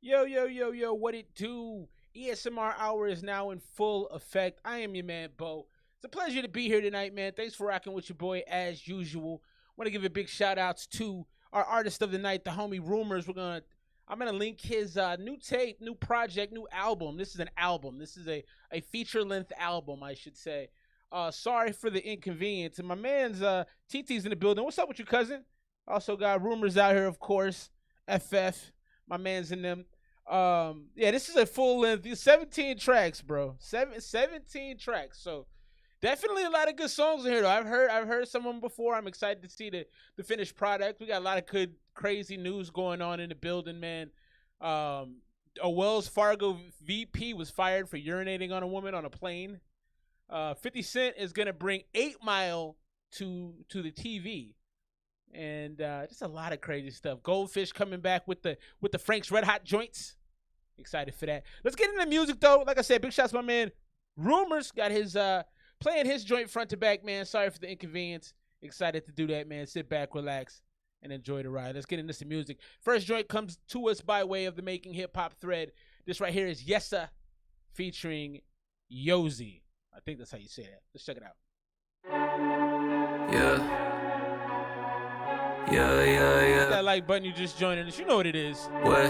Yo, yo, yo, yo, what it do? ESMR hour is now in full effect. I am your man, Bo. It's a pleasure to be here tonight, man. Thanks for rocking with your boy as usual. Want to give a big shout outs to our artist of the night, the homie RUMORZ. I'm gonna link his new tape, new project, new album. This is an album. This is a feature-length album, I should say. Sorry for the inconvenience. And my man's TT's in the building. What's up with you, cousin? Also got RUMORZ out here, of course. FF, my man's in them. Yeah, this is a full length, 17 tracks, bro. 17 tracks. So definitely a lot of good songs in here, though. I've heard some of them before. I'm excited to see the finished product. We got a lot of good, crazy news going on in the building, man. A Wells Fargo VP was fired for urinating on a woman on a plane. 50 Cent is gonna bring 8 Mile to the TV. And just a lot of crazy stuff. Goldfish coming back with the Frank's Red Hot joints. Excited for that. Let's get into music, though. Like I said, big shots to my man RUMORZ. Got his playing his joint front to back, man. Sorry for the inconvenience. Excited to do that, man. Sit back, relax, and enjoy the ride. Let's get into some music. First joint comes to us by way of the Making Hip Hop thread. This right here is Yessa featuring Yozi. I think that's how you say that. Let's check it out. Yeah. Yeah. That like button you just joined us. You know what it is. What?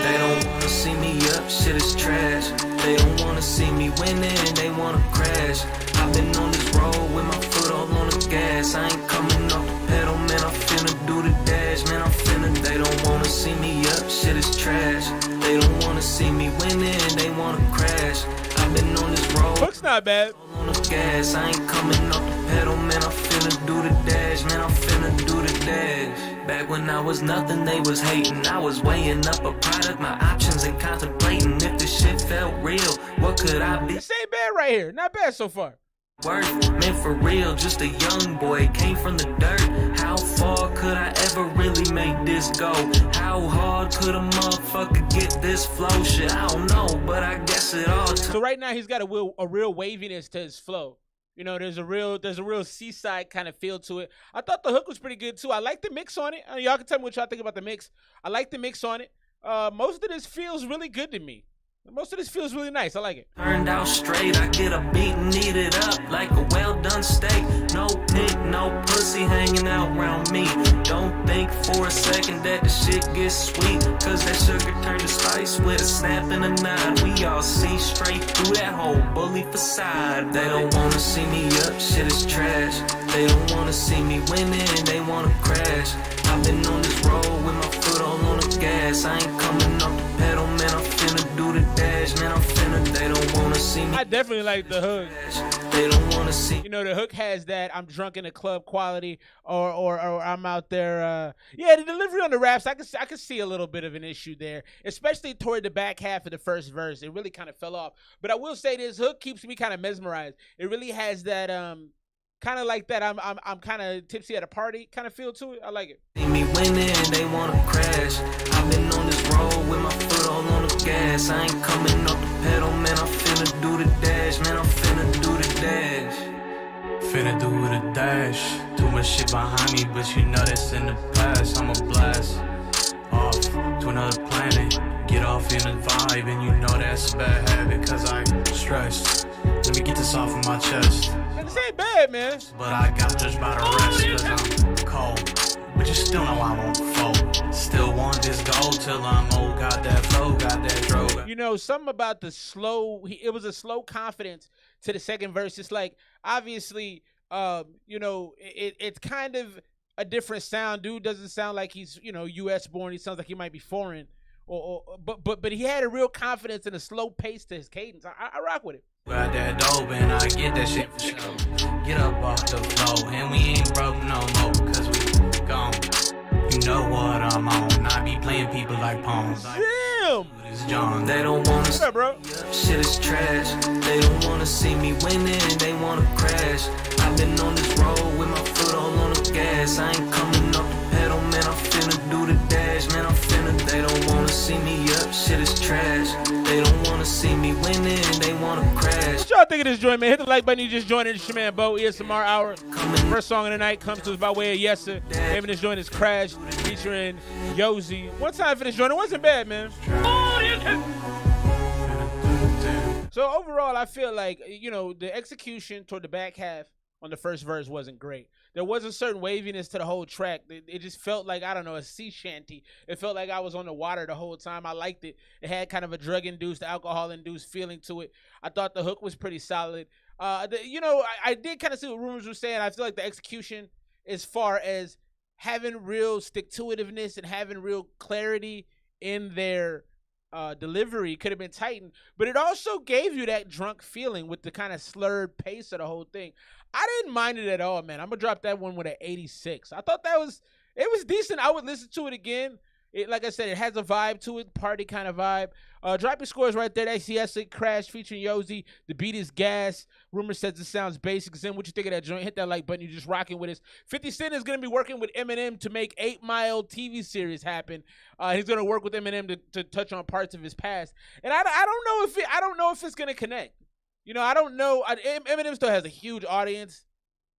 They don't wanna see me up, shit is trash. They don't wanna see me winning, they wanna crash. I've been on this road with my foot all on the gas. I ain't coming off the pedal, man, I'm finna do the dash. Man, I'm finna, they don't wanna see me up, shit is trash. They don't wanna see me winning, they wanna crash. I've been on this road. Looks not bad. On the gas, I ain't coming off the pedal, man, I'm finna do the dash. Man, I'm finna do the dash. Back when I was nothing, they was hating. I was weighing up a product, my options, and contemplating if the shit felt real, what could I be? This ain't bad right here. Not bad so far. Worth, man, for real, just a young boy, came from the dirt. How far could I ever really make this go? How hard could a motherfucker get this flow? Shit, I don't know, but I guess it all. So right now he's got a real waviness to his flow. You know, there's a real seaside kind of feel to it. I thought the hook was pretty good too. I like the mix on it. Y'all can tell me what y'all think about the mix. I like the mix on it. Most of this feels really good to me. Most of this feels really nice. I like it. Turned out straight, I get a beat and eat it up like a well-done steak. No pig, no pussy hanging out around me. Don't think for a second that the shit gets sweet, cause that sugar turned to spice with a snap and a nod. We all see straight through that whole bully facade. They don't wanna see me up, shit is trash. They don't wanna see me winning, they wanna crash. I've been on this road with my foot all on the gas. I ain't coming off the pedal, man, I'm finna do the dash. Man, I'm finna, they don't wanna see me. I definitely like the hook. They don't wanna see. You know, the hook has that I'm drunk in a club quality, or I'm out there. Yeah, the delivery on the raps, I could see a little bit of an issue there, especially toward the back half of the first verse. It really kind of fell off. But I will say this hook keeps me kind of mesmerized. It really has that kind of like that I'm kind of tipsy at a party kind of feel to it. I like it. See me winning, they wanna crash. I've been on this road with my foot all on the gas. I ain't coming off the pedal, man, I'm finna do the dash. Man, I'm finna do the dash. Finna do the dash. Too much shit behind me, but you know that's in the past. I'ma blast off to another planet. Get off in a vibe, and you know that's a bad habit, cause I stressed. Let me get this off of my chest. This ain't bad, man. But I got judged by the rest, cause I'm cold. But you still know I won't fold. Still want this gold till I'm old. Got that flow, got that drove. You know, something about the slow, it was a slow confidence to the second verse. It's like, obviously, you know, it's kind of a different sound. Dude doesn't sound like he's, you know, US born. He sounds like he might be foreign. But he had a real confidence and a slow pace to his cadence. I rock with it. Got that dope and I get that shit for sure. Get up off the floor and we ain't broke no more, cause we gone. You know what I'm on. I be playing people like pawns. Damn! It's John. They don't wanna What's up, bro? shit is trash. They don't wanna see me winning, they wanna crash. I've been on this road with my foot all on the gas. I ain't coming off the pedal, man, I'm finna do the dash. Man, I'm finna, they don't wanna see me up, shit is trash. They don't wanna see me winning, they wanna crash. What y'all y'all think of this joint, man? Hit the like button. You just joined in. It's your man, Bo. ESMR Hour. First song of the night comes to us by way of Yessa. Name of this joint is Crash, featuring Yozi. One time for this joint, it wasn't bad, man. So overall, I feel like, the execution toward the back half on the first verse wasn't great. There was a certain waviness to the whole track. It just felt like, I don't know, a sea shanty. It felt like I was on the water the whole time. I liked it. It had kind of a drug-induced, alcohol-induced feeling to it. I thought the hook was pretty solid. I did kind of see what Rumors were saying. I feel like the execution, as far as having real stick-to-itiveness and having real clarity in their delivery, could have been tightened. But it also gave you that drunk feeling with the kind of slurred pace of the whole thing. I didn't mind it at all, man. I'm going to drop that one with an 86. I thought it was decent. I would listen to it again. Like I said, it has a vibe to it, party kind of vibe. Drop your scores right there. That's Yessa, Crash featuring Yozi. The beat is gas. Rumor says it sounds basic. Zen, what you think of that joint? Hit that like button. You're just rocking with us. 50 Cent is going to be working with Eminem to make 8 Mile TV series happen. He's going to work with Eminem to touch on parts of his past. And I don't know if it's going to connect. I don't know. Eminem still has a huge audience.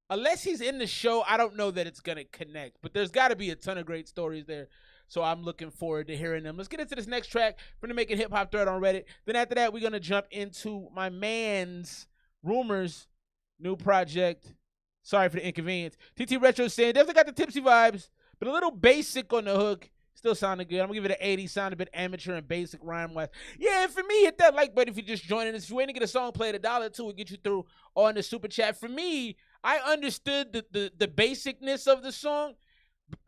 Unless he's in the show, I don't know that it's going to connect. But there's got to be a ton of great stories there. So I'm looking forward to hearing them. Let's get into this next track from the Making Hip Hop thread on Reddit. Then after that, we're going to jump into my man's Rumors new project. Sorry for the inconvenience. TT Retro saying, definitely got the tipsy vibes, but a little basic on the hook. Still sounded good. I'm going to give it an 80. Sound a bit amateur and basic rhyme-wise. Yeah, and for me, hit that like button if you're just joining us. If you're waiting to get a song played, $1 or $2 will get you through on the super chat. For me, I understood the basicness of the song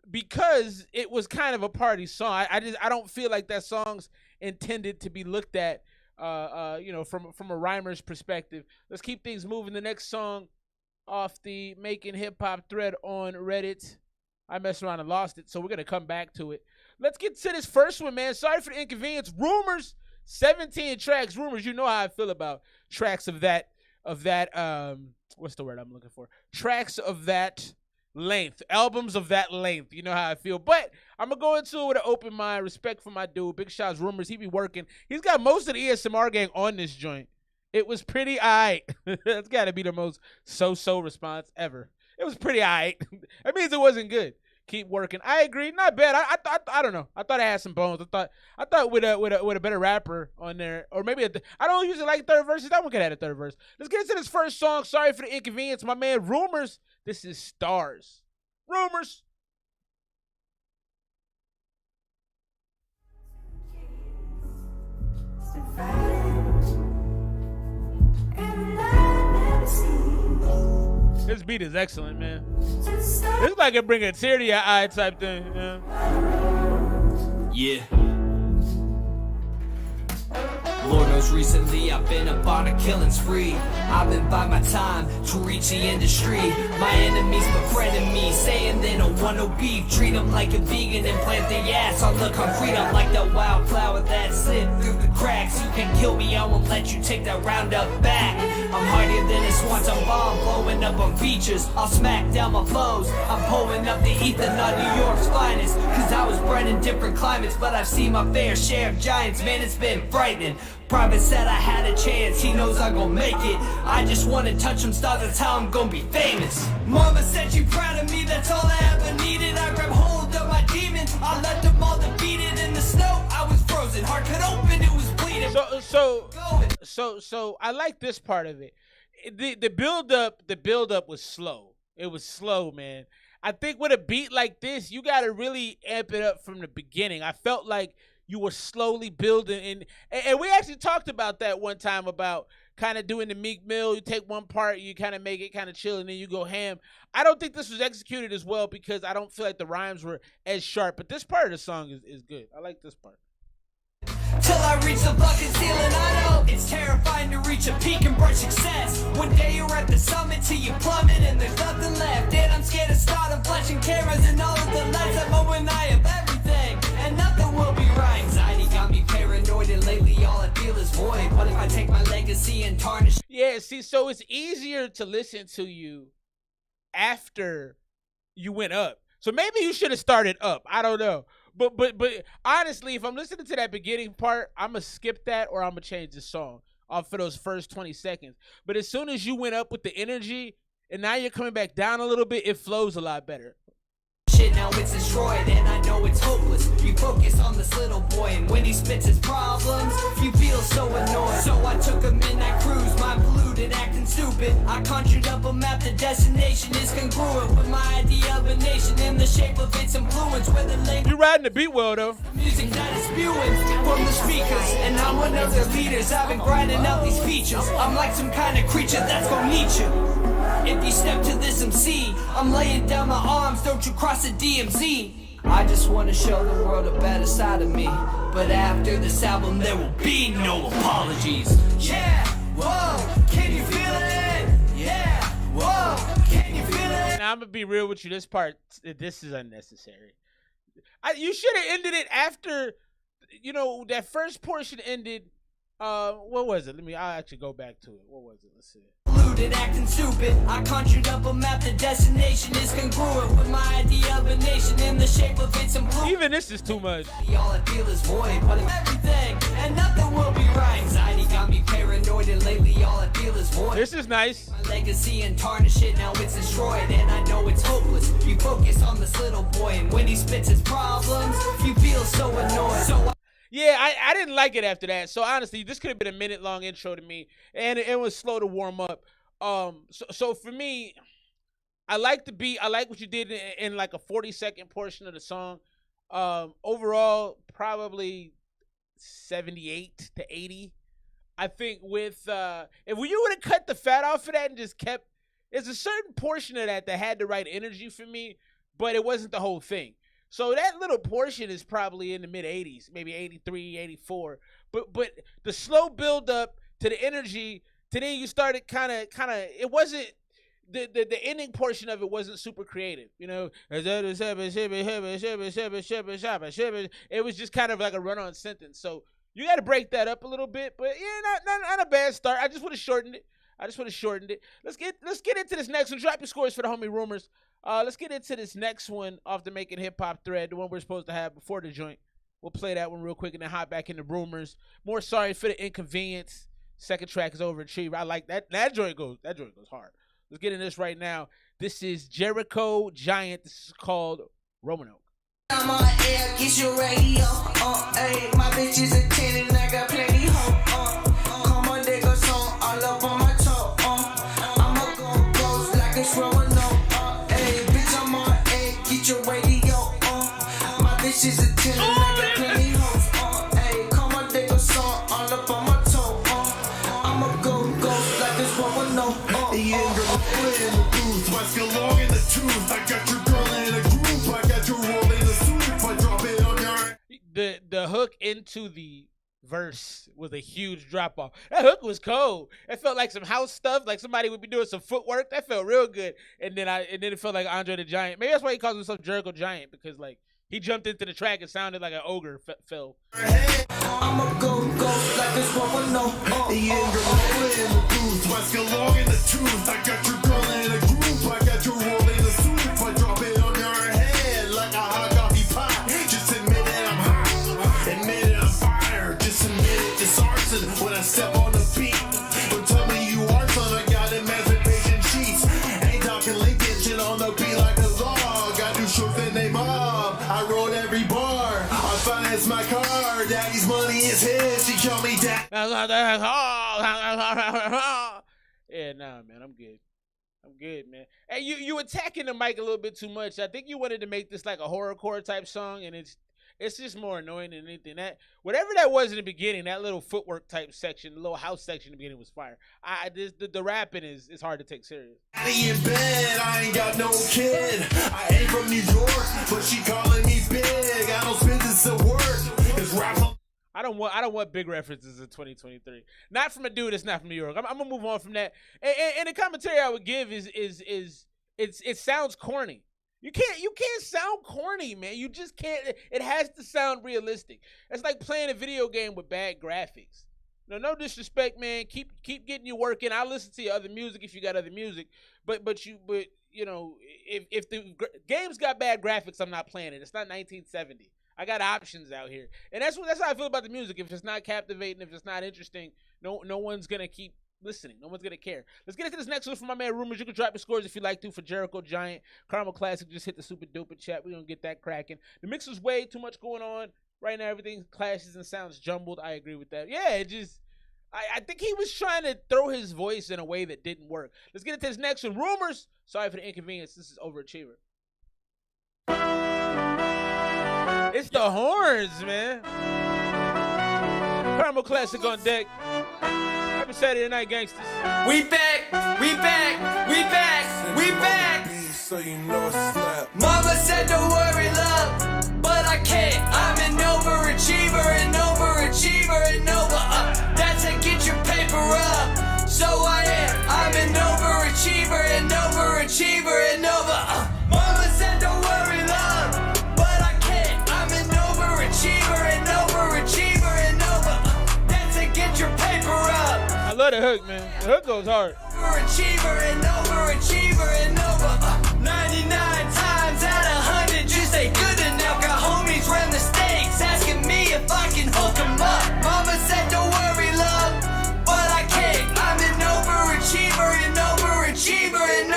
because it was kind of a party song. I don't feel like that song's intended to be looked at, from a rhymer's perspective. Let's keep things moving. The next song off the Making Hip Hop thread on Reddit. I messed around and lost it, so we're going to come back to it. Let's get to this first one, man. Sorry for the inconvenience. Rumors, 17 tracks. Rumors, you know how I feel about tracks of that, what's the word I'm looking for? Tracks of that length. Albums of that length. You know how I feel. But I'm going to go into it with an open mind. Respect for my dude. Big shots, Rumors. He be working. He's got most of the ESMR gang on this joint. It was pretty aight. That's got to be the most so-so response ever. It was pretty aight. That means it wasn't good. Keep working. I agree. Not bad. I don't know. I thought it had some bones. I thought with a better rapper on there, or maybe I don't usually like third verses. That one could have had a third verse. Let's get into this first song. Sorry for the inconvenience, my man. Rumors. This is Stars. Rumors. This beat is excellent, man. It's like it bring a tear to your eye type thing. Yeah. Lord knows recently I've been up on a killing spree. I've been by my time to reach the industry. My enemies befriending me, saying they don't want no beef. Treat them like a vegan and plant their ass on the concrete. I'm like that wildflower that slid through the cracks. You can kill me, I won't let you take that roundup back. I'm hardier than a Swanton bomb, blowing up on features. I'll smack down my flows. I'm pulling up the ether, not New York's finest. Cause I was bred in different climates, but I've seen my fair share of giants. Man, it's been frightening. Private said I had a chance, he knows I'm gonna make it. I just wanna touch him, stars, that's how I'm gonna be famous. Mama said she proud of me, that's all I ever needed. I grabbed hold of my demons, I let them all defeated. In the snow, I was frozen, heart cut open, it was bleeding. So I like this part of it. The build up was slow. It was slow, man. I think with a beat like this, you gotta really amp it up from the beginning. I felt like you were slowly building, and we actually talked about that one time about kind of doing the Meek Mill. You take one part, you kind of make it kind of chill, and then you go ham. I don't think this was executed as well because I don't feel like the rhymes were as sharp, but this part of the song is good. I like this part. Till I reach the fucking ceiling, I know it's terrifying to reach a peak and brush success. One day you're at the summit till you plummet and there's nothing left. And I'm scared to start of flashing cameras and all of the lights. I'm hoping I have everything and nothing will be right. Anxiety got me paranoid and lately all I feel is void. What if I take my legacy and tarnish? Yeah, see, so it's easier to listen to you after you went up. So maybe you should have started up. I don't know. But honestly, if I'm listening to that beginning part, I'm going to skip that or I'm going to change the song. off for those first 20 seconds. But as soon as you went up with the energy and now you're coming back down a little bit, it flows a lot better. Shit, now it's destroyed and I know it's hopeless. You focus on this little boy and when he spits his problems, you feel so annoyed. So I took a midnight cruise, mind polluted, acting stupid. I conjured up a map, the destination is congruent with my idea of a nation in the shape of its influence. Where the language, You riding the beat well though. music that is spewing from the speakers, and I'm one of their leaders. I've been grinding out these features. I'm like some kind of creature that's gonna need you. If you step to this MC, I'm laying down my arms, don't you cross the DMZ. I just want to show the world a better side of me, but after this album there will be no apologies. Yeah, whoa, can you feel it? Yeah, whoa, can you feel it? Now I'm gonna be real with you. This part, this is unnecessary. You should have ended it after, that first portion ended. What was it? I'll actually go back to it. What was it? Let's see. Polluted, acting stupid. I conjured up a map, the destination is congruent with my idea of a nation in the shape of its influence. Even this is too much. All I feel is void, but I'm everything, and nothing will be right. Anxiety got me paranoid, and lately all I feel is void. This is nice. My legacy and tarnish it, now it's destroyed, and I know it's hopeless. You focus on this little boy, and when he spits his problems, you feel so annoyed. So Yeah, I didn't like it after that. So honestly, this could have been a minute-long intro to me, and it was slow to warm up. So for me, I like the beat. I like what you did in like a 40-second portion of the song. Overall, probably 78 to 80. I think with if you would have cut the fat off of that and just kept, there's a certain portion of that had the right energy for me, but it wasn't the whole thing. So that little portion is probably in the mid 80s, maybe 83, 84. But the slow build up to the energy, to then you started kind of it wasn't the ending portion of it wasn't super creative, It was just kind of like a run-on sentence. So you got to break that up a little bit. But yeah, not a bad start. I just would have shortened it. Let's get into this next one. Drop your scores for the homie Rumors. Let's get into this next one off the Making Hip Hop thread, the one we're supposed to have before the joint. We'll play that one real quick and then hop back into Rumors. More Sorry for the Inconvenience. Second track is Overachieved. I like that. That joint goes hard. Let's get in this right now. This is Jericho Giant. This is called Roanoke. I'm on air, get your radio. My bitch is a 10 and I got plenty hope. Come on, they go song all up on my toe. I'ma go ghost like it's Roanoke. Bitch, I'm on air, get your radio. My bitch is a 10 and I got plenty hope. Come on, they go song all up on my toe. I'ma go ghost like it's Roanoke. In the booth, West along in the tooth. I got your girl in a groove. I got your roll in a suit. I drop it on your. The hook into the verse was a huge drop off. That hook was cold. It felt like some house stuff, like somebody would be doing some footwork. That felt real good. And then it felt like Andre the Giant. Maybe that's why he calls himself Jericho Giant, because like he jumped into the track and sounded like an ogre fell. I'ma go like it's Roanoke. In the booth, West along in the tooth. I got your girl in a groove. I got your roll in a suit. I drop it on your head like a hot coffee pot. Just admit it, I'm hot. Admit it, I'm fire. Just admit it, it's arson when I step on the beat. Don't tell me you are, son. I got emancipation sheets. Ain't talking Lincoln shit on the beat like a log. I do shorts and they mob. I wrote every bar. I finance my car. Daddy's money is his. She call me dad. Yeah, nah, man, I'm good, man. Hey, you attacking the mic a little bit too much. I think you wanted to make this like a horrorcore type song, and it's just more annoying than anything. That whatever that was in the beginning, that little footwork type section, the little house section in the beginning was fire. The rapping is hard to take serious. In bed, I ain't got no kid. I ain't from New York, but she calling me big. I don't spend this at work. It's rap. I don't want big references in 2023. Not from a dude that's not from New York. I'm gonna move on from that. And the commentary I would give is it sounds corny. You can't sound corny, man. You just can't. It has to sound realistic. It's like playing a video game with bad graphics. No disrespect, man. Keep getting your work in. I'll listen to your other music if you got other music. But if the game's got bad graphics, I'm not playing it. It's not 1970. I got options out here, and that's how I feel about the music. If it's not captivating, if it's not interesting, no one's gonna keep listening. No one's gonna care. Let's get into this next one from my man Rumors. You can drop your scores if you like to for Jericho Giant. Karma Classic, just hit the super duper chat. We're gonna get that cracking. The mix is way too much going on right now. Everything clashes and sounds jumbled. I agree with that. Yeah, it just I think he was trying to throw his voice in a way that didn't work. Let's get into this next one. Rumors. Sorry for the inconvenience. This is Overachiever. It's the horns, man. Karma Classic on deck. Happy Saturday night, gangsters. We back, we back, we back, we back. So you know it's slap. Mama said don't worry, love, but I can't. I'm an overachiever, an overachiever, an that's to get your paper up. So I am. I'm an overachiever, an overachiever, an Mama said don't worry, love, but I can't. I'm an overachiever, an overachiever, an that's to get your paper up. I love the hook, man. The hook goes hard. Overachiever, an overachiever, an 99 times out of 100, just ain't good enough. Got homies round the states asking me if I can hook 'em up. Mama said don't worry, love, but I can't. I'm an overachiever, an overachiever, an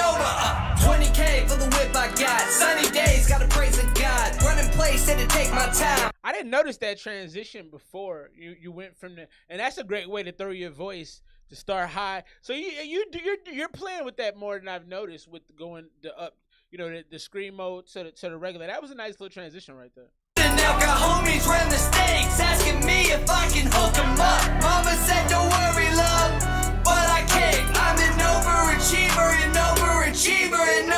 20K for the whip I got. Sunny days, gotta praise the God. Running place, said to take my time. I didn't notice that transition before. You went from the, and that's a great way to throw your voice to start high. So you're playing with that more than I've noticed with going the up, the screen mode to the regular. That was a nice little transition right there. Now got homies round the states asking me if I can hook 'em up. Mama said don't worry, love, but I can't. I'm an overachiever, an overachiever, an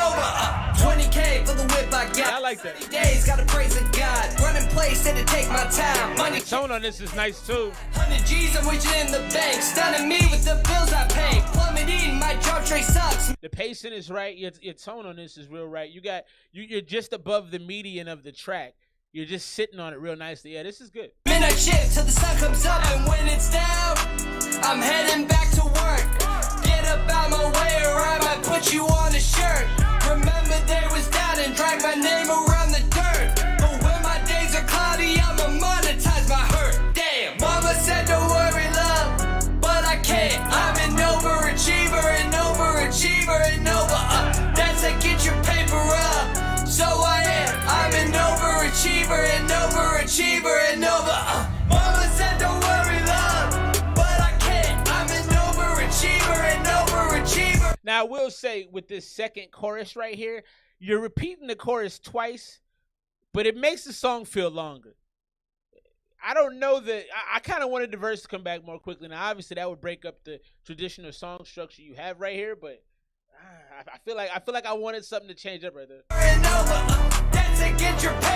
20K for the whip I got. Yeah, I like that. 30 days, gotta praise the God. Running place, said to take my time. Money The tone on this is nice too. 100 G's, I'm reaching in the bank. Stunning me with the bills I pay. Plummeting, my job tray sucks. The pacing is right. Your tone on this is real right. You're just above the median of the track. You're just sitting on it real nicely. Yeah, this is good. Midnight shift till the sun comes up, and when it's down, I'm heading back to work. Get up out my way, or I might put you on a shirt. Remember they was down and drag my name around the dirt. But when my days are cloudy, I'ma monetize my hurt. Damn, mama said don't worry, love, but I can't. I'm an overachiever, an overachiever, an that's to get your paper up. So I am. I'm an overachiever, an overachiever, an Mama said don't worry, love, but I can't. I'm an overachiever, an overachiever. Now I will say with this second chorus right here, you're repeating the chorus twice, but it makes the song feel longer. I don't know that I kind of wanted the verse to come back more quickly. Now obviously that would break up the traditional song structure you have right here, but I feel like I wanted something to change up right there.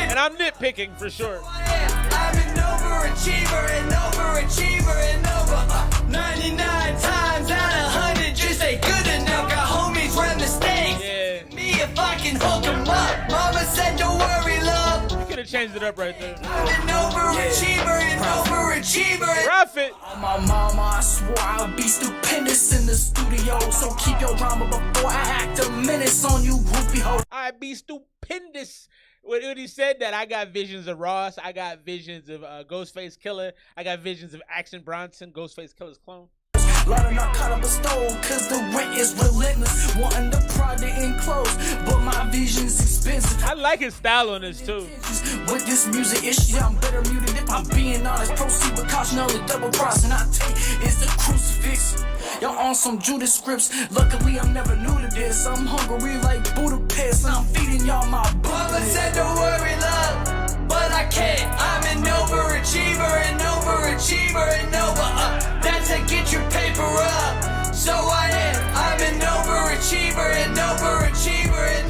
And I'm nitpicking for sure. I'm an overachiever, an overachiever, an 99 times out of 100, just ain't good enough. Got homies round the states. Yeah. Me if I can hook 'em up. Mama said don't worry, love. You could have changed it up right there. I'm an overachiever, an overachiever. Profit. On my mama, I swore I'd be stupendous in the studio. So keep your drama before I act a menace on you, groupie hoe. I'd be stupendous. When he said that, I got visions of Ross. I got visions of Ghostface Killer. I got visions of Action Bronson, Ghostface Killer's clone. Lot of not caught up a stove, cause the rent is relentless. Wanting the project enclosed, but my vision's expensive. I like his style on this too. With this music issue, I'm better muted if I'm being honest. Proceed with caution, only double crossing. I take is the crucifix. Y'all on some Judas scripts. Luckily, I'm never new to this. I'm hungry like Budapest, and I'm feeding y'all my Mama bullets. said don't worry, love, but I can't. I'm an overachiever, an overachiever, an that's to get your paper up. So I am. I'm an overachiever, an overachiever, an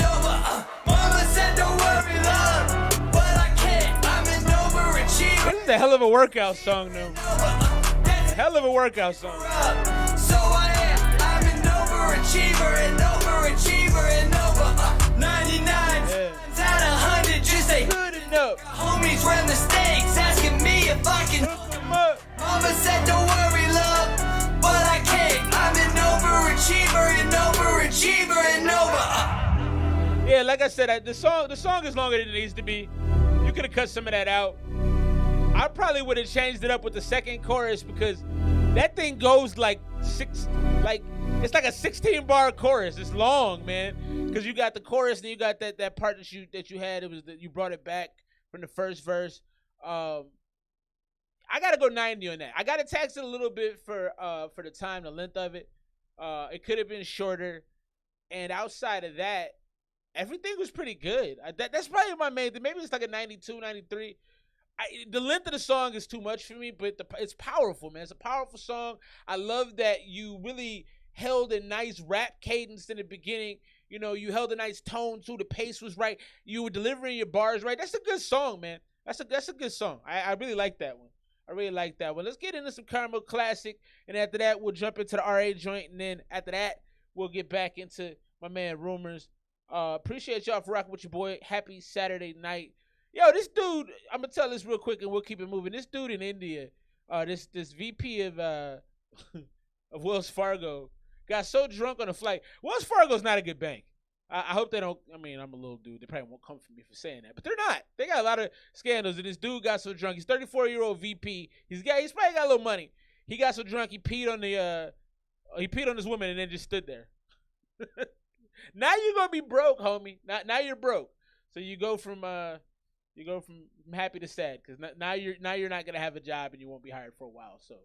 Mama said don't worry, love, but I can't. I'm an overachiever. This is a hell of a workout song, though. Hell of a workout song. So I am. I'm an overachiever, an overachiever, an 99 times out of 100, just ain't Good enough. homies round the states asking me if I can. Mama said don't worry, love, but I can't. I'm an overachiever, an overachiever, an Yeah, like I said, the song is longer than it needs to be. You could have cut some of that out. I probably would have changed it up with the second chorus because That thing goes like it's like a 16-bar chorus. It's long, man, because you got the chorus and you got that part that you had. It was that you brought it back from the first verse. I gotta go 90 on that. I gotta tax it a little bit for the time, the length of it. It could have been shorter, and outside of that, everything was pretty good. That's probably my main thing. Maybe it's like a 92, 93. The length of the song is too much for me, but it's powerful, man. It's a powerful song. I love that you really held a nice rap cadence in the beginning. You know, you held a nice tone too. The pace was right. You were delivering your bars right. That's a good song, man. That's a good song. I really like that one. I really like that one. Let's get into some Caramel Classic, and after that, we'll jump into the RA joint, and then after that, we'll get back into my man Rumors. Appreciate y'all for rocking with your boy. Happy Saturday night. Yo, this dude, I'm gonna tell this real quick and we'll keep it moving. This dude in India, this VP of of Wells Fargo, got so drunk on a flight. Wells Fargo's not a good bank. I hope they don't. I mean, I'm a little dude. They probably won't come for me for saying that, but they're not. They got a lot of scandals, and this dude got so drunk. He's 34-year-old VP. He's probably got a little money. He got so drunk he peed on this woman and then just stood there. Now you're gonna be broke, homie. Now you're broke. So you go from happy to sad, because now you're not gonna have a job and you won't be hired for a while. So,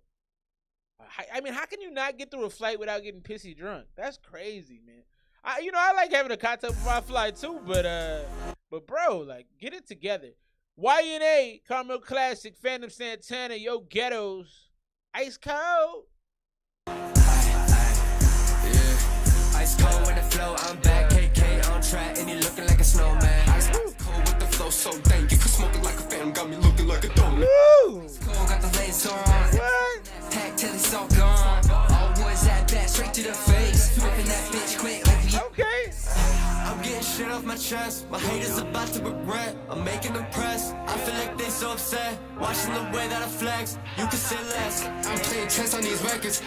I mean, how can you not get through a flight without getting pissy drunk? That's crazy, man. I like having a cocktail before I fly too, but bro, like, get it together. YNA, Caramel Classic, Phantom Santana, Yo Ghettos, Ice Cold. Ice cold with the flow, I'm back, KK on track, and you looking like a snowman. Ice cold with the flow, so dang, you can smoke it like a phantom, got me looking like a donut. Ice cold, got the laser on. What? Pack till it's all gone. All boys at bat, straight to the face. Ripping that bitch quick like we. Okay. I'm getting shit off my chest. My haters about to regret. I'm making them press. I feel like they so upset. Watching the way that I flex. You can say less. I'm playing chess on these records.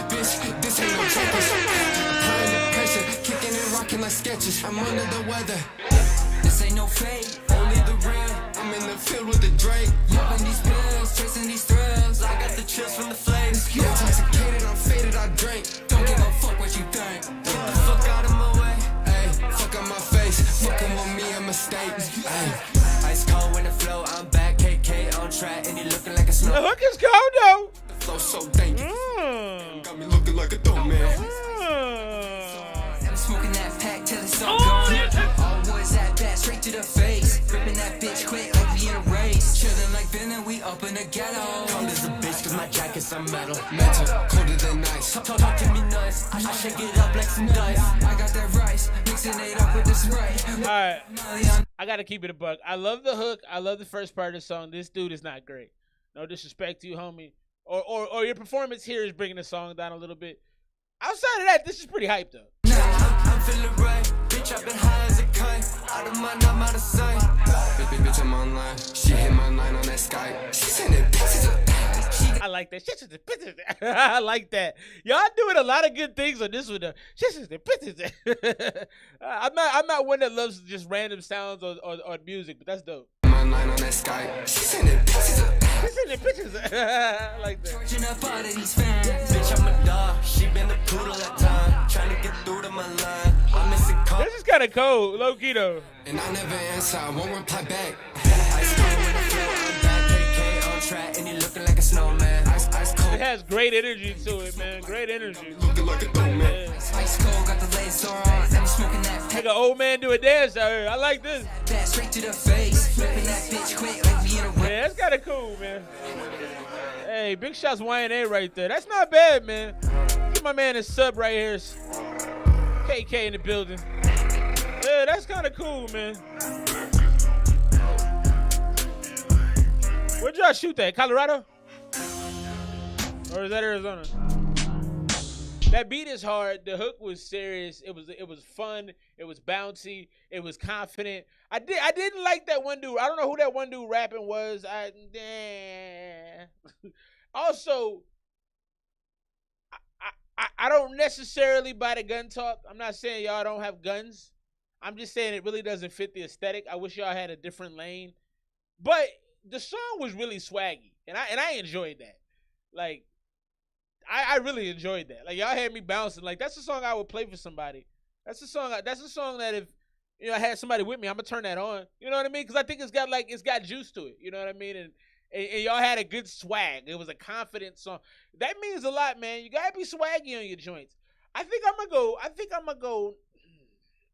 Bitch, this ain't no checkers. Applying the pressure, kicking and rocking like sketches. I'm under the weather. This ain't no fake, only the real. I'm in the field with the Drake. Yupping these pills, chasing these thrills. I got the chills from the flames. Intoxicated, I'm faded, I drink. Don't give a fuck what you think. Get the fuck out of my way. Ayy, fuck on my face. Fucking with me a mistake. Ayy, ice cold when the flow, I'm back. KK on track, and you looking like a snow. The hook is cold though. The flow so dangerous. Got me looking like a dope man. I'm smoking that pack till it's all gone. All boys at bat, straight to the face. Ripping that bitch quick like we in a race. Chillin' like Venom, we up in the ghetto. Cold as a bitch, cause my jacket's some metal. Metal, colder than ice. Talk to me nice. I shake it up like some dice. I got that rice, mixing it up with the Sprite. Alright, I gotta keep it a buck. I love the hook. I love the first part of the song. This dude is not great. No disrespect to you, homie. Or your performance here is bringing the song down a little bit. Outside of that, this is pretty hype though. I'm feeling right. Bitch, I've been high as a kite. Out of mind, I'm out of sight. Bitch, I'm online. She hit my line on that Skype. She sending pictures of I like that. Shit is the pictures. I like that. Y'all doing a lot of good things on this one though. Shit is the pictures. I'm not one that loves just random sounds or music, but that's dope. my line on that Skype. She sending pictures of pictures. I like that. Charging up out of these fans. Bitch, I'm a dog. She been the poodle at time. Trying to get through to my line. I'm missing calls. This is kind of cold, low key though. And I never answer. I won't reply back. Ice cold with the flow. I'm back. KK on track. And you looking like a snowman. Ice cold. It has great energy to it, man. Great energy. Looking like a snowman. Ice cold. Got the laser on. I'm smoking that. Like an old man do a dance out here. I like this. That straight to the face. Flipping that bitch quick like we in a Yeah, that's kind of cool, man. Hey, big shots YNA right there. That's not bad, man. Give my man a sub right here. KK in the building. Yeah, that's kind of cool, man. Where'd y'all shoot that? Colorado? Or is that Arizona? That beat is hard. The hook was serious. It was fun. It was bouncy. It was confident. I didn't like that one dude. I don't know who that one dude rapping was. Also, I don't necessarily buy the gun talk. I'm not saying y'all don't have guns. I'm just saying it really doesn't fit the aesthetic. I wish y'all had a different lane. But the song was really swaggy, and I enjoyed that. Like, I really enjoyed that. Like, y'all had me bouncing. Like, that's a song I would play for somebody. That's a song that if, you know, I had somebody with me, I'm gonna turn that on. You know what I mean? Because I think it's got juice to it. You know what I mean? And y'all had a good swag. It was a confident song. That means a lot, man. You gotta be swaggy on your joints. I think I'm gonna go.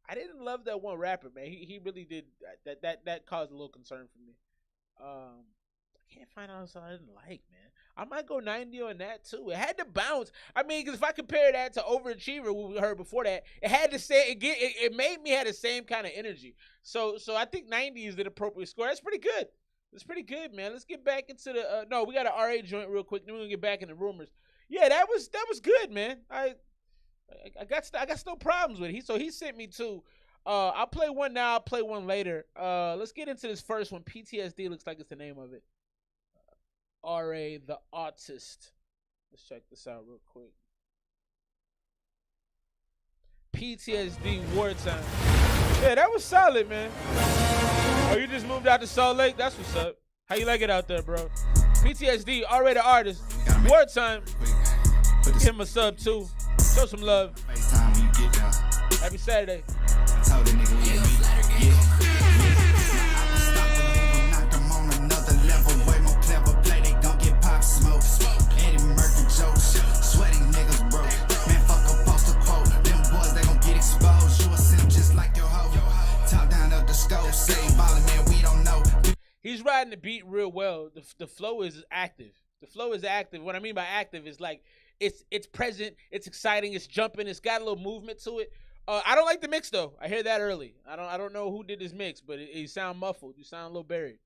I didn't love that one rapper, man. He really did that caused a little concern for me. I can't find out something I didn't like, man. I might go 90 on that too. It had to bounce. I mean, because if I compare that to Overachiever, what we heard before that, it had to say it made me have the same kind of energy. So I think 90 is the appropriate score. That's pretty good. That's pretty good, man. Let's get back into the no, we got an RA joint real quick. Then we're gonna get back into rumors. Yeah, that was good, man. I got no problems with it. So he sent me two. I'll play one now. I'll play one later. Let's get into this first one. PTSD looks like it's the name of it. RA the Artist. Let's check this out real quick. PTSD Wartime. Yeah, that was solid, man. Oh, you just moved out to Salt Lake? That's what's up. How you like it out there, bro? PTSD, RA the Artist. Wartime. Give him a sub too. Show some love. Happy Saturday. He's riding the beat real well. The flow is active. The flow is active. What I mean by active is like it's present, it's exciting, it's jumping, it's got a little movement to it. I don't like the mix though. I hear that early. I don't know who did this mix, but you sound muffled. You sound a little buried.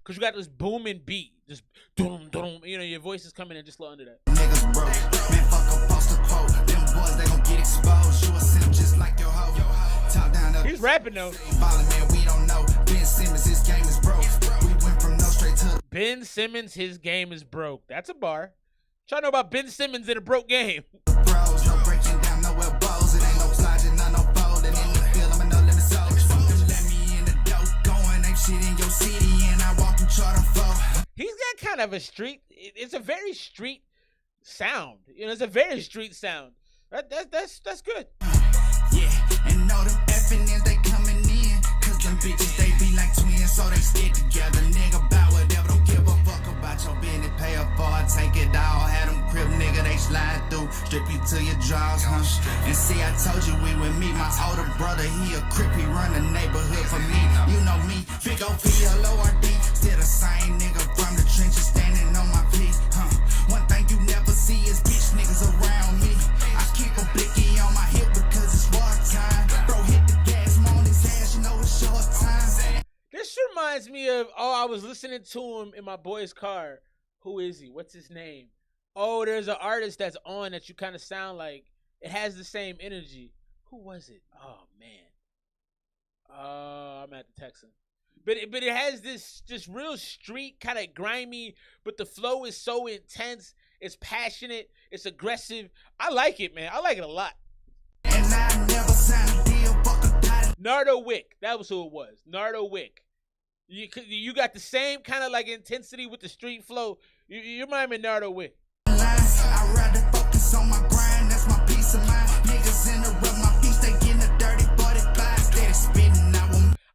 Cause you got this booming beat, just dum dum. You know, your voice is coming in just a little under that. Niggas broke, man, fuck up, post a quote. Them boys, they gon' get exposed. You a simp just like your hoe. Top down up. He's rapping though. Man, we don't know. Ben Simmons, his game is broke. We went from no straight to Ben Simmons, his game is broke. That's a bar. Trying to know about Ben Simmons in a broke game. bros. No breaking down, no elbows. It ain't no sliding, no folding. In the field, I'm no limit soul. Let me in the dope, going ain't shit in your city, and I walk through charter flow. He's got kind of a street. It's a very street sound. You know, it's a very street sound. That's good. Yeah, and know them FNNs, they coming in. Cause them bitches, they be like twins, so they stick together. Nigga, bout whatever, don't give a fuck about your business. Pay up for it, take it all. Had them crib, nigga, they slide through. Strip you to your drawers, huh? And see, I told you we would meet. My older brother, he a crip, he run the neighborhood for me. You know me, big O-P-L-O-R-D. Still the same nigga from the trenches, standing on my feet, huh? One thing you never see is bitch niggas around me. I keep a blicky on my hip because it's wartime. Bro, hit the gas, I'm on his ass, you know it's short time. This reminds me of, I was listening to him in my boy's car. Who is he? What's his name? Oh, there's an artist that's on that you kind of sound like. It has the same energy. Who was it? Oh, man. I'm at the text him. But it has this just real street, kind of grimy, but the flow is so intense. It's passionate. It's aggressive. I like it, man. I like it a lot. And I never signed a deal, fuck a dot. Nardo Wick. That was who it was. Nardo Wick. You got the same kind of like intensity with the street flow. You remind me of Nardo Wick. I'd rather focus on my grind, that's my peace of mind. Niggas interrupt my peace, they getting a dirty 45, steady spitting.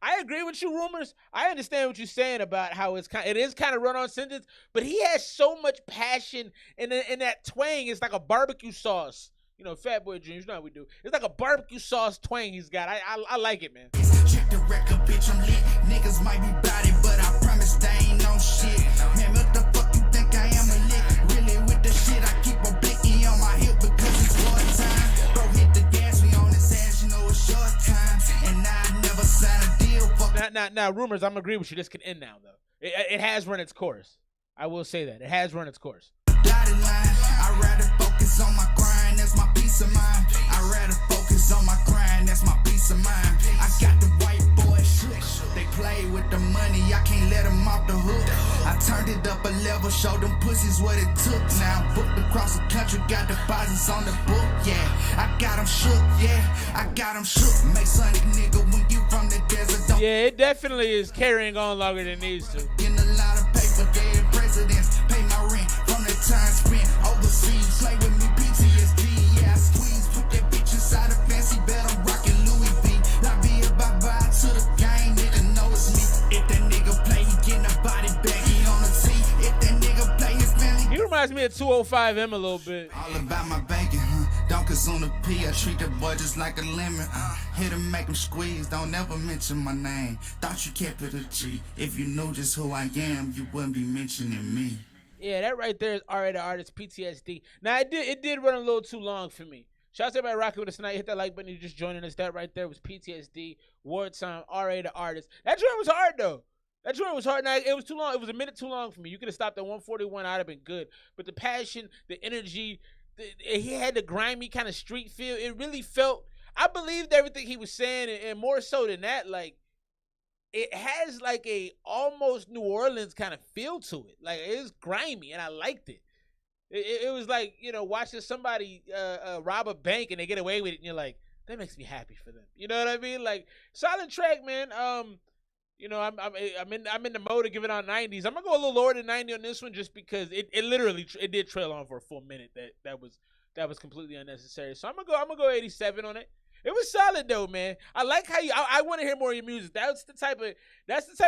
I agree with you, Rumors. I understand what you're saying about how it is kind of run-on sentence, but he has so much passion in that twang. It's like a barbecue sauce. You know, Fat Boy Dreams, you know how we do. It's like a barbecue sauce twang he's got. I like it, man. Check the record, bitch, I'm lit. Niggas might be body, but I promise they ain't no shit. Man, what the fuck you think I am a lick? Really with the shit, I keep a blicky on my hip because it's wartime. Bro, hit the gas, we on his ass, you know it's short time. And I never signed a deal, fuck. Now, Rumors, I'm agree with you. This can end now, though. It has run its course. I will say that. It has run its course. Dotted line, I'd rather focus on my grind, that's my peace of mind. I'd rather focus on my grind, that's my peace of mind. I got the white boys shook, they play with the money, I can't let them off the hook. I turned it up a level, showed them pussies what it took. Now I'm booked across the country, got deposits on the book, yeah. I got them shook, yeah, I got them shook. Make Sonic nigga when you from the desert, don't. Yeah, it definitely is carrying on longer than it needs to. In a lot of paper, dead presidents, pay my rent from the time spent overseas. scene. Play with me, PTSD. Yeah, I squeeze, put that bitch inside a fancy bed. I'm rocking Louis V. Not be a bye-bye to the game, nigga know it's me. If that nigga play, he getting a body back, he on the tee. If that nigga play, his family. He reminds me of 205M a little bit. All about my bacon, don't consume the P. I treat the boy just like a lemon. Hit him, make him squeeze. Don't ever mention my name. Thought you kept it a G. If you knew just who I am, you wouldn't be mentioning me. Yeah, that right there is RA the Artist, PTSD. Now it did run a little too long for me. Shout out to everybody rocking with us tonight. Hit that like button. You just joining us. That right there was PTSD, Wartime, RA the Artist. That joint was hard though. That joint was hard. Now it was too long. It was a minute too long for me. You could have stopped at 141. I'd have been good. But the passion, the energy, he had the grimy kind of street feel. It really felt. I believed everything he was saying, and more so than that, like it has like a almost New Orleans kind of feel to it. Like it was grimy, and I liked it. It was like, you know, watching somebody rob a bank and they get away with it, and you're like, that makes me happy for them. You know what I mean? Like solid track, man. You know, I'm in the mode of giving out 90s. I'm gonna go a little lower than 90 on this one just because it literally did trail on for a full minute. That was completely unnecessary. So I'm gonna go 87 on it. It was solid though, man. I like how I want to hear more of your music. That's the type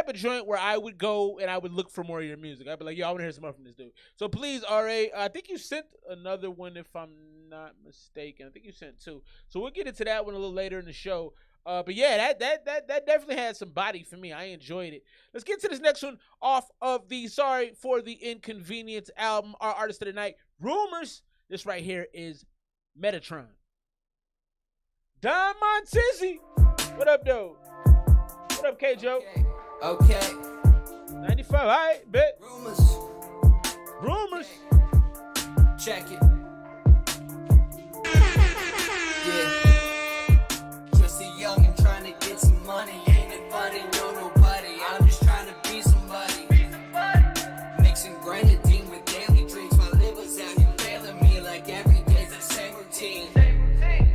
of joint where I would go and I would look for more of your music. I'd be like, yo, I want to hear some more from this dude. So please, RA, I think you sent another one if I'm not mistaken. I think you sent two. So we'll get into that one a little later in the show. But yeah, that definitely had some body for me. I enjoyed it. Let's get to this next one off of the Sorry for the Inconvenience album. Our artist of the night, Rumors. This right here is Metatron. Don Montizzi. What up, though? What up, K-Joe? Okay. 95, all right, bet. Rumors. Check it. Yeah. Just a youngin' trying to get some money. Ain't it funny? Know nobody. I'm just trying to be somebody. Mixing grenadine with daily drinks. My liver's out here failing me like every day's the same routine.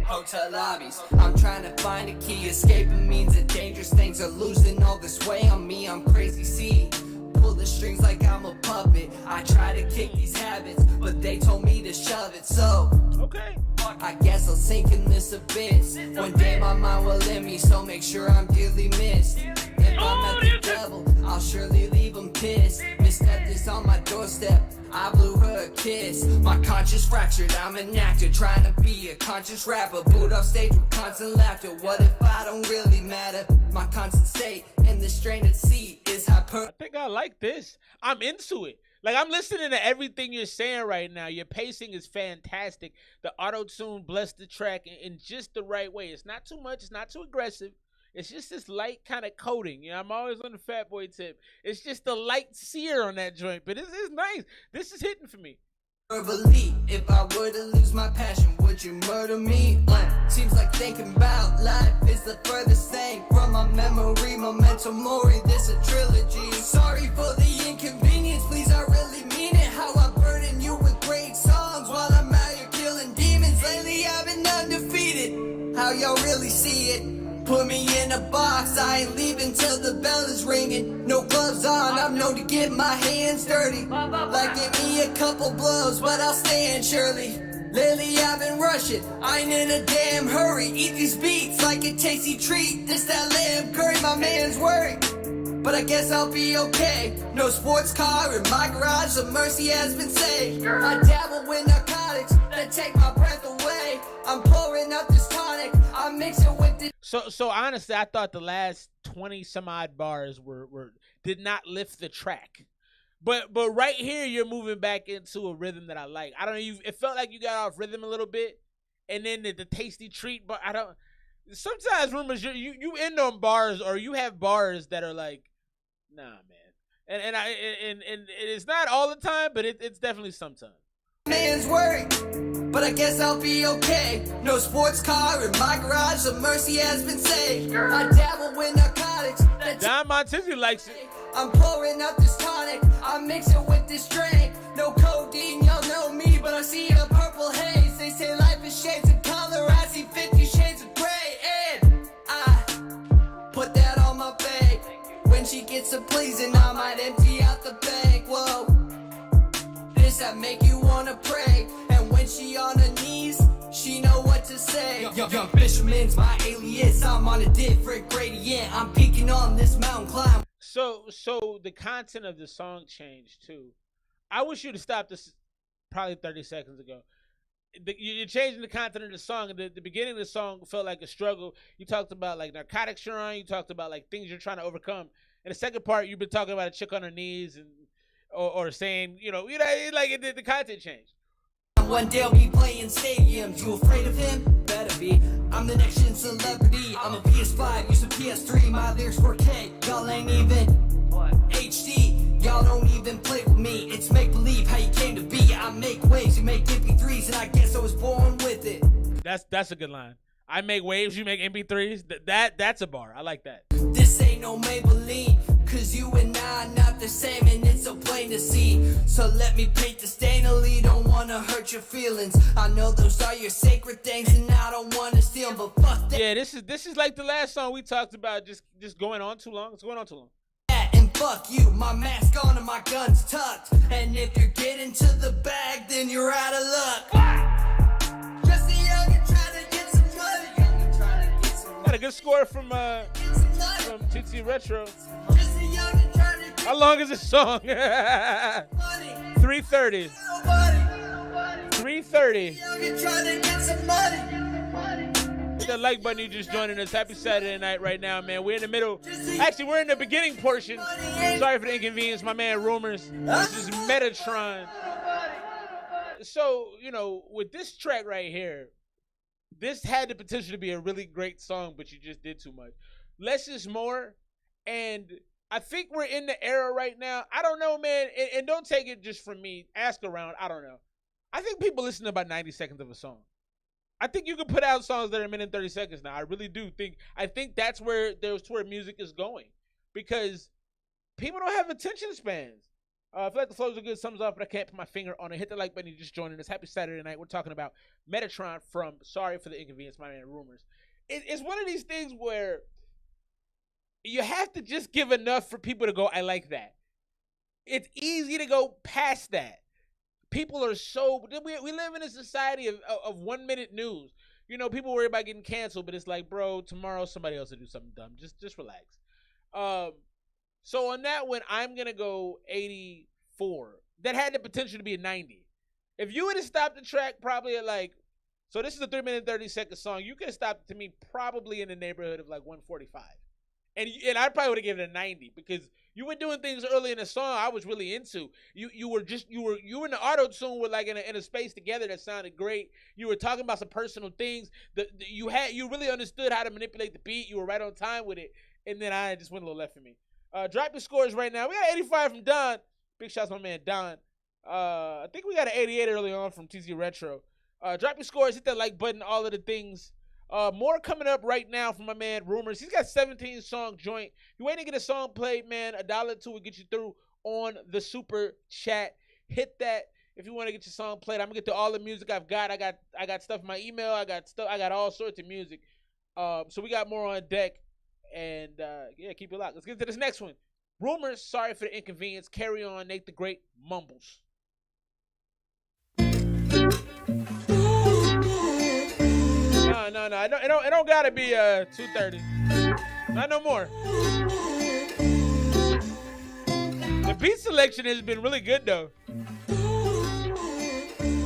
Hotel lobbies, I'm trying to find a key. Escaping means that dangerous things are losing all this weight on me. I'm crazy, see. Pull the strings like I'm a puppet. I try to kick these habits, but they told me to shove it. So, okay, I guess I'll sink in this abyss. One day my mind will let me, so make sure I'm dearly missed. If I'm not the devil, I'll surely leave him pissed. Miss Death is on my doorstep, I blew her a kiss. My conscience fractured, I'm an actor trying to be a conscious rapper. Boot off stage with constant laughter. What if I don't really matter? My constant state in the strain at sea is hyper. I think I like this. I'm into it. Like, I'm listening to everything you're saying right now. Your pacing is fantastic. The auto-tune blessed the track in just the right way. It's not too much. It's not too aggressive. It's just this light kind of coating. You know, I'm always on the fat boy tip. It's just the light sear on that joint. But it's nice. This is hitting for me. Verbally, if I were to lose my passion, would you murder me? Seems like thinking about life is the furthest thing from my memory. Memento mori, this a trilogy. Sorry for the inconvenience, please, I really mean it. How I burden you with great songs while I'm out here killing demons. Lately I've been undefeated. How y'all really see it? Put me in a box, I ain't leaving till the bell is ringing. No gloves on, I'm known to get my hands dirty. Like give me a couple blows, but I'll stand surely. Lately I've been rushing, I ain't in a damn hurry. Eat these beats like a tasty treat. This that lamb curry, my man's worried. But I guess I'll be okay. No sports car in my garage, so mercy has been saved. I dabble with narcotics that take my breath away. I'm pouring up this tonic, I'm mixing with this. So honestly, I thought the last 20 some odd bars did not lift the track. But right here, you're moving back into a rhythm that I like. I don't know, it felt like you got off rhythm a little bit, and then the tasty treat. But I don't. Sometimes Rumors, you end on bars, or you have bars that are like, nah, man. And it's not all the time, but it's definitely sometimes. Man's worried, but I guess I'll be okay. No sports car in my garage, so mercy has been saved. I dabble with narcotics. Don Montizzi likes it. I'm pouring up this tonic, I'm mixing with this drink. No codeine, y'all know me, but I see a purple haze. They say life is shades of color, I see 50 shades of gray. And I put that on my bag. When she gets a pleasing, I might empty out the bag. Whoa, this that make you wanna pray. she on her knees, she know what to say. Young Fisherman's my alias, I'm on a different gradient. I'm peaking on this mountain climb. So the content of the song changed too. I wish you'd have stopped this probably 30 seconds ago. You're changing the content of the song. The beginning of the song felt like a struggle. You talked about like narcotics you're on. You talked about like things you're trying to overcome. And the second part, you've been talking about a chick on her knees and or saying, like the content changed. One day I'll be playing stadiums. You afraid of him? Better be. I'm the next gen celebrity. I'm a PS5, use a PS3. My lyrics 4K. Y'all ain't even HD. Y'all don't even play with me. It's make believe how you came to be. I make waves, you make MP3s, and I guess I was born with it. That's a good line. I make waves, you make MP3s. That's a bar. I like that. This ain't no Maybelline, cause you and I are not the same, and it's so plain to see. So let me paint the stain a lead, don't wanna hurt your feelings. I know those are your sacred things, and I don't wanna steal them, but fuck that. Yeah, this is like the last song we talked about, just going on too long. It's going on too long. And fuck you, my mask on and my gun's tucked. And if you're getting to the bag, then you're out of luck. Just a youngin' trying to get some money. Got a good score from TT Retro. Just a youngin' trying to get How long is this song? money. 3:30. 3:30. Youngin' trying to get some money. Hit that like button, you just joining us. Happy Saturday night right now, man. We're in the middle. Actually, we're in the beginning portion. Sorry for the inconvenience, my man Rumors. This is Metatron. So, with this track right here, this had the potential to be a really great song, but you just did too much. Less is more, and I think we're in the era right now. I don't know, man, and don't take it just from me. Ask around. I don't know. I think people listen to about 90 seconds of a song. I think you can put out songs that are a minute and 30 seconds now. I really do think. I think that's where music is going, because people don't have attention spans. I feel like the flow's a good sums up, but I can't put my finger on it. Hit the like button. You just joining us. Happy Saturday night. We're talking about Metatron from Sorry for the Inconvenience, my man Rumors. It's one of these things where you have to just give enough for people to go, I like that. It's easy to go past that. People are so, we live in a society of 1 minute news. People worry about getting canceled, but it's like, bro, tomorrow somebody else will do something dumb. Just relax. So on that one, I'm going to go 84. That had the potential to be a 90. If you would have stopped the track probably at so this is a 3 minute 30-second song. You could have stopped it to me probably in the neighborhood of like 145. And I probably would have given it a 90, because you were doing things early in the song I was really into. You were in the auto tune with like in a space together that sounded great. You were talking about some personal things. You really understood how to manipulate the beat. You were right on time with it. And then I just went a little left for me. Drop your scores right now. We got 85 from Don. Big shouts to my man Don. I think we got an 88 early on from TZ Retro. Drop your scores, hit that like button, all of the things. More coming up right now from my man Rumors. He's got 17 song joint. You waiting to get a song played, man. $1 will get you through on the super chat. Hit that if you want to get your song played. I'm gonna get to all the music I've got. I got stuff in my email. I got all sorts of music. So we got more on deck. And yeah, keep it locked. Let's get to this next one. Rumors, Sorry for the Inconvenience. Carry on, Nate the Great mumbles. No. It don't gotta be 2:30. Not no more. The beat selection has been really good though.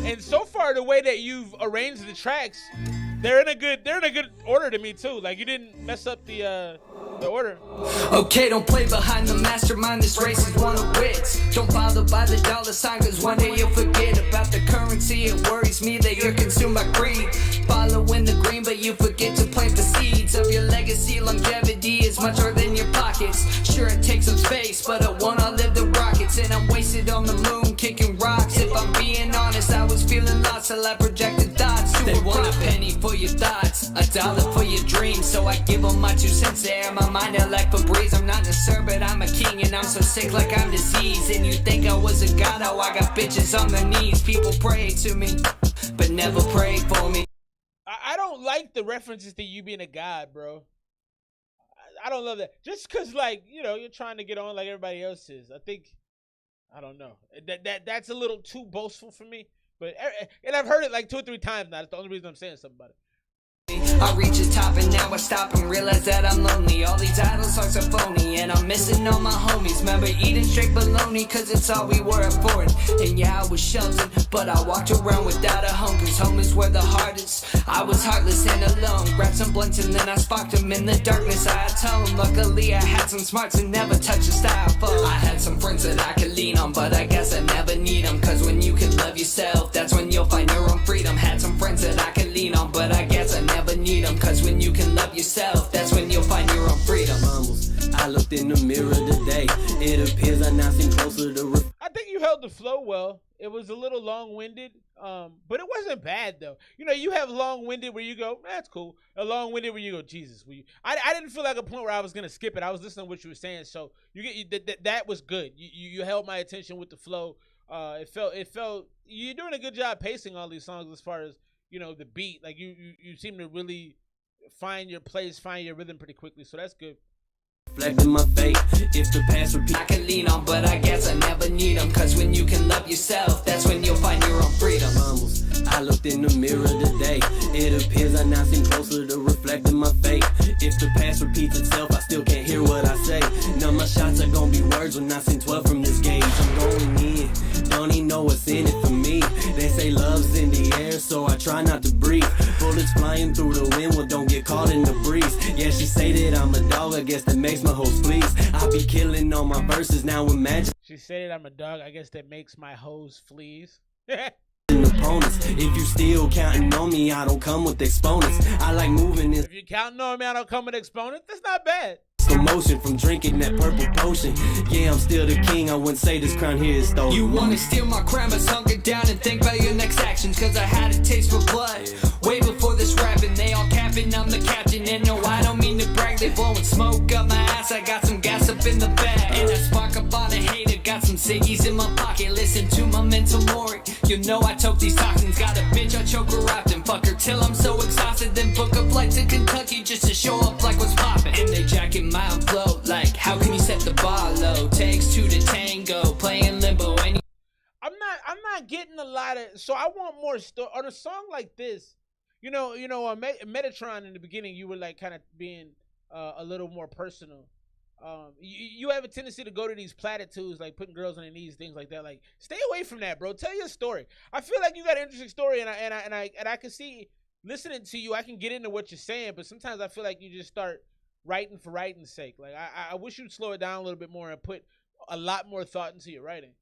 And so far, the way that you've arranged the tracks, they're in a good order to me too. Like you didn't mess up the order. Okay, don't play behind the mastermind. This race is one of wits. Don't bother by the dollar sign, cause one day you'll forget about the currency. It worries me that you're consumed by greed. Following the green, but you forget to plant the seeds of your legacy. Longevity is much more than your pockets. Sure, it takes some space, but I wanna live the rockets. And I'm wasted on the moon, kicking rocks. If I'm being honest, I was feeling lost till I projected thoughts. They want a penny for your thoughts, $1 for your dreams. So I give them my 2 cents there. My mind out like Febreze. I'm not a sir, but I'm a king, and I'm so sick like I'm diseased. And you think I was a god? Oh, I got bitches on their knees. People pray to me, but never pray for me. I don't like the references to you being a god, bro. I don't love that. Just because, like, you're trying to get on like everybody else is. I don't know. That's a little too boastful for me. But and I've heard it like 2 or 3 times now. That's the only reason I'm saying something about it. I reach the top and now I stop and realize that I'm lonely. All these idle songs are phony and I'm missing all my homies. Remember eating straight bologna cause it's all we were affording. And yeah, I was sheltered, but I walked around without a home cause home is where the heart is. I was heartless and alone. Grabbed some blunts and then I sparked them in the darkness. I atoned. Luckily I had some smarts and never touched a styrofoam. I had some friends that I could lean on, but I guess I never need them. Cause when you can love yourself, that's when you'll find your own freedom. Had some friends that I could lean on, but I guess I never need them. Cause when you can love yourself, that's when you'll find your own freedom. I looked in the mirror today. It appears I now seem closer to. I think you held the flow well. It was a little long-winded, but it wasn't bad though. You know, you have long-winded where you go, that's cool. A long-winded where you go, Jesus. I didn't feel like a point where I was gonna skip it. I was listening to what you were saying, so that was good. You held my attention with the flow. It felt you're doing a good job pacing all these songs as far as, you know, the beat. Like you seem to really find your place, find your rhythm pretty quickly. So that's good. Reflecting my fate, if the past repeats. I can lean on, but I guess I never need them. Cause when you can love yourself, that's when you'll find your own freedom. I looked in the mirror today. It appears I now seem closer to reflecting my fate. If the past repeats itself, I still can't hear what I say. None of my shots are gonna be words when I sing 12 from this gauge. I'm going in, don't even know what's in it for me. They say love's in the air, so I try not to breathe. Bullets flying through the wind, well don't get caught in the breeze. Yeah, she say that I'm a dog, I guess that makes my hoes please. I be killing all my verses, now imagine. She said that I'm a dog, I guess that makes my hoes fleas. Opponents. If you still counting on me, I don't come with exponents. I like moving in. If you counting on me, I don't come with exponents. That's not bad. Emotion from drinking that purple potion. Yeah, I'm still the king. I wouldn't say this crown here is stolen. You wanna steal my crown, but hunker down and think about your next actions. Cause I had a taste for blood way before this rapping. They all capping, I'm the captain. And no, I don't mean to brag. They blowing smoke up my ass. I got some gas up in the bag. And I spark up on a hater. Got some ciggies in my pocket. Listen to my mental mori. You know I toke these toxins. Got a bitch, I choke her out and fuck her till I'm so exhausted. Then book a flight to Kentucky just to show up like what's poppin'. And they jacket my flow. Like, how can you set the bar low? Takes 2 to tango. Playing limbo. And I'm not getting a lot of. So I want more story on a song like this. You know, Metatron in the beginning, you were like kind of being a little more personal. You have a tendency to go to these platitudes, like putting girls on their knees, things like that. Like, stay away from that, bro. Tell your story. I feel like you got an interesting story, and I can see, listening to you, I can get into what you're saying, but sometimes I feel like you just start writing for writing's sake. Like, I wish you'd slow it down a little bit more and put a lot more thought into your writing.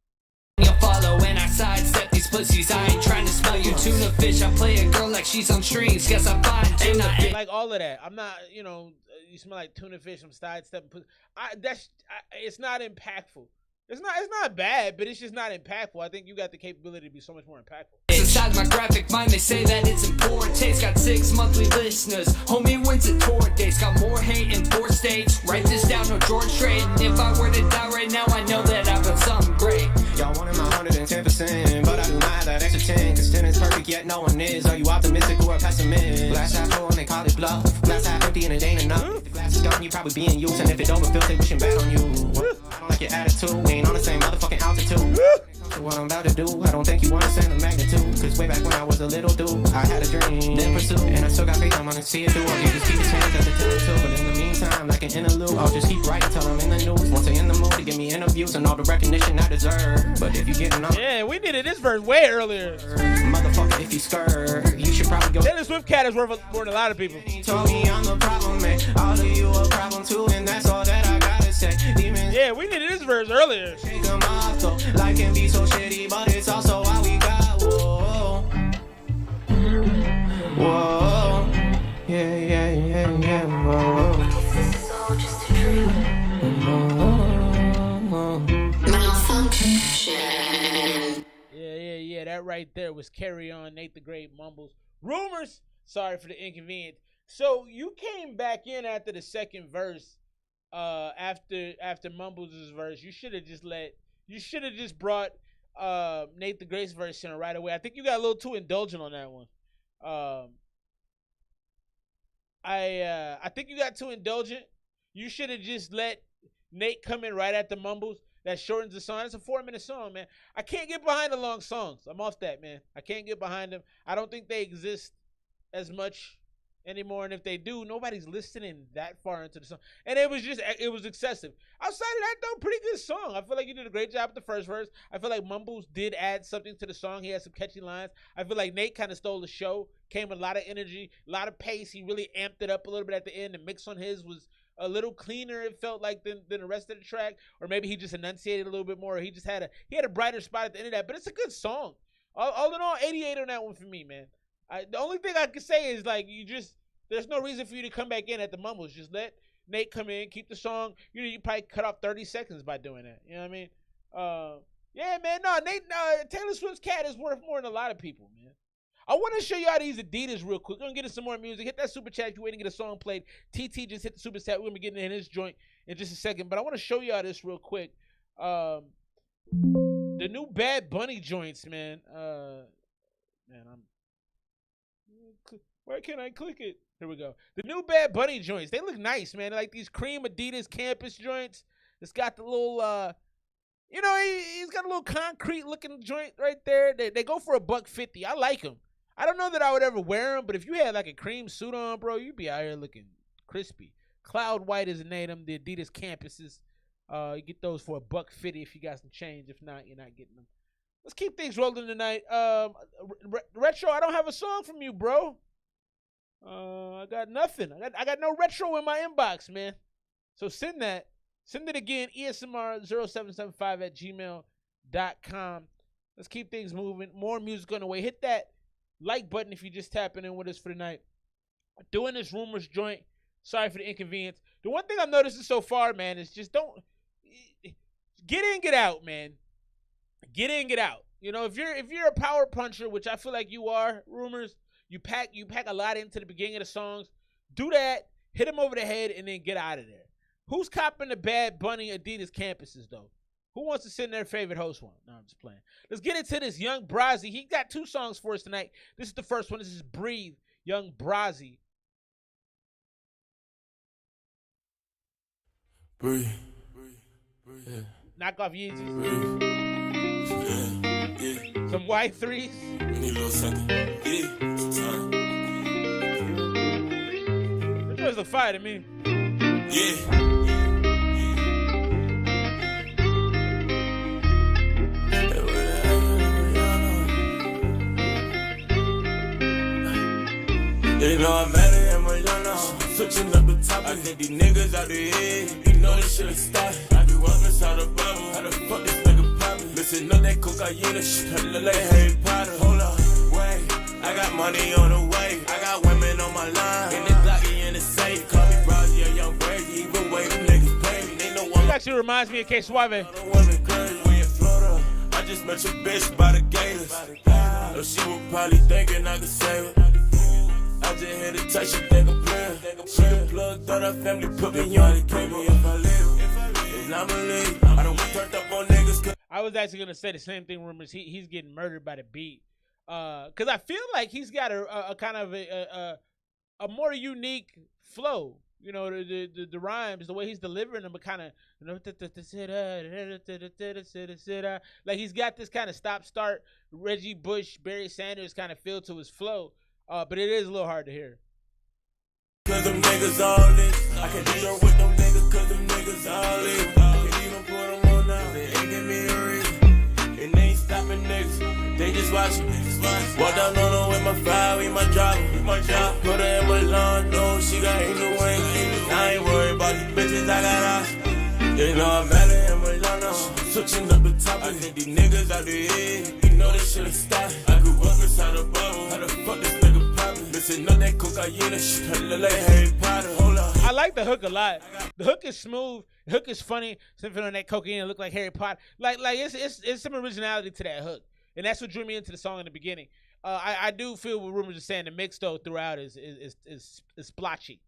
you'll follow and I sidestep these pussies. I ain't trying to smell your tuna fish. I play a girl like she's on strings. Guess I find tuna fish. Like all of that. I'm not, you smell like tuna fish. I'm sidestepping pussy. It's not impactful. It's not bad, but it's just not impactful. I think you got the capability to be so much more impactful. Inside my graphic mind, they say that it's important. Taste got 6 monthly listeners. Homie wins at tour dates. Got more hate in 4 states. Write this down, no George Strait. And if I were to die right now, I know that I've done something great. Y'all wanted my 110%, but I do not have that extra 10. Cause 10 is perfect, yet no one is. Are you optimistic or pessimist? Glass half full and they call it bluff. Glass half empty and it ain't enough. If the glass is gone, you probably being used. And if it overfills, they wishing bad on you. I don't like your attitude. We ain't on the same motherfucking altitude. What I'm about to do, I don't think you understand the magnitude. Cause way back when I was a little dude, I had a dream, then pursue. And I still got faith, I'm gonna see it through. I'll just keep his hands at the too. But in the meantime, like an interlude, I'll just keep writing till I'm in the news. Once I'm in the mood to give me interviews and all the recognition I deserve. But if you getting on, yeah, we needed this verse way earlier. Motherfucker, if you skirt, you should probably go. Taylor Swift cat is worth more than a lot of people. He told me I'm the problem, man. All of you a problem too, and that's all that I gotta say. Demons, yeah, we needed this verse earlier. Shake 'em off, though. Life can be so shitty, but it's also why we got. Whoa, whoa, yeah, whoa. Yeah, that right there was Carry On, Nate the Great Mumbles. Rumors, sorry for the inconvenience. So you came back in after the second verse, after Mumbles' verse. You should have just brought Nate the Great's verse in right away. I think you got a little too indulgent on that one. I think you got too indulgent. You should have just let Nate come in right after Mumbles. that shortens the song. It's a 4-minute song, man. I can't get behind the long songs. I'm off that, man. I can't get behind them. I don't think they exist as much anymore, and if they do, nobody's listening that far into the song. And it was excessive. Outside of that, though, pretty good song. I feel like you did a great job with the first verse. I feel like Mumbles did add something to the song. He had some catchy lines. I feel like Nate kind of stole the show. Came with a lot of energy, a lot of pace. He really amped it up a little bit at the end. The mix on his was a little cleaner, it felt like, than the rest of the track. Or maybe he just enunciated a little bit more. Or he just had a brighter spot at the end of that. But it's a good song. All in all, 88 on that one for me, man. The only thing I can say is, like, there's no reason for you to come back in at the Mumbles. Just let Nate come in, keep the song. You probably cut off 30 seconds by doing that. You know what I mean? Yeah, man. No, Taylor Swift's cat is worth more than a lot of people, man. I want to show you all these Adidas real quick. We're going to get into some more music. Hit that super chat if you're waiting to get a song played. TT just hit the super chat. We're going to be getting in his joint in just a second. But I want to show you all this real quick. The new Bad Bunny joints, man. Why can't I click it? Here we go. The new Bad Bunny joints. They look nice, man. Like these cream Adidas campus joints. It's got the little, he's got a little concrete looking joint right there. They go for $150. I like them. I don't know that I would ever wear them, but if you had like a cream suit on, bro, you'd be out here looking crispy. Cloud white is the name of them, the Adidas campuses. You get those for $150 if you got some change. If not, you're not getting them. Let's keep things rolling tonight. Retro, I don't have a song from you, bro. I got nothing. I got no retro in my inbox, man. So send that. Send it again, esmr0775@gmail.com. Let's keep things moving. More music on the way. Hit that like button if you're just tapping in with us for the night. Doing this Rumors joint. Sorry for the inconvenience. The one thing I'm noticing so far, man, is just don't get in, get out, man. Get in, get out. You know, if you're a power puncher, which I feel like you are, Rumors, you pack a lot into the beginning of the songs. Do that, hit them over the head, and then get out of there. Who's copping the Bad Bunny Adidas campuses, though? Who wants to send their favorite host one? No, I'm just playing. Let's get into this. Young Brazy. He got 2 songs for us tonight. This is the first one. This is Breathe. Young Brazy. Breathe. Yeah. Knock off Yeezy. Yeah. Some white threes. We need a little second. Yeah. The joys look fire to me. Yeah. They know I'm mad at him, switching up the topic. I think these niggas out the head, you know this shit is stop. I be walking inside the bubble, how the fuck this nigga poppin'? Listen up that cocaine, shit, I look like Harry Potter. Hold up, wait, I got money on the way, I got women on my line, and the Glocky in the safe. Call me Brazy, a young Brady, even way them niggas pay me. They know one. It actually reminds me of K Suave. I just met your bitch by the gators. So she was probably thinking I could save her. I just had to touch you, think I'm playing. She the plug, thought her family put me on. If I live, and I believe. I don't get turned up on niggas. I was actually gonna say the same thing. Rumors, he's getting murdered by the beat. Cause I feel like he's got a kind of a more unique flow. You know, the rhymes, the way he's delivering them, but kind of, like he's got this kind of stop-start Reggie Bush, Barry Sanders kind of feel to his flow. But it is a little hard to hear. Cause them niggas all this. I can't deal with them niggas cause them niggas all this. I can't even put them on now. They ain't give me a reason. And they ain't stopping niggas. They just watching. Walk down on her with my fire, with my driver. Put her in my lawn, no, she got angel wings. I ain't worried about these bitches, I got eyes. They know I'm mad at him, switching up the topic. I think these niggas out the head, you know this shit is stop. I grew up inside a bubble, how the fuck this nigga poppin'? Listen up that cocaine, shit, I look like Harry Potter. Hold up. I like the hook a lot. The hook is smooth. The hook is funny. Something on that cocaine look like Harry Potter. Like it's some originality to that hook, and that's what drew me into the song in the beginning. I do feel what Rumors are saying. The mix though throughout is splotchy.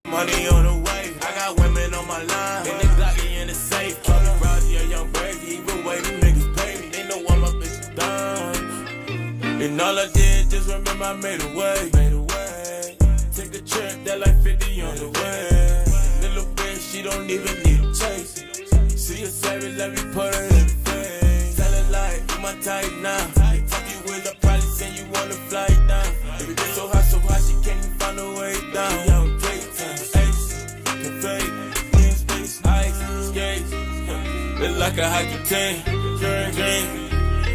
Money on the way, I got women on my line, and they Glocky in the safe. Call me Brazy, a young Brady, even way them niggas pay me. They know I'm up and done, and all I did just remember I made a way. Take a trip, that like 50 on the way. Little bitch, she don't even need a chase. See a savage, let me put her in the face. Tell her like, you my type now. Fuck you with, I probably send you on the flight down. If it gets so hot, she can't even find her way down. Young daytime, ace, can fake, in space, ice, skates. Look like a hockey team, drink,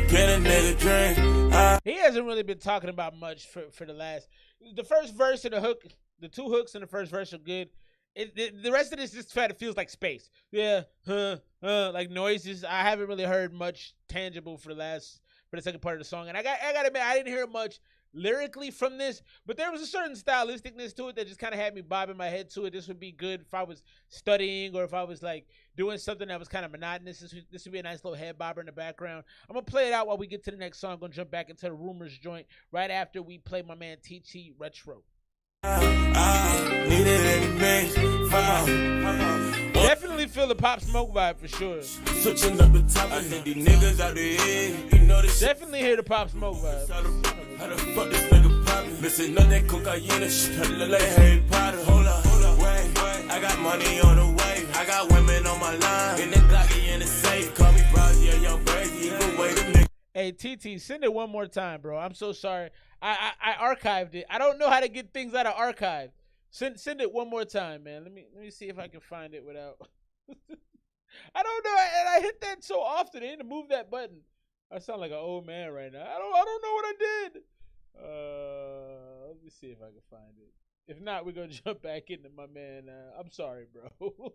get a nigga drink. He hasn't really been talking about much for the last. The first verse and the hook, the two hooks in the first verse are good. The rest of this just feels like space. Yeah, like noises. I haven't really heard much tangible for the second part of the song. And I gotta admit, I didn't hear much lyrically from this, but there was a certain stylisticness to it that just kind of had me bobbing my head to it. This would be good if I was studying or if I was like doing something that was kind of monotonous. This would be a nice little head bobber in the background. I'm gonna play it out while we get to the next song. I'm gonna jump back into the Rumors joint right after we play my man TT Retro. Definitely feel the Pop Smoke vibe for sure. Switching up the top, I think these niggas out there. You know this. Definitely hear the Pop Smoke vibe. How the fuck this nigga poppin'? Missing up that cocaine shit. Look like Harry Potter. Hold up, wait. I got money on the way. I got women on my line. In the Glocky in the safe. Call me Browse, yeah, young crazy. Either way, the nigga. Hey, TT, send it one more time, bro. I'm so sorry. I archived it. I don't know how to get things out of archive. Send it one more time, man. Let me see if I can find it without. I don't know, and I hit that so often. I need to move that button. I sound like an old man right now. I don't know what I did. Let me see if I can find it. If not, we're gonna jump back into my man. I'm sorry, bro.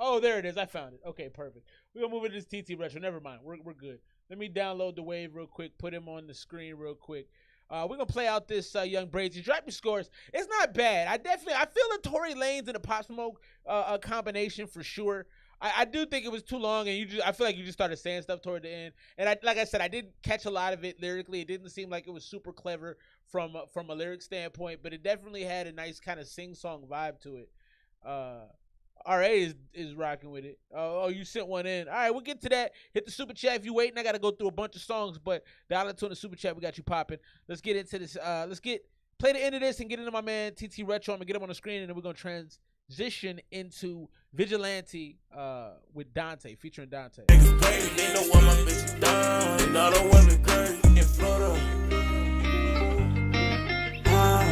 Oh, there it is. I found it. Okay, perfect. We're gonna move into this TT Retro. Never mind. We're good. Let me download the wave real quick. Put him on the screen real quick. We're gonna play out this Young Brady. Drop your scores. It's not bad. I feel the Tory Lanez and the Pop Smoke combination for sure. I do think it was too long, and I feel like you just started saying stuff toward the end. And like I said, I didn't catch a lot of it lyrically. It didn't seem like it was super clever from a lyric standpoint, but it definitely had a nice kind of sing-song vibe to it. RA is rocking with it. Oh, you sent one in. All right, we'll get to that. Hit the super chat if you waiting. I got to go through a bunch of songs, but dial into the super chat. We got you popping. Let's get into this. Play the end of this and get into my man TT Retro. I'm going to get him on the screen, and then we're going to transition into Vigilante with Dante, featuring Dante.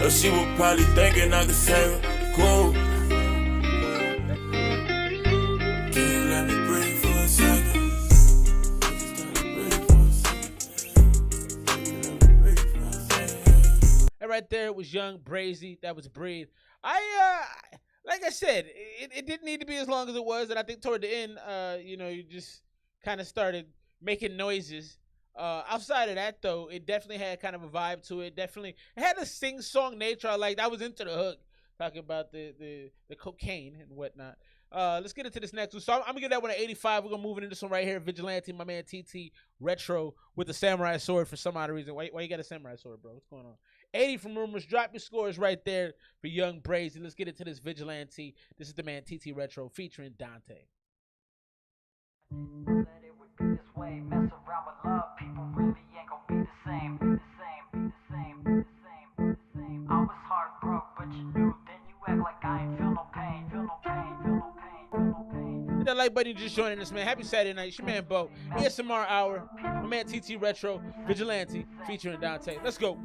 She was probably thinking I could save her. Cool. Right there, it was Young Brazy. That was Breed. Like I said, it didn't need to be as long as it was, and I think toward the end, you just kind of started making noises. Outside of that, though, it definitely had kind of a vibe to it. It had a sing-song nature. I was into the hook, talking about the cocaine and whatnot. Let's get into this next one. So I'm gonna get that one at 85. We're gonna move into this one right here. Vigilante, my man TT Retro with the samurai sword for some odd reason. Why you got a samurai sword, bro? What's going on? 80 from Rumors. Drop your scores right there for Young Brazy. Let's get into this Vigilante. This is the man TT Retro featuring Dante. That it would be this way, mess around with love, people really ain't gonna be the same, be the same, be the same, be the same, be the same. I was heartbroken, but you knew, then you act like I ain't feel no pain, feel no pain, feel no pain, feel no pain. Hit that like button, you just joining us, man. Happy Saturday night. It's your man Bo. ESMR Hour. My man TT Retro, Vigilante, featuring Dante. Let's go.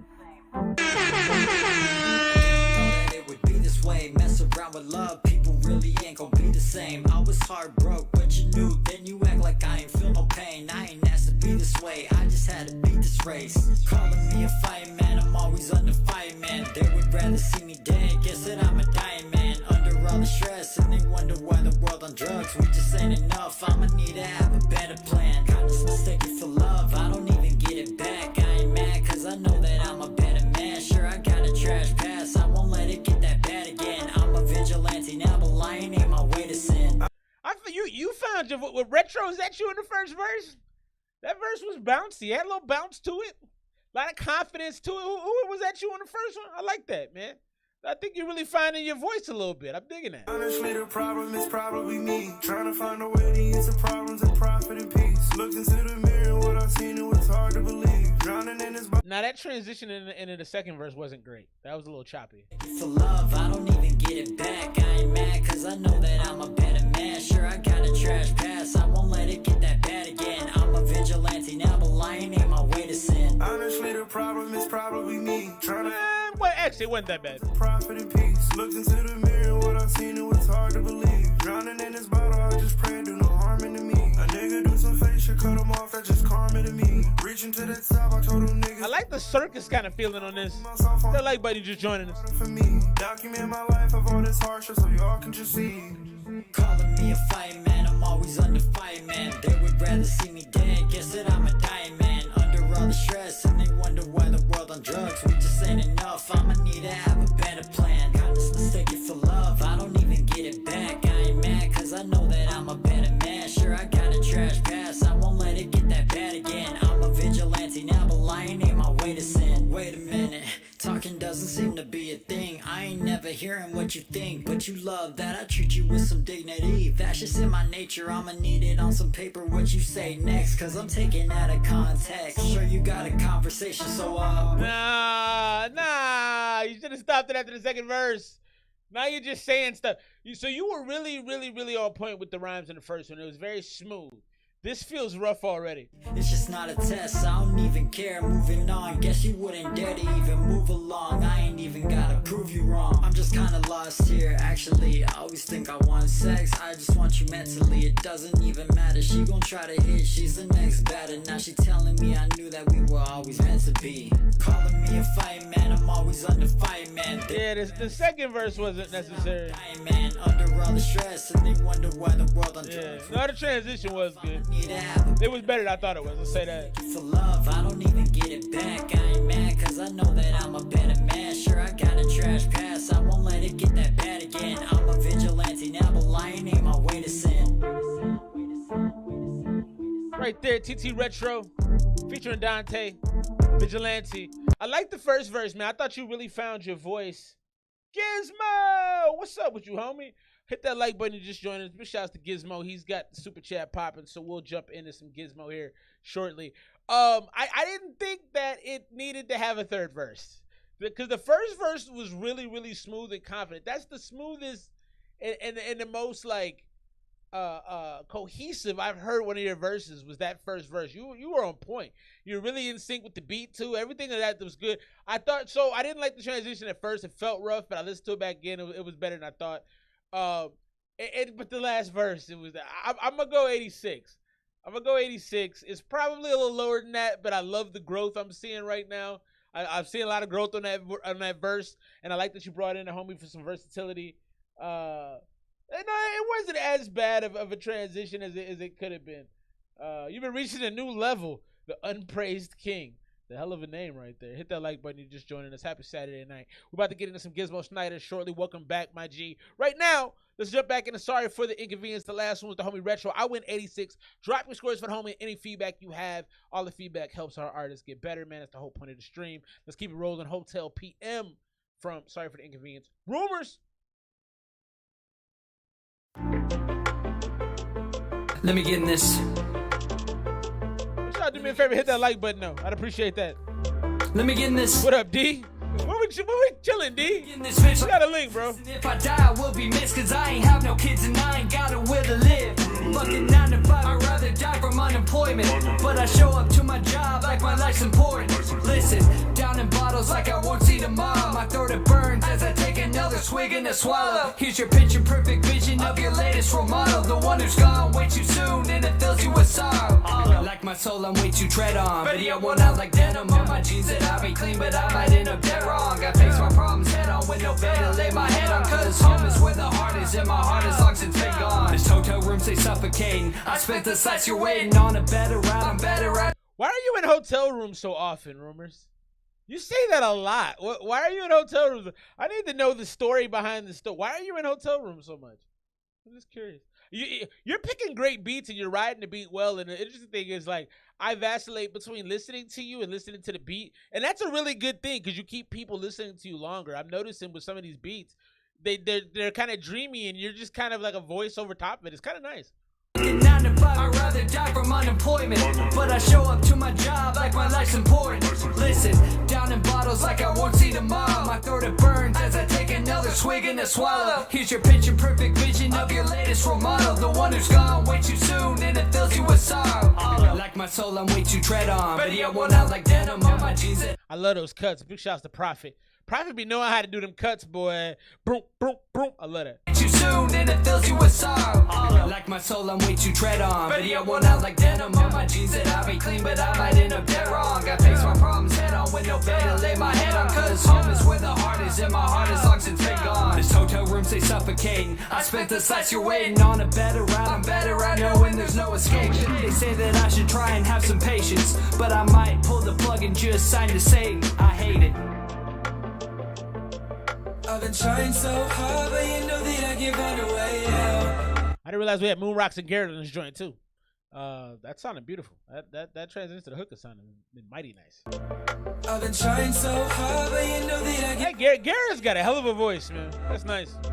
It would be this way, mess around with love, people really ain't gonna be the same. I was heartbroken, but you knew, then you act like I ain't feel no pain. I ain't asked to be this way, I just had to beat this race. Calling me a fireman, I'm always under fire, man. They would rather see me dead, guess that I'm a dying man. Under all the stress, and they wonder why the world on drugs. We just ain't enough, I'ma need to have a better plan. Kindness mistaken for love, I don't even get it back. I ain't mad, cause I know that I'm a better man. Sure, I got a trash past, I won't let it get that bad again. I'm a vigilante now, but lying ain't my way to sin. I feel you found your with Retro. Is that you in the first verse? That verse was bouncy. It had a little bounce to it, a lot of confidence to it. Who was that you on the first one? I like that, man. I think you're really finding your voice a little bit. I'm digging that. Honestly, the problem is probably me. Trying to find a way to use the problems and profit and peace. Looked into the mirror, what I seen, it was hard to believe. Drowning in his body. Now that transition into the second verse wasn't great. That was a little choppy. For love, I don't even get it back. I ain't mad, cause I know that I'm a better man. Sure, I got a trash past, I won't let it get that bad again. I'm a vigilante now, but lying ain't my way to sin. Honestly, the problem is probably me. Trying to Well, actually, it wasn't that bad. profit and peace. Looked into the mirror, what I seen, it was hard to believe. Drowning in this bottle, I just pray, do no harm to me. A nigga do some face, should cut him off, that's just karma to me. Reaching to that top, I told them niggas. I like the circus kind of feeling on this. I like Buddy just joining us. For me, document my life of all this hardship so y'all can just see. Calling me a fight man, I'm always under fight man. They would rather see me dead, guess that I'm a dying man. Under all the stress, and they wonder why the world on drugs. We just ain't enough, I'ma need to have a better plan. Kindness mistaken for love, I don't even get it back. I ain't mad, cause I know that I'm a better man. Sure, I got a trash past, I won't let it get that bad again. I'm a vigilante now, but lying ain't my way to sin. Wait a minute, talking doesn't seem to be a thing. I ain't never hearing what you think, but you love that I treat you with some dignity. That's just in my nature, I'ma need it on some paper what you say next, cause I'm taking out of context. Sure, you got a conversation, so Nah, you should have stopped it after the second verse. Now you're just saying stuff. So you were really on point with the rhymes in the first one. It was very smooth. This feels rough already. it's just not a test, I don't even care. Moving on, guess you wouldn't dare to even move along. I ain't even gotta prove you wrong. I'm just kinda lost here, actually. I always think I want sex, I just want you mentally. It doesn't even matter, she gon' try to hit, she's the next batter. Now she telling me I knew that we were always meant to be. Calling me a fight man, I'm always under fight man. Yeah, the second verse wasn't necessary. Dying man, under all the stress, and they wonder why the world on Yeah, drugs. no, the transition was good. Need to have a It was better than I thought it was. Let's say that. for love, I don't even get it back. I ain't mad, cause I know that I'm a better man. Sure, I got a trash past, I won't let it get that bad again. I'm a vigilante now, but lying ain't my way to sin. Right there, TT Retro, featuring Dante, Vigilante. I like the first verse, man. I thought you really found your voice. Gizmo! What's up with you, homie? Hit that like button and just join us. Big shouts to Gizmo. He's got the super chat popping, so we'll jump into some Gizmo here shortly. I didn't think that it needed to have a third verse, because the first verse was really smooth and confident. That's the smoothest and the most like cohesive I've heard one of your verses was that first verse. You were on point. You're really in sync with the beat too. Everything of that was good. I thought so. I didn't like the transition at first. It felt rough, but I listened to it back again. It was better than I thought. But the last verse, it was. I'm gonna go 86. I'm gonna go 86. It's probably a little lower than that, but I love the growth I'm seeing right now. I've seen a lot of growth on that verse, and I like that you brought in the homie for some versatility. And it wasn't as bad of a transition as it could have been. You've been reaching a new level, the Unpraised King. The hell of a name right there. Hit that like button. You're just joining us. Happy Saturday night. We're about to get into some Gizmo Snyder shortly. Welcome back, my G. Right now, let's jump back into Sorry for the Inconvenience. The last one was the homie Retro. I win 86. Drop your scores for the homie. Any feedback you have. All the feedback helps our artists get better, man. That's the whole point of the stream. Let's keep it rolling. Hotel PM from Sorry for the Inconvenience. Rumors. Let me get in this. Y'all do me a favor, hit that like button though. I'd appreciate that. Let me get in this. What up, D? Where we chilling, D? In this bitch. You got a link, bro. If I die, I will be missed, cause I ain't have no kids and I ain't got a will to live. Fucking 9 to 5, I'd rather die from unemployment. But I show up to my job like my life's important. Listen, down in bottles like I won't see tomorrow. My throat it burns as I take another swig and a swallow. Here's your picture perfect vision of your latest role model. The one who's gone way too soon and it fills you with sorrow. Like my soul, I'm way too tread on. Video worn out like denim on my jeans that I be clean, but I might end up dead wrong. I face my problems head on with no bed to lay my head on. Cause home is where the heart is, and my heart as long as it's been gone. This hotel room stay suffocating. I spent the sights you're waiting on a bed around. I'm better at. Why are you in hotel rooms so often, Rumors? You say that a lot. Why are you in hotel rooms? I need to know the story behind the story. Why are you in hotel rooms so much? I'm just curious. You're picking great beats and you're riding the beat well. And the interesting thing is, like, I vacillate between listening to you and listening to the beat. And that's a really good thing because you keep people listening to you longer. I'm noticing with some of these beats, they're kind of dreamy and you're just kind of like a voice over top of it. It's kind of nice. 9 9 to 5, I'd rather die from unemployment. But I show up to my job like my life's important. Listen, down in bottles like I won't see tomorrow. My throat it burns as I take another swig and a swallow. Here's your picture perfect vision of your latest role model. The one who's gone way too soon and it fills you with sorrow. Like my soul, I'm way too tread on. But yeah, worn out like denim on my jeans. I love those cuts. Big shouts to Prophet. Prophet be knowing how to do them cuts, boy. Broom, broom, broom. I love that. Too soon and it fills you with sorrow. Like my soul, I'm way too tread on. But yeah, worn out like denim on my jeans that I be clean, but I might end up dead wrong. I face my problems head on with no bed to lay my head on. Cause home is where the heart is, and my heart is long since been gone. This hotel room say suffocating. I spent the sights you're waiting on a better route. I'm better, I know when there's no escape. They say that I should try and have some patience, but I might pull the plug and just sign to Satan. I hate it. I've been trying so hard, but you know that I can't find a way out. I didn't realize we had Moon Rocks and Garrett on this joint too. That sounded beautiful. That transition to the hooker sounded mighty nice. I've been trying so hard, but you know that I Hey, can't. Garrett's got a hell of a voice, man. That's nice. I'm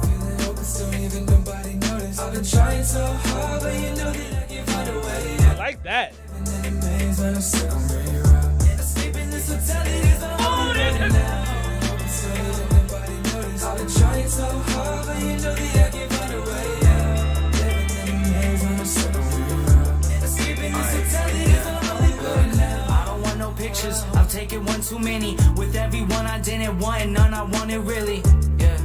feeling hopeless, don't even nobody notice. I've been trying so hard, but you know that I can't find a way out. I like that. Living in the maze when I'm sick, I'm ready to rock. Escape in this hotel, it is my only way now. Hopeless, don't even nobody notice. I've been trying so hard, but you know that I can't find a way out. Living in the maze when I'm sick, I'm ready to rock. Escape in this hotel, it is my only way now. I don't want no pictures, I've taken one too many. With everyone I didn't want and none I wanted really. Yeah.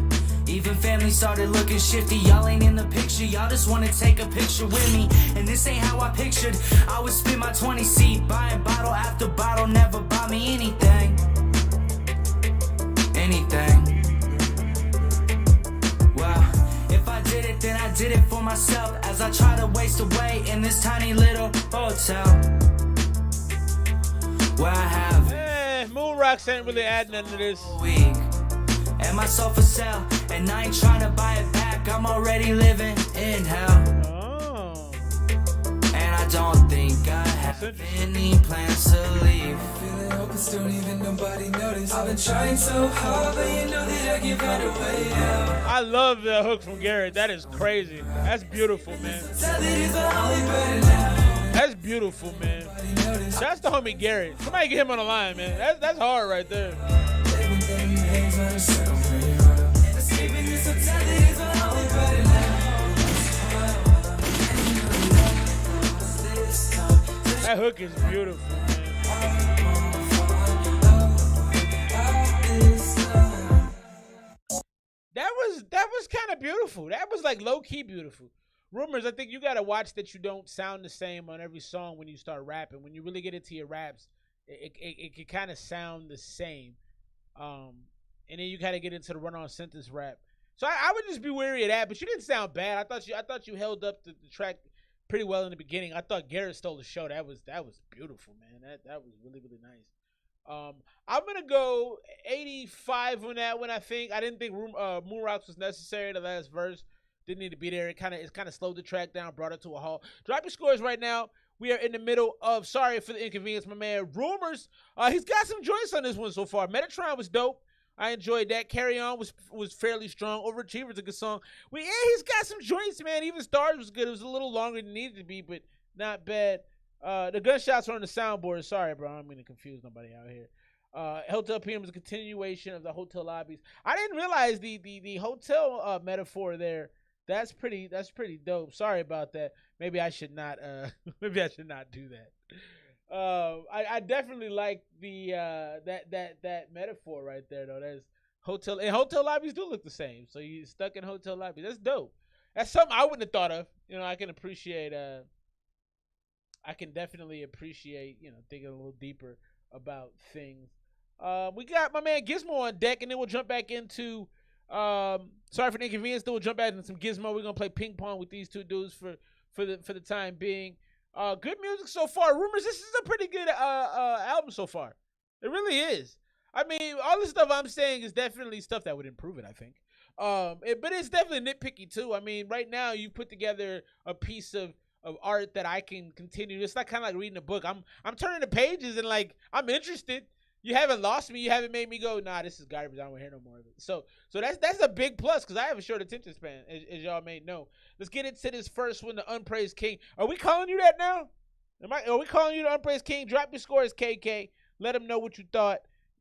Even family started looking shifty. Y'all ain't in the picture, y'all just wanna take a picture with me. And this ain't how I pictured I would spend my 20 seat, buying bottle after bottle, never buy me anything. Anything. Well, if I did it, then I did it for myself. As I try to waste away in this tiny little hotel where I have Moon Rocks ain't really adding nothing to this. week. And my sofa sell, and I ain't trying to buy it back. I'm already living in hell. Oh. And I don't think I have any plans to leave. Feeling hopeless, don't even nobody notice. I've been trying so hard, but you know that I can't find a way out. I love the hook from Garrett. That is crazy. That's beautiful, man. Tell it is my only way now. That's beautiful, man. Shouts to homie Garrett. Somebody get him on the line, man. That's hard right there. Living in the maze when I'm sick, I'm ready to rock. Escape in this hotel, it is my only way now. That hook is beautiful, man. That was kind of beautiful. That was like low key beautiful. Rumors, I think you gotta watch that you don't sound the same on every song when you start rapping. When you really get into your raps, it can kind of sound the same. And then you gotta get into the run-on sentence rap. So I would just be wary of that. But you didn't sound bad. I thought you held up the track pretty well in the beginning. I thought Garrett stole the show. That was beautiful, man. That was really, really nice. I'm gonna go 85 on that one. I didn't think Moon Rocks was necessary. The last verse didn't need to be there. It kind of slowed the track down, brought it to a halt. Drop your scores right now. We are in the middle of Sorry for the Inconvenience, my man. Rumors. He's got some joints on this one so far. Metatron was dope. I enjoyed that. Carry On was fairly strong. Overachiever's a good song. He's got some joints, man. Even Stars was good. It was a little longer than it needed to be, but not bad. The gunshots are on the soundboard. Sorry, bro. I'm going to confuse nobody out here. Hotel PM was a continuation of the hotel lobbies. I didn't realize the hotel metaphor there. That's pretty dope. Sorry about that. Maybe I should not do that. I definitely like the that metaphor right there though. That's hotel lobbies do look the same. So you stuck in hotel lobbies. That's dope. That's something I wouldn't have thought of. I can appreciate I can definitely appreciate, thinking a little deeper about things. We got my man Gizmo on deck, and then we'll jump back into Sorry for the Inconvenience. Then we'll jump back into some Gizmo. We're gonna play ping pong with these two dudes for the time being. Good music so far. Rumors, this is a pretty good album so far. It really is. I mean, all the stuff I'm saying is definitely stuff that would improve it, I think. But it's definitely nitpicky too. I mean, right now you put together a piece of art that I can continue. It's like kind of like reading a book. I'm turning the pages and like I'm interested. You haven't lost me. You haven't made me go, nah, this is garbage. I don't want to hear no more of it. So that's a big plus because I have a short attention span, as y'all may know. Let's get into this first one, the Unpraised King. Are we calling you that now? Are we calling you the Unpraised King? Drop your scores, KK. Let them know what you thought.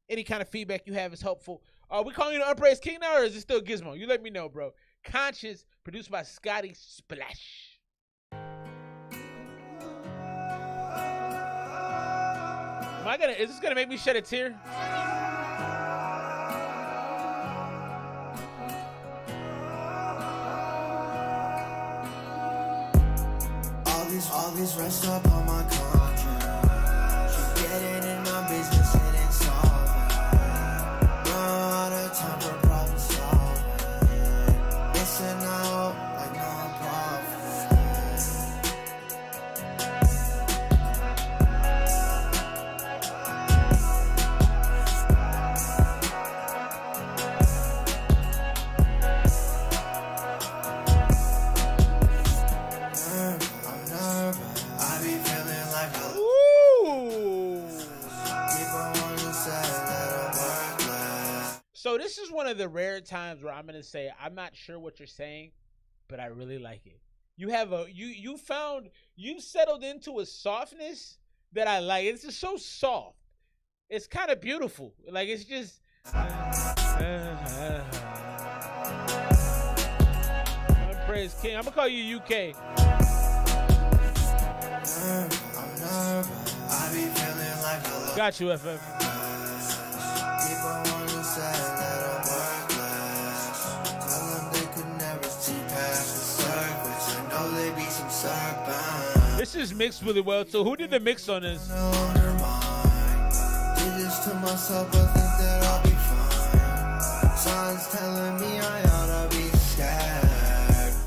Any kind of feedback you have is helpful. Are we calling you the Unpraised King now, or is it still Gizmo? You let me know, bro. Conscious, produced by Scotty Splash. Is this gonna make me shed a tear? All these rest up on my conscience. Keep getting in my business, it ain't solving. Run out of time for problem solving. Missing out like non-profit. So this is one of the rare times where I'm gonna say I'm not sure what you're saying, but I really like it. You have you've settled into a softness that I like. It's just so soft. It's kind of beautiful. Like it's just Unpraised King. I'm gonna call you UK. Got you, FF. This is mixed really well. So who did the mix on this?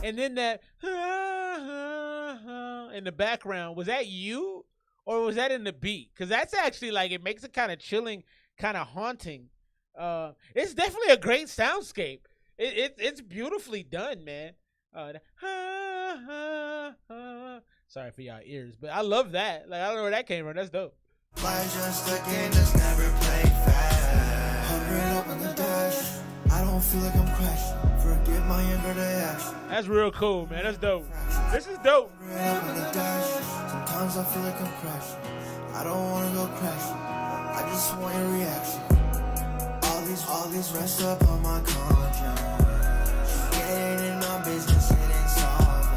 And then that in the background, was that you or was that in the beat? Because that's actually like, it makes it kind of chilling, kind of haunting. It's definitely a great soundscape. It's beautifully done, man. Sorry for y'all ears, but I love that. Like I don't know where that came from. That's dope. Just again, just never play fast. 100 up in the dash. I don't feel like I'm crashing. Forget my younger day action. That's real cool, man. That's dope. This is dope. Sometimes I feel like I'm crashing. I don't wanna go crashing. I just want your reaction. All these rest up on my conscience. Getting in my business, it ain't solving.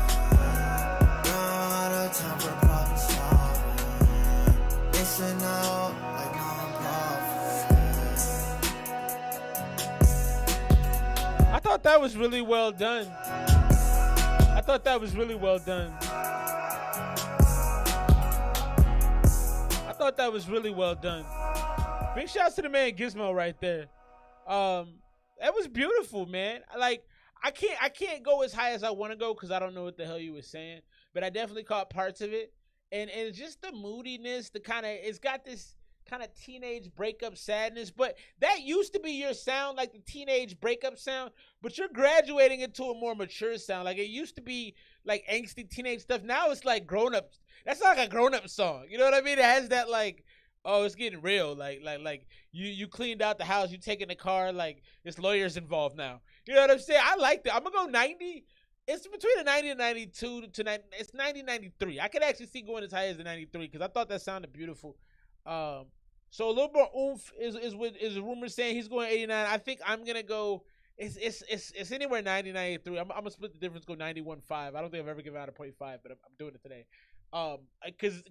Run out of time for problem solving. Missing out like non-profit. I thought that was really well done. I thought that was really well done. I thought that was really well done. Big shouts to the man Gizmo right there. That was beautiful, man. Like I can't go as high as I want to go because I don't know what the hell you were saying, but I definitely caught parts of it, and just the moodiness, it's got this kind of teenage breakup sadness, but that used to be your sound, like the teenage breakup sound, but you're graduating into a more mature sound. Like it used to be like angsty teenage stuff. Now it's like grown up. That's like a grown up song. You know what I mean? It has that like, oh, it's getting real. Like you cleaned out the house, you taking the car, like there's lawyers involved now. You know what I'm saying? I like that. I'm gonna go 90. It's between a 90 and 92 to 90. It's 90, 93. I could actually see going as high as the 93 because I thought that sounded beautiful. So a little more oomph is rumor saying he's going 89. I think I'm gonna go. It's anywhere 90, 93. I'm gonna split the difference, go 91.5. I don't think I've ever given out a 0.5, but I'm doing it today. Because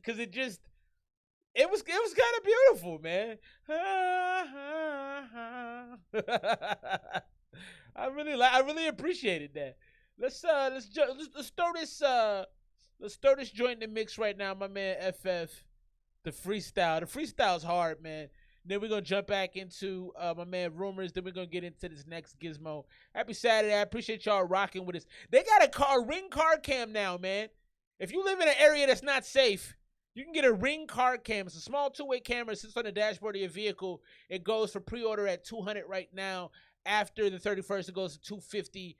it was kind of beautiful, man. I really appreciated that. Let's throw this joint in the mix right now, my man FF. The freestyle's hard, man. Then we're gonna jump back into my man Rumors. Then we're gonna get into this next Gizmo. Happy Saturday. I appreciate y'all rocking with us. They got a Ring car cam now, man. If you live in an area that's not safe, you can get a Ring car cam. It's a small two-way camera. It sits on the dashboard of your vehicle. It goes for pre-order at $200 right now. After the 31st, it goes to $250.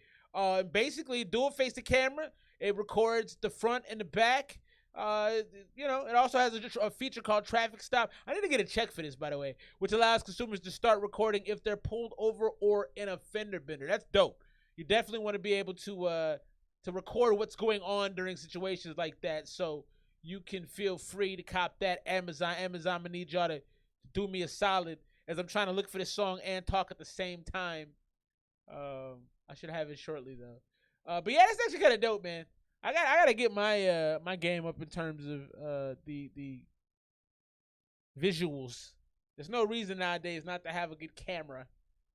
Basically, dual face the camera. It records the front and the back. You know, it also has a feature called Traffic Stop. I need to get a check for this, by the way, which allows consumers to start recording if they're pulled over or in a fender bender. That's dope. You definitely want to be able to record what's going on during situations like that, so you can feel free to cop that. Amazon, I'm gonna need y'all to do me a solid as I'm trying to look for this song and talk at the same time. I should have it shortly though. But yeah, that's actually kind of dope, man. I gotta get my my game up in terms of the visuals. There's no reason nowadays not to have a good camera.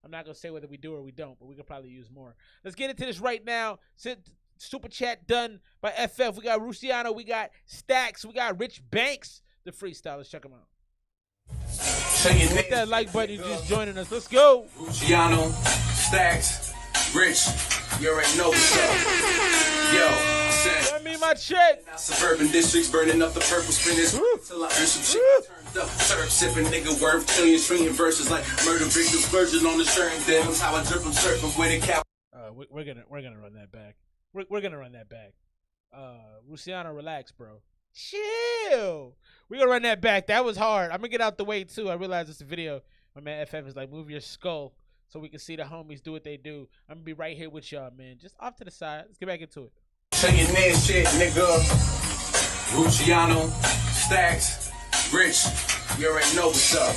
I'm not gonna say whether we do or we don't, but we could probably use more. Let's get into this right now. Super chat done by FF. We got Luciano, we got Stacks, we got Rich Banks, the freestyle. Let's check them out. Hit that like button, you just joining us. Let's go. Luciano, Stacks, Rich, you already know what's up. Yo, I said, send me my check. Suburban districts burning up the purple spinners till I earn some shit. Turned up, syrup sipping, nigga word, trillion stringing verses like murder victims, virgin on the shirt. That's how I drip them surfing with a cap. We're gonna run that back. We're gonna run that back. Luciano, relax, bro. Chill. We're gonna run that back. That was hard. I'm gonna get out the way too. I realize it's a video. My man FF is like, move your skull so we can see the homies do what they do. I'm gonna be right here with y'all, man. Just off to the side. Let's get back into it. Saying that shit, nigga. Luciano, Stacks, Rich, you already know what's up.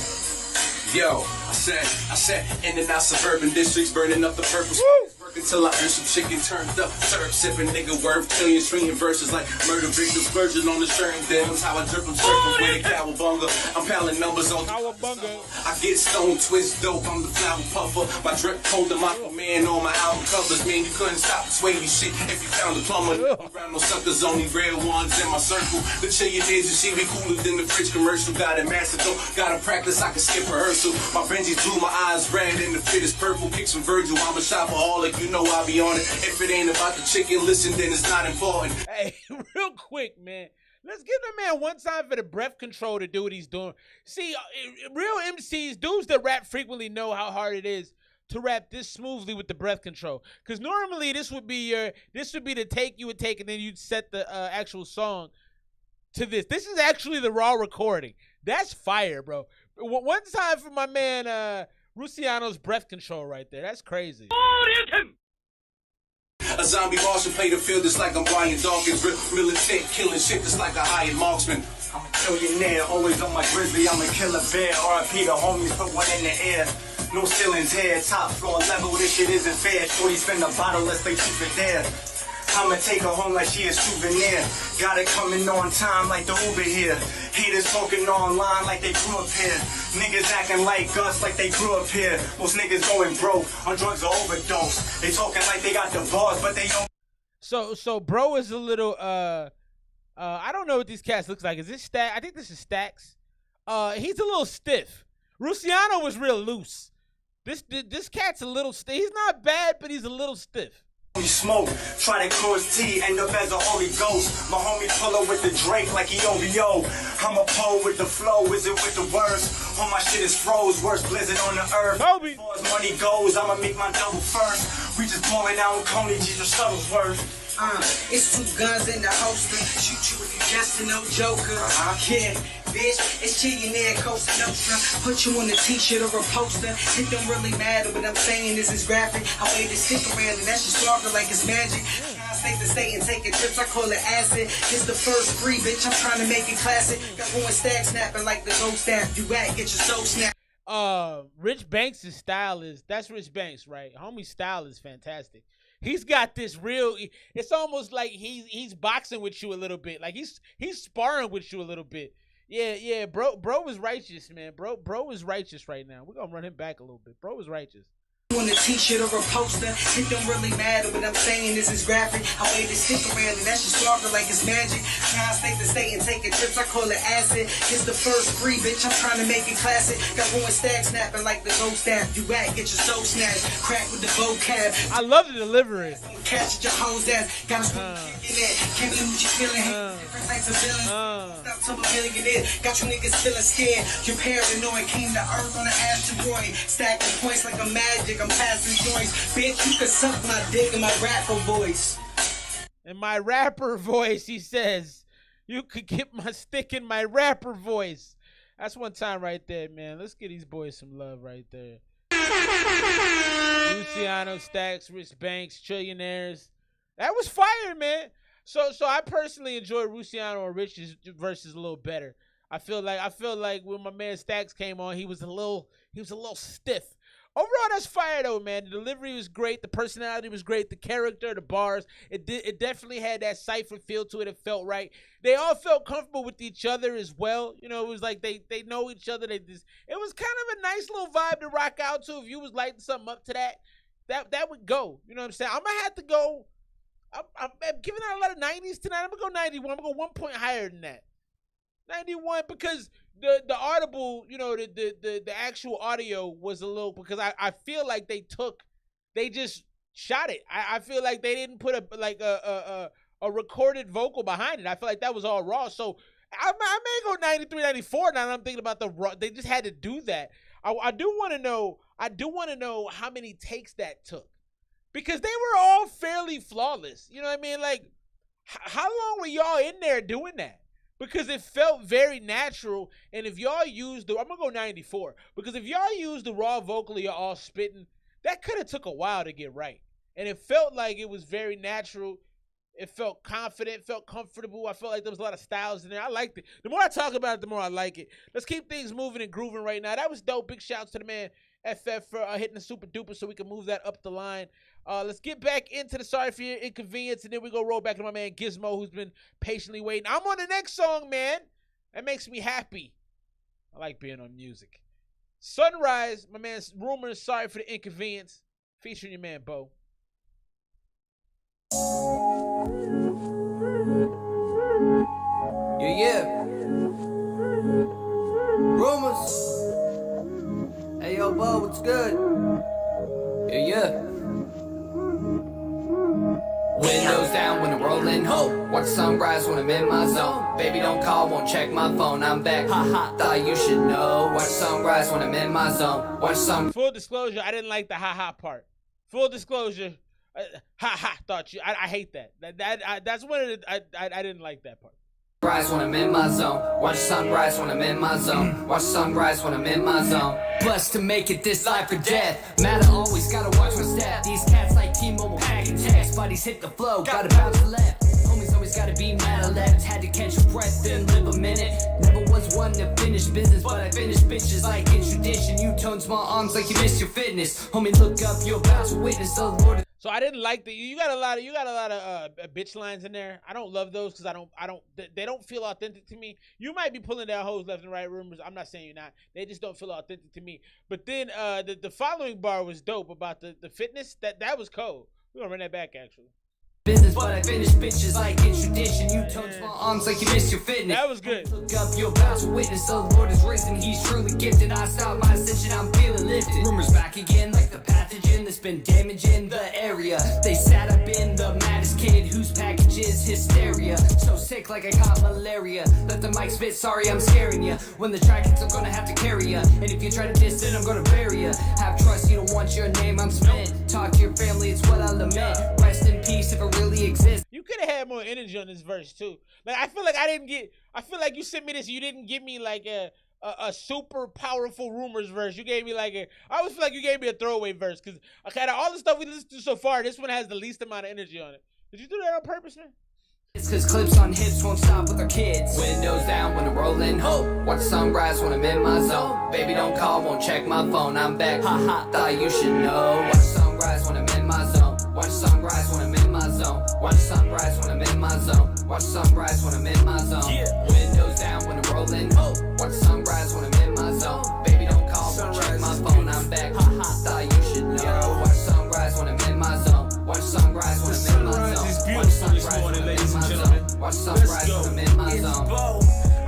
Yo, I said, in and out suburban districts, burning up the purple. Working till I earn some chicken, turned up, syrup sipping, nigga word, trillion stringing verses like murder victims, virgin on the shirt. That's how I drip them surfing with a cowabunga. I'm piling numbers on cowabunga. I get stone twist dope, I'm the flower puffer. My drip colder, my man on my album covers. Man, you couldn't stop the sway shit if you found a plumber. Around no suckers, only real ones in my circle. The chillionaires and she be cooler than the fridge commercial. Got it mastered though, gotta practice, I can skip rehearsal. My Benji's blue, my eyes red, and the fit is purple. Kick some Virgil, I'm a shopaholic, you know I'll be on it. If it ain't about the chicken, listen, then it's not important. Hey, real quick, man. Let's give the man one time for the breath control to do what he's doing. See, real MCs, dudes that rap frequently know how hard it is to rap this smoothly with the breath control. Because normally this would be the take you would take, and then you'd set the actual song to this. This is actually the raw recording. That's fire, bro. One time for my man Luciano's breath control right there. That's crazy. A zombie marshal play the field just like I'm Brian Dawkins. Real militant, killing shit just like a hired marksman. I'm a billionaire, always on my grizzly. I'm a killer bear. R.I.P. the homies, put one in the air. No ceilings here, top floor level. This shit isn't fair. Shorty spin a bottle, let's they keep it there. I'ma take her home like she a souvenir. Got it coming on time like the Uber here. Haters talking online like they grew up here. Niggas acting like us like they grew up here. Most niggas going broke on drugs or overdose. They talking like they got the bars, but they don't. So bro is a little I don't know what these cats looks like. Is this Stack? I think this is Stacks. He's a little stiff. Luciano was real loose. This cat's a little stiff. He's not bad, but he's a little stiff. We smoke, try to cause tea, end up as a Holy Ghost. My homie pull up with the Drake like he OVO. I'm a pole with the flow, is it with the words? All my shit is froze, worst blizzard on the earth. Kobe. As far as money goes, I'ma make my double first. We just balling out in Coney, Jesus Shuttlesworth. It's two guns in the holster. Shoot you if you guessing, no joker. Yeah, bitch, it's Chillionaire Costa Nostra. Put you on a t-shirt or a poster. It don't really matter, but I'm saying this is graphic. I wave the stick around and that shit sparkle like it's magic. State to state and taking trips, I call it acid. It's the first free, bitch, I'm trying to make it classic. Got one stack snapping like the ghost staff. You at, get your soul snapped. Rich Banks' style that's Rich Banks, right? Homie's style is fantastic. He's got this real, it's almost like he's boxing with you a little bit. Like he's sparring with you a little bit. Yeah, bro is righteous, man. Bro is righteous right now. We're gonna run him back a little bit. Bro is righteous. On a t-shirt or a poster, it don't really matter, but I'm saying this is graphic. I wave the stick around and that shit sparkle like it's magic. Trying state to state and taking trips, I call it acid. It's the first free, bitch, I'm trying to make it classic. Got one stack snapping like the ghost staff. You at, get your soul snatched. Crack with the vocab. I love the delivery. Catch your hoes ass. Got a spoon kicking it. Can't believe what you feeling. Different types of feelings. Stop to a millionaire. Got you niggas feeling scared. You're paranoid. Came to earth on an asteroid. Stacking points like a magic. I'm passing joints. Bitch, you can suck my dick in my rapper voice. In my rapper voice, he says, You could get my stick in my rapper voice. That's one time right there, man. Let's give these boys some love right there. Luciano, Stacks, Rich Banks, Trillionaires. That was fire, man. So I personally enjoy Luciano and Rich's verses a little better. I feel like when my man Stacks came on, he was a little stiff. Overall, that's fire though, man. The delivery was great, the personality was great, the character, the bars. It definitely had that cypher feel to it. It felt right. They all felt comfortable with each other as well. You know, it was like they know each other. It was kind of a nice little vibe to rock out to. If you was lighting something up to that would go. You know what I'm saying? I'm gonna have to go. I'm giving out a lot of 90s tonight. I'm gonna go 91. I'm gonna go 1 point higher than that. 91, because the audible, you know, the actual audio was a little, because I feel like they just shot it. I feel like they didn't put a recorded vocal behind it. I feel like that was all raw. So I may go 93, 94 now that I'm thinking about the raw. They just had to do that. I do want to know how many takes that took, because they were all fairly flawless. You know what I mean? Like, how long were y'all in there doing that? Because it felt very natural. And if y'all used I'm gonna go 94, because if y'all used the raw vocal y'all all spitting, that could have took a while to get right. And it felt like it was very natural. It felt confident, felt comfortable. I felt like there was a lot of styles in there. I liked it. The more I talk about it, the more I like it. Let's keep things moving and grooving right now. That was dope. Big shouts to the man FF for hitting the super duper so we can move that up the line. Let's get back into the Sorry for Your Inconvenience, and then we go roll back to my man Gizmo, who's been patiently waiting. I'm on the next song, man. That makes me happy. I like being on music. Sunrise, my man RUMORZ, Sorry for the Inconvenience, featuring your man Bo. Yeah. RUMORZ. Hey, yo, Bo, what's good? Yeah. Windows down when I'm rolling home. Watch sunrise when I'm in my zone. Baby, don't call, won't check my phone. I'm back. Ha, thought you should know. Watch sunrise when I'm in my zone. Watch sun. Full disclosure, I didn't like the ha part. Full disclosure, thought you. I hate that. That's one of the. I didn't like that part. Rise when I'm in my zone. Watch sunrise when I'm in my zone. Watch sunrise when I'm in my zone. Blessed to make it this life or death. Matter always gotta watch my step. These cats like T-Mobile packing text. Bodies hit the flow, gotta bounce left. Homies always gotta be mad or left. Had to catch a breath, then live a minute. Never was one to finish business, but I finish bitches like in tradition. You tone small arms like you missed your fitness. Homie, look up, you're about to witness the Lord. So I didn't like the. You got a lot of bitch lines in there. I don't love those because they don't feel authentic to me. You might be pulling down hoes left and right, rumors. I'm not saying you're not. They just don't feel authentic to me. But then the following bar was dope about the fitness. That was cold. We're gonna run that back actually. Business, but I finish bitches like in tradition. You tone small arms like you missed your fitness. That was good. Look up, you're about to witness. The Lord is risen, he's truly gifted. I start my ascension, I'm feeling lifted. RUMORZ back again like the pathogen that's been damaging the area. They sat up in the maddest kid whose package is hysteria. So sick like I caught malaria. Let the mic spit, sorry I'm scaring ya. When the track hits, I'm gonna have to carry ya. And if you try to diss it, I'm gonna bury ya. Have trust, you don't want your name, I'm spent. Talk to your family, it's what I lament. Rest in peace if it really exists. You could have had more energy on this verse too. Like I feel like you sent me this. You didn't give me like a super powerful RUMORZ verse. You gave me like I always feel like you gave me a throwaway verse because out of all the stuff we listened to so far, this one has the least amount of energy on it. Did you do that on purpose, man? It's cause clips on hips won't stop with our kids. Windows down when I'm rolling home. Watch sunrise when I'm in my zone. Baby, don't call, won't check my phone. I'm back. Ha, thought you should know. Watch sunrise when I'm in my zone. Watch sunrise when I'm in my zone. Watch sunrise when I'm in my zone. Watch sunrise when I'm in my zone. Yeah. Windows down when I'm rolling home. Watch sunrise when I'm in my zone. Baby, don't call, won't check my phone. I'm back. Ha, thought you should know. Watch sunrise when I'm in my zone. Watch sunrise when I'm in my zone. Watch sunrise when I'm in my zone. Watch sunrise when I'm in my zone.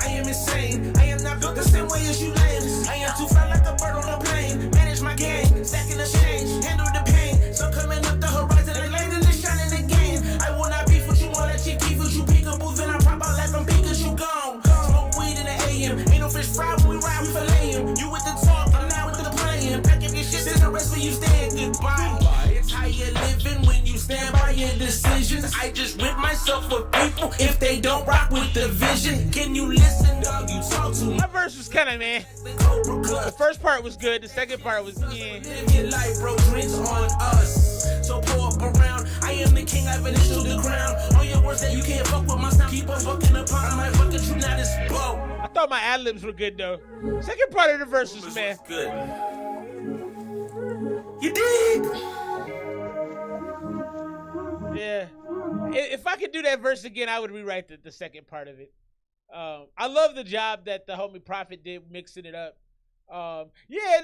I am insane. I am not built the same way as you lames. I am too fly like a bird on a plane. Manage my game, stacking the change, handle the pain. So coming up the horizon, and landing and shining again. I will not beef with you, all that you keep with you. Peekaboo, then I pop out like I'm Pikachu gone. Smoke weed in the AM. Ain't no fish fry when we ride, we fillet him. You with the talk, I'm not with the playing. Pack up your shit, and the rest of you staying goodbye. It's how of living when you stand by your decisions. I just whip myself with people if they don't rock with the vision. Can you listen, dog? You talk to me. My verse was kind of man. The first part was good. The second part was yeah. Live your life, bro. Drinks on us. So pour up around. I am the king. I've initialed the crown. All your words that you can't fuck with my sound. Keep on fucking upon. I might fuck at you now. This bow. I thought my ad-libs were good though. Second part of the verse was man. Good. You dig? Yeah. If I could do that verse again, I would rewrite the second part of it. I love the job that the homie Prophet did mixing it up. Yeah,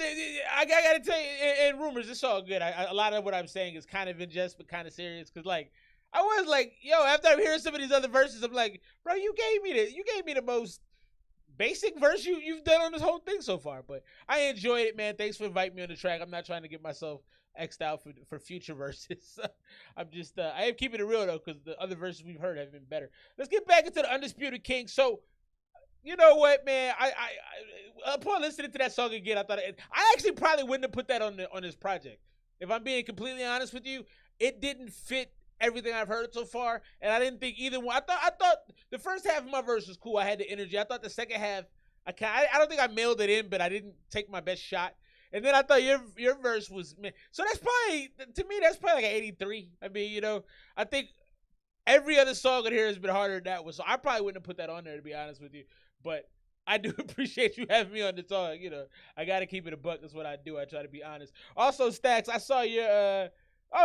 I gotta tell you, in rumors, it's all good. A lot of what I'm saying is kind of in jest, but kind of serious. Cause like, I was like, yo, after I'm hearing some of these other verses, I'm like, bro, you gave me the most basic verse you've done on this whole thing so far. But I enjoyed it, man. Thanks for inviting me on the track. I'm not trying to get myself X'd out for future verses. I'm just, I am keeping it real though, because the other verses we've heard have been better. Let's get back into the Undisputed King. So, you know what, man? I upon listening to that song again, I thought I actually probably wouldn't have put that on this project. If I'm being completely honest with you, it didn't fit everything I've heard so far, and I didn't think either one. I thought the first half of my verse was cool. I had the energy. I thought the second half, I don't think I mailed it in, but I didn't take my best shot. And then I thought your verse was, man. So that's probably, to me, that's probably like an 83. I mean, you know, I think every other song on here has been harder than that one. So I probably wouldn't have put that on there, to be honest with you. But I do appreciate you having me on the song. You know, I got to keep it a buck. That's what I do. I try to be honest. Also, Stacks, I saw your,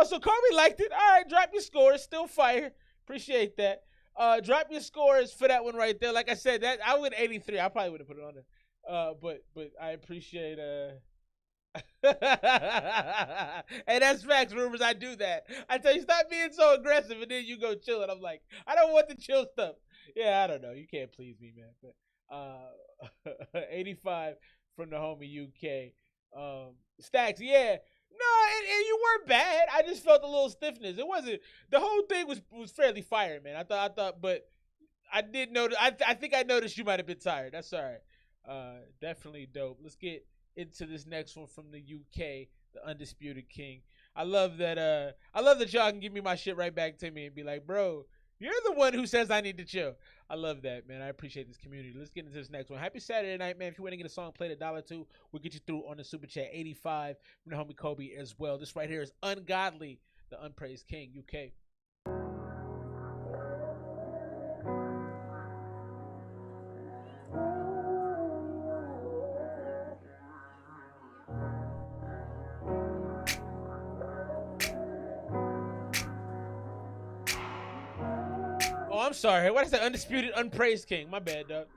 so Kobe liked it. All right, drop your scores. Still fire. Appreciate that. Drop your scores for that one right there. Like I said, that I would 83. I probably would have put it on there. But I appreciate, and that's facts, Rumors. I do that. I tell you, stop being so aggressive, and then you go chill. And I'm like, I don't want the chill stuff. Yeah, I don't know. You can't please me, man. But 85 from the homie UK. Stacks, yeah. No, and you weren't bad. I just felt a little stiffness. It wasn't, the whole thing was fairly fire, man. I thought, but I did notice. I think I noticed you might have been tired. That's all right. Definitely dope. Let's get into this next one from the UK, the Undisputed King. I love that y'all can give me my shit right back to me and be like, bro, you're the one who says I need to chill. I love that, man. I appreciate this community. Let's get into this next one. Happy Saturday night, man. If you want to get a song played $1 we'll get you through on the Super Chat. 85 from the homie Kobe as well. This right here is Ungodly, the Unpraised King, UK. Oh, I'm sorry. What is that? Undisputed, Unpraised King. My bad, dog.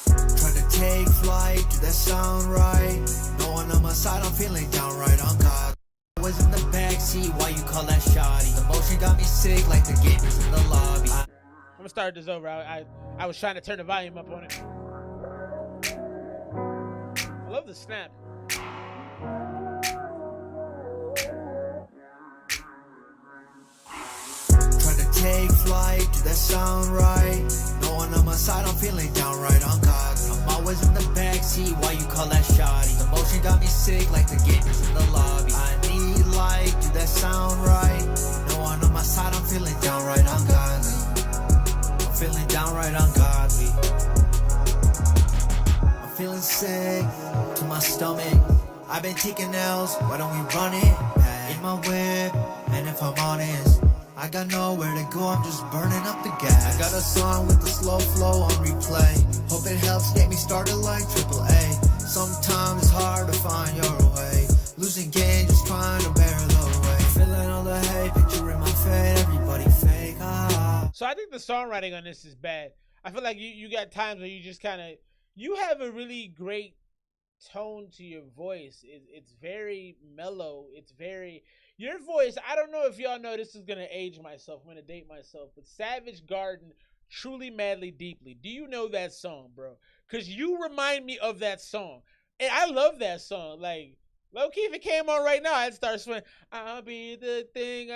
Try to take flight, do that sound right? No one on my side, I'm feeling downright on God. I was in the backseat, why you call that shoddy? The motion got me sick like the gamers in the lobby. I'm gonna start this over. I was trying to turn the volume up on it. I love the snap. Take flight, do that sound right? No one on my side, I'm feeling downright on God. I'm always in the backseat, why you call that shoddy? The motion got me sick like the gamers in the lobby. I need light, do that sound right? No one on my side, I'm feeling downright ungodly. I'm feeling downright ungodly. I'm feeling sick to my stomach. I've been taking L's, why don't we run it? In my whip, and if I'm honest, I got nowhere to go, I'm just burning up the gas. I got a song with a slow flow on replay. Hope it helps get me started like AAA. Sometimes it's hard to find your way. Losing game, just trying to bear the weight. Feeling all the hate, picture in my fate, everybody fake. So I think the songwriting on this is bad. I feel like you got times where you just kind of, you have a really great tone to your voice. It's very mellow. It's very, your voice, I don't know if y'all know, this is going to age myself. I'm going to date myself. But Savage Garden, Truly Madly Deeply. Do you know that song, bro? Because you remind me of that song. And I love that song. Like, low-key, if it came on right now, I'd start swinging. I'll be the thing,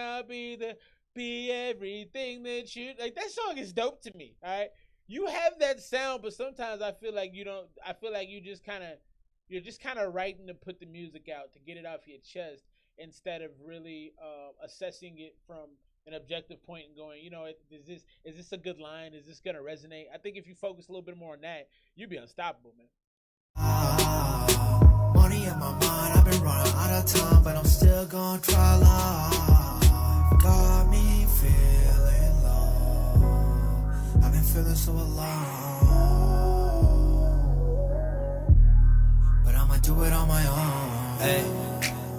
be everything that you... Like, that song is dope to me, all right? You have that sound, but sometimes I feel like you don't... I feel like you just kind of... You're just kind of writing to put the music out, to get it off your chest. instead of really assessing it from an objective point and going, you know, is this a good line? Is this gonna resonate? I think if you focus a little bit more on that, you'd be unstoppable, man. Money in my mind, I've been running out of time, but I'm still gonna try life. Got me feeling low. I've been feeling so alone, but I'ma do it on my own. Hey,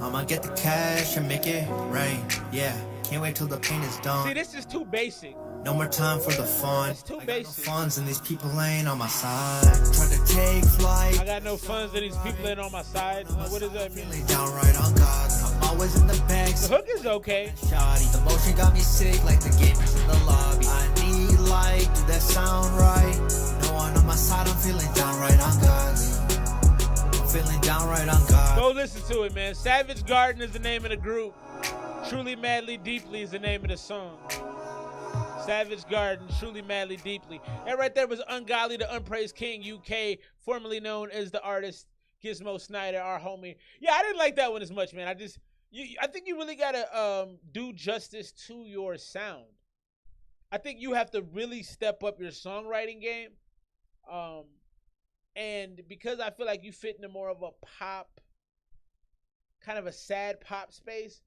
I'ma get the cash and make it rain. Yeah, can't wait till the pain is done. See, this is too basic. No more time for the fun. It's too I basic. got no funds and these people ain't on my side. Try to take flight. I got no funds and these people ain't on my side. What does that mean? Feeling downright on God. I'm always in the back. The hook is okay. Shoddy. The motion got me sick like the gamers in the lobby. I need light. Do that sound right? No one on my side. I'm feeling downright ungodly. I'm feeling downright ungodly. Go listen to it, man. Savage Garden is the name of the group. Truly Madly Deeply is the name of the song. Savage Garden, Truly Madly Deeply. And right there was Ungodly, the Unpraised King UK, formerly known as the artist Gizmo Snyder, our homie. Yeah, I didn't like that one as much, man. I think you really gotta do justice to your sound. I think you have to really step up your songwriting game. And because I feel like you fit into more of a pop, kind of a sad pop space,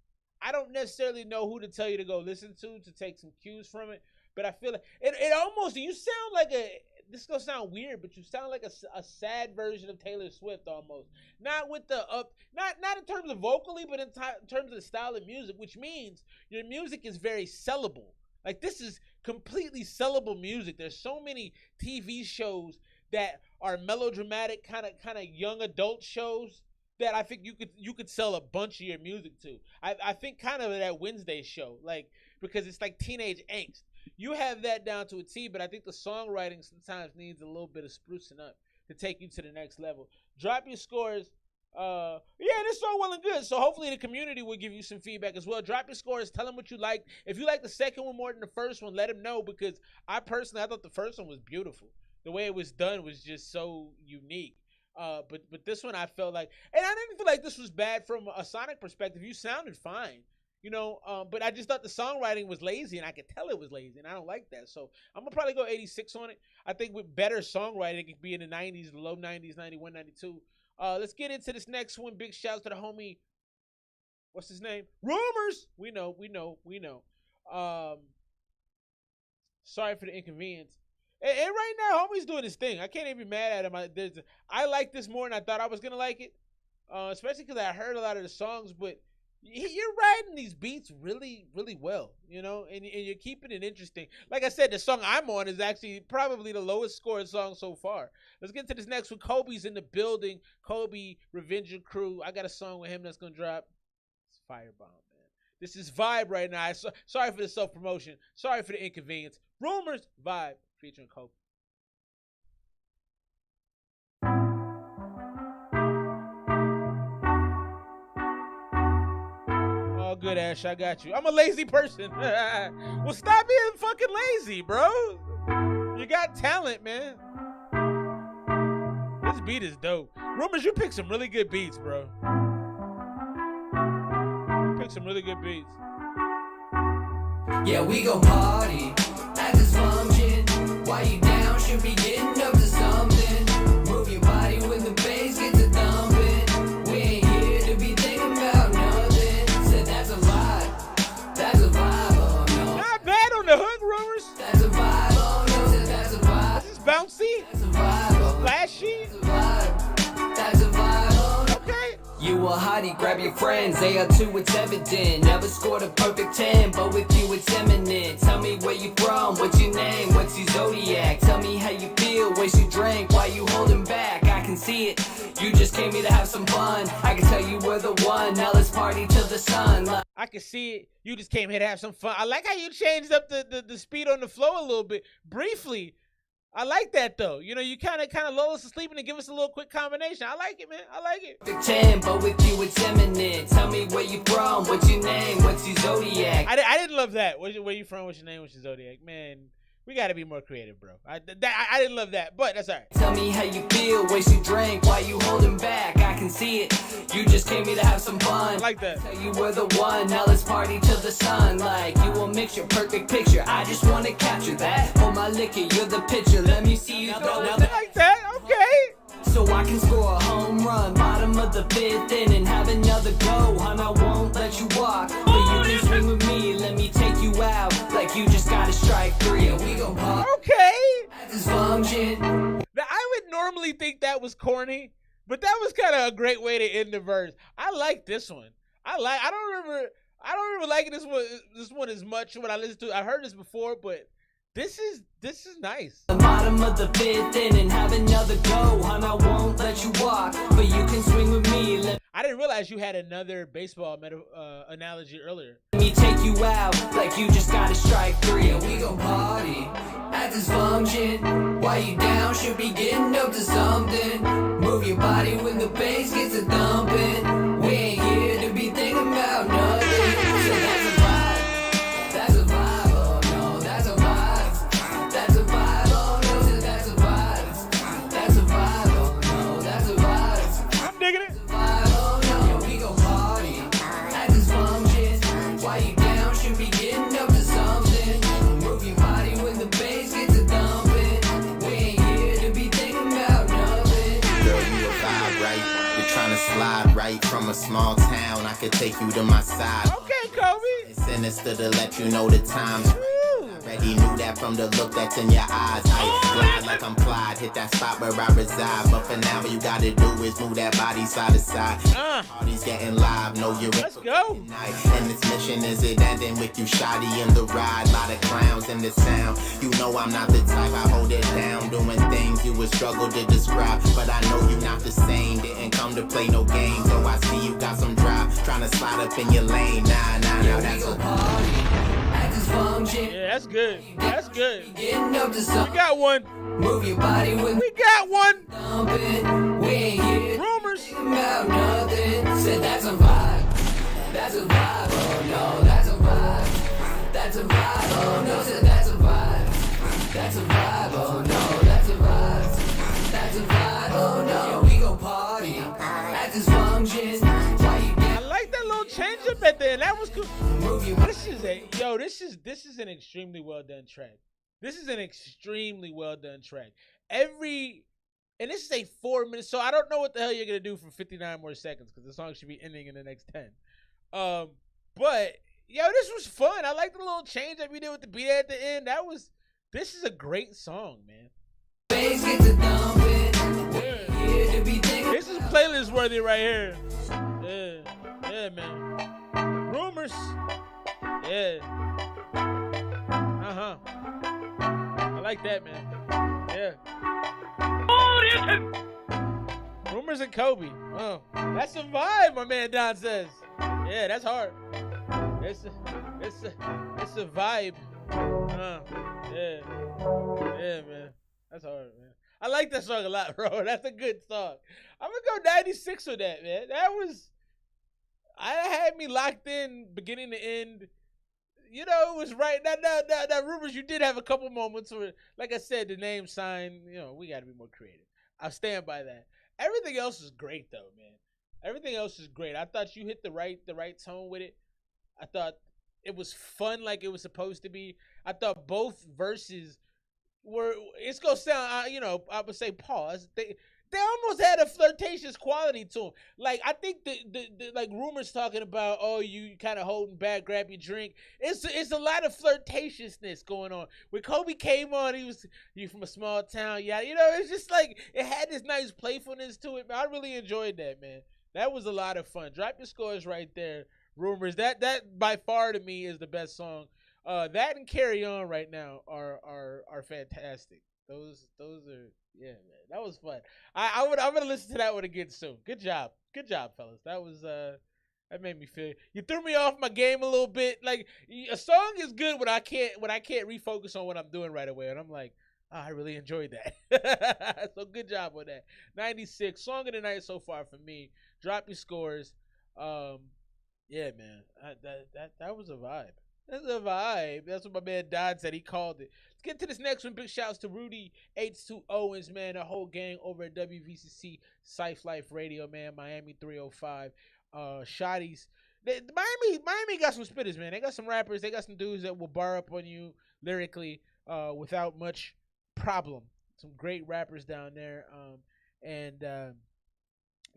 I don't necessarily know who to tell you to go listen to take some cues from it, but I feel like it almost, you sound like this is gonna sound weird, but you sound like a sad version of Taylor Swift almost. Not with the not in terms of vocally, but in terms of the style of music, which means your music is very sellable. Like, this is completely sellable music. There's so many TV shows that are melodramatic, kind of young adult shows, that I think you could sell a bunch of your music to. I think kind of that Wednesday show, like, because it's like teenage angst. You have that down to a T, but I think the songwriting sometimes needs a little bit of sprucing up to take you to the next level. Drop your scores. Yeah, this song well and good. So hopefully the community will give you some feedback as well. Drop your scores. Tell them what you like. If you like the second one more than the first one, let them know, because I thought the first one was beautiful. The way it was done was just so unique. But this one I felt like, and I didn't feel like this was bad from a sonic perspective. You sounded fine, you know, but I just thought the songwriting was lazy, and I could tell it was lazy, and I don't like that. So I'm gonna probably go 86 on it. I think with better songwriting, it could be in the 90s, the low 90s, 91, 92. Let's get into this next one. Big shouts to the homie, what's his name? Rumors. We know. Sorry for the inconvenience. And right now, homie's doing his thing. I can't even be mad at him. I like this more than I thought I was going to like it, especially because I heard a lot of the songs. But you're riding these beats really, really well, you know, and you're keeping it interesting. Like I said, the song I'm on is actually probably the lowest scored song so far. Let's get to this next one. Kobe's in the building. Kobe, Revenger Crew. I got a song with him that's going to drop. It's Firebomb, man. This is Vibe right now. Sorry for the self-promotion. Sorry for the inconvenience. Rumors, Vibe. Featuring Kobe. Oh, good, Ash. I got you. I'm a lazy person. Well, stop being fucking lazy, bro. You got talent, man. This beat is dope. Rumors, you picked some really good beats, bro. You picked some really good beats. Yeah, we go party at this function. Why you down? Should be getting up to something. Move your body with the bass, get to thumping. We ain't here to be thinking about nothing. Said that's a vibe. That's a vibe, oh no. Not bad on the hook, Rumors. That's a vibe, oh no. Said that's a vibe. This is bouncy. That's a vibe, oh no. Flashy. That's a vibe. That's a vibe, oh no. Okay. You a hottie, grab your friends, they are too, it's evident. Never scored a perfect 10, but with you it's imminent. Tell me where you from, what's your name, what's your zodiac? Tell me how you feel, where's your drink, why you holding back? I can see it, you just came here to have some fun. I can tell you we're the one, now let's party till the sun. I can see it, you just came here to have some fun. I like how you changed up the speed on the flow a little bit, briefly. I like that though. You know, you kind of lull us to sleep and give us a little quick combination. I like it, man. I like it. 10, but with you it's imminent. Tell me where you from, what's your name, what's your zodiac? I didn't love that. Where you from, what's your name, what's your zodiac? Man, We gotta be more creative, bro. I didn't love that, but that's all right. Tell me how you feel, waste you drink, why you holding back? I can see it. You just came here to have some fun. I like that. Tell you we're the one, now let's party till the sun. Like you will mix your perfect picture. I just wanna capture that. Hold my liquor, you're the pitcher. Let me see you throw it. I like that. Okay. So I can score a home run, bottom of the fifth inning, have another go, and I won't let you walk, but you can swing with me, let me take you out, like you just gotta strike three, and we gon' pop. Okay. Dysfunction. Now, I would normally think that was corny, but that was kind of a great way to end the verse. I like this one. I don't remember liking this one as much when I listened to it. I heard this before, but this is nice. The bottom of the fifth inning, have another go, and I won't let you walk, but you can swing with me. I didn't realize you had another baseball analogy earlier. Let me take you out, like you just gotta strike three, and we gon' party at Dysfunction. While you down, should be getting up to something. Move your body when the bass gets a thumping. We ain't here to be thinking about nothing. So that's a vibe. That's a vibe. Oh no, that's a vibe. That's a vibe. Oh no, so that's a vibe. That's a vibe. Oh no, that's a vibe. I'm digging it. Oh no, we gon' party at Dysfunction. While you down, should be getting up to something. Move your body when the bass gets a thumping. We ain't here to be thinking about nothing. Girl, you a vibe, right? You're trying to slide right from a small town. I could take you to my side. Okay, Kobe. It's sinister to let you know the times. Already knew that from the look that's in your eyes. I glide like I'm Clyde, hit that spot where I reside. But for now, what you gotta do is move that body side to side. Party's getting live, know you're Let's go. And this mission is it ending with you shoddy in the ride. Lot of clowns in the sound. You know I'm not the type, I hold it down. Doing things you would struggle to describe. But I know you're not the same. Didn't come to play no games. So I see you got some drive. Trying to slide up in your lane. Nah, that's a party. Yeah, that's good. That's good. Getting up to something. We got one. Move your body when we got one. Thumping. We ain't here. Rumors. About nothing. Said that's a vibe. That's a vibe. Oh no, that's a vibe. That's a vibe. Oh no, said that's a vibe. That's a vibe. Oh no, that's a vibe. That's a vibe. Oh no, we gon' party at Dysfunction. I like that little change up at the end. That was cool. This is an extremely well done track. This is an extremely well done track. And this is a 4 minutes, so I don't know what the hell you're gonna do for 59 more seconds because the song should be ending in the next 10. But this was fun. I like the little change that we did with the beat at the end. This is a great song, man. Bass gets a thumping. This is playlist worthy right here. Yeah, man. Rumors. Yeah. I like that, man. Yeah. Rumors and Kobe. Oh, that's a vibe, my man Don says. Yeah, that's hard. It's a vibe. Yeah, man. That's hard, man. I like that song a lot, bro. That's a good song. I'm gonna go 96 with that, man. I had me locked in beginning to end. It was right. Now, Rumors, you did have a couple moments where, like I said, the name sign, we got to be more creative. I'll stand by that. Everything else is great, though, man. Everything else is great. I thought you hit the right tone with it. I thought it was fun like it was supposed to be. I thought both verses were, it's going to sound, I would say pause. They almost had a flirtatious quality to them. Like, I think the like Rumors talking about, oh, you kind of holding back, grab your drink. It's a lot of flirtatiousness going on. When Kobe came on, you from a small town, it's just like it had this nice playfulness to it. Man, I really enjoyed that, man. That was a lot of fun. Drop your scores right there, Rumors. That by far to me is the best song. That and Carry On right now are fantastic. Those are, yeah, man. That was fun. I'm gonna listen to that one again soon. Good job, fellas. That was that made me feel. You threw me off my game a little bit. Like, a song is good when I can't refocus on what I'm doing right away, and I'm like, I really enjoyed that. So good job with that. 96 song of the night so far for me. Drop your scores. Yeah, man. That was a vibe. That's a vibe. That's what my man Don said. He called it. Let's get to this next one. Big shouts to Rudy H2 Owens, man. The whole gang over at WVCC Scythe Life Radio, man. Miami 305. Shotties. Miami got some spitters, man. They got some rappers. They got some dudes that will bar up on you lyrically without much problem. Some great rappers down there. And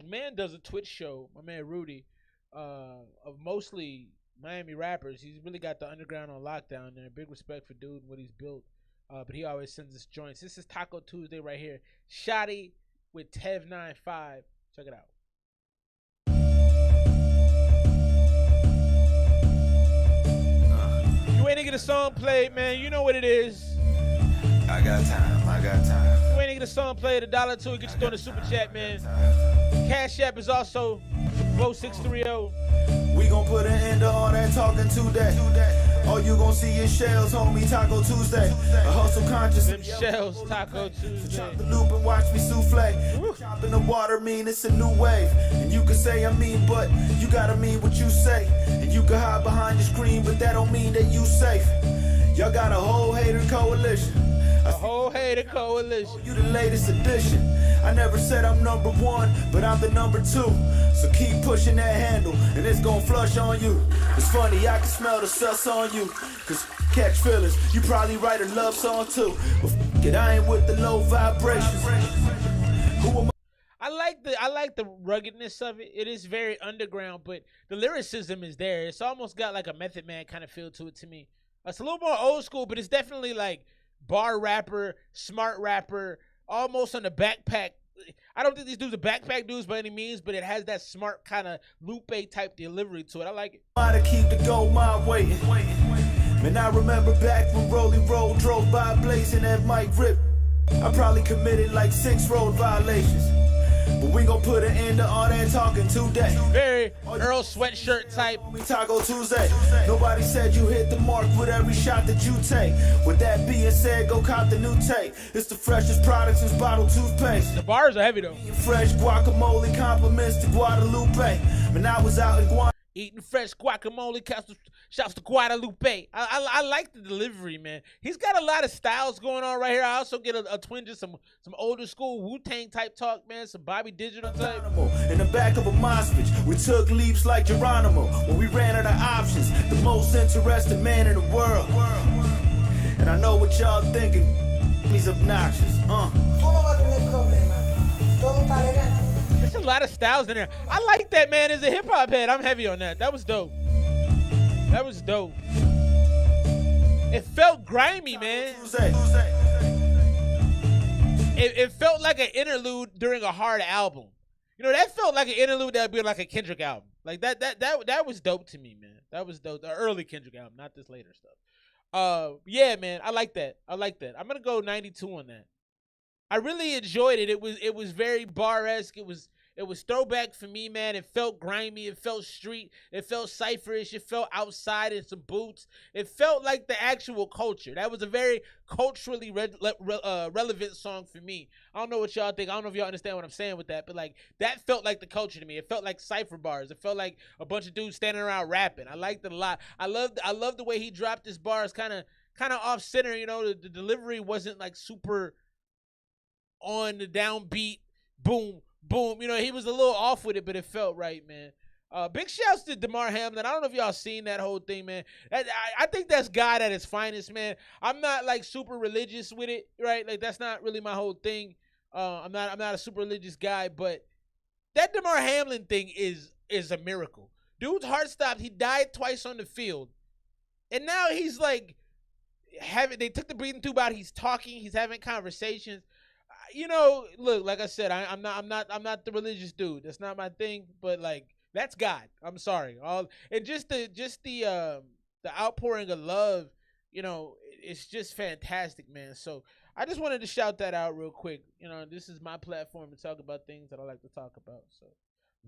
man does a Twitch show, my man Rudy, of mostly Miami rappers. He's really got the underground on lockdown there. Big respect for dude and what he's built. But he always sends us joints. This is Taco Tuesday right here. Shotty with Tev95. Check it out. You waiting to get a song played, man. You know what it is. I got time. You waiting to get a song played, $1 get you thrown the super chat, man. Cash App is also 4630. We gon' put an end to all that talking today. All you gon' see is shells, homie, Taco Tuesday. A hustle conscious. Them shells, Taco Tuesday. Chop the loop and watch me souffle. Chop in the water mean it's a new wave. And you can say I mean, but you gotta mean what you say. And you can hide behind the screen, but that don't mean that you safe. Y'all got a whole hater coalition. A whole hater coalition. You the latest addition. I never said I'm number one, but I'm the number two. So keep pushing that handle, and it's gonna flush on you. It's funny, I can smell the sus on you. Cause catch feelings, you probably write a love song too. But f it, I ain't with the low vibrations. Who am I like the ruggedness of it. It is very underground, but the lyricism is there. It's almost got like a Method Man kind of feel to it to me. It's a little more old school, but it's definitely like bar rapper, smart rapper, almost on the backpack. I don't think these dudes are backpack dudes by any means, but it has that smart kind of Lupe type delivery to it. I like it. I keep the gold mine waiting. Man, I remember back when Rolly Road drove by blazing that mic rip. I probably committed like 6 road violations. But we gon' put an end to all that talking today. Very Earl Sweatshirt type. Taco Tuesday. Nobody said you hit the mark with every shot that you take. With that being said, go cop the new tape. It's the freshest product since bottled toothpaste. The bars are heavy though. Fresh guacamole compliments to Guadalupe. Man, I was out in Guadalupe. Eating fresh guacamole, shouts to Guadalupe. I like the delivery, man. He's got a lot of styles going on right here. I also get a twinge of some older school Wu-Tang type talk, man. Some Bobby Digital type. In the back of a mospitch, we took leaps like Geronimo. When we ran out of options, the most interested man in the world. And I know what y'all thinking. He's obnoxious. There's a lot of styles in there. I like that, man. As a hip hop head, I'm heavy on that. That was dope. That was dope. It felt grimy, man. It felt like an interlude during a hard album. You know, that felt like an interlude that'd be like a Kendrick album. Like that was dope to me, man. That was dope. The early Kendrick album, not this later stuff. Yeah, man. I like that. I'm gonna go 92 on that. I really enjoyed it. It was very bar-esque. It was throwback for me, man. It felt grimy. It felt street. It felt cypherish. It felt outside in some boots. It felt like the actual culture. That was a very culturally relevant song for me. I don't know what y'all think. I don't know if y'all understand what I'm saying with that, but like that felt like the culture to me. It felt like cypher bars. It felt like a bunch of dudes standing around rapping. I liked it a lot. I loved the way he dropped his bars, kind of off center. You know, the delivery wasn't like super on the downbeat, boom, boom. You know, he was a little off with it, but it felt right, man. Big shouts to Damar Hamlin. I don't know if y'all seen that whole thing, man. I think that's God at his finest, man. I'm not like super religious with it, right? Like that's not really my whole thing. I'm not a super religious guy, but that Damar Hamlin thing is a miracle. Dude's heart stopped. He died twice on the field, and now he's like they took the breathing tube out. He's talking. He's having conversations. You know, look, like I said, I'm not the religious dude. That's not my thing. But like, that's God. I'm sorry. And just the outpouring of love, you know, it's just fantastic, man. So I just wanted to shout that out real quick. You know, this is my platform to talk about things that I like to talk about. So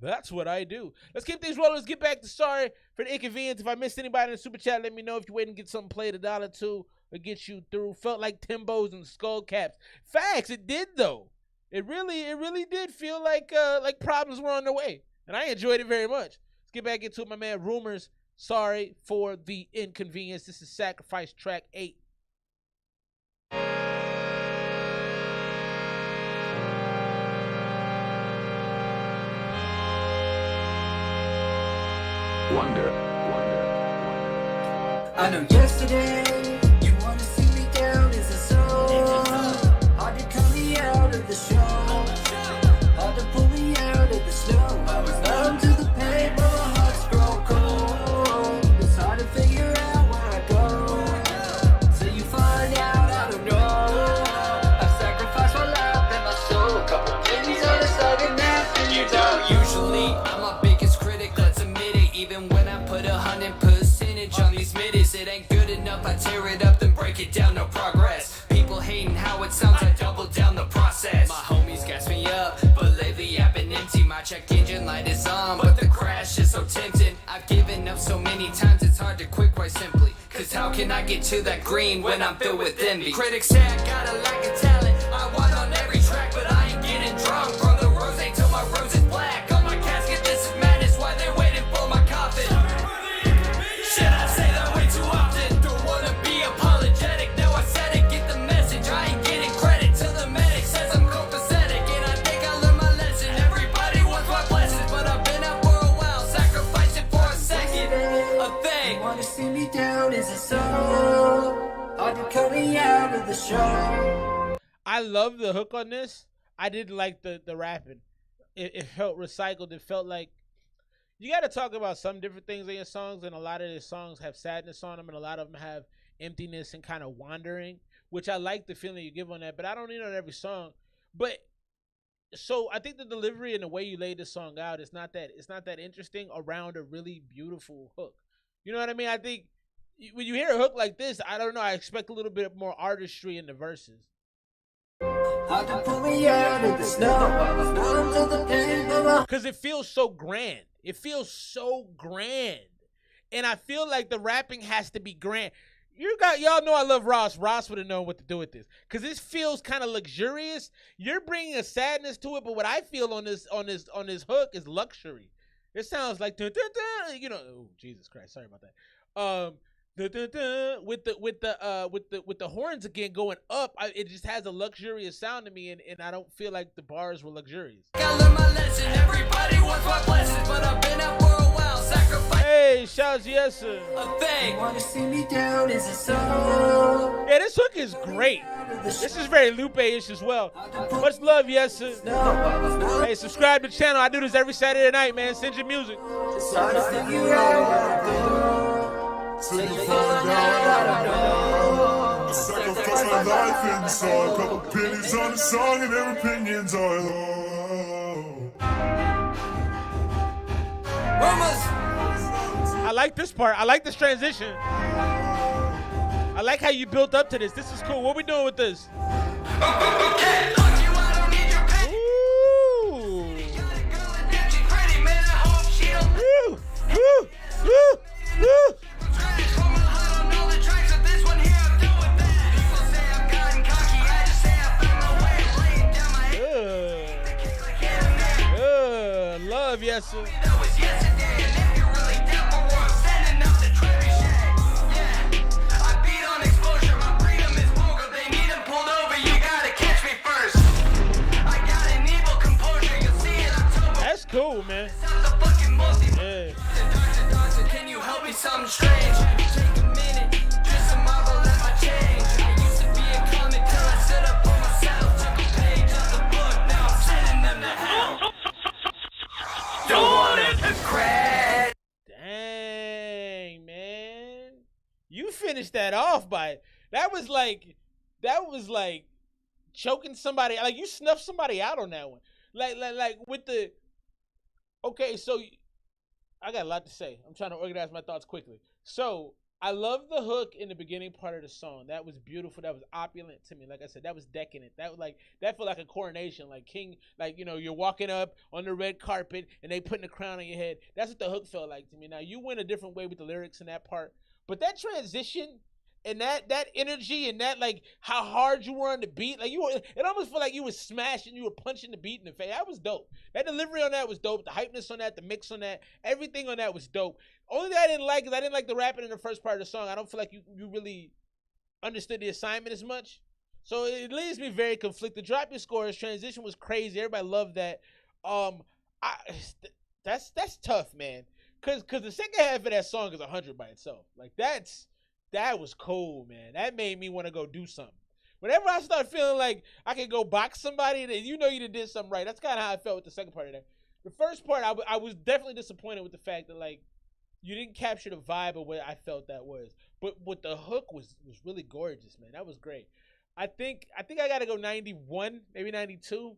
that's what I do. Let's keep things rolling. Let's get back to sorry for the inconvenience. If I missed anybody in the super chat, let me know. If you're waiting to get something played, $1, or get you through. Felt like Timbos and skull caps. Facts, it did though. It really did feel like problems were on the way, and I enjoyed it very much. Let's get back into it. My man Rumors Sorry for the inconvenience. This is Sacrifice track 8. Wonder. I know yesterday you wanna see me down as a soul. Hard to cut me out of the show. Hard to pull me out of the snow. I was numb to the pain, but my heart's grown cold. It's hard to figure out where I go. Till you find out, I don't know. I've sacrificed my life and my soul. Couple pennies on the side and nothing you don't. Usually, I'm my biggest critic, let's admit it. Even when I put 100% on these minutes, it ain't good enough. I tear it up, then break it down, no progress. People hating how it sounds, I double down the process. My homies gas me up, but lately I've been empty. My check engine light is on, but the crash is so tempting. I've given up so many times, it's hard to quit quite simply. Cause how can I get to that green when I'm filled with envy? Critics say I got a lack of talent. I want on every track, but I ain't getting drunk. From the rose till my rose is black. On my casket, this is madness, why they waiting for my coffin? Should I say that way too often? Don't wanna be apologetic, now I said it, get the message. I ain't getting credit till the medic says I'm copacetic. And I think I learned my lesson, everybody wants my blessings. But I've been out for a while, sacrificing for a second. A thing. You wanna see me down as a soul. Hard to cut me out of the show. I love the hook on this. I didn't like the rapping. It felt recycled. It felt like you got to talk about some different things in your songs, and a lot of the songs have sadness on them, and a lot of them have emptiness and kind of wandering, which I like the feeling you give on that, but I don't need it on every song. But so I think the delivery and the way you laid the song out is not that interesting around a really beautiful hook. You know what I mean? I think when you hear a hook like this, I don't know, I expect a little bit more artistry in the verses. Because it feels so grand. It feels so grand. And I feel like the rapping has to be grand. Y'all know I love Ross. Ross would have known what to do with this. Because this feels kind of luxurious. You're bringing a sadness to it, but what I feel on this hook is luxury. It sounds like, you know, oh, Jesus Christ, sorry about that. With the horns again going up, it just has a luxurious sound to me, and I don't feel like the bars were luxurious. I learned my lesson, everybody wants my blessings, but I've been out for a while, sacrifice. Hey, shouts, yes, sir. A thing. Wanna see me down as a soul. Yeah, this hook is great. This is very Lupe-ish as well. Much love, yes, sir. Hey, subscribe to the channel. I do this every Saturday night, man. Send your music. So you find out I sacrifice my life in song. Couple pennies on the song and their opinions are low. Rumors. I like this part. I like this transition. I like how you built up to this. This is cool. What we doing with this? Love, yes, sir. That's cool, man. Yeah. Can you help me something strange? Take a minute, just to marvel at my change. I used to be a comic till I stood up for myself. Took a page of the book, now I'm sending them to hell. Don't want it to crash. Dang, man. You finished that off by that was like choking somebody. Like you snuffed somebody out on that one. Like with the. Okay, so I got a lot to say. I'm trying to organize my thoughts quickly. So I love the hook in the beginning part of the song. That was beautiful. That was opulent to me. Like I said, that was decadent. That felt like a coronation, like king. Like, you know, you're walking up on the red carpet and they putting a crown on your head. That's what the hook felt like to me. Now you went a different way with the lyrics in that part, but that transition and that energy and that like how hard you were on the beat, like it almost felt like you were smashing, you were punching the beat in the face. That was dope. That delivery on that was dope. The hypeness on that, the mix on that, everything on that was dope. Only thing I didn't like is I didn't like the rapping in the first part of the song. I don't feel like you really understood the assignment as much. So it leaves me very conflicted. Drop Your Scores, transition was crazy. Everybody loved that. That's tough, man. Cause the second half of that song is 100 by itself. Like that was cool, man. That made me want to go do something. Whenever I start feeling like I can go box somebody, then you know you did something right. That's kind of how I felt with the second part of that. The first part, I was definitely disappointed with the fact that like you didn't capture the vibe of what I felt that was. But what the hook was really gorgeous, man. That was great. I think I gotta go 91, maybe 92.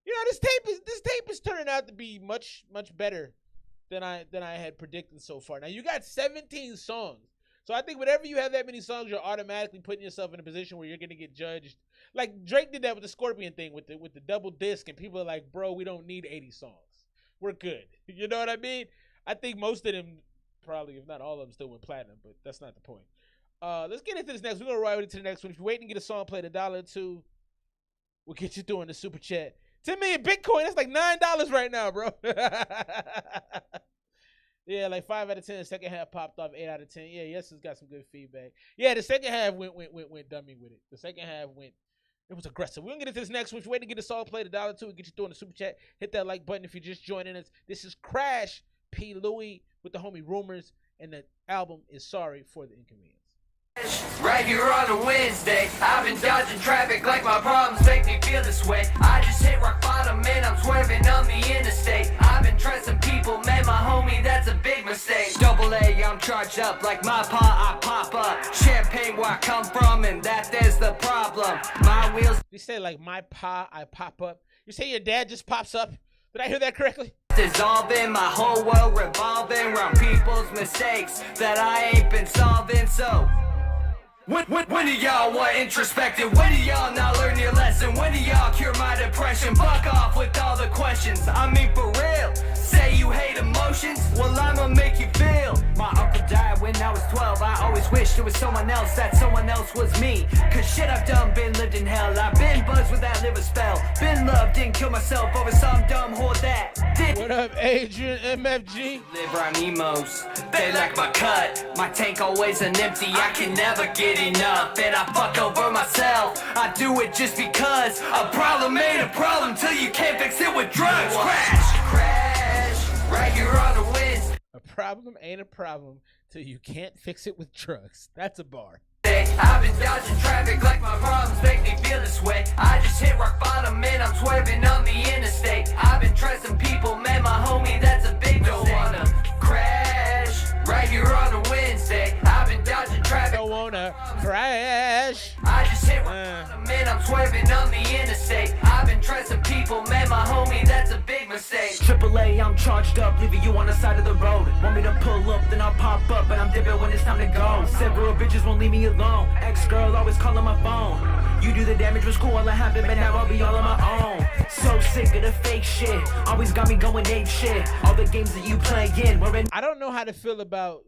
You know, this tape is turning out to be much better than I had predicted so far. Now you got 17 songs, so I think whenever you have that many songs, you're automatically putting yourself in a position where you're gonna get judged. Like Drake did that with the Scorpion thing with the double disc, and people are like, "Bro, we don't need 80 songs. We're good." You know what I mean? I think most of them, probably if not all of them, still went platinum, but that's not the point. Let's get into this next. We're gonna ride into the next one. If you're waiting to get a song played, $1 or $2, we'll get you through in the super chat. 10 million Bitcoin. That's like $9 right now, bro. Yeah, like 5 out of 10. The second half popped off 8 out of 10. Yeah, yes, it's got some good feedback. Yeah, the second half went dummy with it. The second half it was aggressive. We're gonna get into this next one. If you're waiting to get a song played, $1 or $2, we'll get you through in the super chat. Hit that like button if you're just joining us. This is Crash P. Louie with the homie Rumors, and the album is Sorry for the Inconvenience. Right here on a Wednesday, I've been dodging traffic like my problems make me feel this way. I just hit rock bottom and I'm swerving on the interstate. I've been trusting people, man, my homie, that's a big mistake. Double A, I'm charged up like my pa, I pop up. Champagne where I come from, and there's the problem. My wheels. You say like my pa, I pop up. You say your dad just pops up. Did I hear that correctly? Dissolving, my whole world revolving around people's mistakes that I ain't been solving, so. When do y'all want introspective? When do y'all not learn your lesson? When do y'all cure my depression? Fuck off with all the questions. I mean for real. Say you hate emotions? Well, I'ma make you feel. My uncle died when I was 12. I always wished it was someone else, that someone else was me. Cause shit I've done been lived in hell. I've been buzzed with that liver spell. Been loved, didn't kill myself over some dumb whore that. What up, Adrian MFG? Live rhyme emos. They like my cut. My tank always an empty. I can never get enough, and I fuck over myself. I do it just because a problem ain't a problem till you can't fix it with drugs. Crash, right here on the Wednesday. A problem ain't a problem till you can't fix it with drugs. That's a bar. I've been dodging traffic like my problems make me feel this way. I just hit rock bottom and I'm swerving on the interstate. I've been trusting people, man, my homie, that's a big mistake. Don't wanna crash right here on a Wednesday. I've been dodging traffic. Don't wanna crash. I just hit rock bottom and I'm swerving on the interstate. I've been trusting people, man, my homie, that's a big mistake. AAA, I'm charged up, leaving you on the side of the road. Want me to pull up, then I'll pop up, but I'm dipping when it's time to go. Several bitches won't leave me alone. Ex-girl always calling my phone. You do the damage, was cool, all that happened, but now I'll be all on my own. So sick of the fake shit, always got me going ape shit. All the games that you play in, we're in. I don't know how to feel about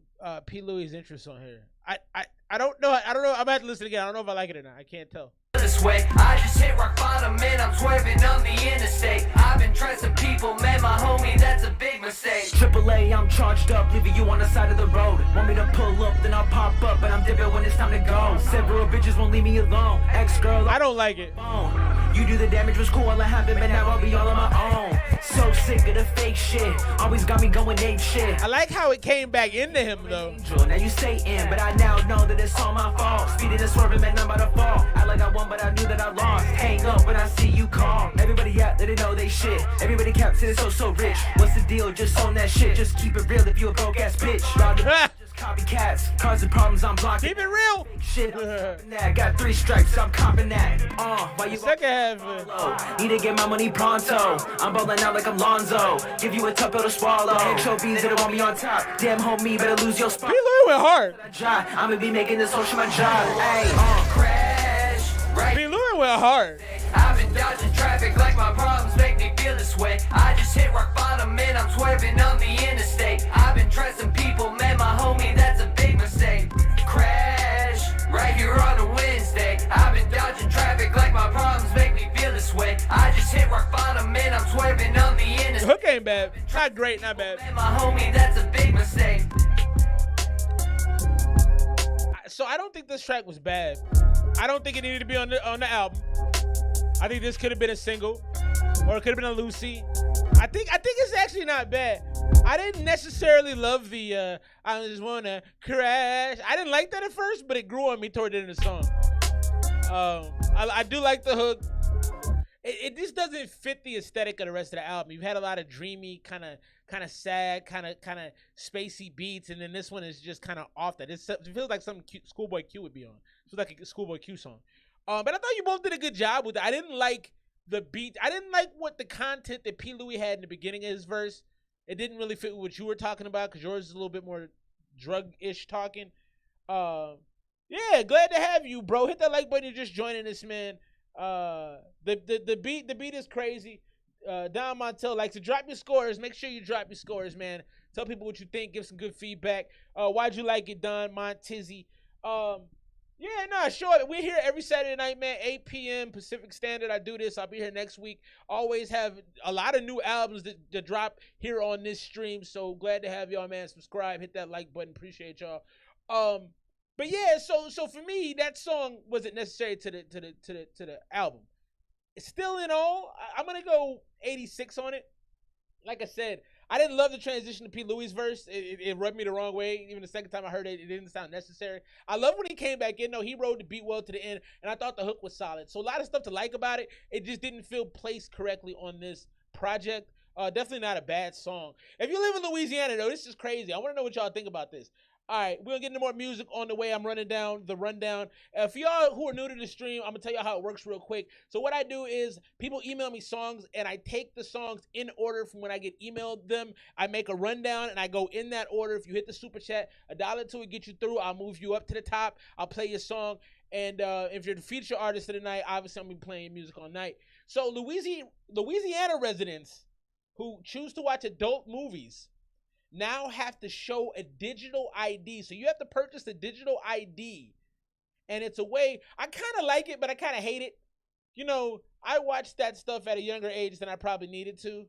P. Louie's interest on here. I don't know. I'm gonna have to listen again. I don't know if I like it or not. I can't tell. This way, I just hit rock bottom and I'm swerving on the interstate. I've been trusting people, man, my homie, that's a big mistake. AAA, I'm charged up, leaving you on the side of the road. Want me to pull up, then I'll pop up, but I'm dipping when it's time to go. Several bitches won't leave me alone. Ex-girl, I don't like it. You do the damage, was cool, all that happened, but now I'll be all on my own. So sick of the fake shit, always got me going ape shit. I like how it came back into him though. Now you Satan, but I now know that it's all my fault. Speeding and swerving, man, I'm about to fall. I like I won, but I knew that I lost. Hang up when I see you call. Everybody out there, they know they shit. Everybody caps, say they're so rich. What's the deal? Just own that shit. Just keep it real if you a broke ass bitch. Just copycats, causing problems, I'm blocking. Keep it real. Shit, I'm got 3 stripes, I'm copping that. Why you second half? Need to get my money pronto. I'm balling out like I'm Lonzo. Give you a tough pill to swallow. Anchovies that want me on top. Damn homie, better lose your spot. P. Louie went hard. I'ma be making this whole shit my job. Hey, crash. Right. P. Louie went hard. I've been dodging traffic like my problems make me feel this way. I just hit rock bottom and I'm swerving on the interstate. I've been trusting people, man, my homie, that's a big mistake. Crash ain't bad. Not great, not bad. My homie, that's a big mistake. So I don't think this track was bad. I don't think it needed to be on the album. I think this could have been a single, or it could have been a Lucy. I think it's actually not bad. I didn't necessarily love the I just wanna crash. I didn't like that at first, but it grew on me toward the end of the song. I do like the hook. It just doesn't fit the aesthetic of the rest of the album. You've had a lot of dreamy, kind of sad, kind of spacey beats, and then this one is just kind of off that. It feels like something Schoolboy Q would be on. It feels like a Schoolboy Q song. But I thought you both did a good job with it. I didn't like the beat. I didn't like what the content that P. Louie had in the beginning of his verse. It didn't really fit with what you were talking about, because yours is a little bit more drug-ish talking. Yeah, glad to have you, bro. Hit that like button. You're just joining us, man. The beat is crazy. Don Montel likes to drop your scores. Make sure you drop your scores, man. Tell people what you think. Give some good feedback. Why'd you like it, Don Montizzi? Yeah, no, sure. We're here every Saturday night, man, 8 p.m. Pacific Standard. I do this. I'll be here next week. Always have a lot of new albums that drop here on this stream. So glad to have y'all, man. Subscribe, hit that like button. Appreciate y'all. But yeah, so for me, that song wasn't necessary to the album. It's still in all. I'm gonna go 86 on it. Like I said, I didn't love the transition to P. Louie's verse. It rubbed me the wrong way. Even the second time I heard it, it didn't sound necessary. I love when he came back in, though. He rode the beat well to the end, and I thought the hook was solid. So a lot of stuff to like about it. It just didn't feel placed correctly on this project. Definitely not a bad song. If you live in Louisiana, though, this is crazy. I want to know what y'all think about this. All right, we're going to get into more music on the way. I'm running down the rundown. For y'all who are new to the stream, I'm going to tell you how it works real quick. So what I do is people email me songs, and I take the songs in order from when I get emailed them. I make a rundown, and I go in that order. If you hit the super chat, $1 to it get you through. I'll move you up to the top. I'll play your song. And if you're the feature artist of the night, obviously I'm going to be playing music all night. So Louisiana residents who choose to watch adult movies now have to show a digital ID. So you have to purchase a digital ID. And it's a way, I kind of like it, but I kind of hate it. You know, I watched that stuff at a younger age than I probably needed to.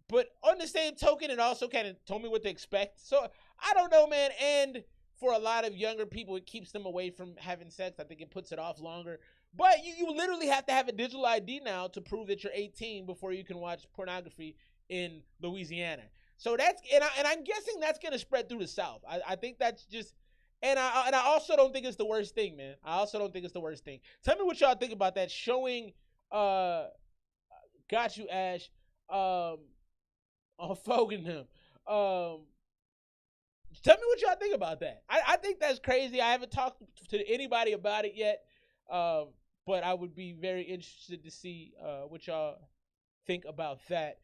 But on the same token, it also kind of told me what to expect. So I don't know, man. And for a lot of younger people, it keeps them away from having sex. I think it puts it off longer. But you literally have to have a digital ID now to prove that you're 18 before you can watch pornography in Louisiana. So that's, and I'm guessing that's going to spread through the South. I think that's just, and I also don't think it's the worst thing, man. I also don't think it's the worst thing. Tell me what y'all think about that showing, got you, Ash, on Fogue and them. Tell me what y'all think about that. I think that's crazy. I haven't talked to anybody about it yet, but I would be very interested to see what y'all think about that.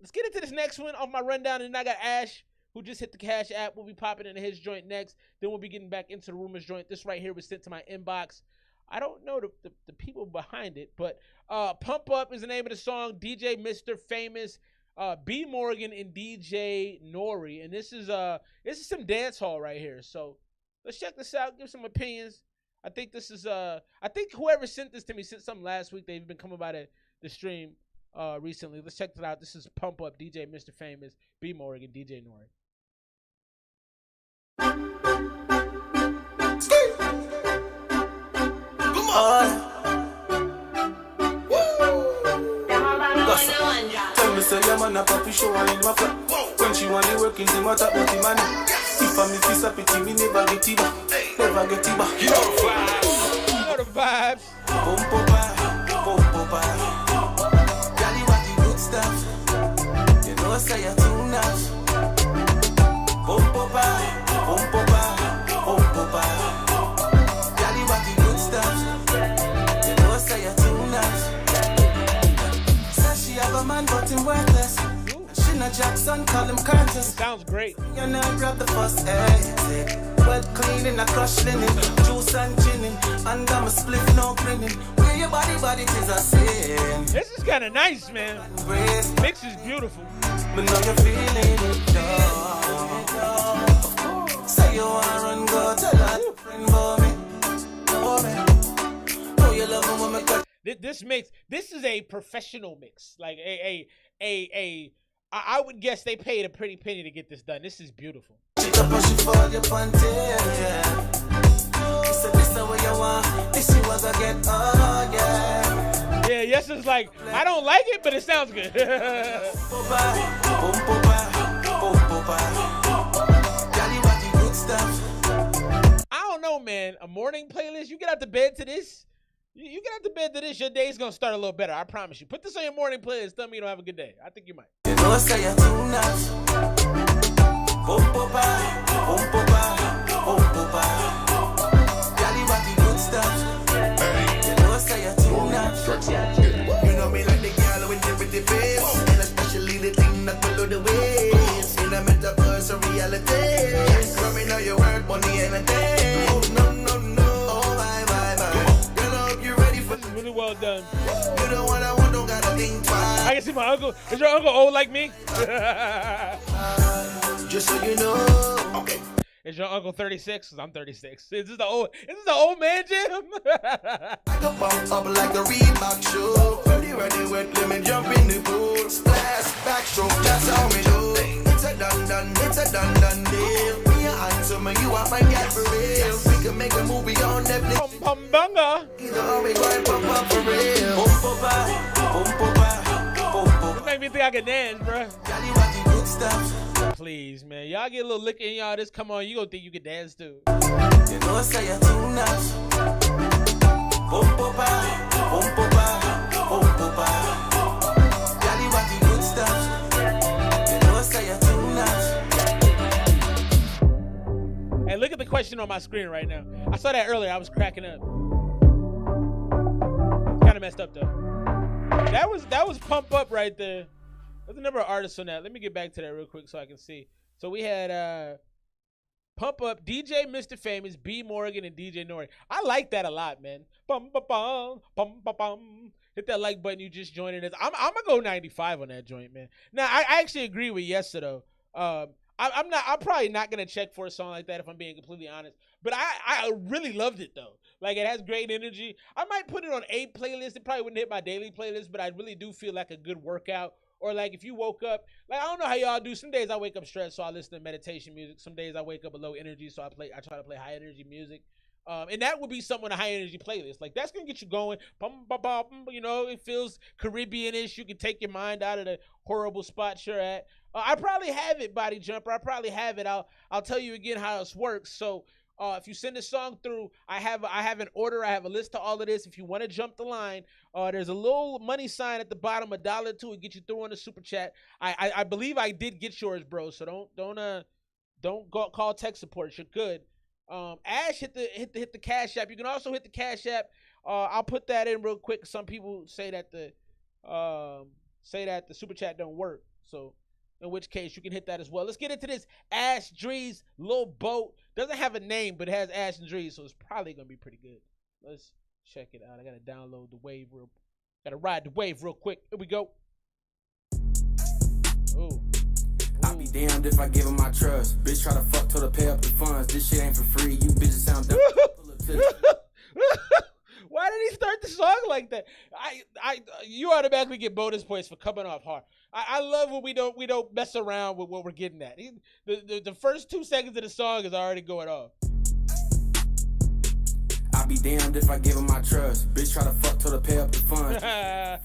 Let's get into this next one off my rundown, and I got Ash, who just hit the Cash app. We'll be popping into his joint next. Then we'll be getting back into the Rumors joint. This right here was sent to my inbox. I don't know the people behind it, but Pump Up is the name of the song. DJ Mr. Famous, B. Morgan, and DJ Nori. And this is some dance hall right here. So let's check this out. Give some opinions. I think this is I think whoever sent this to me sent something last week. They've been coming by the stream recently. Let's check it out. This is Pump Up, DJ Mr. Famous, B. Morgan, DJ Nori. Tell me say your man a papi show her in my flat. When she want the working, she want about the money. If I'm if it's a pity, me never get it back. Never get it back. You know the vibes. Pump up. You know say you're too nice. Bump up, bump up, bump up. Girl, you got the good stuff. You know say you're too nice. Says she have a man but him worthless. She not Jackson, call him Curtis. Sounds great. You know grab the first exit. Well clean in a crush linen. Juice and ginning. And I'm a split, no grinning. Where your body is a sin. This is kind of nice, man. Mix is beautiful. But now you're feeling it, say you wanna run, go tell her friend for me. Oh, you love when we cut. This is a professional mix. Like I would guess they paid a pretty penny to get this done. This is beautiful. Yeah, yes, it's like, I don't like it, but it sounds good. I don't know, man. A morning playlist, you get out to bed to this. You get out to bed to this, your day's gonna start a little better. I promise you. Put this on your morning playlist. Tell me you don't have a good day. I think you might. You know me like the girl with the pretty face, and especially the thing that below the waist. In a metaverse of reality, let me know your word, money, and a day. Oh no, oh my. Girl, I hope you're ready for this. Is really well done. You the one I want, don't gotta think twice. I can see my uncle. Is your uncle old like me? Just so you know, okay. Is your uncle 36? Cause I'm 36. Is this the old man jam? I go bump up like the Reebok shoe. Ready, wet, let me jump in the pool. Splash, backstroke, that's how me do. It's a done deal. Me your answer, man, you are my guy for real. We can make a movie on Netflix. Banga. Either we go and pump up for real. You make me think I can dance, bro. Please, man. Y'all get a little lick in y'all. This come on, you gonna think you can dance too. You know I say you're too nice. Daddy, what the good stuff. You know I say you're too nice. Hey, look at the question on my screen right now. I saw that earlier. I was cracking up. Kind of messed up though. That was Pump Up right there. There's a number of artists on that. Let me get back to that real quick so I can see. So we had Pump Up, DJ Mr. Famous, B Morgan, and DJ Nori. I like that a lot, man. Bum, ba, bum, bum, ba, bum. Hit that like button. You just joining us. I'm gonna go 95 on that joint, man. Now I actually agree with Yessa though. I'm probably not gonna check for a song like that if I'm being completely honest. But I really loved it though. Like it has great energy. I might put it on a playlist. It probably wouldn't hit my daily playlist, but I really do feel like a good workout. Or like if you woke up, like I don't know how y'all do. Some days I wake up stressed, so I listen to meditation music. Some days I wake up with low energy, so I try to play high energy music. And that would be something on a high energy playlist. Like that's gonna get you going. Bum, bum, bum, you know, it feels Caribbean-ish. You can take your mind out of the horrible spot you're at. I probably have it, Body Jumper. I probably have it. I'll tell you again how this works. So if you send a song through, I have an order. I have a list of all of this. If you want to jump the line, there's a little money sign at the bottom, $1 to it, get you through on the super chat. I believe I did get yours, bro. So don't go call tech support. You're good. Ash hit the Cash App. You can also hit the Cash App. I'll put that in real quick. Some people say that the super chat don't work. So in which case you can hit that as well. Let's get into this Ash Drees Lil Boat. Doesn't have a name, but it has Ash and Drees, so it's probably gonna be pretty good. Let's check it out. I gotta download the wave gotta ride the wave real quick. Here we go. Ooh. I'll be damned if I give him my trust. Bitch try to fuck till to pay up the funds. This shit ain't for free. You bitches sound dumb. Why did he start the song like that? You automatically get bonus points for coming off hard. I love when we don't mess around with what we're getting at. The first 2 seconds of the song is already going off. I'll be damned if I give him my trust. Bitch try to fuck till to pay up the funds.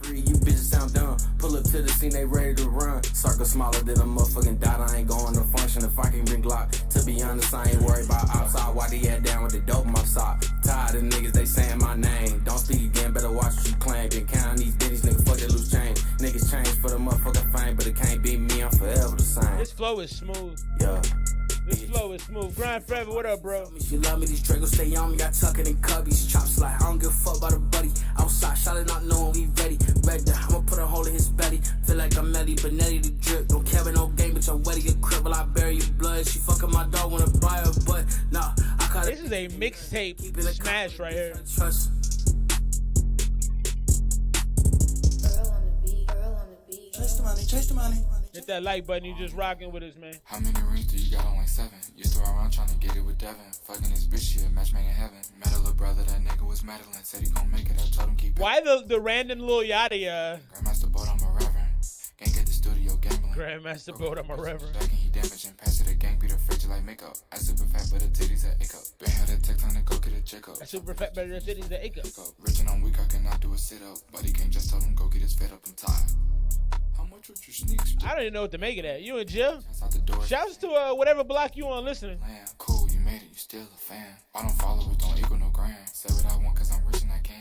Free, you bitches sound dumb. Pull up to the scene, they ready to run. Circle smaller than a motherfucking dot. I ain't going to function if I can bring Glock. To be honest, I ain't worried about outside. Why they head down with the dope in my sock? Tired of niggas, they saying my name. Don't speak again, better watch what you claim. Been counting these ditties, niggas fuck that loose change. Niggas change for the motherfucking fame, but it can't be me, I'm forever the same. This flow is smooth. Yeah. This flow is smooth. Grind forever. What up, bro? She love me, these Dragos stay on me. I tuck it in cubbies. Chops like I don't give a fuck about a buddy. Outside, shot it not knowing we ready. Ready, I'ma put a hole in his belly. Feel like I'm Melly, but Netty the drip. Don't care about no game, bitch. I'm wetty, your cribble. I bury your blood. She fucking my dog, wanna buy her, but nah. I caught this is a mixtape smash right here. Trust. Chase the money. Hit that like button. You just rocking with us, man. How many rings do you got on like 7? Used to run around trying to get it with Devin. Fucking this bitch shit, matchmaking heaven. Met a little brother, that nigga was was Madeline, said he gon' make it. I told him keep it. Why the random Lil Yachty? Grandmaster boat, I'm a reverend. Gang at the studio gambling. Grandmaster boat, I'm a reverend. Back and he damaging. Pass it a gang, beat a fridge like makeup. I super fat, but the titties are ache up. Been had a text on the go get a check up. I super fat, but the titties are ache up. Rich and I'm weak, I cannot do a sit up. But he can't just tell him go get his fed up. I'm tired. How much would you sneak? I don't even know what to make of that. You in jail? Out the door. Shouts to whatever block you on listening. Man, cool, you made it. You still a fan. I don't follow it, don't equal no grand. Say what I want, cause I'm rich and I can.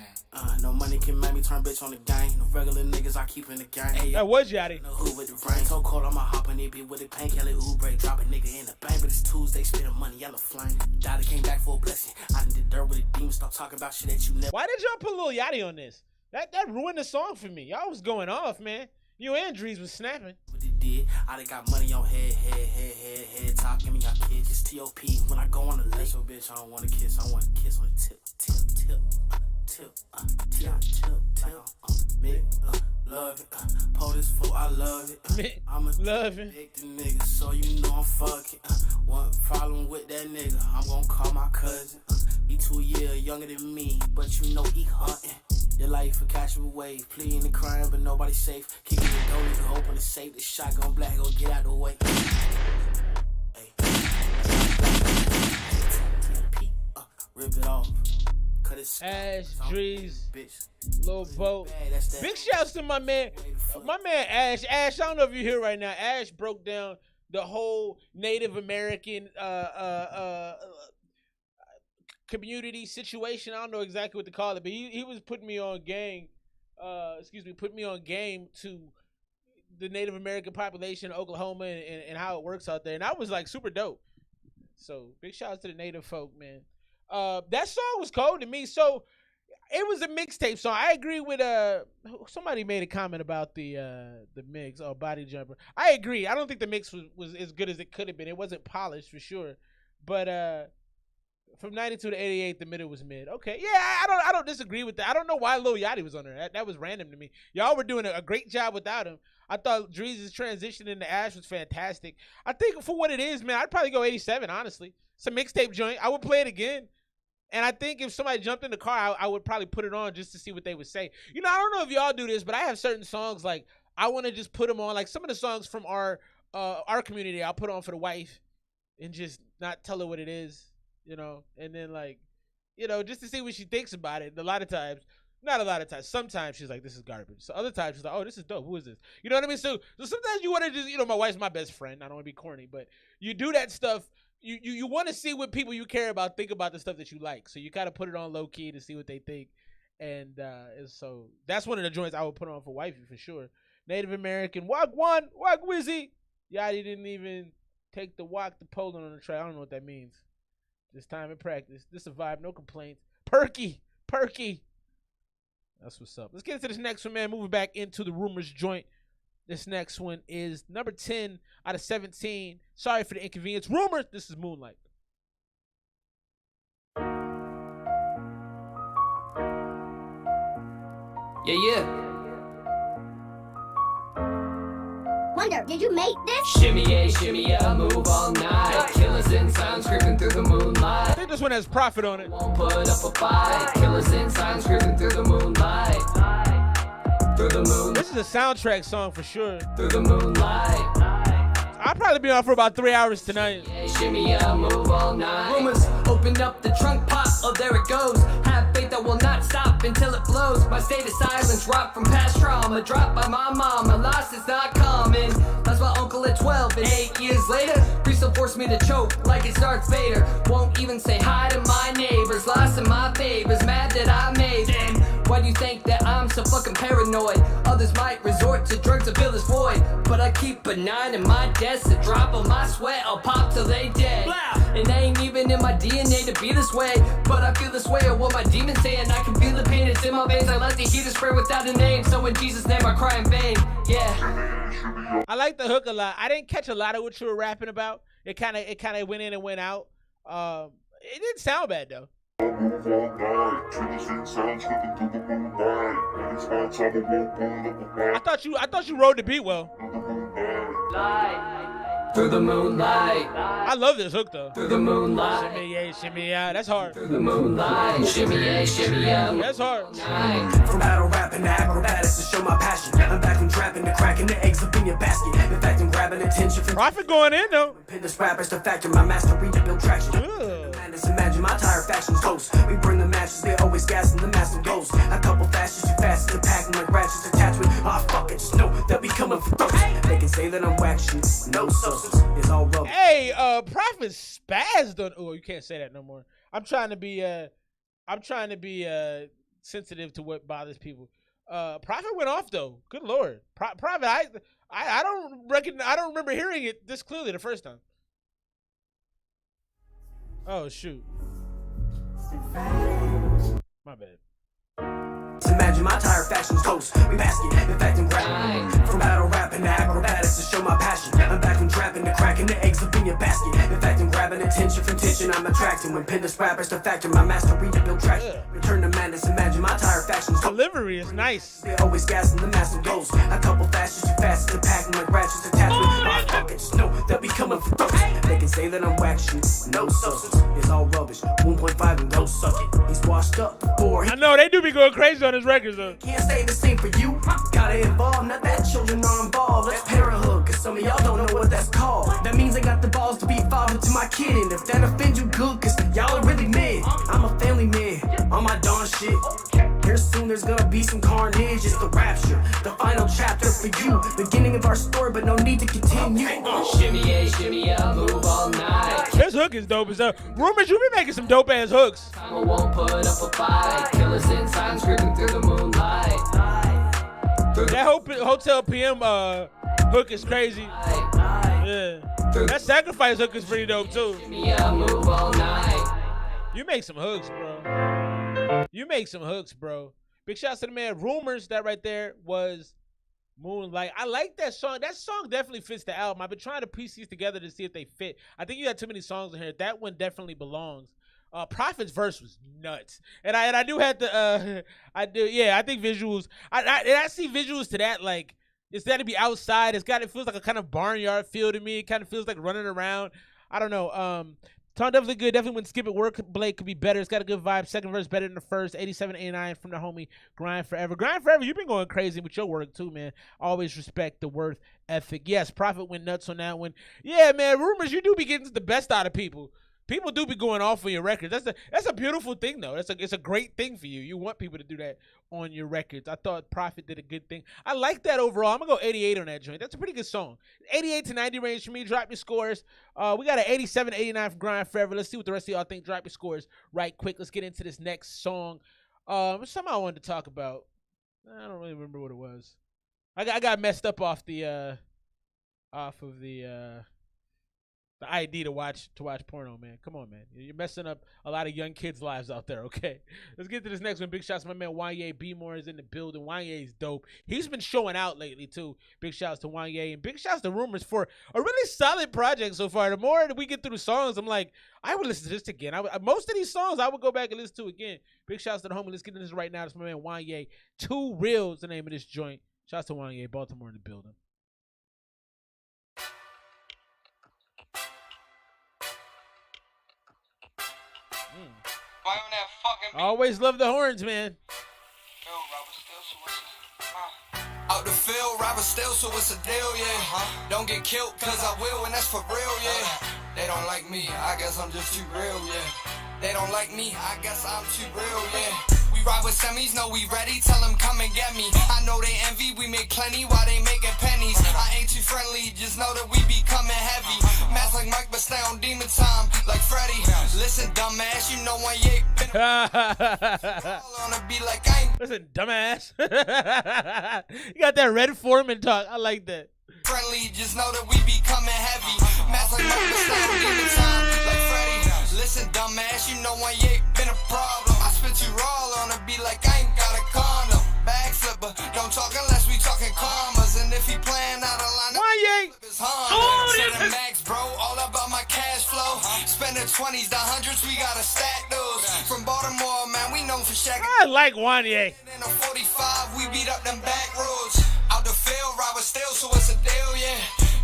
No money can make me turn bitch on the gang. No regular niggas I keep in the gang. Hey, that was Yachty. No who with the brain. So cold, I'ma hop on it, be with a painkiller, Uber, drop a nigga in the bank. But it's Tuesday, spending money, yellow flame. Daddy came back for a blessing. I done did dirt with a demon. Stop talking about shit that you never. Why did y'all put Lil Yachty on this? That ruined the song for me. Y'all was going off, man. You and Drees was snapping. What they did, I done got money on head top. Give me your kids. It's T.O.P. When I go on the lake. So bitch, I don't want to kiss. I want to kiss on the tip. Me, love it. Pull this fool, I love it. I'm a love it. The nigga, so you know I'm fucking. One problem with that nigga, I'm gonna call my cousin. He 2 years younger than me, but you know he hunting. Your life a casual wave, pleading the crime, but nobody safe. Kicking the door, nigga, open the safe. The shotgun black, go get out the way. Rip it off. Ash, Drees, Lil Boat. Big shouts to my man Ash. Ash, I don't know if you're here right now. Ash broke down the whole Native American community situation. I don't know exactly what to call it, but he was putting me on game to the Native American population in Oklahoma and how it works out there. And that was like super dope. So big shouts to the Native folk, man. That song was cold to me. So it was a mixtape song. I agree with somebody made a comment about the mix or Body Jumper. I agree. I don't think the mix was as good as it could have been. It wasn't polished for sure. But from 92 to 88, the middle was mid. Okay. Yeah, I don't disagree with that. I don't know why Lil Yachty was on there. That was random to me. Y'all were doing a great job without him. I thought Drees' transition into Ash was fantastic. I think for what it is, man, I'd probably go 87, honestly. It's a mixtape joint. I would play it again. And I think if somebody jumped in the car, I would probably put it on just to see what they would say. You know, I don't know if y'all do this, but I have certain songs, like, I want to just put them on. Like, some of the songs from our community, I'll put on for the wife and just not tell her what it is, you know. And then, like, you know, just to see what she thinks about it. Not a lot of times. Sometimes she's like, this is garbage. So other times she's like, oh, this is dope. Who is this? You know what I mean? So sometimes you want to just, you know, my wife's my best friend. I don't want to be corny, but you do that stuff. You want to see what people you care about think about the stuff that you like. So you kind of put it on low key to see what they think. And so that's one of the joints I would put on for wifey for sure. Native American, Wagwan, Wagwizzy. Yachty didn't even take the walk to Poland on the track. I don't know what that means. Just time and practice. This a vibe, no complaints. Perky. That's what's up. Let's get into this next one, man. Moving back into the Rumors joint. This next one is number 10 out of 17. Sorry for the inconvenience. Rumors. This is Moonlight. Yeah. Wonder, did you make this? Shimmy yeah, move all night. Killers in signs creeping through the moonlight. I think this one has Prophet on it. Won't put up a fight. Killers in signs creeping through the moonlight. Through the moon. This is a soundtrack song for sure. Through the moonlight. I'll probably be on for about 3 hours tonight. Shimmy yeah, move all night. Rumors, open up the trunk pop, oh there it goes. Have faith that will not stop until it blows. My state of silence, rock from past trauma. Dropped by my mom, a loss is not common. Lost my uncle at 12 and 8 years later. Priest will force me to choke like it's Darth Vader. Won't even say hi to my neighbors. Lost in my favors, mad that I made them. Why do you think that I'm so fucking paranoid? Others might resort to drugs to fill this void, but I keep a 9 in my desk. A drop of my sweat, I'll pop till they dead. It ain't even in my DNA to be this way, but I feel this way of what my demons say, and I can feel the pain that's in my veins. I let the heat spray without a name, so in Jesus' name I cry in vain. Yeah. I like the hook a lot. I didn't catch a lot of what you were rapping about. It kind of went in and went out. It didn't sound bad though. I thought you rode the beat well. Through the moonlight. I love this hook though. Through the moonlight. A, shimmy out. That's hard. Through the moonlight, shimmy out. That's hard. From battle rapping to acrobatics to show my passion. I'm back from trapping to cracking the eggs up in your basket. In fact, I'm grabbing attention from Prophet going in though. Pin this rappers to factor my mastery to build traction. Madness, imagine my tire faction's close. We bring the matches, they always gassing the master goes. A couple fashions, you fast to pack like ratchets attached with. Ah, fuck it, just know that we coming for throats. They can say that I'm whack shit, no substance, it's all rubber. Hey, Prophet spazzed on. Oh, you can't say that no more. I'm trying to be sensitive to what bothers people. Prophet went off though. Good lord, Prophet. I don't remember hearing it this clearly the first time. Oh shoot. My bad. Imagine my tire fashion's close. We basket, in fact, I'm grabbing. From battle rapping to acrobatics to show my passion. I'm back from trapping to cracking the eggs up in your basket. In fact, I'm grabbing attention from tension. I'm attracting when pin this rappers to factor my mastery to build traction. Return to madness. Imagine my tire fashion's close. Delivery is nice. They always gassing the master goals. A couple fashions, you fast to packing like ratchets attached with. Ah, fuck it, just know that we coming for throats. They can say that I'm whack shit, no substance. It's all rubbish. 1.5 and go suck it. He's washed up. I know they do be going crazy on his records though. Can't stay the same for you. Gotta evolve, not that children are involved. Let's parenthood, cause some of y'all don't know what that's called. That means I got the balls to be father to my kid. And if that offends you, good, cause y'all are really mid. I'm a family man, on my dawn shit. Here soon there's gonna be some carnage. It's the rapture, the final chapter for you. Beginning of our story, but no need to continue. Shimmy out, move all night. This hook is dope as hell. Rumors, you be making some dope ass hooks. I won't put up a fight. Killers inside screaming through the moonlight. That Hotel PM hook is crazy. Yeah. That Sacrifice hook is pretty dope too. Move all night. You make some hooks, bro. You make some hooks, bro. Big shouts to the man Rumors. That right there was Moonlight. I like that song. That song definitely fits the album. I've been trying to piece these together to see if they fit. I think you had too many songs in here. That one definitely belongs. Prophet's verse was nuts, and I do have to I think visuals. I see visuals to that, like it's got to be outside. It feels like a kind of barnyard feel to me. It kind of feels like running around. I don't know. Song definitely good. Definitely when Skip It Work Blake could be better. It's got a good vibe. Second verse better than the first. 87, 89 from the homie Grind Forever. Grind Forever, you've been going crazy with your work too, man. Always respect the worth ethic. Yes, Prophet went nuts on that one. Yeah, man. Rumors, you do be getting the best out of people. People do be going off on your records. That's a beautiful thing though. It's a great thing for you. You want people to do that on your records. I thought Prophet did a good thing. I like that overall. I'm gonna go 88 on that joint. That's a pretty good song. 88 to 90 range for me. Drop your scores. We got an 87, 89 from Grind Forever. Let's see what the rest of y'all think. Drop your scores right quick. Let's get into this next song. Something I wanted to talk about. I don't really remember what it was. I got messed up off the ID to watch porno, man. Come on, man. You're messing up a lot of young kids' lives out there, okay? Let's get to this next one. Big shouts to my man Wanye B-More is in the building. Wanye is dope. He's been showing out lately, too. Big shouts to Wanye. And big shouts to Rumors for a really solid project so far. The more that we get through the songs, I'm like, I would listen to this again. Most of these songs, I would go back and listen to again. Big shouts to the homie. Let's get into this right now. That's my man Wanye. Too Real is the name of this joint. Shouts to Wanye. Baltimore in the building. Always love the horns, man. Out the field, robber still, so it's a deal, yeah. Don't get killed, cause I will, and that's for real, yeah. They don't like me, I guess I'm just too real, yeah. They don't like me, I guess I'm too real, yeah. We ride with semis, know we ready, tell them come and get me. I know they envy, we make plenty while they making pennies. I ain't too friendly, just know that we be coming heavy. Mask like Mike, but stay on demon time, like Freddy. Listen, dumbass, you know when you Listen, dumbass. You got that Red Foreman talk. I like that. Friendly, just know that we be coming heavy. Mask like Mike, but stay on demon time, like Freddy. Listen, dumbass, you know when you been a problem. I spit you raw on a beat like I ain't got a condom. Bag flipper, don't talk unless we talking commas. And if he playing out of line, his Honda. Max, bro, all about my cash flow. Spending 20s to 100s, we gotta stack those. From Baltimore, man, we known for shacking. I like Wanye. In a 45, we beat up them back roads. Out the field, robber still, so it's a deal, yeah.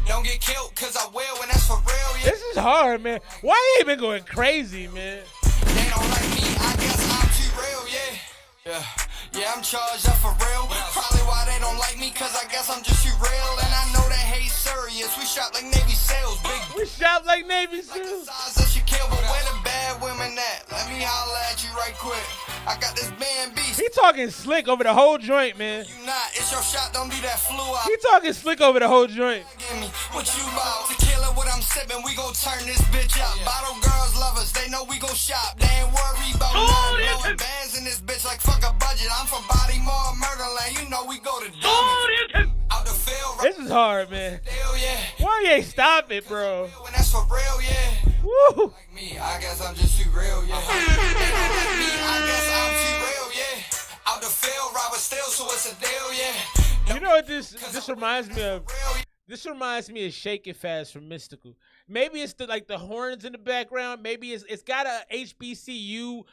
Don't get killed, cause I will, and that's for real, yeah. This is hard, man. Why you been going crazy, man? They don't like me, I guess I'm too real, yeah. Yeah, I'm charged up for real. Probably why they don't like me, cause I guess I'm just too real. And I know they hate serious. We shop like Navy SEALs, big. We shop like Navy SEALs. Size that you kill, but where the bad women at? Let me holler at you right quick. I got this band beast. He talking slick over the whole joint, man. You not, it's your shot, don't do that flu out. He talking slick over the whole joint. Give me what you about. Tequila, what I'm sipping, we gon' turn this bitch out. Bottle girls love us, they know we gon' shop. They ain't worried about nothing. Blowing bands in this bitch like fuck a budget. I'm from Baltimore, Murderland, you know we go to Diamonds. Out the field, This is hard, man. Why you ain't stop it, bro? when that's for real, yeah. Woo! Like me, I guess I'm just too real, yeah. They don't like me, I guess I'm too real, yeah. Out the field, Robert Still, so it's a deal, yeah. You know what this reminds me of? This reminds me of Shake It Fast from Mystical. Maybe it's like the horns in the background. Maybe it's got a HBCU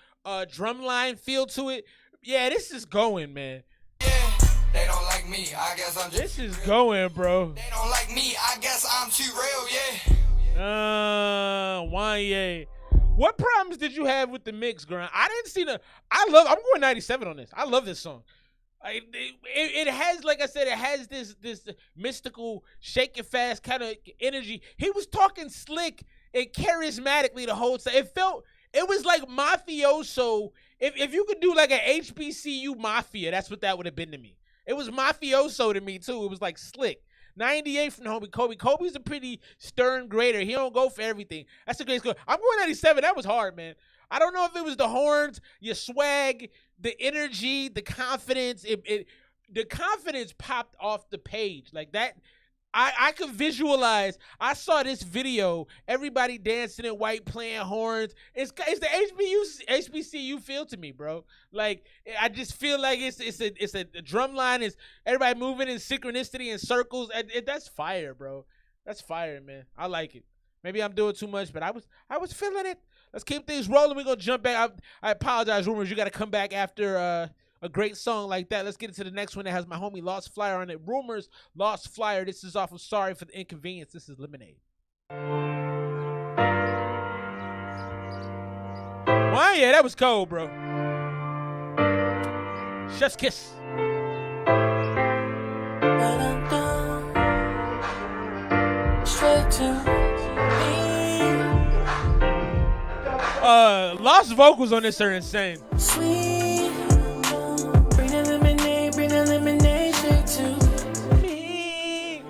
drum line feel to it. Yeah, this is going, man. They don't like me, I guess I'm just This is going, bro. They don't like me, I guess I'm too real, yeah. Wanye. What problems did you have with the mix, Grind? I didn't see I'm going 97 on this. I love this song. It has, like I said, it has this mystical, shake it fast kind of energy. He was talking slick and charismatically the whole time. It was like mafioso. If you could do like an HBCU mafia, that's what that would have been to me. It was mafioso to me too. It was like slick. 98 from the homie Kobe. Kobe's a pretty stern grader. He don't go for everything. That's a great score. I'm going 97. That was hard, man. I don't know if it was the horns, your swag, the energy, the confidence. The confidence popped off the page like that. I could visualize. I saw this video. Everybody dancing in white, playing horns. It's the HBCU feel to me, bro. Like I just feel like it's a drum line. Is everybody moving in synchronicity in circles? That's fire, bro. That's fire, man. I like it. Maybe I'm doing too much, but I was feeling it. Let's keep things rolling. We're gonna jump back. I apologize, Rumors. You got to come back after a great song like that. Let's get into the next one that has my homie Lost Flyer on it. Rumors, Lost Flyer. This is off of Sorry for the Inconvenience. This is Lemonade. Wow, yeah, that was cold, bro. Chef's kiss. Straight to Lost vocals on this are insane. sweet. Bring the lemonade straight to me.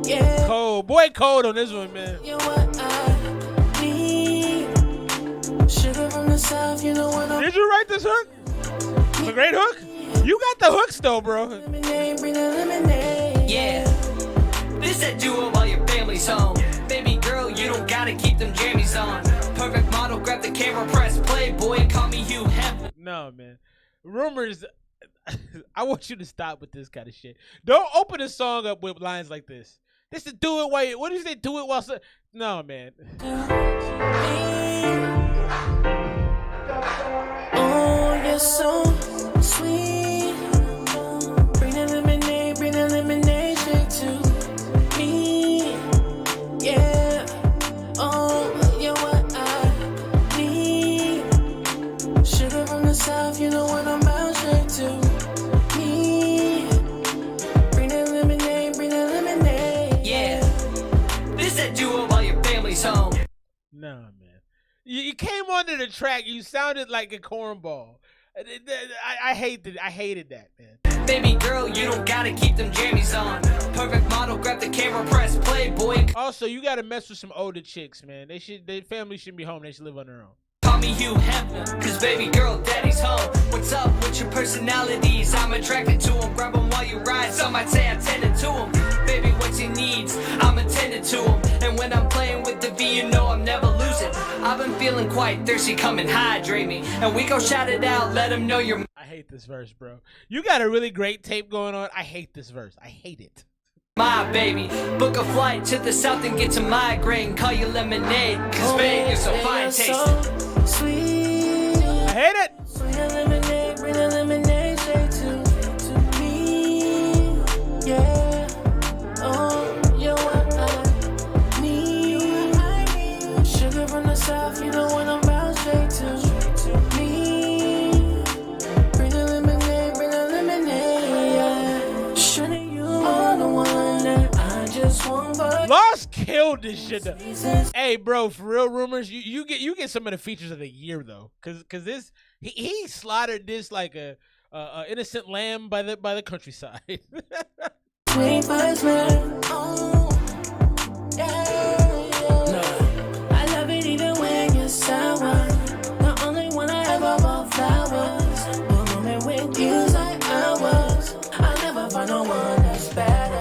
Yeah. Cold. Boy, cold on this one, man. You're what I need. Sugar from the south, you know what I'm. Did you write this hook? It's a great hook. You got the hooks though, bro. Lemonade, bring the lemonade. Yeah. This that duo while your family's home. Baby girl, you don't gotta keep them jammies on. Perfect model, grab the camera, press play, boy, call me Hugh Hefner. No, man. Rumors. I want you to stop with this kind of shit. Don't open a song up with lines like this. This is do it while you, what is it? Do it while no, man. Oh, you're so sweet. Bring the lemonade straight to me. Yeah. Oh, you're what I need. Sugar from the south, you know what I'm about straight to me. Bring the lemonade. Yeah. This that duo while your family's home. No, man. You came onto the track. You sounded like a cornball. I hated that, man. Baby girl, you don't gotta keep them jammies on. Perfect model, grab the camera, press play, boy. Also, you gotta mess with some older chicks, man. Their family shouldn't be home. They should live on their own. Call me Hugh Hefner, cause baby girl, daddy's home. What's up with your personalities? I'm attracted to them. Grab them while you ride. Some might say I tended to them. Baby, what's your needs? I'm attended to them. And when I'm playing with the V, you know I'm never losing. I've been feeling quite thirsty, come and hydrate me. And we go shout it out, let them know you're. I hate this verse, bro. You got a really great tape going on. I hate this verse. I hate it. My baby, book a flight to the south and get to migraine. Call you lemonade, cause babe, you're so fine tasting. So sweet. I hate it. Bring the lemonade straight to me. Yeah. Oh, you're what I killed this shit. Hey, bro, for real, Rumors, you get some of the features of the year though, cause this he slaughtered this like a innocent lamb by the countryside. 21st man, oh, yeah. I love it even when you're sour. The only one I ever bought flowers. The moment with you's like hours. I'll never find no one that's better.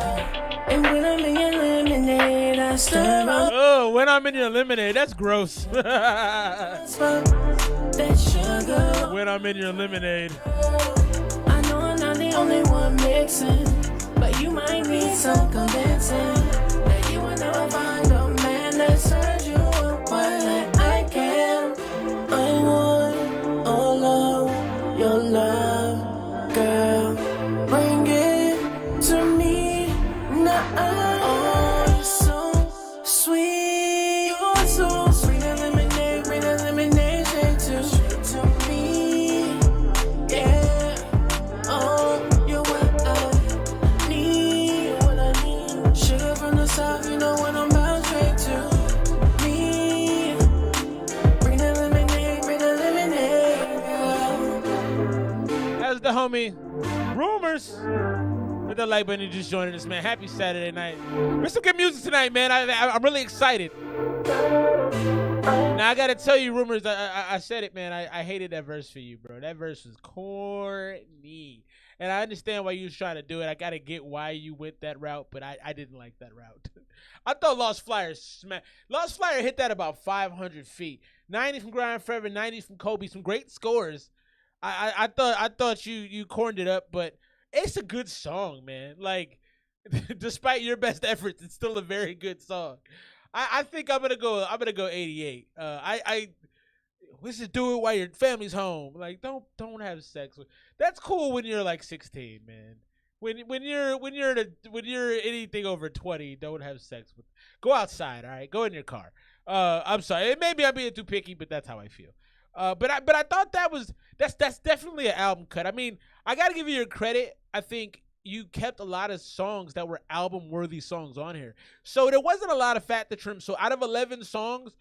And when I'm in your lemonade, I stir up. Oh, when I'm in your lemonade, that's gross. That sugar. When I'm in your lemonade. I know I'm not the only one mixing, but you might need some convincing that you will never find a man that serves you up like I can. I want all of your love, girl. Bring it to me now. Oh, you're so sweet. You're so sweet. Bring the lemonade straight to me. Yeah. Oh, you're what I need. What I need. Sugar from the south, you know what I'm about. Straight to me. Bring the lemonade, girl. That's the homie Rumors. Hit that like button, you just joining us, man. Happy Saturday night. There's some good music tonight, man. I'm really excited. Now I gotta tell you, Rumors. I said it, man. I hated that verse for you, bro. That verse was corny, and I understand why you was trying to do it. I gotta get why you went that route, but I didn't like that route. I thought Lost Flyer hit that about 500 feet. 90 from Grind Forever, 90 from Kobe. Some great scores. I thought you corned it up, but it's a good song, man. Like, despite your best efforts, it's still a very good song. I think I'm gonna go 88. Let's just do it while your family's home. Like, don't have sex with. That's cool when you're like 16, man. When you're anything over 20, don't have sex with. Go outside, all right. Go in your car. I'm sorry. Maybe I'm being too picky, but that's how I feel. But I thought that's definitely an album cut. I mean, I gotta give you your credit. I think you kept a lot of songs that were album-worthy songs on here. So there wasn't a lot of fat to trim. So out of 11 songs,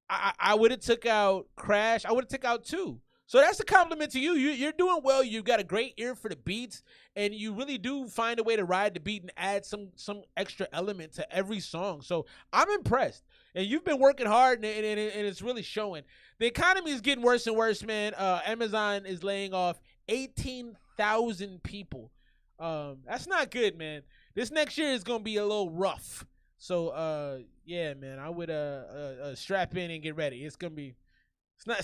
I would have took out Crash. I would have took out 2. So that's a compliment to you. You're doing well. You've got a great ear for the beats, and you really do find a way to ride the beat and add some extra element to every song. So I'm impressed. And you've been working hard, and it's really showing. The economy is getting worse and worse, man. Amazon is laying off 18,000 people. That's not good, man. This next year is gonna be a little rough. So yeah, man, I would strap in and get ready. It's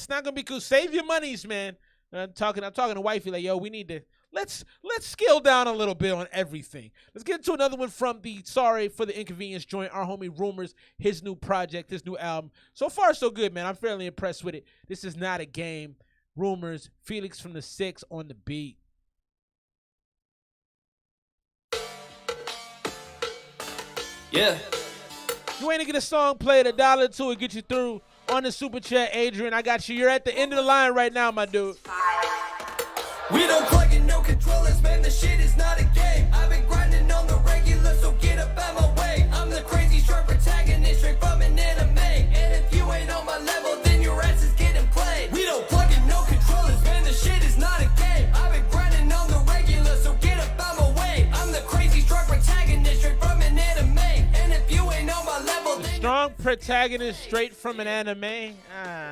not gonna be cool. Save your monies, man. I'm talking to wifey like, yo, we need to let's scale down a little bit on everything. Let's get into another one from the Sorry for the Inconvenience joint, our homie Rumors, his new project, his new album. So far, so good, man. I'm fairly impressed with it. This is not a game. Rumors, Felix from the 6 on the beat. Yeah. You ain't to get a song played, $1 or $2 will get you through on the super chat, Adrian. I got you. You're at the end of the line right now, my dude. We don't plug in no controllers, man, the shit is not a game. I've been grinding on the regular, so get up out my way. I'm the crazy short protagonist straight from an anime. And if you ain't on my level, then your ass is getting played. We don't plug in no controllers, man, the shit is not a game. I've been grinding on the regular, so get up out my way. I'm the crazy short protagonist straight from an anime. And if you ain't on my level, then strong protagonist straight from an anime.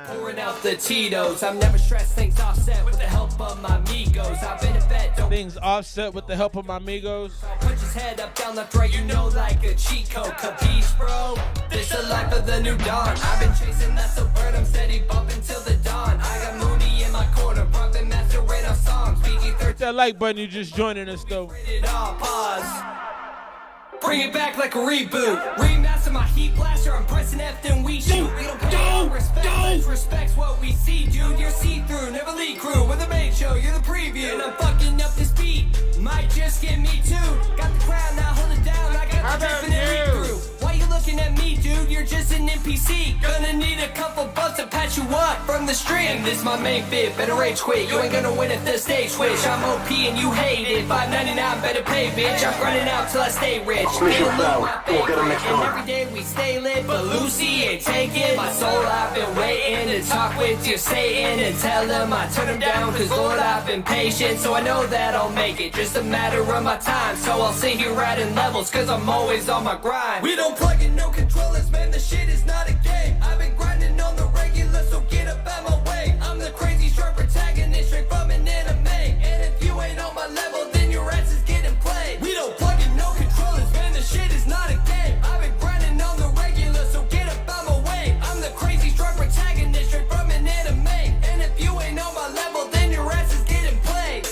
pouring out the Tito's. I'm never stressed, things offset with the help of my amigos. I've been in bed, don't Things offset with the help of my amigos. punch his head up, down, left, right, you know, like a cheat code. Capiche, bro? This the life of the new dawn. I've been chasing, that's the word, I'm steady bumping till the dawn. I got Mooney in my corner, pumping master rate off songs. Hit that like button, you just joining us, though. Pause. Bring it back like a reboot. Remaster my heat blaster. I'm pressing F, then we shoot. We don't pay no respect. Let's respect what we see, dude. You're see-through, never lead crew. We're the main show, you're the preview. And I'm fucking up this beat. Might just get me too. Got the crowd, now hold it down. I got the dripping and lead through. Why you looking looking at me, dude, you're just an NPC. Gonna need a couple bucks to patch you up from the street. And this my main bit, better rage quit. You ain't gonna win at the stage switch. I'm OP and you hate it. $5.99, better pay, bitch. I'm grinding out till I stay rich. Mission failed. We'll get him next And time. every day we stay lit, but Lucy ain't taking my soul. I've been waiting to talk with your Satan and tell him I turn him down, cause Lord, I've been patient. So I know that I'll make it, just a matter of my time. So I'll sit here adding levels, cause I'm always on my grind. We don't plug in no controllers, man, the shit is not a game. I've been grinding on the regular, so get up out my way. I'm the crazy short protagonist, straight from an anime. And if you ain't on my level, then your ass is getting played. We don't plug in no controllers, man, the shit is not a game. I've been grinding on the regular, so get up out my way. I'm the crazy short protagonist, straight from an anime. And if you ain't on my level, then your ass is getting played.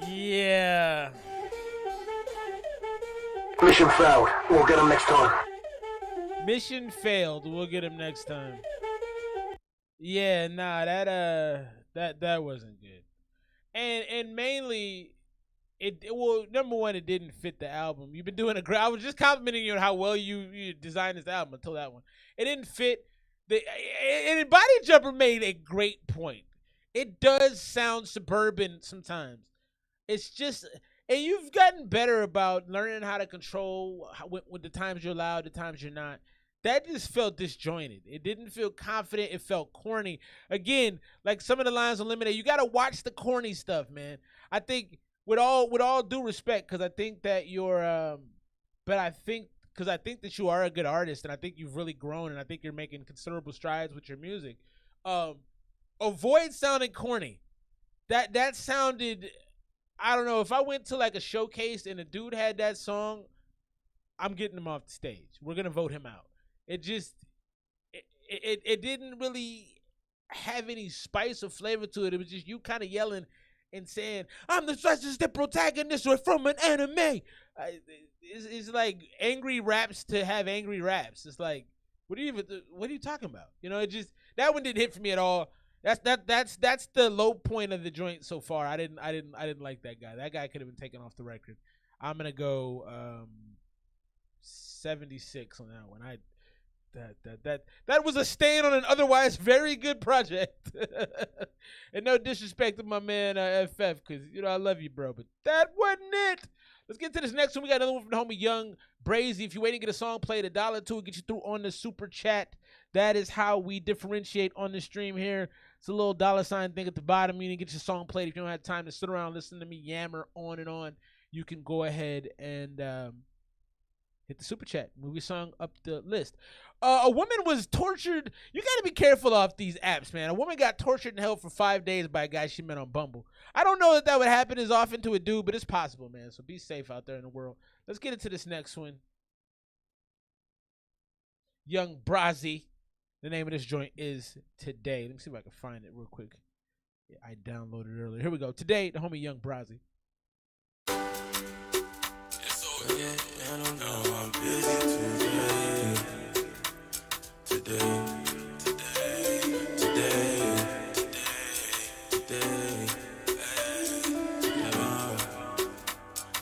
Yeah. Mission failed. We'll get him next time. Mission failed. We'll get him next time. Yeah, nah, that wasn't good. And mainly well, number one, it didn't fit the album. You've been doing I was just complimenting you on how well you designed this album until that one. It didn't fit. And Body Jumper made a great point. It does sound suburban sometimes. It's just, and you've gotten better about learning how to control when the times you're loud, the times you're not. That just felt disjointed. It didn't feel confident. It felt corny. Again, like some of the lines on Lemonade, you got to watch the corny stuff, man. I think with all due respect, because I think that you're, because I think that you are a good artist, and I think you've really grown, and I think you're making considerable strides with your music. Avoid sounding corny. That sounded, I don't know, if I went to like a showcase and a dude had that song, I'm getting him off the stage. We're gonna vote him out. It just, it didn't really have any spice or flavor to it. It was just you kind of yelling and saying, "I'm the narcissistic protagonist from an anime." It's like angry raps to have angry raps. It's like, what are you talking about? You know, it just, that one didn't hit for me at all. That's the low point of the joint so far. I didn't like that guy. That guy could have been taken off the record. I'm gonna go 76 on that one. That was a stain on an otherwise very good project. And no disrespect to my man FF, because you know I love you, bro, but that wasn't it. Let's get to this next one. We got another one from the homie Young Brazy. If you're waiting to get a song played, $1 to it, get you through on the super chat. That is how we differentiate on the stream here. It's a little $ thing at the bottom. You need to get your song played. If you don't have time to sit around and listen to me yammer on and on, you can go ahead and hit the super chat. Movie song up the list. A woman was tortured. You got to be careful off these apps, man. A woman got tortured and held for 5 days by a guy she met on Bumble. I don't know that would happen as often to a dude, but it's possible, man. So be safe out there in the world. Let's get into this next one. Young Brazy. The name of this joint is Today. Let me see if I can find it real quick. Yeah, I downloaded it earlier. Here we go. Today, the homie Young Brazy. I don't know, I'm busy today.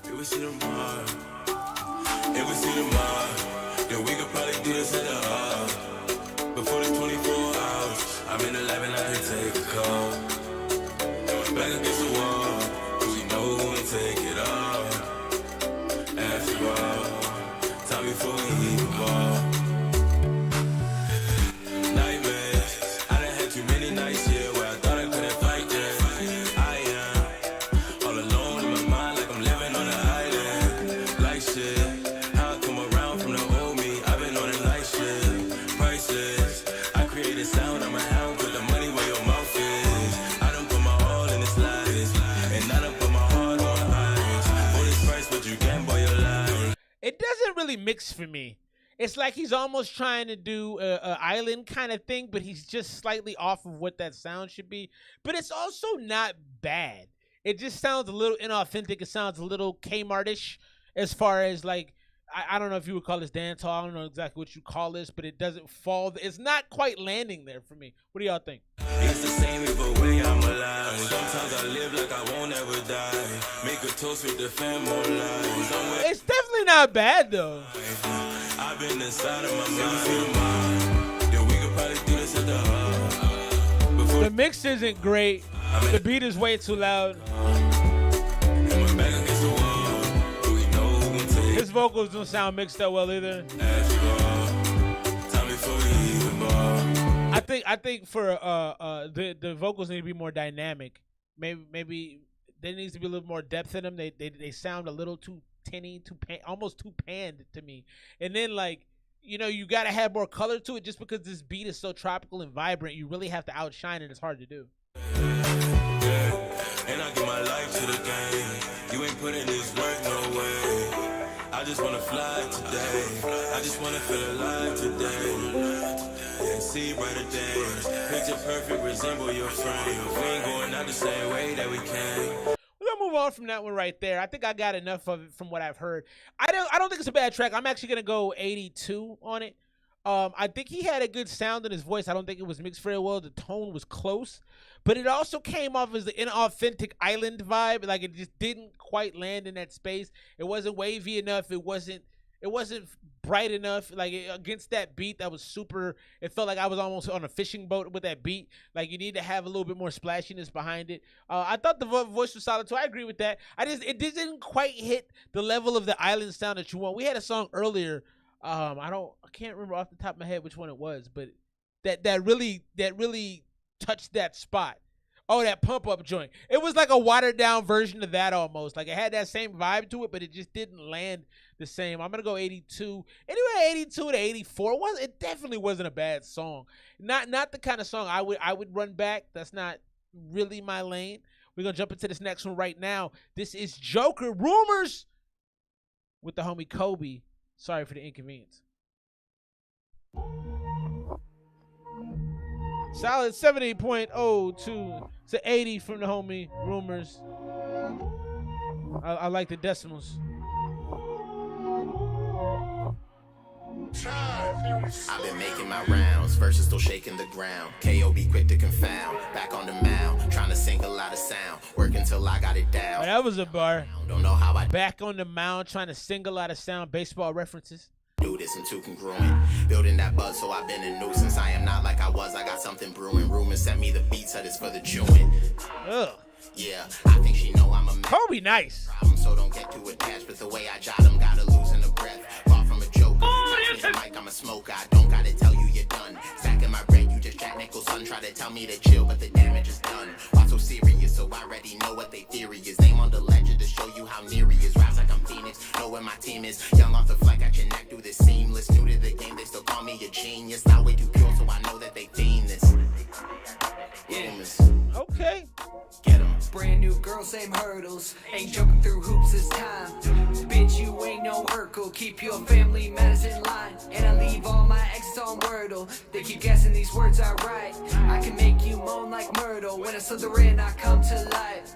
If we see tomorrow, then we could probably do this in the heart. Before the 24 hours, I'm in the lab and I can take a call. Back against the wall, cause we know who to take it off. After all, time before we leave the ball. Nightmares, I done had too many nights here where I thought I couldn't fight this. I am all alone in my mind like I'm living on an island. Like shit, how I come around from the old me, I've been on a night shit. Priceless, I created sound, I'm a hound, put the money where your mouth is. I don't put my all in this life, and I don't put my heart on ice. For this price, but you can't buy your life. It doesn't really mix for me. It's like he's almost trying to do a island kind of thing, but he's just slightly off of what that sound should be. But it's also not bad. It just sounds a little inauthentic. It sounds a little Kmart-ish as far as like, I don't know if you would call this dance hall. I don't know exactly what you call this, but it doesn't fall. It's not quite landing there for me. What do y'all think? It's the same either way I'm alive. Sometimes I live like I won't ever die. Make a toast with the fam more life. It's definitely really not bad though. I've been inside of my mind. Then we could probably do this at the hub. The mix isn't great. The beat is way too loud. His vocals don't sound mixed that well either. I think for the vocals need to be more dynamic. Maybe there needs to be a little more depth in them. They sound a little too tinny, almost too panned to me. And then like, you know, you got to have more color to it. Just because this beat is so tropical and vibrant, you really have to outshine it. It's hard to do. And I give my life to the game. You ain't putting this work no way. I just wanna fly today. I just wanna feel alive today. And see brighter days. Picture perfect, resemble your frame. We ain't going out the same way that we came. We're gonna move on from that one right there. I think I got enough of it from what I've heard. I don't think it's a bad track. I'm actually gonna go 82 on it. I think he had a good sound in his voice. I don't think it was mixed very well. The tone was close, but it also came off as the inauthentic island vibe. Like it just didn't quite land in that space. It wasn't wavy enough. It wasn't bright enough. Like against that beat that was super. It felt like I was almost on a fishing boat with that beat. Like you need to have a little bit more splashiness behind it. I thought the voice was solid too. I agree with that. It didn't quite hit the level of the island sound that you want. We had a song earlier. I can't remember off the top of my head which one it was, but that really touched that spot. Oh, that pump up joint. It was like a watered down version of that almost. Like it had that same vibe to it, but it just didn't land the same. I'm gonna go 82. Anyway, 82 to 84. It definitely wasn't a bad song. Not the kind of song I would run back. That's not really my lane. We're gonna jump into this next one right now. This is Joker Rumors with the homie Kobe. Sorry for the inconvenience. Solid 70.02 to 80 from the homie Rumors. I like the decimals. I've been making my rounds, verses still shaking the ground. KO be quick to confound, back on the mound, trying to sing a lot of sound, working till I got it down. Oh, that was a bar. Don't know how I back on the mound, trying to sing a lot of sound, baseball references. Do this, I'm too congruent. Building that buzz, so I've been a nuisance. I am not like I was, I got something brewing. Rumors send me the beats, that is for the chewing. Ugh. Yeah, I think she know I'm a man. Kobe nice. Problem, so don't get too attached, but the way I jot them, gotta losing the breath. Far from a joke. Like I'm a smoker, I don't gotta tell you you're done. Stacking my bread, you just Jack Nicholson. Try to tell me to chill, but the damage is done. Why so serious? So I already know what they theory is. Name on the ledger to show you how near he is. Rise like I'm Phoenix, know where my team is. Young off the flight, got your neck through this seamless. New to the game, they still call me a genius. Not way too pure, so I know that they fiend this. Rumors. Okay. Get 'em. Brand new girl, same hurdles. Ain't jumping through hoops this time. Bitch, you ain't no Urkel. Keep your family matters in line. And I leave all my exes on Wordle. They keep guessing these words I write. I can make you moan like Myrtle. When I slither in, I come to life.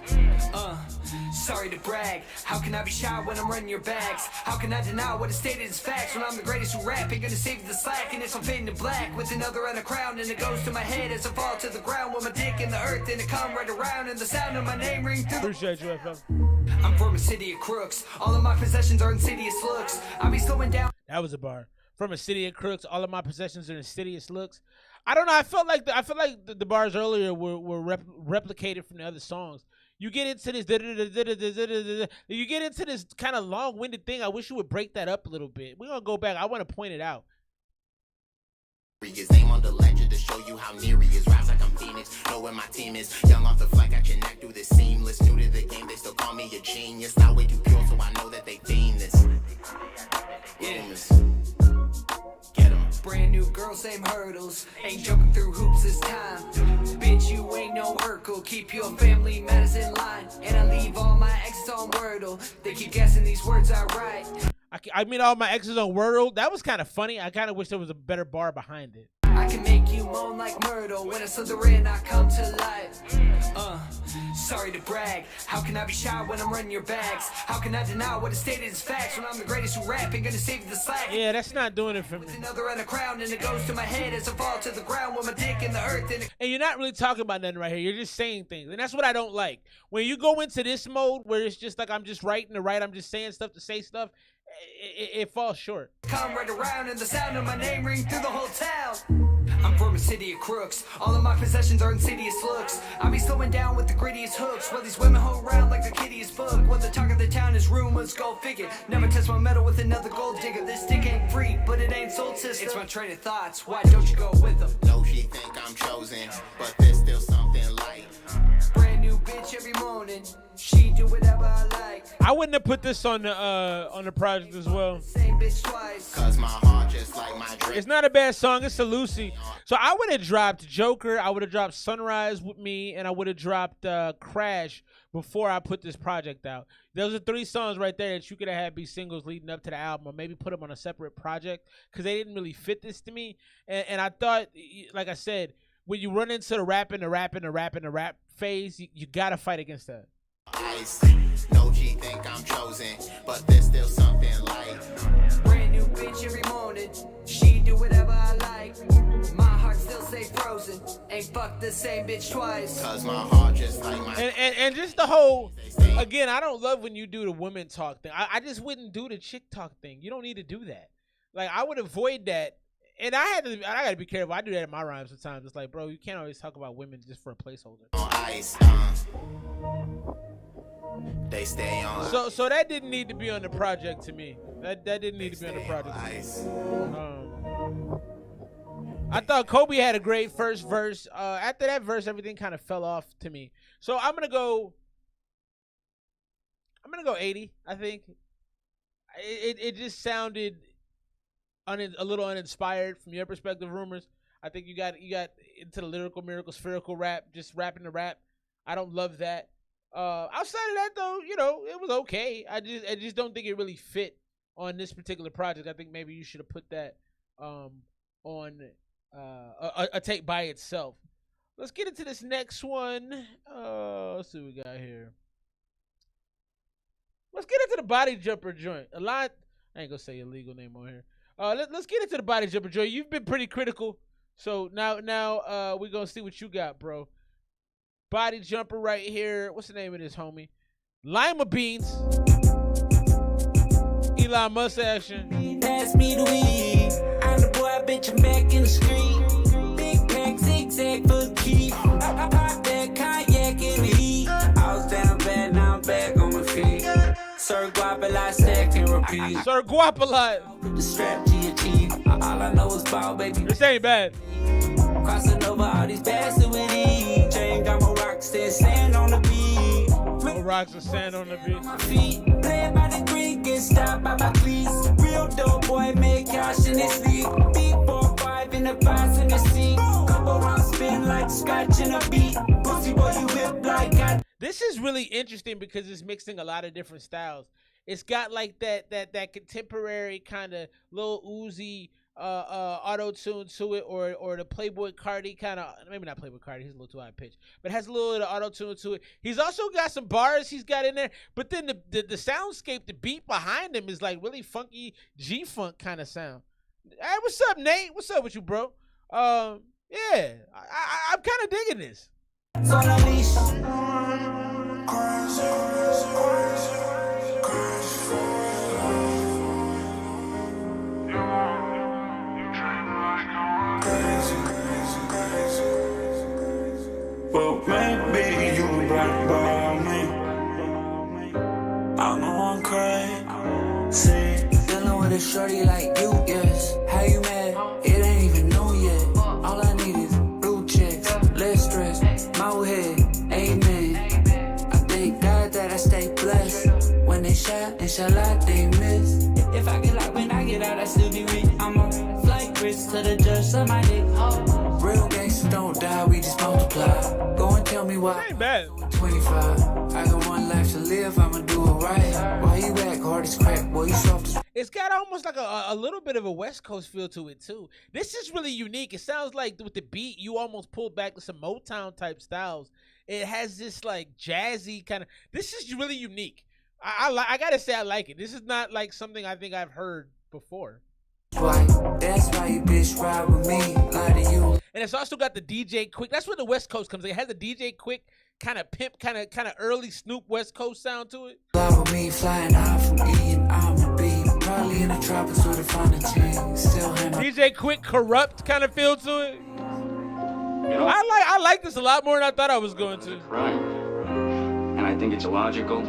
Sorry to brag. How can I be shy when I'm running your bags? How can I deny what is stated as facts? When I'm the greatest who rap, ain't gonna save the slack. And it's I'm fading to black with another on a crown. And it goes to my head as I fall to the ground. With my dick in the earth and it come right around. And the sound of my name ring through. Appreciate you, FM. I'm from a city of crooks. All of my possessions are insidious looks. I be slowing down. That was a bar. From a city of crooks, all of my possessions are insidious looks. I don't know. I felt like the bars earlier were replicated from the other songs. You get into this, you get into this kind of long-winded thing. I wish you would break that up a little bit. We're gonna go back. I want to point it out. His name on the ledger to show you how near he is. Rise like I'm Phoenix, know where my team is. Young off the flight, got your neck through this seamless. New to the game, they still call me a genius. Not way too pure, so I know that they fiend this. Rumors. Get 'em. Brand new girl, same hurdles. Ain't jumping through hoops this time. Bitch, you ain't no Urkel. Keep your family matters in line. And I leave all my exes on Wordle. They keep guessing these words I write. I mean, all my exes on Wordle. That was kind of funny. I kind of wish there was a better bar behind it. I can make you moan like Myrtle. When I slither in, I come to life. Sorry to brag. How can I be shy when I'm running your bags? How can I deny what is stated as facts? When I'm the greatest who rap, ain't gonna save the slack. Yeah, that's not doing it for me. With another on a crown, and it goes to my head as I fall to the ground with my dick in the earth. And you're not really talking about nothing right here. You're just saying things. And that's what I don't like. When you go into this mode where it's just like I'm just writing to write, I'm just saying stuff to say stuff, it falls short. Come right around and the sound of my name ring through the whole town. I'm from a city of crooks. All of my possessions are insidious looks. I be slowing down with the grittiest hooks. While these women hold around like the kittiest book. What the talk of the town is rumors, go figure. Never test my metal with another gold digger. This dick ain't free, but it ain't soul sister. It's my train of thoughts. Why don't you go with them? No, she think I'm chosen, but there's still something like. Brand new bitch every morning. She do whatever I like. I wouldn't have put this on the project as well. Same bitch twice. Cause my heart just like my drip. It's not a bad song. It's a Lucy. So I would have dropped Joker. I would have dropped Sunrise with Me, and I would have dropped Crash before I put this project out. Those are 3 songs right there that you could have had be singles leading up to the album, or maybe put them on a separate project because they didn't really fit this to me. And I thought, like I said, when you run into the rap phase, you gotta fight against that. Ice. No, she think I'm chosen, but there's still something like. Brand new bitch every morning. She do whatever I like. My heart still stay frozen. Ain't fucked the same bitch twice. Cause my heart just like my. And just the whole, again, I don't love when you do the women talk thing. I just wouldn't do the chick talk thing. You don't need to do that. Like, I would avoid that. And I gotta be careful. I do that in my rhymes sometimes. It's like, bro, you can't always talk about women just for a placeholder. On ice, they stay on. So that didn't need to be on the project to me. That didn't need to be on the project. I thought Kobe had a great first verse. After that verse, everything kind of fell off to me. So I'm gonna go 80. I think it just sounded a little uninspired from your perspective, Rumors. I think you got into the lyrical miracle spherical rap, just rapping the rap. I don't love that. Outside of that, though, you know, it was okay. I just don't think it really fit on this particular project. I think maybe you should have put that on a tape by itself. Let's get into this next one. Let's see what we got here. Let's get into the body jumper joint. I ain't gonna say your legal name on here. Let's get into the body jumper joint. You've been pretty critical, so now we're gonna see what you got, bro. Body jumper right here. What's the name of this, homie? Lima Beans. Elon Musk action. Pass me the weed. I'm the boy, bitch, I'm back in the street. Big pack, zigzag for the key. I pop that cognac in the heat. I was down bad, now I'm back on my feet. Sir Guapalot, stack and repeat. Sir Guapalot. The strap to your teeth. All I know is ball, baby. This ain't bad. Crossing over all these bastards with ease. Chain got my rocks that stand on the beat. My rocks that stand on the beat. My feet, playing by the creek, get stopped by my cleats. Real dope boy, make cash in his sleep. Beat 4-5 in the box in the seat. Couple rounds spin like scotch in a beat. Pussy boy, you whip like God. This is really interesting because it's mixing a lot of different styles. It's got like that contemporary kind of Lil Uzi auto tune to it, or the Playboy Cardi kind of, maybe not Playboy Cardi, he's a little too high pitch, but it has a little bit of auto tune to it. He's also got some bars he's got in there, but then the soundscape, the beat behind him is like really funky G-funk kind of sound. Hey, what's up, Nate? What's up with you, bro? Yeah, I'm kind of digging this. But maybe you right by me. I know I'm crazy. Dealing with a shorty like you, yes. How you mad? It ain't even new yet. All I need is blue checks, less stress, my head, amen. I thank God that I stay blessed. When they shot, inshallah, they miss. If I get locked when I get out, I still be rich. I'm a flight risk to the judge, so my dick. Real gangsters don't die, we just multiply. Go and tell me why. Ain't bad. 25. I got one life to live, I'ma do it right. Why you act hard as crack? Boy, you soft as... It's got almost like a little bit of a West Coast feel to it too. This is really unique. It sounds like with the beat, you almost pulled back to some Motown type styles. It has this like jazzy kind of. This is really unique. I gotta say I like it. This is not like something I think I've heard before. That's why you bitch ride with me, lie to you. And it's also got the DJ Quick. That's where the West Coast comes in. It has a DJ Quick kind of pimp, kind of early Snoop West Coast sound to it. Lie with me, flying out from E and I'm a B. Probably in the tropics where to find the king. Still handle. DJ Quick corrupt kind of feel to it. You know, I like this a lot more than I thought I was going to. crime, and I think it's illogical.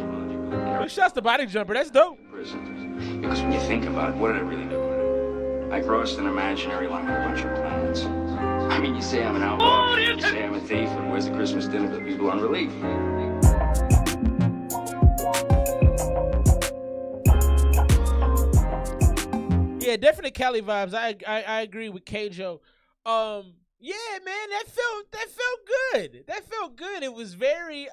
Big shots to Body Jumper. That's dope. Prison. Because when you think about it, what did I really do? I crossed an imaginary line with a bunch of planets. I mean, you say I'm an outlaw, you say I'm a thief, and where's the Christmas dinner for the people on relief? Yeah, definitely Cali vibes. I agree with Kjo. Yeah, man, that felt good. That felt good. It was very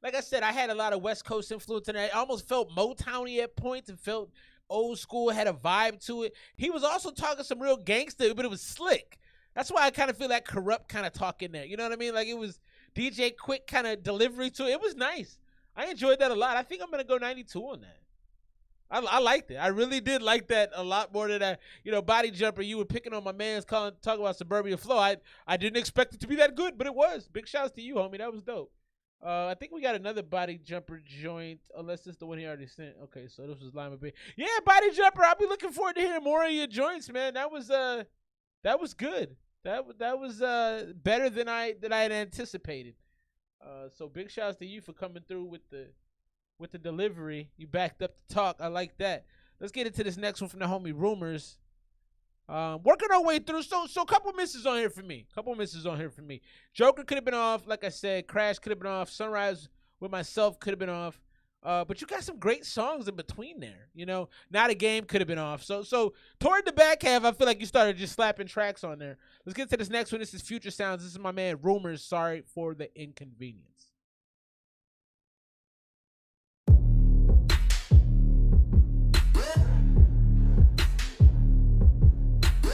like I said, I had a lot of West Coast influence in it. I almost felt Motowny at points and felt old school, had a vibe to it. He was also talking some real gangster, but it was slick. That's why I kind of feel that corrupt kind of talk in there. You know what I mean? Like it was DJ Quick kind of delivery to it. It was nice. I enjoyed that a lot. I think I'm gonna go 92 on that. I liked it. I really did like that a lot more than I, Body Jumper. You were picking on my man's talking about Suburbia Flow. I didn't expect it to be that good, but it was. Big shouts to you, homie. That was dope. I think we got another Body Jumper joint, unless it's the one he already sent. Okay, so this was Lima Bay. Yeah, Body Jumper. I'll be looking forward to hearing more of your joints, man. That was good. That was better than I had anticipated. So big shouts to you for coming through with the delivery. You backed up the talk. I like that. Let's get into this next one from the homie Rumors. Working our way through. So a couple misses on here for me. Joker could have been off. Like I said, Crash could have been off. Sunrise with Myself could have been off. But you got some great songs in between there. Not a Game could have been off. So toward the back half, I feel like you started just slapping tracks on there. Let's get to this next one. This is Future Sounds. This is my man Rumors. Sorry for the inconvenience.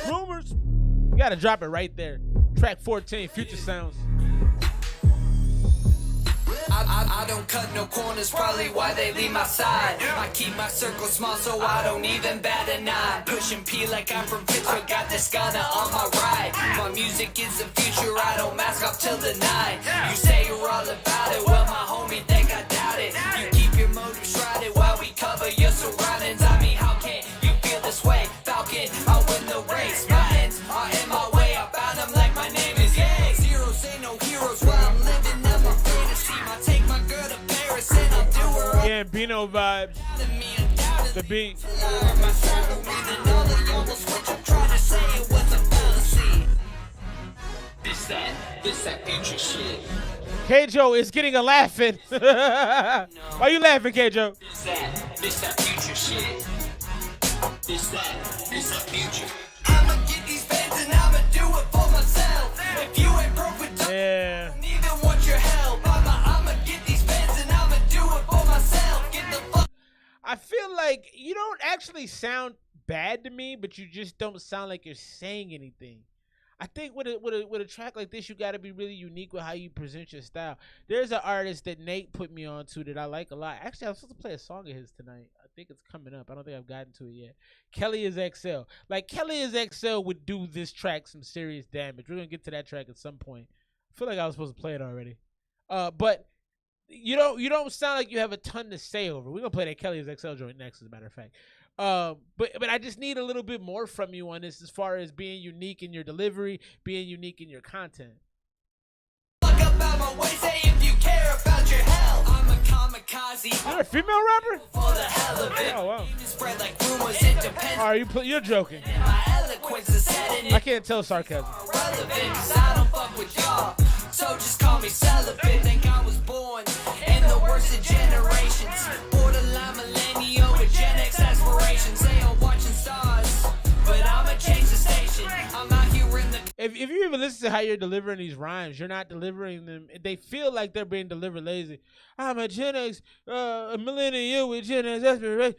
Rumors. You gotta drop it right there. Track 14, Future Sounds. I don't cut no corners, probably why they leave my side. I keep my circle small so I don't even bat an eye. Pushing P like I'm from Pittsburgh, got this gunner on my ride. My music is the future, I don't mask off till the night. You say you're all about it, well my homie think I doubt it. You keep your motive shrouded while we cover your surroundings. I mean, how can you feel this way? Falcon, I'll win the race. My ends are in my way, I found them like my name is Yang. Zeros ain't no heroes while I'm living in my fantasy. I take my girl to Paris and I'll do her. Yeah, Bino vibes. The beat. This that future shit. Kjo is getting a laughing. Why you laughing, Kjo? This that future shit. This that future. I'ma get these fans and I'ma do it for myself. If you ain't broke with yeah. I don't even want your help. I'ma get these fans and I'ma do it for myself. Get the fuck. I feel like you don't actually sound bad to me, but you just don't sound like you're saying anything. I think with a track like this, you got to be really unique with how you present your style. There's an artist that Nate put me on to that I like a lot. Actually, I was supposed to play a song of his tonight. I think it's coming up. I don't think I've gotten to it yet. Kelly is XL. Like, Kelly is XL would do this track some serious damage. We're going to get to that track at some point. I feel like I was supposed to play it already. But you don't sound like you have a ton to say over. We're going to play that Kelly is XL joint next, as a matter of fact. But I just need a little bit more from you on this as far as being unique in your delivery, being unique in your content. Look up out my way, say if you care about your health. I'm a kamikaze. You're a female rapper? For the hell of it. Oh, wow. Spread like rumors, it depends. You're joking. My eloquence is setting I can't tell sarcasm. Relevant, 'cause I don't fuck with y'all. So just call me celibate. Think I was born in the worst of generations. Borderline millennial with Gen X aspirations. Say I'm watching stars, but I'ma change the station. I'm out here in the. If you even listen to how you're delivering these rhymes, you're not delivering them. They feel like they're being delivered lazy. I'm a Gen X, a millennial with Gen X aspirations.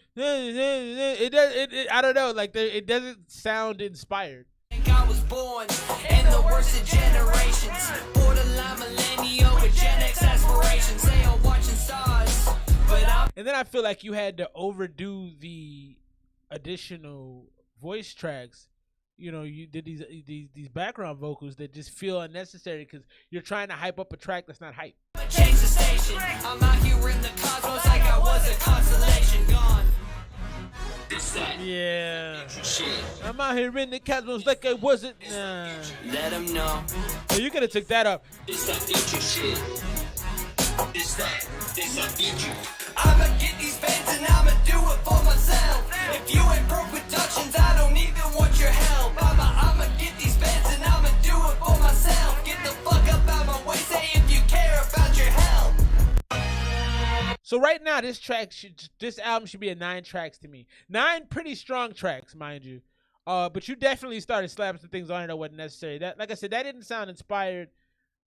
I don't know. Like it doesn't sound inspired. I was born in the worst of generations. Borderline millennial with Gen X aspirations. Say I'm watching stars, but I'm. And then I feel like you had to overdo the additional voice tracks. You did these background vocals that just feel unnecessary because you're trying to hype up a track that's not hype. Change the station. I'm out here in the cosmos like I was a constellation gone. Yeah. I'm out here in the cosmos like I wasn't. Nah. Let them know. Oh, you could have took that up. This that future shit. This that future. I'ma get these bands and I'ma do it for myself. If you ain't broke productions, I don't even want your help. I'ma get these bands and I'ma do it for myself. Get the fuck up out my way, say if you care about your help. So right now, this album should be a 9 tracks to me. 9 pretty strong tracks, mind you. But you definitely started slapping some things on it that wasn't necessary. That, like I said, that didn't sound inspired.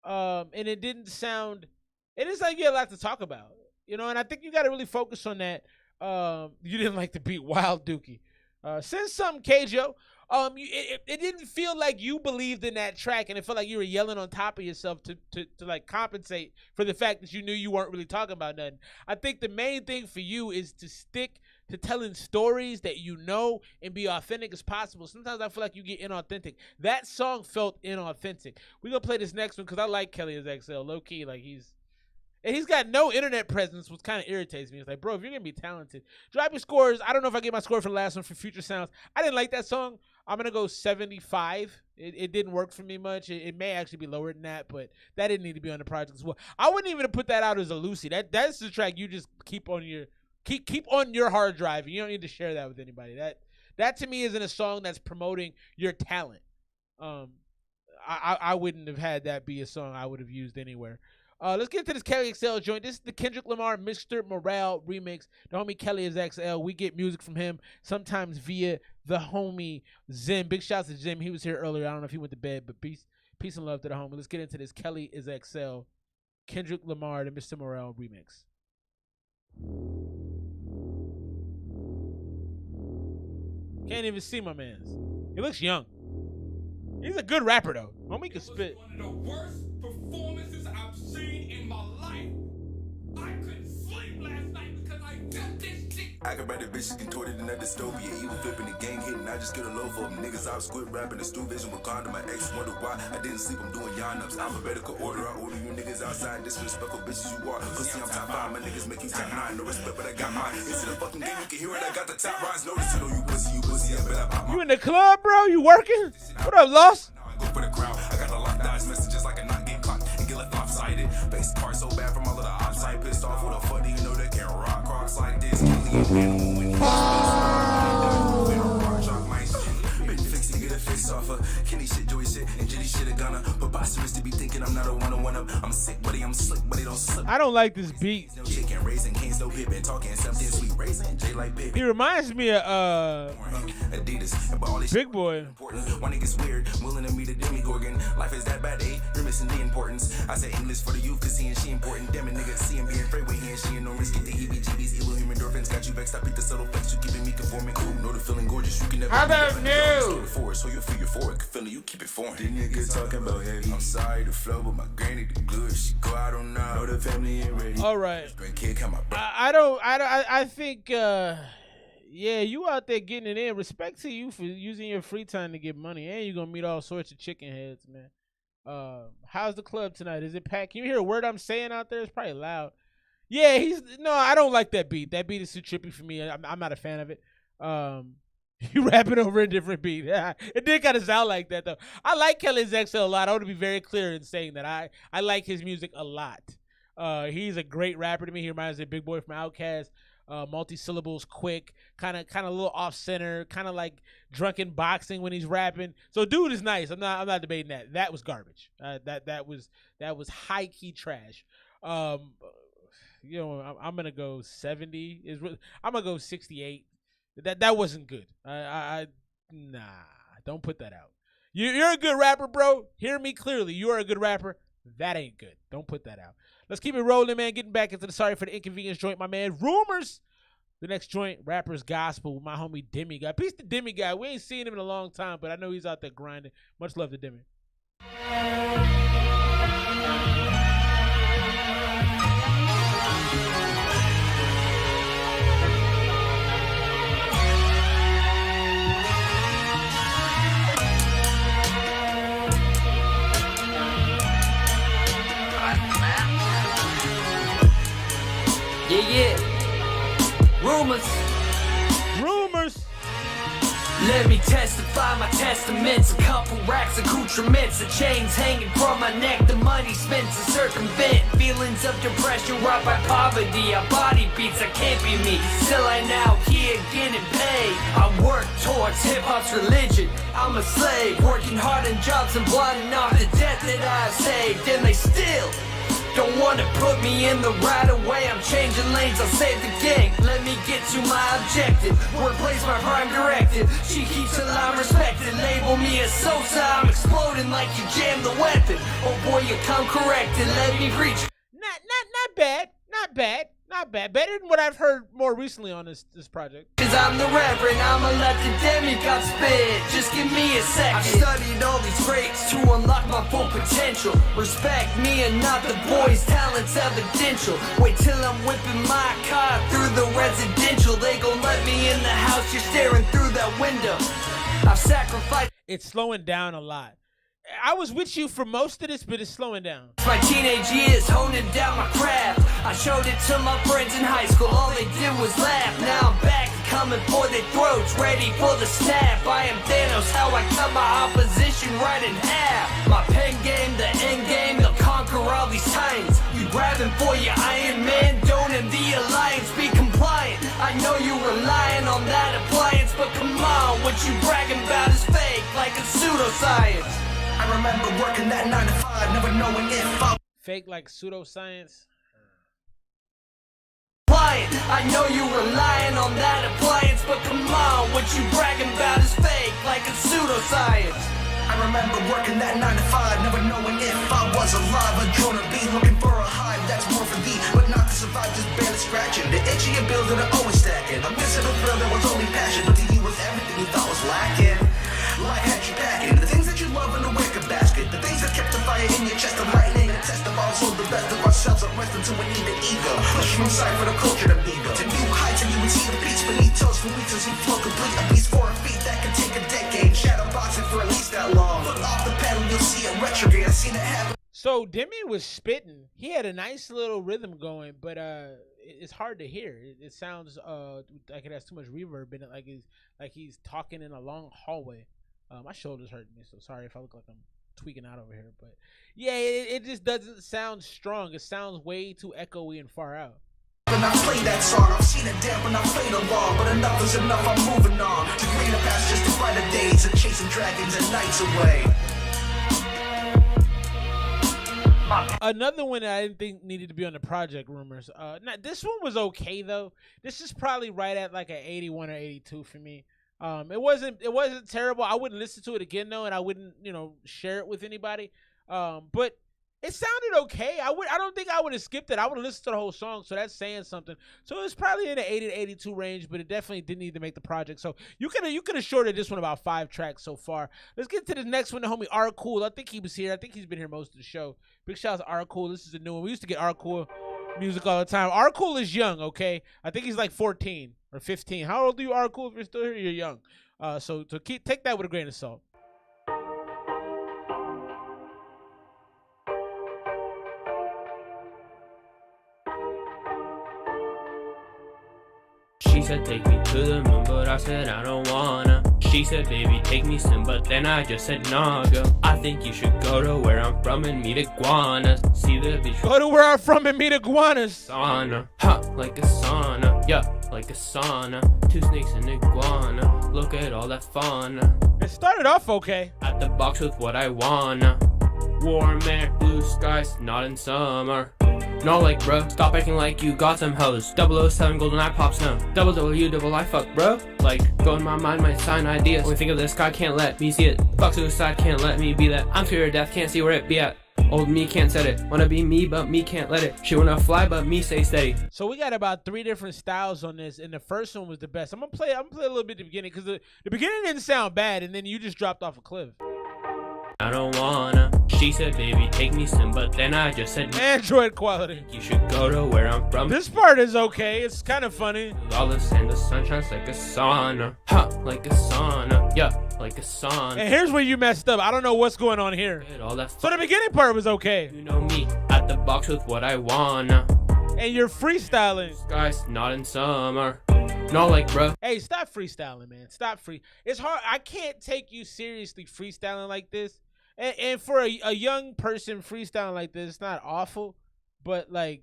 And it didn't sound. It is like you had a lot to talk about, you know. And I think you got to really focus on that. You didn't like the beat Wild Dookie. Send something, Kjo. It didn't feel like you believed in that track, and it felt like you were yelling on top of yourself to like compensate for the fact that you knew you weren't really talking about nothing. I think the main thing for you is to stick to telling stories that you know and be authentic as possible. Sometimes I feel like you get inauthentic. That song felt inauthentic. We're gonna play this next one because I like Kelly as XL, low key. Like he's got no internet presence, which kind of irritates me. It's like, bro, if you're gonna be talented, drop your scores. I don't know if I get my score for the last one for Future Sounds. I didn't like that song. I'm gonna go 75. It didn't work for me much. It may actually be lower than that, but that didn't need to be on the project as well. I wouldn't even put that out as a Lucy. That's the track you just keep on your hard drive. And you don't need to share that with anybody. That to me isn't a song that's promoting your talent. I wouldn't have had that be a song I would have used anywhere. Let's get into this Kelly XL joint. This is the Kendrick Lamar Mr. Morale remix. The homie Kelly is XL. We get music from him sometimes via the homie Zim. Big shouts to Zim. He was here earlier. I don't know if he went to bed, but peace and love to the homie. Let's get into this Kelly is XL. Kendrick Lamar, the Mr. Morale remix. Can't even see my man's. He looks young. He's a good rapper though. Homie can spit. One of the worst performances I've seen in my life. I couldn't sleep last night because I felt this shit. I can write the bitches contorted in that dystopia. Even flipping the gang hitting, I just get a low for them niggas. I was quit rapping the stew vision with God to my ex. Wonder why I didn't sleep, I'm doing yarn ups. Alphabetical order, I order you niggas outside. Disrespectful bitches you are. Pussy, I'm top 5. My niggas make you top 9. No respect, but I got mine. It's in the fucking game, you can hear it. I got the top rise. Notice it, oh, you pussy. I bet I pop my. You in the club, bro? You working? What up, Lost? Go for the crowd. I got the lockdowns messages like a not game clock and get left lopsided. Face car so bad from all of the outside pissed off. Who the fuck do you know that can't rock crocs like this? Kelly and animal when he's been fixing, get a face off her. Kenny shit, Joey shit, and Jitty shit, a gunner. But bosses to be thinking I'm not a one-on-one up. I'm sick, buddy, I'm slick, but they don't slip. I don't like this beat. No chicken raising, canes, no pippin, talking something sweet raisin. J like Pippin. He reminds me of Adidas, and all this Big Boy. One nigga's weird, willing to meet a demigorgon. Life is that bad, eh? You're missing the importance. I say English for the youth, cause he and she important. Damn it, nigga, see him being afraid with he and she and no risk. Get the EBGBs, evil human endorphins. Got you vexed, I beat the subtle flex. You keeping me conforming. Cool, know the feeling gorgeous. You can never. How about new? So you feel euphoric, feeling you keep it foreign. The nigga talking about heavy. I'm sorry to flow, but my granny the glue. If she go, I don't know the family ain't ready. All right. Kid, come on, bro. I think, yeah, you out there getting it in. Respect to you for using your free time to get money, and you're gonna meet all sorts of chicken heads, man. How's the club tonight? Is it packed? Can you hear a word I'm saying out there? It's probably loud. Yeah, no, I don't like that beat. That beat is too trippy for me. I'm not a fan of it. You rapping over a different beat. It did kind of sound like that though. I like Kelly's XL a lot. I want to be very clear in saying that I like his music a lot. He's a great rapper to me. He reminds me of Big Boy from Outkast. Multi-syllables, quick, kind of a little off-center, kind of like drunken boxing when he's rapping. So dude is nice. I'm not debating that. That was garbage. That was high-key trash. You know, I'm gonna go 70. I'm gonna go 68. That wasn't good. Nah, don't put that out. You're a good rapper, bro. Hear me clearly. You are a good rapper. That ain't good. Don't put that out. Let's keep it rolling, man. Getting back into the Sorry for the Inconvenience joint, my man. Rumors. The next joint, Rapper's Gospel with my homie Demi Guy. Peace to Demi Guy. We ain't seen him in a long time, but I know he's out there grinding. Much love to Demi. Yeah. Rumors. Rumors. Let me testify my testaments. A couple racks, accoutrements, the chains hanging from my neck. The money spent to circumvent feelings of depression wrought by poverty. Our body beats, I can't be me. Still I now here getting paid. I work towards hip-hop's religion. I'm a slave, working hard in jobs and blotting off the debt that I've saved. And they still don't wanna put me in the right of way. I'm changing lanes, I'll save the gang. Let me get to my objective. Workplace my prime directive. She keeps till I'm respected. Label me a Sosa, I'm exploding like you jammed the weapon. Oh boy, you come corrected. Let me preach. Not bad. Not bad. Not bad. Better than what I've heard more recently on this project. Cause I'm the reverend, I'ma let the demigod spit. Just give me a second. I've studied all these breaks to unlock my full potential. Respect me and not the boys, talent's evidential. Wait till I'm whipping my car through the residential. They gon' let me in the house, you're staring through that window. I've sacrificed. It's slowing down a lot. I was with you for most of this, but it's slowing down. My teenage years honing down my craft. I showed it to my friends in high school, all they did was laugh. Now I'm back, coming for their throats, ready for the snap. I am Thanos, how I cut my opposition right in half. My pen game, the end game, they'll conquer all these titans. You grabbing for your Iron Man, don't in the alliance be compliant. I know you relying on that appliance, but come on, what you bragging about is fake, like a pseudoscience. I remember working that 9 to 5, never knowing if I fake like pseudoscience. I know you relying on that appliance, but come on, what you bragging about is fake, like a pseudoscience. I remember working that 9 to 5, never knowing if I was alive. A drone be looking for a hive that's more for thee, but not to survive, just barely scratching. The itchy bills that are always stacking. I'm missing a thrill that was only passion, but to you was everything you thought was lacking. Life had you packing the things that you love in a wicker basket, the things that kept the fire in your chest, the lightning, a test of also the best of ourselves, a rest until we need an ego. Push from side for the culture to be built. To new heights and you would see the beats beneath toes for weeks as you flow complete. A beast 4 feet that could take a decade. Shadow boxing for at least that long. Look off the pedal, you'll see it retrograde. I've seen it happen. So Demi was spitting. He had a nice little rhythm going, but it's hard to hear. It sounds like it has too much reverb in it, like he's talking in a long hallway. My shoulder's hurting me, so sorry if I look like I'm tweaking out over here. But yeah, it just doesn't sound strong. It sounds way too echoey and far out. When I play that song, I've seen it damp when I played along, but enough is enough, I'm moving on to greener pastures, to brighter days, and chasing dragons and nights away. Another one that I didn't think needed to be on the project, Rumors. This one was okay though. This is probably right at like an 81 or 82 for me. It wasn't terrible. I wouldn't listen to it again though, and I wouldn't, share it with anybody. But it sounded okay. I don't think I would have skipped it. I would have listened to the whole song, so that's saying something. So it was probably in the 80 to 82 range, but it definitely didn't need to make the project. So you could have shorted this one about 5 tracks so far. Let's get to the next one, the homie R Cool. I think he was here. I think he's been here most of the show. Big shout out to R Cool. This is a new one. We used to get R Cool music all the time. R Cool is young, okay? I think he's like 14 or 15. How old are you, R Cool? If you're still here, you're young. So take that with a grain of salt. She said take me to the moon, but I said I don't wanna. She said baby take me soon, but then I just said nah girl. I think you should go to where I'm from and meet iguanas. See the beach. Go to where I'm from and meet iguanas. Sauna, like a sauna, yeah, like a sauna. 2 snakes and iguana, look at all that fauna. It started off okay. At the box with what I wanna. Warm air, blue skies, not in summer. No, like, bro, stop acting like you got some hoes. 007 golden eye pops now. Double W, double I fuck, bro. Like, go in my mind, my sign ideas. When we think of the sky, can't let me see it. Fuck suicide, can't let me be that. I'm scared of death, can't see where it be at. Old me can't set it. Wanna be me, but me can't let it. She wanna fly, but me stay steady. So we got about 3 different styles on this, and the first one was the best. I'm gonna play a little bit at the beginning, because the beginning didn't sound bad, and then you just dropped off a cliff. I don't wanna. She said, baby, take me soon, but then I just said Android quality. You should go to where I'm from. This part is okay. It's kind of funny. All the sand, the sun shines like a sauna. Like a sauna. Yeah, like a sauna. And here's where you messed up. I don't know what's going on here. So the beginning part was okay. You know me, at the box with what I wanna. And you're freestyling. Skies, not in summer. Not like, bro. Hey, stop freestyling, man. Stop free. It's hard. I can't take you seriously freestyling like this. And for a young person freestyling like this, it's not awful, but like,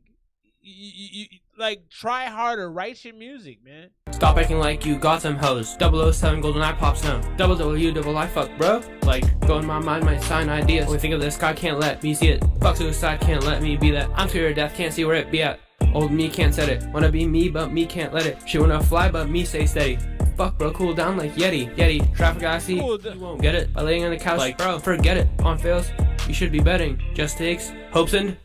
you like try harder. Write your music, man. Stop acting like you got some hoes. 007 golden eye pops now. I fuck, bro. Like, go in my mind, my sign ideas. When I think of this, God can't let me see it. Fuck suicide, can't let me be that. I'm scared of death, can't see where it be at. Old me can't set it. Wanna be me, but me can't let it. She wanna fly, but me stay steady. Fuck, bro, cool down like Yeti. Traffic I see, you won't get it. By laying on the couch, like, bro, forget it. On fails, you should be betting. Just takes hopes and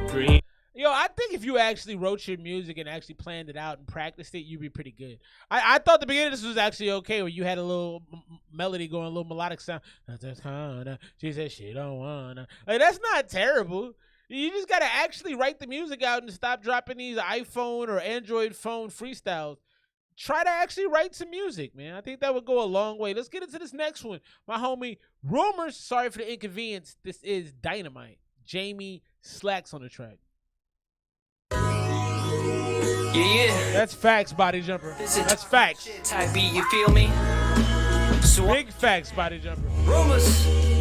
dreams. Yo, I think if you actually wrote your music and actually planned it out and practiced it, you'd be pretty good. I thought the beginning of this was actually okay, where you had a little melody going, a little melodic sound. She said she don't wanna. Like, that's not terrible. You just gotta actually write the music out and stop dropping these iPhone or Android phone freestyles. Try to actually write some music, man. I think that would go a long way. Let's get into this next one. My homie RUMORZ, sorry for the inconvenience. This is Dynamite. Jamie Slacks on the track. Yeah. That's facts, body jumper. That's facts. Type beat, you feel me? Big facts, body jumper. RUMORZ.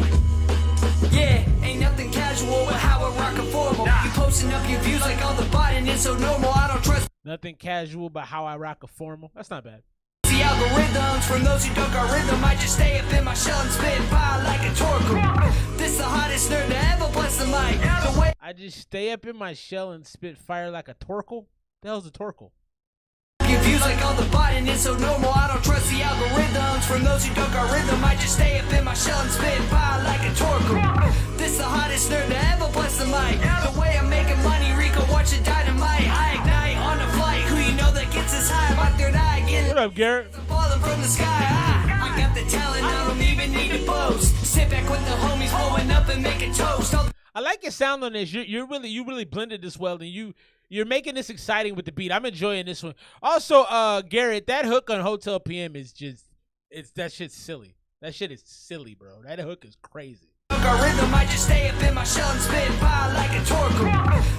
Yeah, ain't nothing casual with how I rock a formal. You posting up your views like all the botting is so normal. I don't trust. Nothing casual about how I rock a formal. That's not bad. The algorithms from those who don't got rhythm. I just stay up in my shell and spit fire like a torque. This the hottest nerd to ever bless the mic. The way I just stay up in my shell and spit fire like a torque. The hell's a torque? your views like all the botting is so normal. I don't trust the algorithms from those who don't got rhythm. I just stay up in my shell and spit fire like a torque. This the hottest nerd to ever bless the mic. The way I'm making money, Rico, watch it dynamite. I ignite on a flight. Who you know that gets us high? My third eye getting. What up, Garrett? Falling from the sky. I got the talent. I don't even need to boast. Sit back with the homies, blowing up and making toast. I like your sound on this. You really blended this well, and you're making this exciting with the beat. I'm enjoying this one. Also, Garrett, that hook on Hotel PM is just that shit's silly. That shit is silly, bro. That hook is crazy. Rhythm, I just stay up in my shell and spit fire like a torque.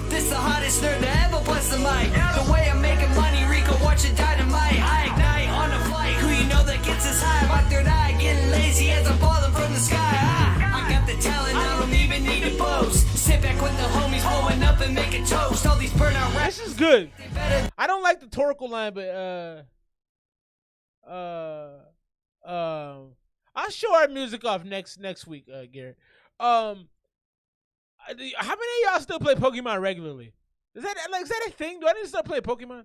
This the hottest nerd to ever bless the mic. The way I'm making money, Rico, watch it dynamite. I ignite on a flight. Who you know that gets us high? My third eye getting lazy as I'm falling from the sky. I got the talent, I don't even need to boast. Sit back with the homies, blowing up and making toast. All these burnout raps. This is good. I don't like the torque line, but I'll show our music off next week, Garrett. How many of y'all still play Pokemon regularly? Is that a thing? Do I need to start playing Pokemon?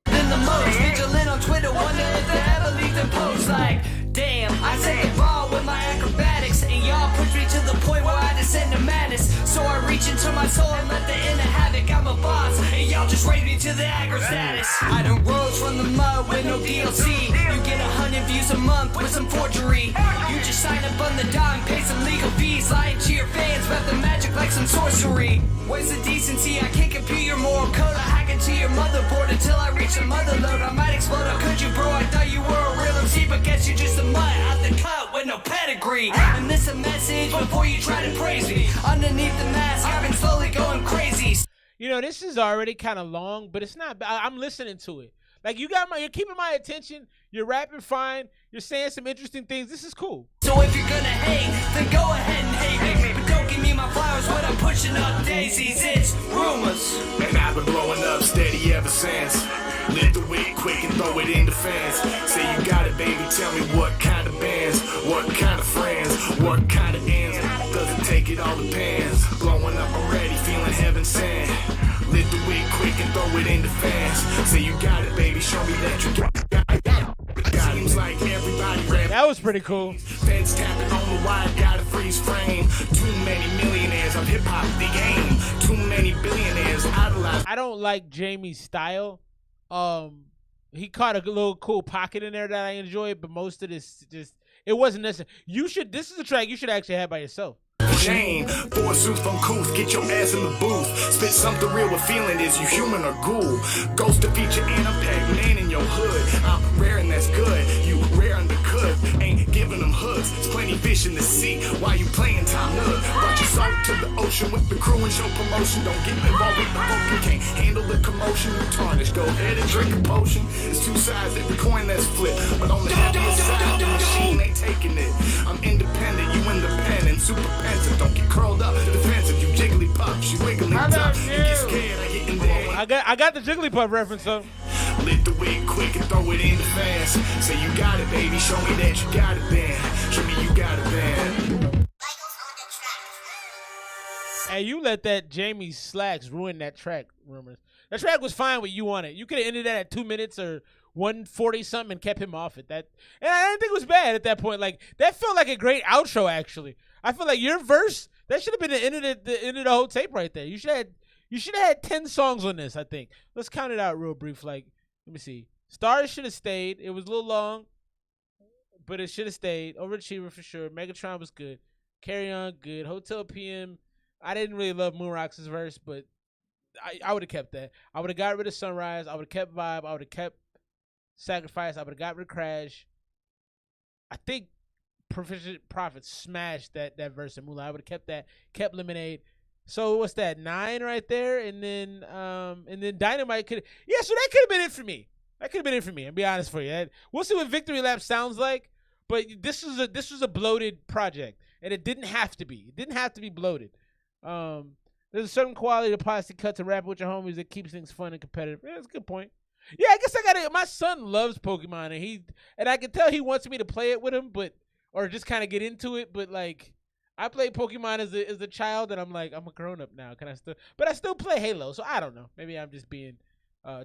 Than the most vigilant on Twitter, wonder if they ever leave them posts. Like, damn, I take the ball with my acrobatics, and y'all push me to the point where I descend to madness. So I reach into my soul and let the inner havoc. I'm a boss, and y'all just raise me to the aggro status. I done rose from the mud with no DLC. You get 100 views a month with some forgery. You just sign up on the dime, pay some legal fees, lying to your fans about the magic like some sorcery. Where's the decency? I can't compute your moral code. I hack into your motherboard until I reach the mother load. I might explode. How could you, bro? I thought you were a real MC, but guess you're just a mutt out the cut with no pedigree. And this a message before you try to praise me. Underneath the mask, I've been slowly going crazy. You know, this is already kind of long, but it's not bad. I'm listening to it. Like, you're keeping my attention. You're rapping fine. You're saying some interesting things. This is cool. So if you're gonna hate, then go ahead and hate me. But don't give me my flowers when I'm pushing up daisies. It's RUMORZ. And I've been blowing up steady ever since. Lift the weight quick and throw it in the fans. Say you got it, baby. Tell me what kind of bands, what kind of friends, what kind of ends. Doesn't take it all depends. Blowing up already, feeling heaven sent. Lift the weight quick and throw it in the fans. Say you got it, baby. Show me that you got it. Seems like everybody rap. That was pretty cool. Feds tapping on the wire, gotta freeze frame. Too many millionaires of hip hop, the game. Too many billionaires idolize. I don't like Jamie's style. He caught a little cool pocket in there that I enjoyed, but most of this just it wasn't necessary. This is a track you should actually have by yourself. Shame, 4 suits from Couth, get your ass in the booth. Spit something real with feeling, is you human or ghoul? Ghost to feature and a pack man in your hood. I'm rare and that's good. You rare learn to cook. Ain't giving them hooks. There's plenty fish in the sea. Why you playing Tom Nook? Brought your salt to the ocean with the crew and show promotion. Don't get involved with the folk. You can't handle the commotion. You tarnish. Go ahead and drink a potion. It's two sides of the coin that's flipped. But on the heaviest side, the machine ain't taking it. I'm independent. You independent. Super pensive. Don't get curled up. Defensive. You jiggly pups. You wiggling up. You get scared. I get in there. I got the Jigglypuff reference though. Lift the wig quick and throw it in the fast. Say you got it, baby. Show me that you got it, then. Show me you got it, then. Hey, you let that Jamie Slacks ruin that track, Rumors. That track was fine with you on it. You could have ended that at 2 minutes or 1:40 something and kept him off it. And I didn't think it was bad at that point. Like that felt like a great outro. Actually, I feel like your verse that should have been the end of the whole tape right there. You should have had 10 songs on this. I think. Let's count it out real brief. Like, let me see. Stars should have stayed. It was a little long, but it should have stayed. Overachiever for sure. Megatron was good. Carry On good. Hotel PM. I didn't really love Moonrock's verse, but I would have kept that. I would have got rid of Sunrise. I would have kept Vibe. I would have kept Sacrifice. I would have got rid of Crash. I think Proficient Prophet smashed that verse in Moonlight. I would have kept that. Kept Lemonade. So what's that? 9 right there, and then Dynamite could. Yeah, so that could have been it for me. That could have been it for me. I'll be honest for you. We'll see what Victory Lap sounds like, but this was a bloated project, and it didn't have to be. It didn't have to be bloated. There's a certain quality of plastic cut to rap with your homies that keeps things fun and competitive. Yeah, that's a good point. Yeah, I guess I got it. My son loves Pokemon, and I can tell he wants me to play it with him, or just kind of get into it. But like, I played Pokemon as a child, and I'm like, I'm a grown up now. But I still play Halo, so I don't know. Maybe I'm just being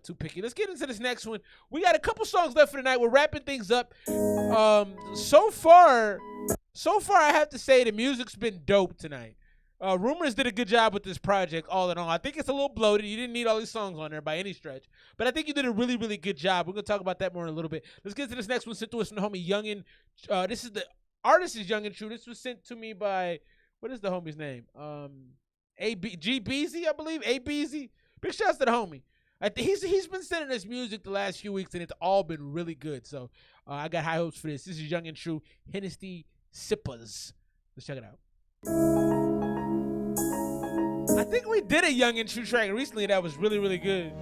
too picky. Let's get into this next one. We got a couple songs left for tonight. We're wrapping things up. So far, I have to say the music's been dope tonight. Rumors did a good job with this project, all in all. I think it's a little bloated. You didn't need all these songs on there by any stretch. But I think you did a really, really good job. We're going to talk about that more in a little bit. Let's get to this next one sent to us from the homie Youngin. This is the artist is Young and True. This was sent to me by, what is the homie's name? G Beezy, I believe. A Beezy. Big shouts to the homie. He's been sending us music the last few weeks, and it's all been really good. So I got high hopes for this. This is Young and True, Hennessy Sippers. Let's check it out. I think we did a Young and True track recently that was really, really good.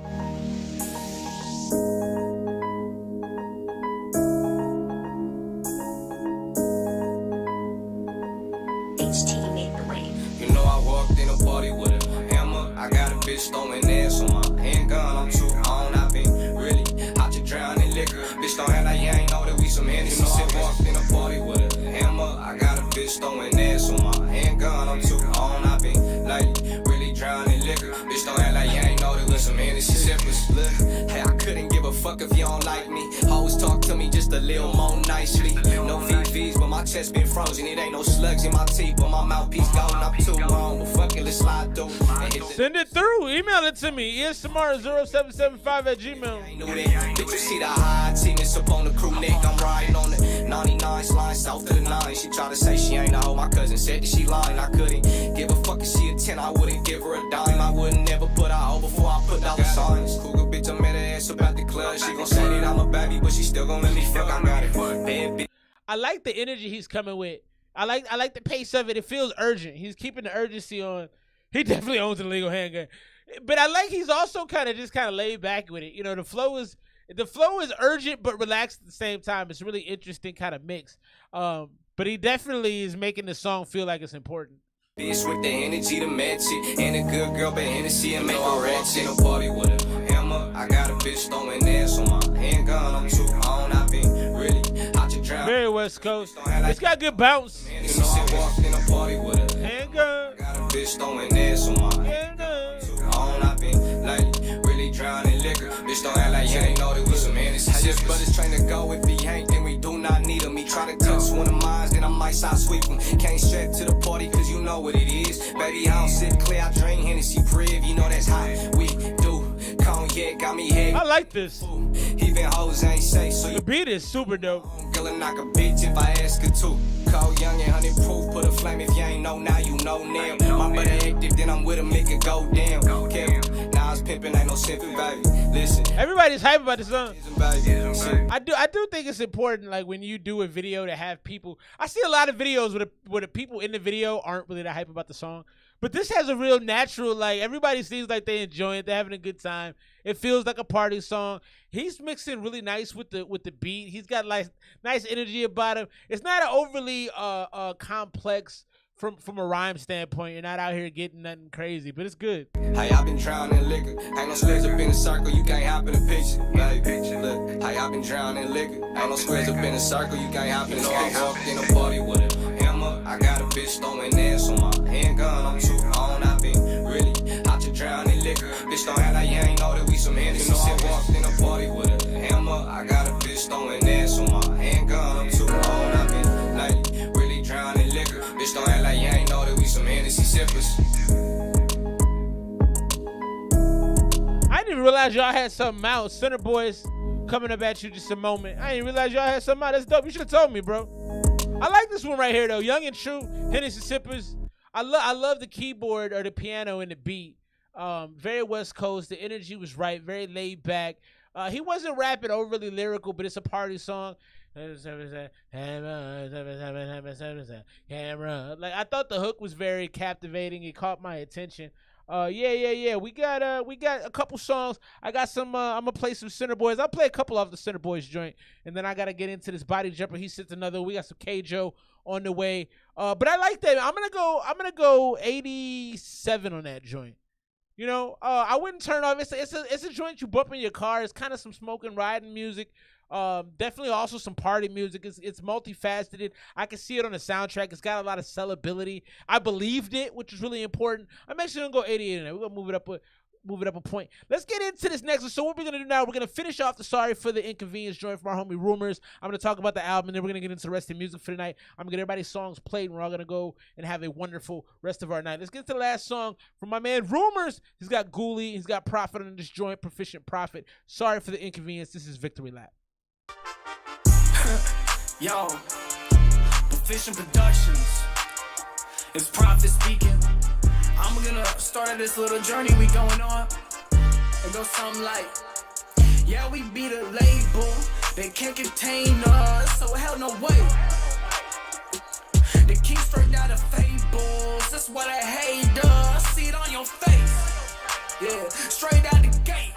You know I walked in a party with a hammer. I got a bitch throwing ass on my handgun. I'm too on. I been really out to drown in liquor. Bitch don't act like you ain't know that we some Hennessy. You know I walked in a party with a hammer. I got a bitch throwing ass on my handgun. I'm too on. I been like really drowning in liquor. Bitch don't act like you ain't know that we some Hennessy sippers. Look, hey, I couldn't give a fuck if you don't like me. Always talk to me just a little more nicely. No VVs, but my chest been frozen. It ain't no slugs in my teeth, but my mouthpiece gone. I'm too long, but fuck it, let's slide through. Send it through. Email it to me. esmr0775@gmail. Did you see the high teamness up on the crew neck? I'm riding on the 99 line south of the 9. She tried to say she ain't a hoe. My cousin said that she lying. I couldn't give a fuck if she a 10. I wouldn't give her a dime. I wouldn't never put her out before I put dollar signs. Cougar bitch, I met her ass up at the club. She gon' say that I'm a baby, but she still gon' let me fuck. I got it. Bad bitch. I like the energy he's coming with. I like the pace of it. It feels urgent. He's keeping the urgency on. He definitely owns an illegal handgun. But I like he's also kind of laid back with it. You know, the flow is urgent but relaxed at the same time. It's a really interesting kind of mix. But he definitely is making the song feel like it's important. Bitch with the energy to match it. And a good girl, but Hennessy and make her ratchet. In a party with a hammer. I got a bitch throwing ass on my handgun. I'm too on. I've been really out to drown. Very West Coast. It's got good bounce. You know I walked in a party with a handgun. I got a bitch throwing ass on my handgun. Too on. I've been like really drowning liquor. Bitch don't act like you ain't know that we some Hennessy. Just brothers trying to go. If he ain't, then we do not need him. He try to touch one of mine, then I might side sweep him. Can't strap to the party cause you know what it is. Baby, I don't sit clear, I drink Hennessy Priv. You know that's how we do. Cognac got me head. I like this. Even hoes ain't safe, so the beat is super dope. Gonna knock a bitch if I ask her to. Cold, young, and 100 proof. Put a flame if you ain't know, now you know now. My brother active, then I'm with him, make it go down. Now I was pimping, ain't no simping, baby. Listen. Everybody's hype about the song. I do think it's important, like when you do a video, to have people. I see a lot of videos where the people in the video aren't really that hype about the song. But this has a real natural, like, everybody seems like they enjoy it. They're having a good time. It feels like a party song. He's mixing really nice with the beat. He's got like nice energy about him. It's not an overly complex from a rhyme standpoint. You're not out here getting nothing crazy, but it's good. Hey, I've been drowning in liquor. Ain't no squares up in a circle, you can't hop in a picture, baby. Look, hey, I've been drowning in liquor. Ain't no squares up in a circle, you can't hop in a picture. I walked in a party with a hammer. I got a bitch throwing ass on my handgun. I'm too on, I've been really out to drown in liquor. Bitch don't act like you ain't know that we some Hennessy. I walked in a party with a hammer. I got a bitch throwing ass on my handgun. I'm too on, I've been lately really drowning in liquor. Bitch don't act like you ain't know that we some Hennessy sippers. I didn't even realize y'all had something out. Center Boys coming up at you just a moment. I didn't realize y'all had something out. That's dope. You should have told me, bro. I like this one right here, though. Young and True, Hennessy Sippers. I love the keyboard or the piano and the beat. Very West Coast. The energy was right. Very laid back. He wasn't rapping overly lyrical, but it's a party song. Like, I thought the hook was very captivating. It caught my attention. Yeah. We got a couple songs. I got some. I'm gonna play some Center Boys. I'll play a couple off the Center Boys joint, and then I gotta get into this Body Jumper. He sits another. We got some K-Joe on the way. But I like that. I'm gonna go 87 on that joint. You know, I wouldn't turn off. It's a joint you bump in your car. It's kind of some smoking, riding music. Definitely also some party music. It's multifaceted. I can see it on the soundtrack. It's got a lot of sellability. I believed it, which is really important. I'm actually gonna go 88 in there. We're gonna move it up a point. Let's get into this next one. So what we're gonna do now, we're gonna finish off the Sorry for the Inconvenience joint from our homie Rumors. I'm gonna talk about the album, and then we're gonna get into the rest of the music for the night. I'm gonna get everybody's songs played, and we're all gonna go and have a wonderful rest of our night. Let's get to the last song from my man Rumors. He's got Ghoulie, he's got Prophet on this joint, Proficient Prophet. Sorry for the Inconvenience. This is Victory Lap. Yo, Proficient Productions. It's Prophet speaking. I'm gonna start this little journey we going on. It goes something like, yeah, we beat a label. They can't contain us, so hell no way. The king straight out of fables. That's what I hate us. See it on your face. Yeah, straight out the gate.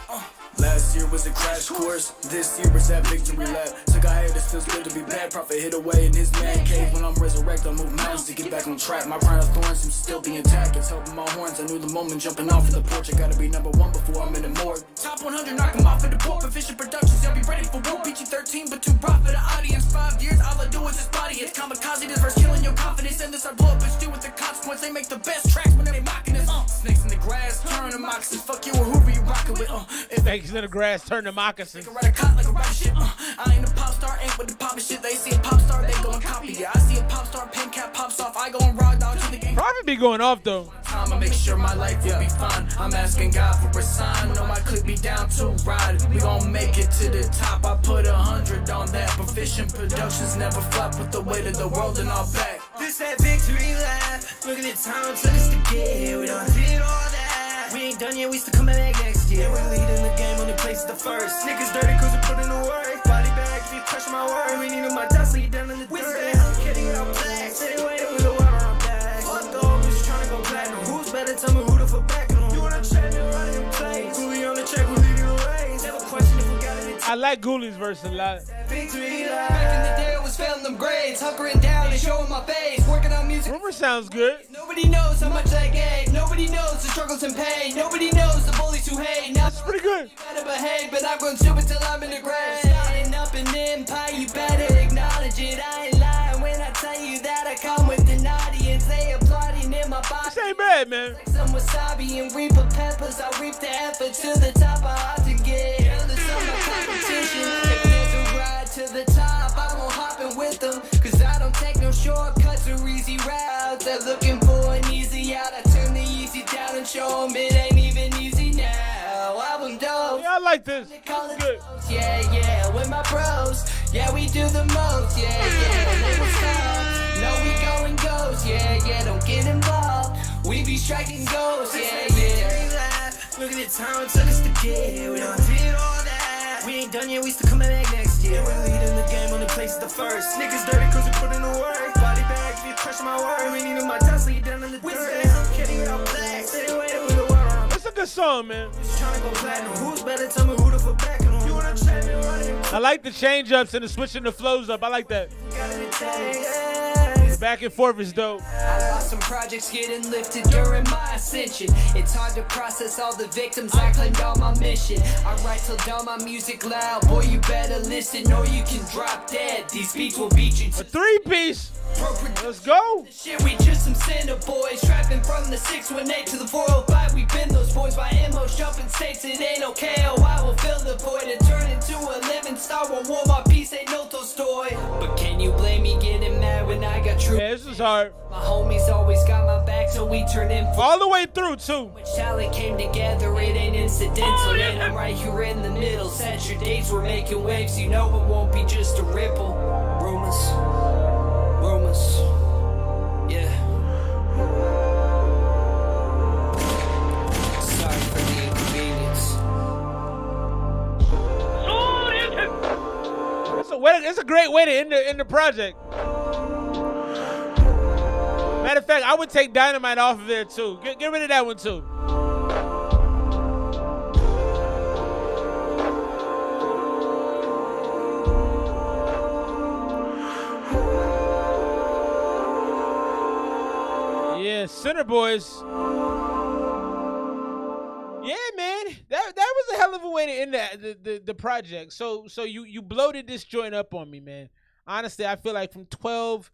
Last year was a crash course. This year is that victory lap. Took a hiatus, feels good to be back. Prophet hid away in his man cave. When I'm resurrected, I move mountains to get back on track. My crown of thorns seems still be intact. It's helping my horns. I knew the moment jumping off of the porch. I gotta be number one before I'm in the morgue. Top 100, knock him off at the port. Proficient Productions, y'all be ready for war. PG-13, but too broad for the audience. 5 years, all I do is just body. It's kamikaze, this verse killing your confidence. And this I blow up, bitch, deal with the consequence. They make the best tracks when they mocking us. Snakes in the grass, turn the moccasins. Fuck you or whoever you rockin' with. Snakes in the grass, turn the moccasins. I ain't a pop star, ain't with the pop shit. They see a pop star, they go and copy it. I see a pop star, pin cap pops off. I go and raw dog to the game. Prophet be going off though. I'ma make sure my life will be fine. I'm asking God for a sign. Know my clip be down to ride. We gon' make it to the top. I put 100 on that. Proficient Productions never flop with the weight of the world in our back. This that victory lap. Look at the time it took us to get here. We done did all that. We ain't done yet, we still coming back next year. We're leading the game, only place is the first. Niggas dirty cause we put in the work. Body bag if you question my word. We need my dust, so you down in the dirt. I'm kidding, I'm black. Say wait with the water on back. Fuck the old bitch trying to go platinum. Who's better? Tell me who the fuck back on. You wanna check me running in place. Ghoulie on the check, we lead the way. Never question if we got it. I like Ghoulie's verse a lot. Victory Back in the day, I was failing them grades, hunkering down and showing my face, working on music. Rumor sounds good. Nobody knows how much I gave. Nobody knows the struggles and pain. Nobody knows the bullies who hate. Now that's pretty good. You better behave, but I'm going stupid till I'm in the grave. Starting up an empire, you better acknowledge it. I ain't lying when I tell you that I come with an audience. They applauding in my body. This ain't bad, man. Like some wasabi and reaper peppers. I reap the effort to the top. I often get jealous of my competition. If there's a ride to the top, I won't hop in with them. Cause I don't take no shortcuts or easy routes. They're looking for an easy out. I turn the easy down and show them it ain't even easy now. Album dope. Yeah, I like this. Good. Yeah, with my bros. Yeah, we do the most. Yeah. Never stop. No, we going goes. Yeah, don't get involved. We be striking goals. Yeah. Look at the the time it took us to get here. We done did all that. We ain't done yet, we still coming back next year. We're leading the game, only place is the first. Niggas dirty cause we put in the work. Body bag, if you crush my word. We needed my time, so you down in the dirt. I'm kidding without black. Stay away with the world. That's a good song, man. Trying to go platinum. Who's better? Tell me who the fuck back on. You wanna chat me running? I like the change ups and the switching the flows up. I like that. The back and forth is dope. I lost some projects getting lifted during my ascension. It's hard to process all the victims I claimed on my mission. I write till down my music loud. Boy, you better listen or you can drop dead. These beats will beat you. A 3-piece. Let's go. Shit, we just some cinder boys. Trapping from the 618 to the 405. We been those boys by M's jumping states. It ain't okay. Oh, I will fill the void and turn into a living star. Won't war my peace ain't no Tolstoy. But can you blame me getting mad when I got true? Yeah, this is hard. My homies always got my back, so we turn in. All the way through, too. Which talent came together, it ain't incidental. And I'm right here in the middle. Set your dates, we're making waves. You know it won't be just a ripple. Rumors. Yeah. Sorry for the inconvenience. It's a great way to end the project. Matter of fact, I would take Dynamite off of there too. Get rid of that one too. Yeah, Center Boys. Yeah, man, that was a hell of a way to end the project. So you bloated this joint up on me, man. Honestly, I feel like from 12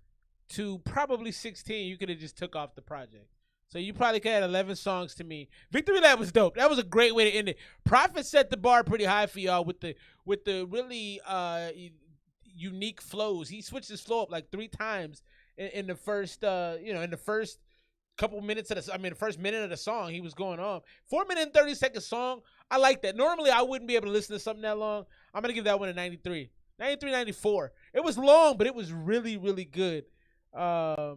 to probably 16, you could have just took off the project. So you probably could have 11 songs to me. Victory Lap was dope. That was a great way to end it. Prophet set the bar pretty high for y'all with the really unique flows. He switched his flow up like 3 times in the first couple minutes of the first minute of the song. He was going on 4 minute and 30-second song. I like that. Normally I wouldn't be able to listen to something that long. I'm gonna give that one a 93, 94. It was long, but it was really, really good. Yeah,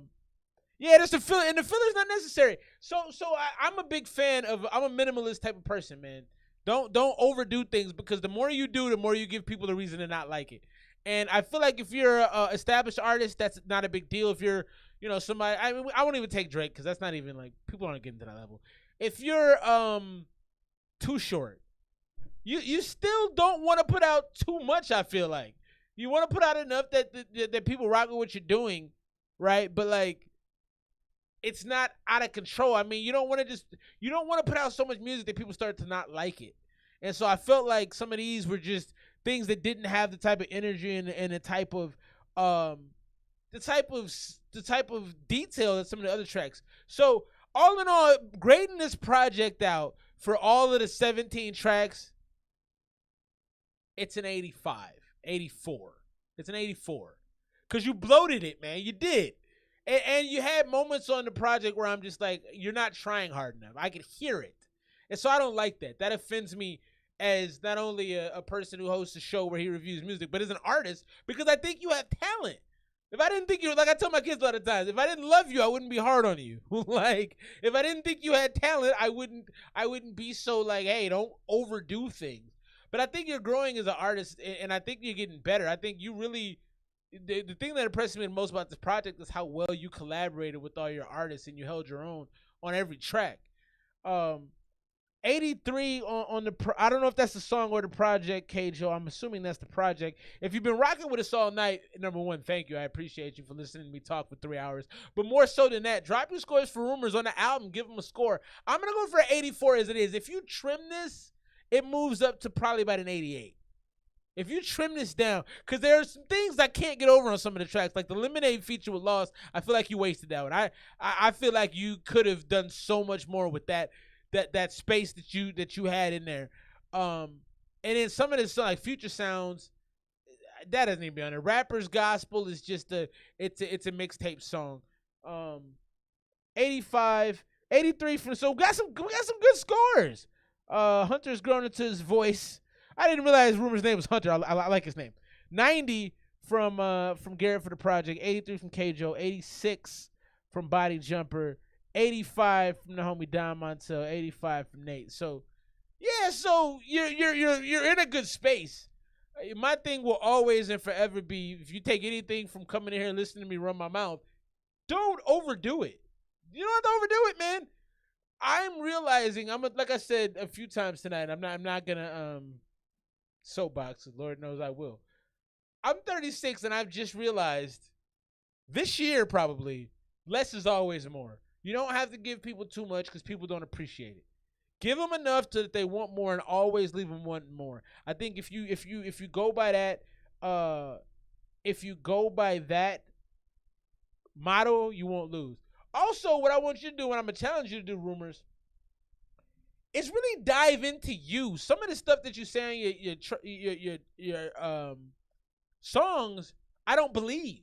there's the filler, and the filler's not necessary. So I'm a big fan of. I'm a minimalist type of person, man. Don't overdo things, because the more you do, the more you give people a reason to not like it. And I feel like if you're a established artist, that's not a big deal. If you're, somebody, I won't even take Drake, because that's not even like, people aren't getting to that level. If you're too short, you still don't want to put out too much. I feel like you want to put out enough that people rock with what you're doing, right? But like, it's not out of control. I mean, you don't want to put out so much music that people start to not like it. And so I felt like some of these were just things that didn't have the type of energy and the type of detail that some of the other tracks. So all in all, grading this project out for all of the 17 tracks, it's an 85, 84. It's an 84. Because you bloated it, man. You did. And you had moments on the project where I'm just like, you're not trying hard enough. I could hear it. And so I don't like that. That offends me as not only a person who hosts a show where he reviews music, but as an artist, because I think you have talent. If I didn't think you, like I tell my kids a lot of times, if I didn't love you, I wouldn't be hard on you. Like, if I didn't think you had talent, I wouldn't be so like, hey, don't overdo things. But I think you're growing as an artist, and I think you're getting better. I think you really, the thing that impressed me the most about this project is how well you collaborated with all your artists and you held your own on every track. 83 on the, I don't know if that's the song or the project, Kjo. I'm assuming that's the project. If you've been rocking with us all night, number one, thank you. I appreciate you for listening to me talk for 3 hours. But more so than that, drop your scores for Rumors on the album. Give them a score. I'm going to go for an 84 as it is. If you trim this, it moves up to probably about an 88. If you trim this down, because there are some things I can't get over on some of the tracks, like the Lemonade feature with Lost. I feel like you wasted that one. I feel like you could have done so much more with that space that you had in there. And then some of this, like Future Sounds, that doesn't even be on there. Rapper's Gospel is just it's a mixtape song. 85, 83 from, so we got some good scores. Hunter's grown into his voice. I didn't realize Rumor's name was Hunter. I like his name. 90 from Garrett for the project. 83 from Kjo. 86 from Body Jumper. 85 from the homie Don Montel. 85 from Nate. So Yeah, so you're in a good space. My thing will always and forever be, if you take anything from coming in here and listening to me run my mouth, don't overdo it. You don't have to overdo it, man. I'm realizing like I said a few times tonight. I'm not gonna soapbox. Lord knows I will. I'm 36 and I've just realized this year probably less is always more. You don't have to give people too much because people don't appreciate it. Give them enough so that they want more, and always leave them wanting more. I think if you go by that motto, you won't lose. Also, what I want you to do, and I'm gonna challenge you to do, Rumors, is really dive into you. Some of the stuff that you say in your songs, I don't believe,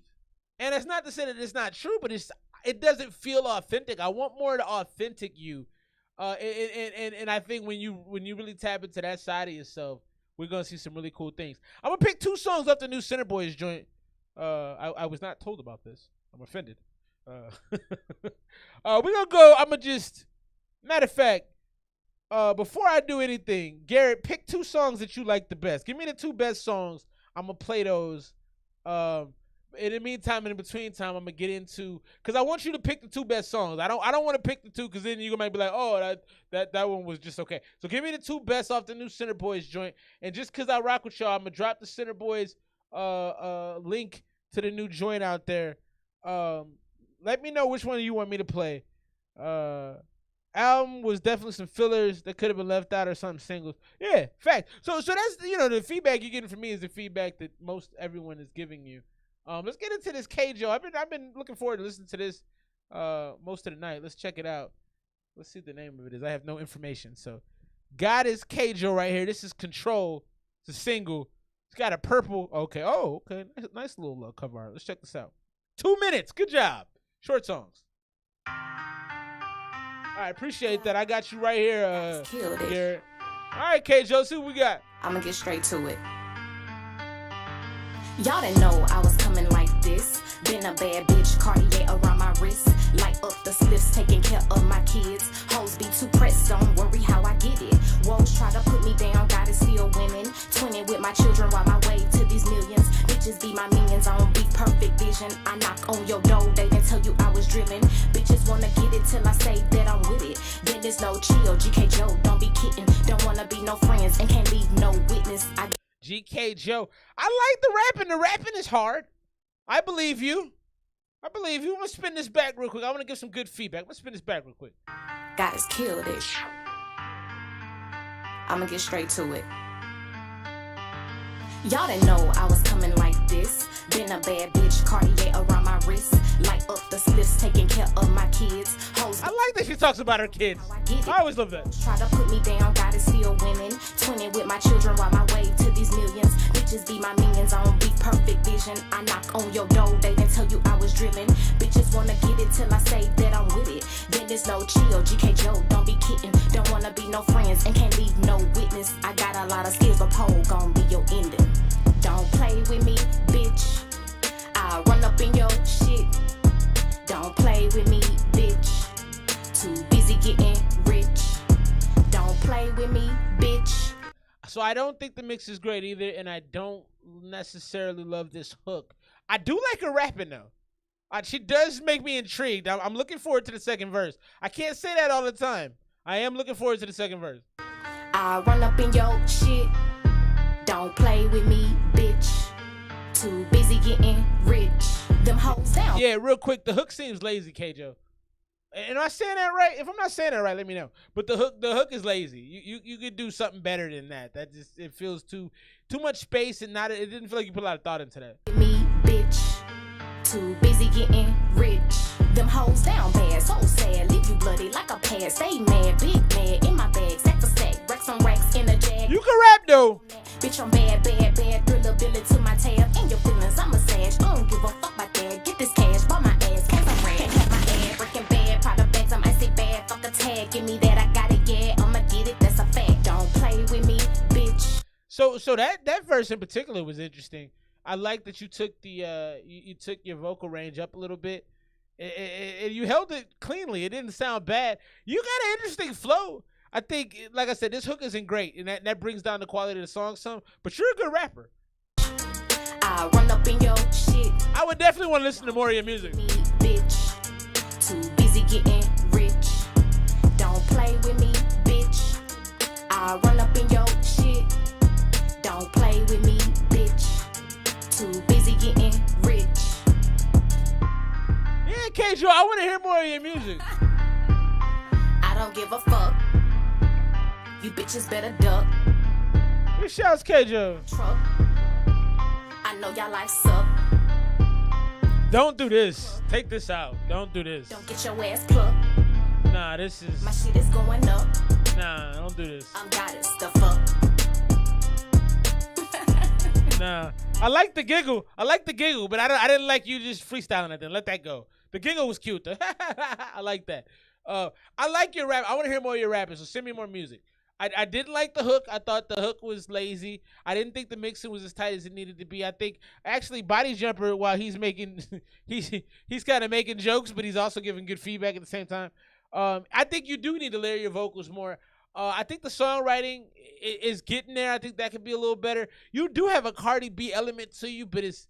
and it's not to say that it's not true, but it doesn't feel authentic. I want more of the authentic you. And I think when you really tap into that side of yourself, we're gonna see some really cool things. I'm gonna pick 2 songs off the new Center Boys joint. I was not told about this. I'm offended. We're gonna go. I'm gonna just, matter of fact, before I do anything, Garrett, pick 2 songs that you like the best. Give me the 2 best songs. I'm gonna play those. In the meantime, in between time, I'm gonna get into, because I want you to pick the 2 best songs. I don't want to pick the 2 because then you might be like, oh, that one was just okay. So give me the 2 best off the new Center Boys joint, and just because I rock with y'all, I'm gonna drop the Center Boys link to the new joint out there. Let me know which one you want me to play. Album was definitely some fillers that could have been left out or some singles. Yeah, fact. So that's, the feedback you're getting from me is the feedback that most everyone is giving you. Let's get into this K-Joe. I've been looking forward to listening to this most of the night. Let's check it out. Let's see what the name of it is. I have no information. So, got his K-Joe right here. This is Control. It's a single. It's got a purple. Okay. Oh, okay. Nice little cover art. Let's check this out. 2 minutes. Good job. Short songs. All right, appreciate that. I got you right here, Garrett. All right, K-Joe, see what we got. I'm gonna get straight to it. Y'all didn't know I was coming like this. Been a bad bitch, Cartier around my wrist. Light up the spliffs, taking care of my kids. Hoes be too pressed, don't worry how I get it. Woes try to put me down, gotta still winning. Twinning with my children while my way to these millions. Bitches be my minions on Be Perfect Vision. I knock on your door, they didn't tell you I was driven. Bitches wanna get it till I say that I'm with it. Then there's no chill, GK Joe, don't be kidding. Don't wanna be no friends and can't leave no witness. GK Joe. I like the rapping. The rapping is hard. I believe you. I'm gonna spin this back real quick. I want to give some good feedback. Let's spin this back real quick. God has killed it. I'm gonna get straight to it. Y'all didn't know I was coming like this. Been a bad bitch, Cartier around my wrist. Light up the spliffs, taking care of my kids. Hoes. I like that she talks about her kids. I always love that. Try to put me down, gotta still winning. Twinning with my children while my way to these millions. Bitches be my minions on Be Perfect Vision. I knock on your door, they didn't tell you I was driven. Bitches wanna get it till I say that I'm with it. Then there's no chill, GK Joe, don't be kidding. Don't wanna be no friends and can't leave no witness. I got a lot of skills, but pole gon' be your ending. Don't play with me, bitch. I'll run up in your shit. Don't play with me, bitch. Too busy getting rich. Don't play with me, bitch. So I don't think the mix is great either, and I don't necessarily love this hook. I do like her rapping though. She does make me intrigued. I'm looking forward to the second verse. I can't say that all the time. I am looking forward to the second verse. I'll run up in your shit. Don't play with me, bitch. Too busy getting rich. Them hoes down. Yeah, real quick, the hook seems lazy, K-Joe. Am I saying that right? If I'm not saying that right, let me know. But the hook is lazy. You could do something better than that. That just, it feels too much space, and it didn't feel like you put a lot of thought into that. Me, bitch. Too busy getting rich. Them hoes down bad, so sad. Leave you bloody like a pad. Stay mad, big mad in my bag. Stack to stack, racks on racks in a jag. You can rap though. Bitch, I'm bad, bad, bad. Thrillability to my tab. In your feelings, I'm a sage. I don't give a fuck about that. Get this cash, buy my ass. Cause I'm red. Can't have my ad. Breaking bad. Product bags, I'm icy bad. Fuck a tag. Give me that, I got it, yeah. I'ma get it, that's a fact. Don't play with me, bitch. So that verse in particular was interesting. I like that you took the you took your vocal range up a little bit. You held it cleanly. It didn't sound bad. You got an interesting flow. I think, like I said, this hook isn't great, and that brings down the quality of the song some. But you're a good rapper. I run up in your shit. I would definitely want to listen to more of your music. Me, bitch. Too busy getting rich. Don't play with me, bitch. I run up in your shit. Don't play with me, bitch. Too busy getting rich. Yeah, K-Joe, I want to hear more of your music. I don't give a fuck. You bitches better duck. Good shouts, K-Joe. Truck. I know y'all life suck. Don't do this. Take this out. Don't do this. Don't get your ass plucked. Nah, this is... My shit is going up. Nah, don't do this. I'm goddess, the fuck. Nah. I like the giggle. But I didn't like you just freestyling at them. Let that go. The giggle was cute, though. I like that. I like your rap. I want to hear more of your rapping, so send me more music. I didn't like the hook. I thought the hook was lazy. I didn't think the mixing was as tight as it needed to be. I think actually Body Jumper, while he's making he's kind of making jokes, but he's also giving good feedback at the same time. I think you do need to layer your vocals more. I think the songwriting is getting there. I think that could be a little better. You do have a Cardi B element to you, but it's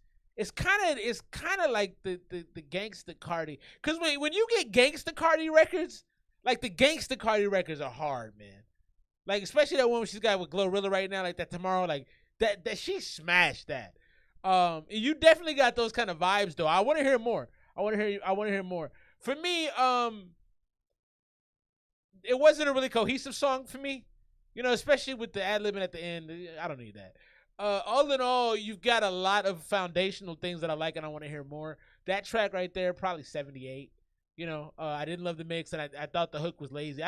kind of like the Gangsta Cardi. Because when you get Gangsta Cardi records, like the Gangsta Cardi records are hard, man. Like, especially that one she's got with Glorilla right now, like that Tomorrow, like that she smashed that. You definitely got those kind of vibes though. I want to hear more. I want to hear more. For me, it wasn't a really cohesive song for me. You know, especially with the ad-libbing at the end. I don't need that. All in all, you've got a lot of foundational things that I like and I want to hear more. That track right there, probably 78. You know, I didn't love the mix and I thought the hook was lazy.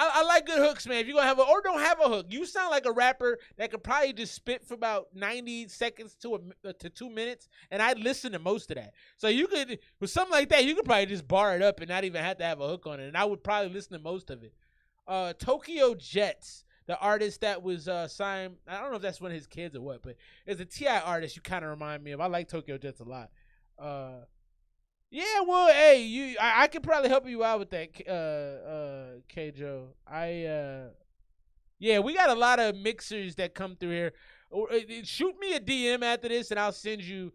I like good hooks, man. If you're going to have or don't have a hook. You sound like a rapper that could probably just spit for about 90 seconds to 2 minutes, and I'd listen to most of that. So you could, with something like that, you could probably just bar it up and not even have to have a hook on it, and I would probably listen to most of it. Tokyo Jets, the artist that was signed, I don't know if that's one of his kids or what, but as a T.I. artist, you kind of remind me of. I like Tokyo Jets a lot. Yeah, well, hey, I could probably help you out with that, K-Joe. Yeah, we got a lot of mixers that come through here. Shoot me a DM after this, and I'll send you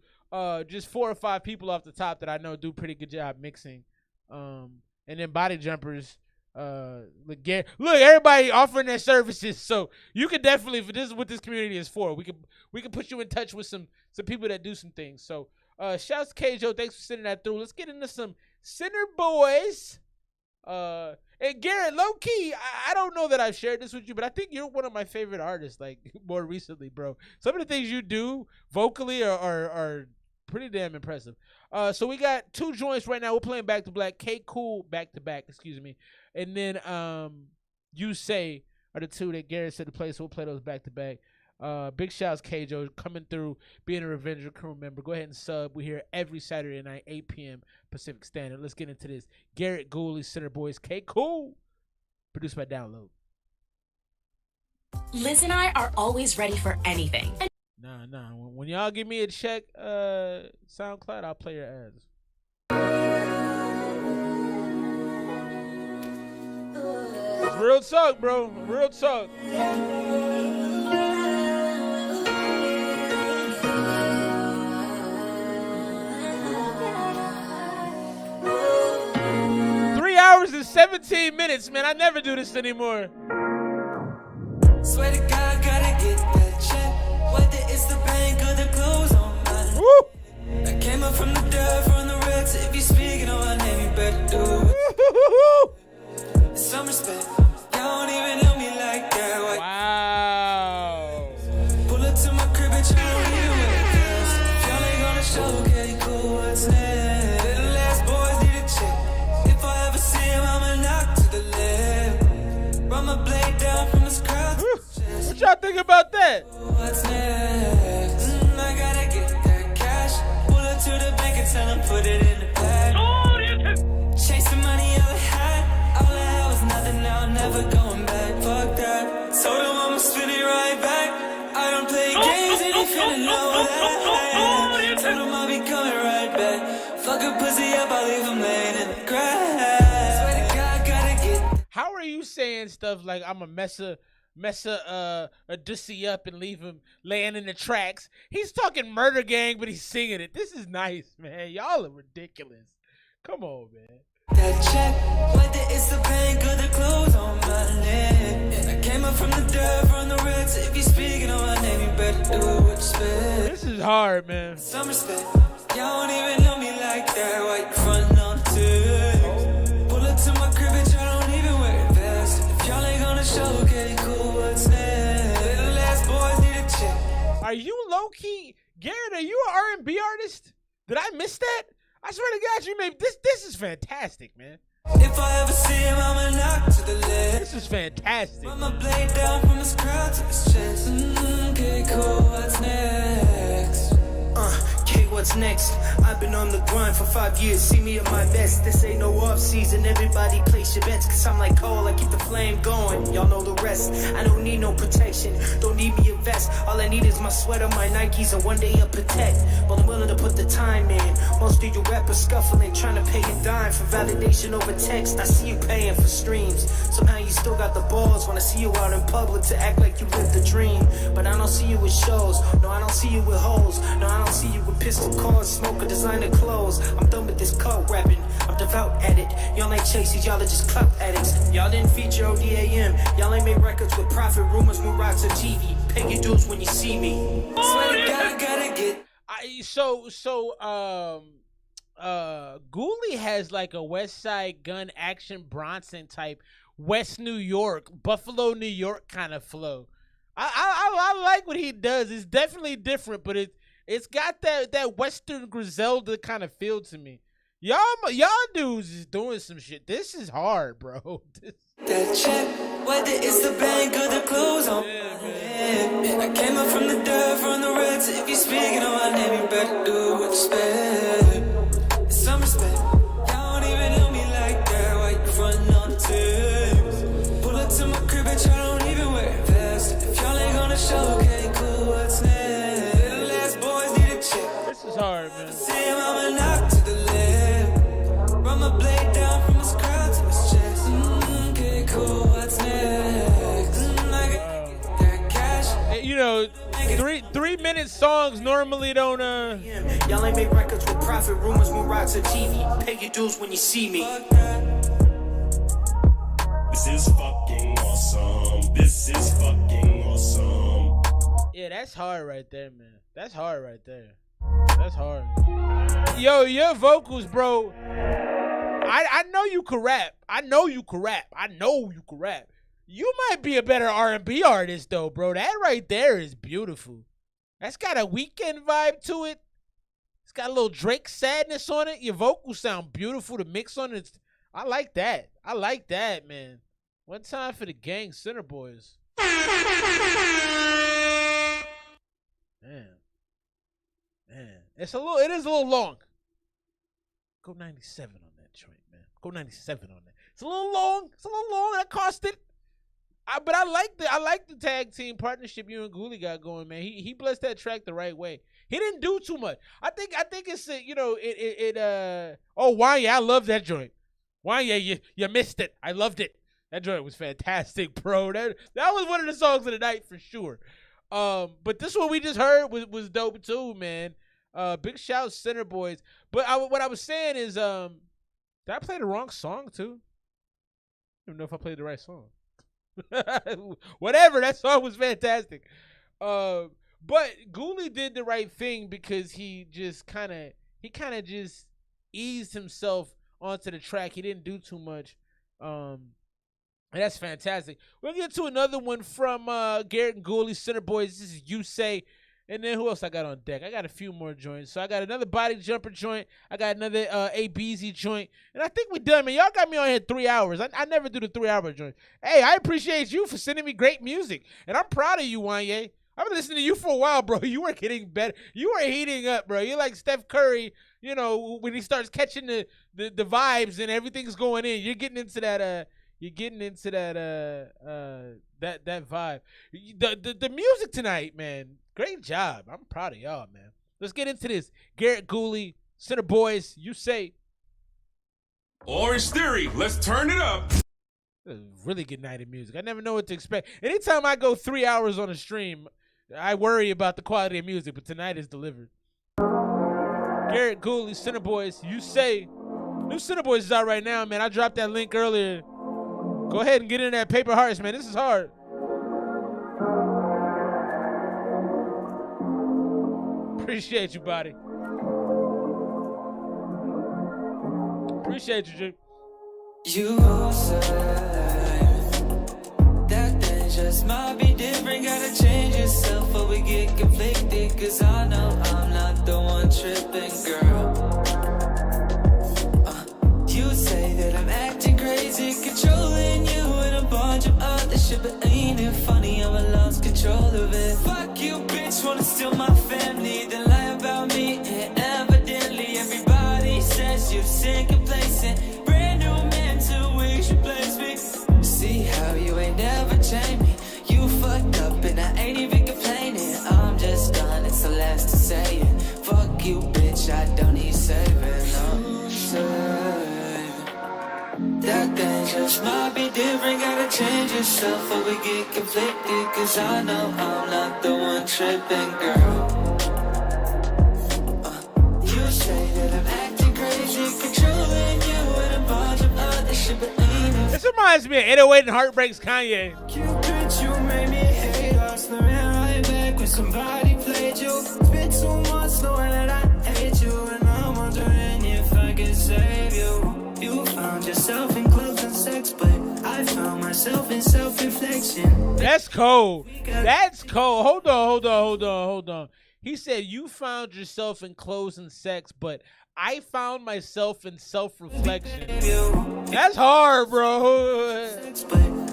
just 4 or 5 people off the top that I know do pretty good job mixing. And then Body Jumpers. Look, everybody offering their services, so you could definitely, if this is what this community is for, we can put you in touch with some people that do some things. So. Shouts to K-Joe. Thanks for sending that through. Let's get into some Center Boys. And Garrett, low-key, I don't know that I've shared this with you, but I think you're one of my favorite artists, like, more recently, bro. Some of the things you do vocally are pretty damn impressive. So we got 2 joints right now. We're playing back-to-back. K-Cool back-to-back, excuse me. And then You Say are the 2 that Garrett said to play, so we'll play those back-to-back. Big shouts K-Joe coming through, being a Revenger crew member. Go ahead and sub. We're here every Saturday night, 8 p.m. Pacific Standard. Let's get into this. Garrett Gooley, Center Boys, K-Cool. Produced by Download. Liz and I are always ready for anything. Nah. When y'all give me a check, SoundCloud, I'll play your ads. Real talk, bro. Real talk. Hours and 17 minutes, man. I never do this anymore. Swear to God, gotta get that check. Whether it's the bank or the clothes on mine. Woo! I came up from the dirt, from the reds. If you speaking on my name, you better do it. Some respect. Y'all don't even know me like that. Wow. Pull up to my crib and try to hear what it does. If y'all ain't gonna show, okay, cool, what's next? Little last boys need a check. If I ever see him, I'ma knock to the left. Run my blade down from this crowd. What y'all think about that? What's next? I gotta get that cash. Pull up to the bank and tell them put it in the bag. Chasing money all I had. All I had was nothing, now I'm never going back. Fuck that. Told them I'ma spin it right back. I don't play games and you finna know that. Told them I'll be coming right back. Fuck a pussy up, I'll leave him laying in the grass. How are you saying saying stuff like I'm a mess a dussy up and leave him laying in the tracks. He's talking murder gang, but he's singing it. This is nice, man. Y'all are ridiculous. Come on, man. That check, whether it's the bank or the clothes on my leg. And I came up from the dirt, from the reds. If you speaking on my name, you better do what you expect. This is hard, man. Some respect. Y'all don't even know me like that. Why you frontin' on the tip? Pull up to my crib, bitch, I don't even wear a vest. If y'all ain't gonna show, okay, cool, what's next? Little ass boys need a check. Are you low-key? Garrett, are you an R&B artist? Did I miss that? I swear to God, you made this is fantastic, man. If I ever see him, I'ma knock to the left. This is fantastic. I'ma blade down from his crowd to his chest. Okay, cool, what's next? Okay, what's next? I've been on the grind for 5 years, see me at my best. This ain't no off season, everybody place your bets. Cause I'm like coal, I keep the flame going. Y'all know the rest. I don't need no protection, don't need me a vest. All I need is my sweater, my Nikes, and one day I'll protect. But I'm willing to put the time in. Most of you rappers scuffling, trying to pay a dime for validation over text. I see you paying for streams. Somehow you still got the balls when I see you out in public to act like you lived the dream. But I don't see you with shows, no, I don't see you with hoes, no, I don't see you with pistol cars, smoker, designer clothes. I'm done with this cult rapping, I'm devout at it. Y'all ain't chasers, y'all are just clout addicts. Y'all didn't feature ODAM, y'all ain't made records with profit, rumors, Murats, or TV. Pay your dues when you see me. Swear to God, I gotta get. Ghoulie has like a West Side Gun Action Bronson type West New York, Buffalo, New York kind of flow. I like what he does. It's definitely different, but it's got that Western Griselda kind of feel to me. Y'all dudes is doing some shit. This is hard, bro. That check, whether it's the bank or the clothes on my head. And I came up from the dirt, from the reds. If you speaking on my name, you better do what you expect. Some respect. Y'all don't even know me like that. Why you frontin' on the tips? Pull up to my crib, bitch, I don't even wear a vest. If y'all ain't gonna show, okay, cool, what's next? Little ass boys need a check. This is hard, man. See him, I'ma knock to the left. Run my blade down from his crowd to his chest. Okay, cool, what's next? That cash. You know, 3-minute songs normally don't Y'all ain't make records with profit, rumors, Murats, or TV. Pay your dues when you see me. This is fucking awesome. This is fucking awesome. Yeah, that's hard right there, man. That's hard right there. That's hard. Yo, your vocals, bro. I know you can rap. I know you can rap. You might be a better R&B artist, though, bro. That right there is beautiful. That's got a Weekend vibe to it. It's got a little Drake sadness on it. Your vocals sound beautiful to mix on it. I like that. Man. One time for the gang, Center Boys. Man. It is a little long. Go 97 on that joint, man. Go 97 on that. It's a little long. That cost it. But I like the tag team partnership you and Ghoulie got going, man. He blessed that track the right way. He didn't do too much. I think it's Wanya, I love that joint. Wanya, you missed it. I loved it. That joint was fantastic, bro. That was one of the songs of the night for sure. But this one we just heard was dope too, man. Big shout Center Boys. But what I was saying is, did I play the wrong song too? I don't even know if I played the right song. Whatever, that song was fantastic. But Ghoulie did the right thing because he kind of just eased himself onto the track. He didn't do too much. And that's fantastic. We'll get to another one from Garrett and Ghoulie, Center Boys. This is You Say. And then who else I got on deck? I got a few more joints. So I got another Body Jumper joint. I got another ABZ joint. And I think we're done, man. Y'all got me on here 3 hours. I never do the 3-hour joint. Hey, I appreciate you for sending me great music. And I'm proud of you, Wanye. I've been listening to you for a while, bro. You are getting better. You are heating up, bro. You're like Steph Curry, when he starts catching the vibes and everything's going in. You're getting into that that vibe. The music tonight, man. Great job. I'm proud of y'all, man. Let's get into this. Garrett Ghoulie, Center Boys, You Say. Orange Theory, let's turn it up. A really good night of music. I never know what to expect. Anytime I go 3 hours on a stream, I worry about the quality of music, but tonight is delivered. Garrett Gooley, Center Boys, you say. New Center Boys is out right now, man. I dropped that link earlier. Go ahead and get in that Paper Hearts, man. This is hard. Appreciate you, buddy. Appreciate you, Jake. You said that things just might be different. Gotta change yourself or we get conflicted. Cause I know I'm not the one tripping, girl. You say that I'm acting crazy, controlling you and a bunch of other shit. But ain't it funny how I lost control of it? Fuck you, bitch, wanna steal my family, then lie about me. And evidently everybody says you're sick complacent. Brand new man, 2 weeks replace me. See how you ain't never changed me. You fucked up and I ain't even complaining. I'm just done, it's the last to say it. Fuck you, bitch, I don't need saving. No, that thing just might be different. Gotta change yourself or we get conflicted. Cause I know I'm not the one tripping, girl. You say that I'm acting crazy, controlling you and a bunch of other shit, but ain't it? This reminds me of 808 and Heartbreaks Kanye. You bitch, you made me hate us. Now right back when somebody played you. It's been 2 months knowing that I hate you, and I'm wondering if I can save you. You found yourself in clothes and sex, but I found myself in self-reflection. That's cold. That's cold. Hold on. He said you found yourself in clothes and sex, but I found myself in self-reflection. That's hard, bro.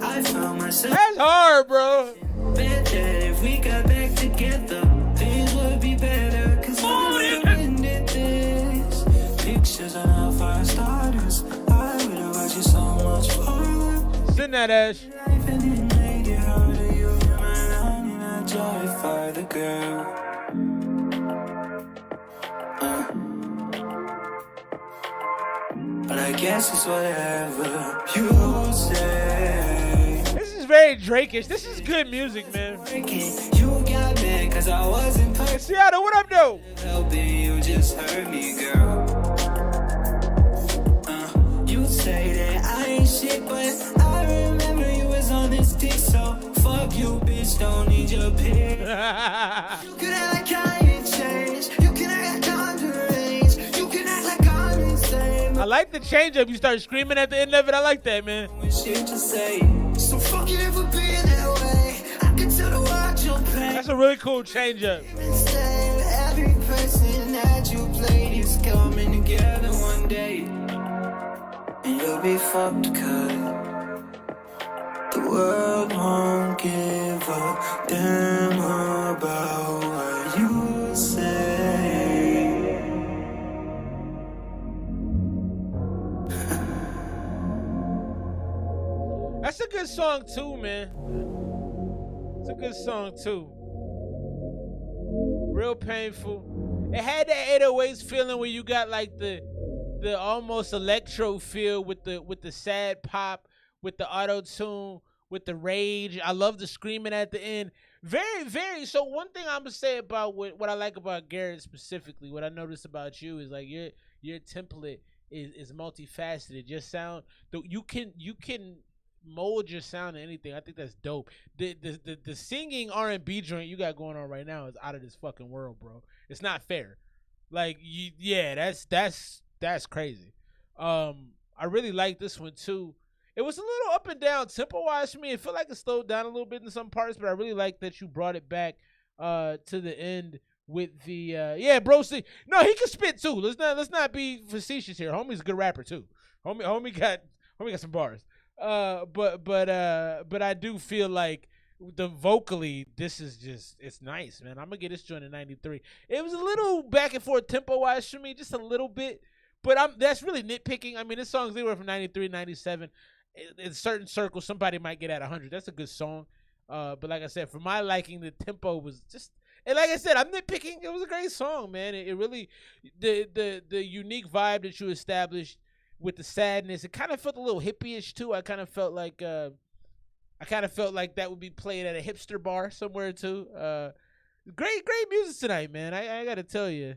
I found myself. That's hard, bro. Bet that if we got back together, things would be better. Cause I would have ended this. Pictures on our fire starters. I would have watched you so much farther. Send that, Ash. Life and it made it harder. You were my line and I drive for the girl. But I guess it's whatever you say. This is very Drake-ish. This is good music, man. You got mad cause I wasn't perfect. Seattle, what up, though? Helping you just hurt me, girl. You say that I ain't shit, but I remember you was on this dick, so fuck you, bitch, don't need your pick. You can act like I ain't changed. You can act like I'm deranged. You can act like I'm insane. I like the change up. You start screaming at the end of it. I like that, man. Shit to say. So fuck it ever being that way. I can tell the world your pain. That's a really cool change up. Every person that you played is coming together one day. And you'll be fucked cause the world won't give a damn about what you say. That's a good song too, man. It's a good song too. Real painful. It had that 808s feeling where you got like the almost electro feel with the sad pop, with the auto tune, with the rage. I love the screaming at the end. Very, very. So one thing I'm gonna say about what I like about Garrett specifically, what I noticed about you is like your template is multifaceted. Your sound, you can mold your sound to anything. I think that's dope. The singing R&B joint you got going on right now is out of this fucking world, bro. It's not fair. Like that's crazy. I really like this one too. It was a little up and down tempo wise for me. It felt like it slowed down a little bit in some parts, but I really like that you brought it back to the end with the bro. See, no, he can spit too. Let's not be facetious here. Homie's a good rapper too. Homie got some bars. But I do feel like the vocally, this is just, it's nice, man. I'm gonna get this joint in 93. It was a little back and forth tempo wise for me, just a little bit, but that's really nitpicking. I mean, this song's anywhere from 93 to 97. In certain circles, somebody might get at 100. That's a good song. But like I said, for my liking, the tempo was just, and like I said, I'm nitpicking. It was a great song, man. It really, the unique vibe that you established with the sadness. It kind of felt a little hippie-ish too. I kind of felt like that would be played at a hipster bar somewhere too. Great music tonight, man. I gotta tell you,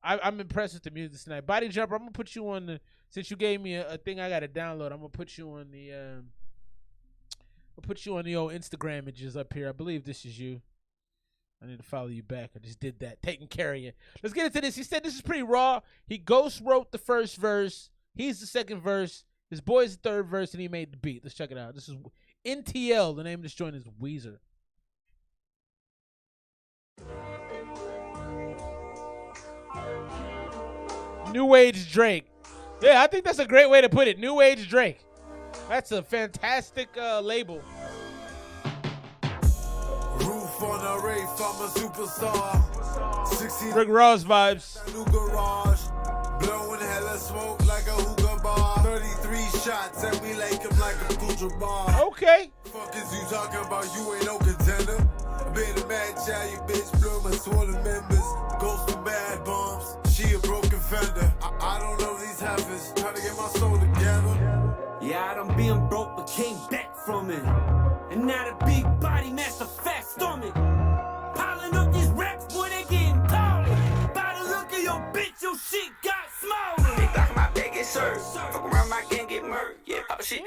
I'm impressed with the music tonight. Body Jumper, I'm gonna put you on the, since you gave me a thing I gotta download. I'm gonna put you on the old Instagram images up here. I believe this is you. I need to follow you back. I just did that. Taking care of you. Let's get into this. He said this is pretty raw. He ghost wrote the first verse. He's the second verse. His boy's the third verse, and he made the beat. Let's check it out. This is NTL. The name of this joint is Weezer. New Age Drake. Yeah, I think that's a great way to put it. New Age Drake. That's a fantastic label. Roof on a Wraith, I'm a superstar. 16 Rick Ross vibes. New garage, blowing hella smoke like a hookah bar. 33 shots and we like him like a Gucci bar. Okay. Fuck is you talking about? You ain't no contender. Been a mad child, you bitch, blow my swollen members. Ghost from bad bombs, she a broken fender. I don't know these heifers, trying to get my soul together. Yeah, I done been broke but came back from it. And now the big body master fat stomach. Piling up these raps, boy, they getting taller. By the look of your bitch, your shit got smaller. Big block my bag get served. Fuck around my gang, get murked. Yeah, pop a shit.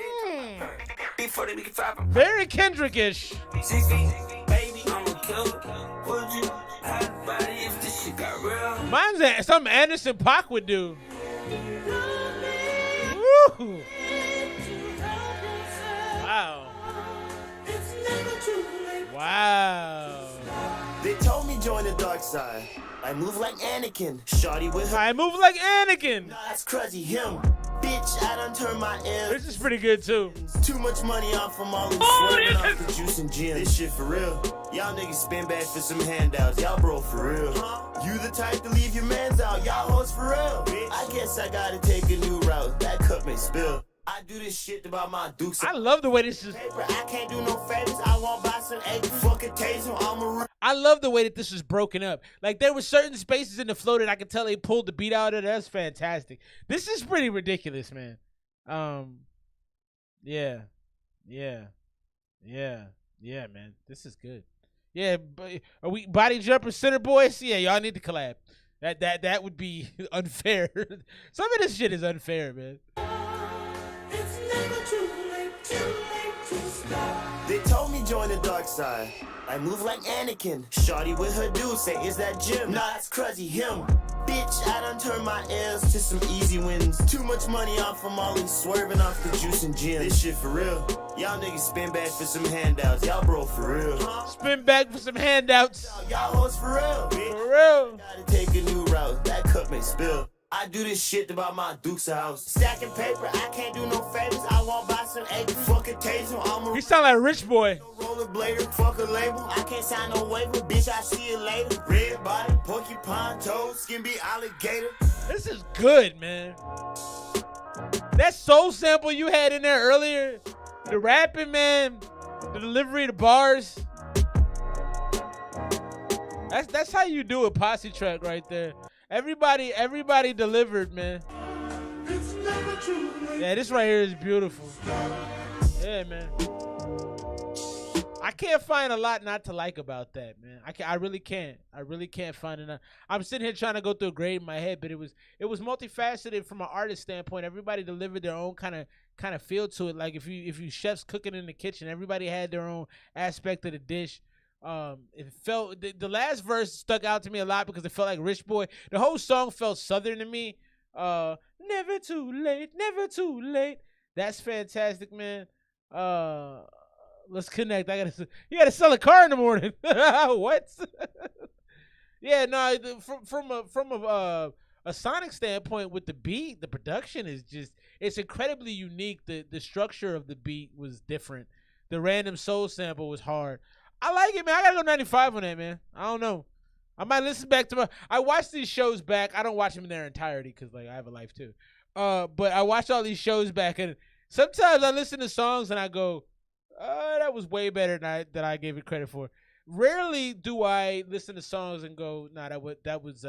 Before they make 5. Very Kendrick-ish. 6 feet, baby, I'm a killer. Would you have a body if this shit got real? Mine's something Anderson .Paak would do. Woo! Wow. Wow. They told me join the dark side. I move like Anakin. Shawty with her. I move like Anakin. Nah, that's crazy. Him. Bitch, I done turned my L. This is pretty good too. Too much money off from all swerving off the juice and gin. This shit for real. Y'all niggas spin back for some handouts. Y'all bro for real. You the type to leave your mans out. Y'all hoes for real. Bitch. I guess I gotta take a new route. That cup may spill. I do this shit about my dukes. I love the way this is. I can't do no favors. I won't buy some egg. Fuck a taser. I'm a. I love the way that this was broken up. Like there were certain spaces in the flow that I could tell they pulled the beat out of. That's fantastic. This is pretty ridiculous, man. Yeah, man. This is good. Yeah, are we Body Jumper Center Boys? Yeah, y'all need to collab. That would be unfair. Some of this shit is unfair, man. They told me join the dark side. I move like Anakin. Shawty with her dude say, is that Jim? Nah, it's Cruzzy, him. Bitch, I done turned my L's to some easy wins. Too much money off from all these swerving off the juice and gin. This shit for real. Y'all niggas spin back for some handouts. Y'all bro for real. Spin back for some handouts. Y'all hoes for real, bitch. For real. Gotta take a new route. That cup may spill. I do this shit about my Duke's house. Stacking paper, I can't do no favors. I won't buy some egg. Fuck a taser, I'm a. He sound like a rich boy. Rollerblader, fuck a label. I can't sign no waiver, bitch. I see you later. Red body, porcupine toes, skin be alligator. This is good, man. That soul sample you had in there earlier, the rapping, man, the delivery, the bars. That's how you do a posse track right there. Everybody delivered, man. Yeah, this right here is beautiful. Yeah, man. I can't find a lot not to like about that, man. I really can't. I really can't find enough. I'm sitting here trying to go through a grade in my head, but it was multifaceted from an artist standpoint. Everybody delivered their own kind of feel to it. Like if you chefs cooking in the kitchen, everybody had their own aspect of the dish. It felt the last verse stuck out to me a lot because it felt like Rich Boy. The whole song felt southern to me. Never too late, never too late. That's fantastic, man. Let's connect. You gotta sell a car in the morning. What? Yeah, no. From a sonic standpoint, with the beat, the production is it's incredibly unique. The structure of the beat was different. The random soul sample was hard. I like it, man. I gotta go 95 on that, man. I don't know. I might listen back to I watch these shows back. I don't watch them in their entirety because like I have a life too. But I watch all these shows back, and sometimes I listen to songs and I go, that was way better than I gave it credit for. rarely do I listen to songs and go, nah, that was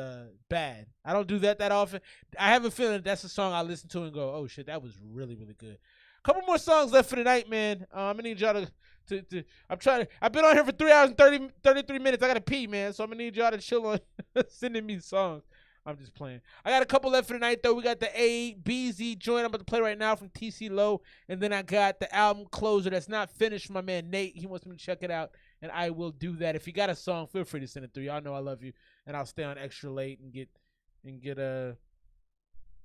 bad. I don't do that often. I have a feeling that's a song I listen to and go, oh shit, that was really, really good. Couple more songs left for the night, man. I'm gonna need y'all to I've been on here for 3 hours and 33 minutes. I gotta pee, man. So I'm gonna need y'all to chill on sending me songs. I'm just playing. I got a couple left for the night, though. We got the ABZ joint I'm about to play right now from TC Low. And then I got the album Closer that's not finished from my man Nate. He wants me to check it out, and I will do that. If you got a song, feel free to send it through. Y'all know I love you, and I'll stay on extra late and get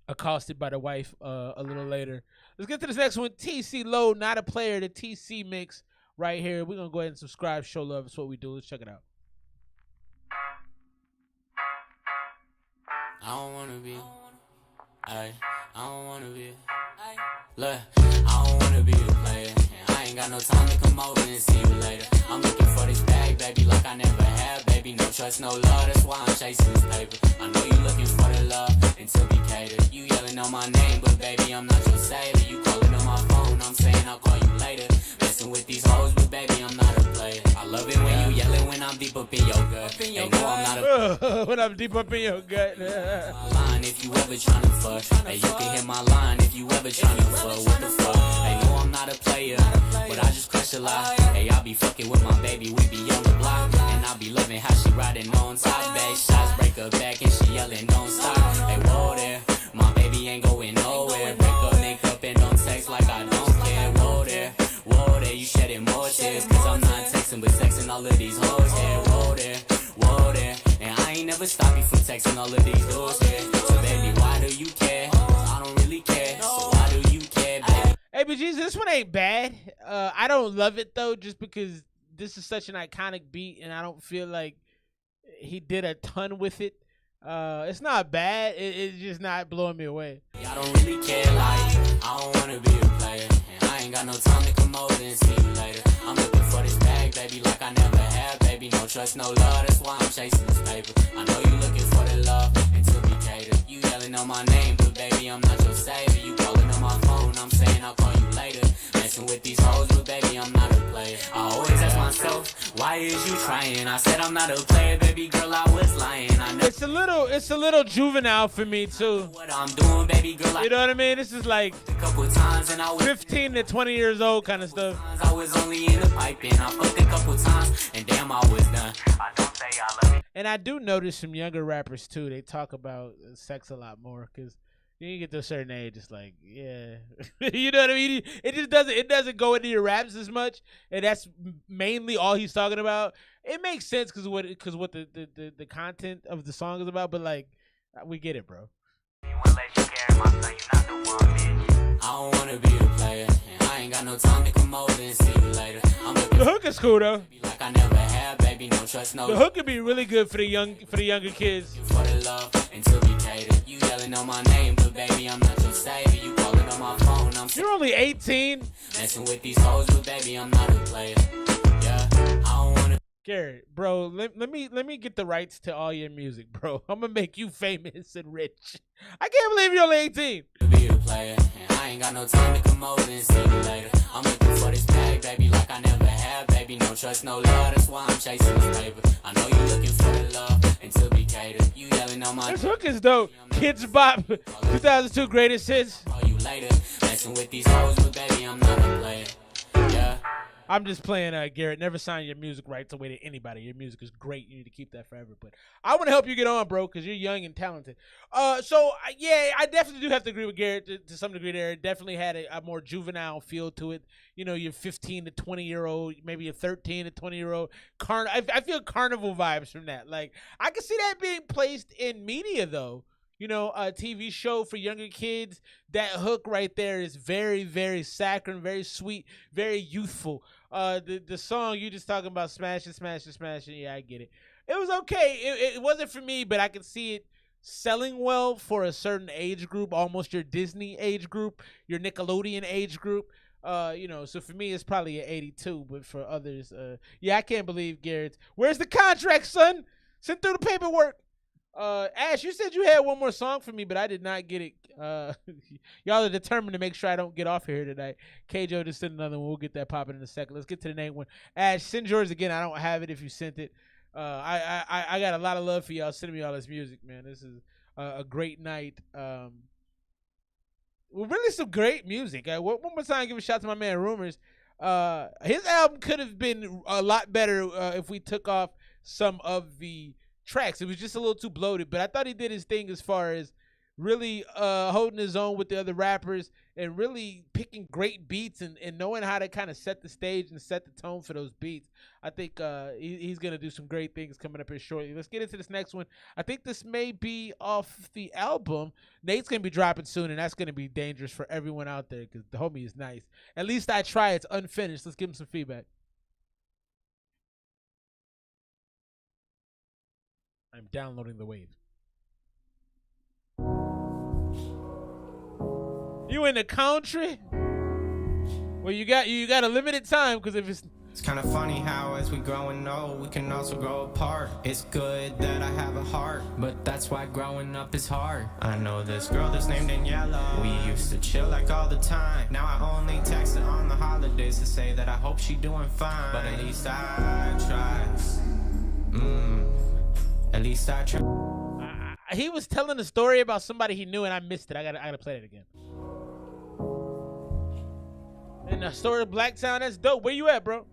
accosted by the wife a little later. Let's get to this next one. TC Low, Not a Player, the TC mix right here. We're going to go ahead and subscribe, show love. That's what we do. Let's check it out. I don't wanna be, I don't wanna be, look, I don't wanna be a player, and I ain't got no time to come over and see you later. I'm looking for this bag, baby, like I never had, baby, no trust, no love, that's why I'm chasing this paper. I know you looking for the love, and to be catered, you yelling on my name, but baby, I'm not your savior. You calling on my phone, I'm saying I'll call you later. Messing with these hoes, but baby, I'm not a player. I love it when you yelling when I'm deep up in your gut. They know I'm not a when I'm deep up in your gut. line if you ever tryna fuck. Hey, you can hit my line if you ever tryna fuck. What the fuck? They know I'm not a player, but I just crush a lot. Hey, I be fucking with my baby, we be on the block, and I be loving how she riding on top. Back shots, break her back, and she yelling don't stop. Hey, whoa there, my baby ain't going nowhere. Break up, make up, and don't text like I don't care. Whoa there, you shedding more tears, cause I'm not texting, but texting all of these hoes here. Whoa there, and I ain't never stopped you from texting all of these doors here. So baby, why do you care? I don't really care, so why do you care, baby? Hey, but Jesus, this one ain't bad. I don't love it, though, just because this is such an iconic beat, and I don't feel like he did a ton with it. It's not bad. It's just not blowing me away. I don't really care, like, I don't wanna be a player, and I ain't got no time to come over and see you later. I'm looking for this bag, baby, like I never had, baby, no trust, no love, that's why I'm chasing this paper. I know you looking for the love, and to be catered, you yelling on my name, but baby, I'm not your savior. You calling on my phone, I'm saying I'll call you later. Messing with these hoes, but baby, I'm not a player. I always ask myself, why is you trying? I said I'm not a player, baby girl, I was lying. I know it's a little juvenile for me too. What I'm doing, baby girl, you know what I mean? This is like a couple times and I was 15 to 20 years old kind of stuff. I was only in the piping. I fucked a couple times and damn, I was done. I don't say I love you. And I do notice some younger rappers too. They talk about sex a lot more because you get to a certain age, it's like, yeah, you know what I mean. It doesn't go into your raps as much, and that's mainly all he's talking about. It makes sense because what the content of the song is about. But like, we get it, bro. I don't wanna be a player, and I ain't got no time to come over and see you later. The hook is cool though. Like I never had, baby, no trust, no. The hook could be really good for the younger kids. For the love and to be catered, you yelling on my name, but baby, I'm not your savior. You calling on my phone, You're only 18. Messing with these hoes, but baby, I'm not a player. Yeah, I don't wanna. Garrett, bro, let me get the rights to all your music, bro. I'm gonna make you famous and rich. I can't believe you're only 18. Be a player, and I ain't got no time to come over and see you later. I'm looking for this bag, baby, like I never had, baby, no trust, no love, that's why I'm chasing this paper. I know you looking for the love, and to be catered, you yelling on my. This hook is dope. Kids Bop, 2002 greatest hits. Call you later, messing with these hoes, but baby, I'm not a player. Yeah. I'm just playing, Garrett. Never sign your music rights away to anybody. Your music is great. You need to keep that forever. But I want to help you get on, bro, because you're young and talented. Yeah, I definitely do have to agree with Garrett to some degree there. It definitely had a more juvenile feel to it. You know, you're 15 to 20-year-old, maybe a 13 to 20-year-old. I feel carnival vibes from that. Like, I can see that being placed in media, though. You know, a TV show for younger kids. That hook right there is very, very saccharine, very sweet, very youthful. The song you just talking about, smashing. Yeah, I get it. It was okay. It wasn't for me, but I can see it selling well for a certain age group, almost your Disney age group, your Nickelodeon age group. So for me, it's probably an 82, but for others, yeah, I can't believe Garrett's. Where's the contract, son? Send through the paperwork. Ash, you said you had one more song for me, but I did not get it. Y'all are determined to make sure I don't get off here tonight. Kjo just sent another one. We'll get that popping in a second. Let's get to the next one. Ash, send yours again. I don't have it if you sent it. I got a lot of love for y'all sending me all this music, man. This is a great night. Well, really some great music. One more time, give a shout to my man Rumors. His album could have been a lot better if we took off some of the tracks. It was just a little too bloated, but I thought he did his thing as far as really holding his own with the other rappers and really picking great beats and knowing how to kind of set the stage and set the tone for those beats. I think he's going to do some great things coming up here shortly. Let's get into this next one. I think this may be off the album. Nate's going to be dropping soon, and that's going to be dangerous for everyone out there because the homie is nice. At least I try. It's unfinished. Let's give him some feedback. I'm downloading the wave. You in the country? Well, you got a limited time because if it's kind of funny how as we grow and know, we can also grow apart. It's good that I have a heart, but that's why growing up is hard. I know this girl that's named Daniela. We used to chill like all the time. Now I only text her on the holidays to say that I hope she doing fine. But at least I try. At least I try. He was telling a story about somebody he knew and I missed it. I gotta play it again. And the story of Blacktown, that's dope. Where you at, bro?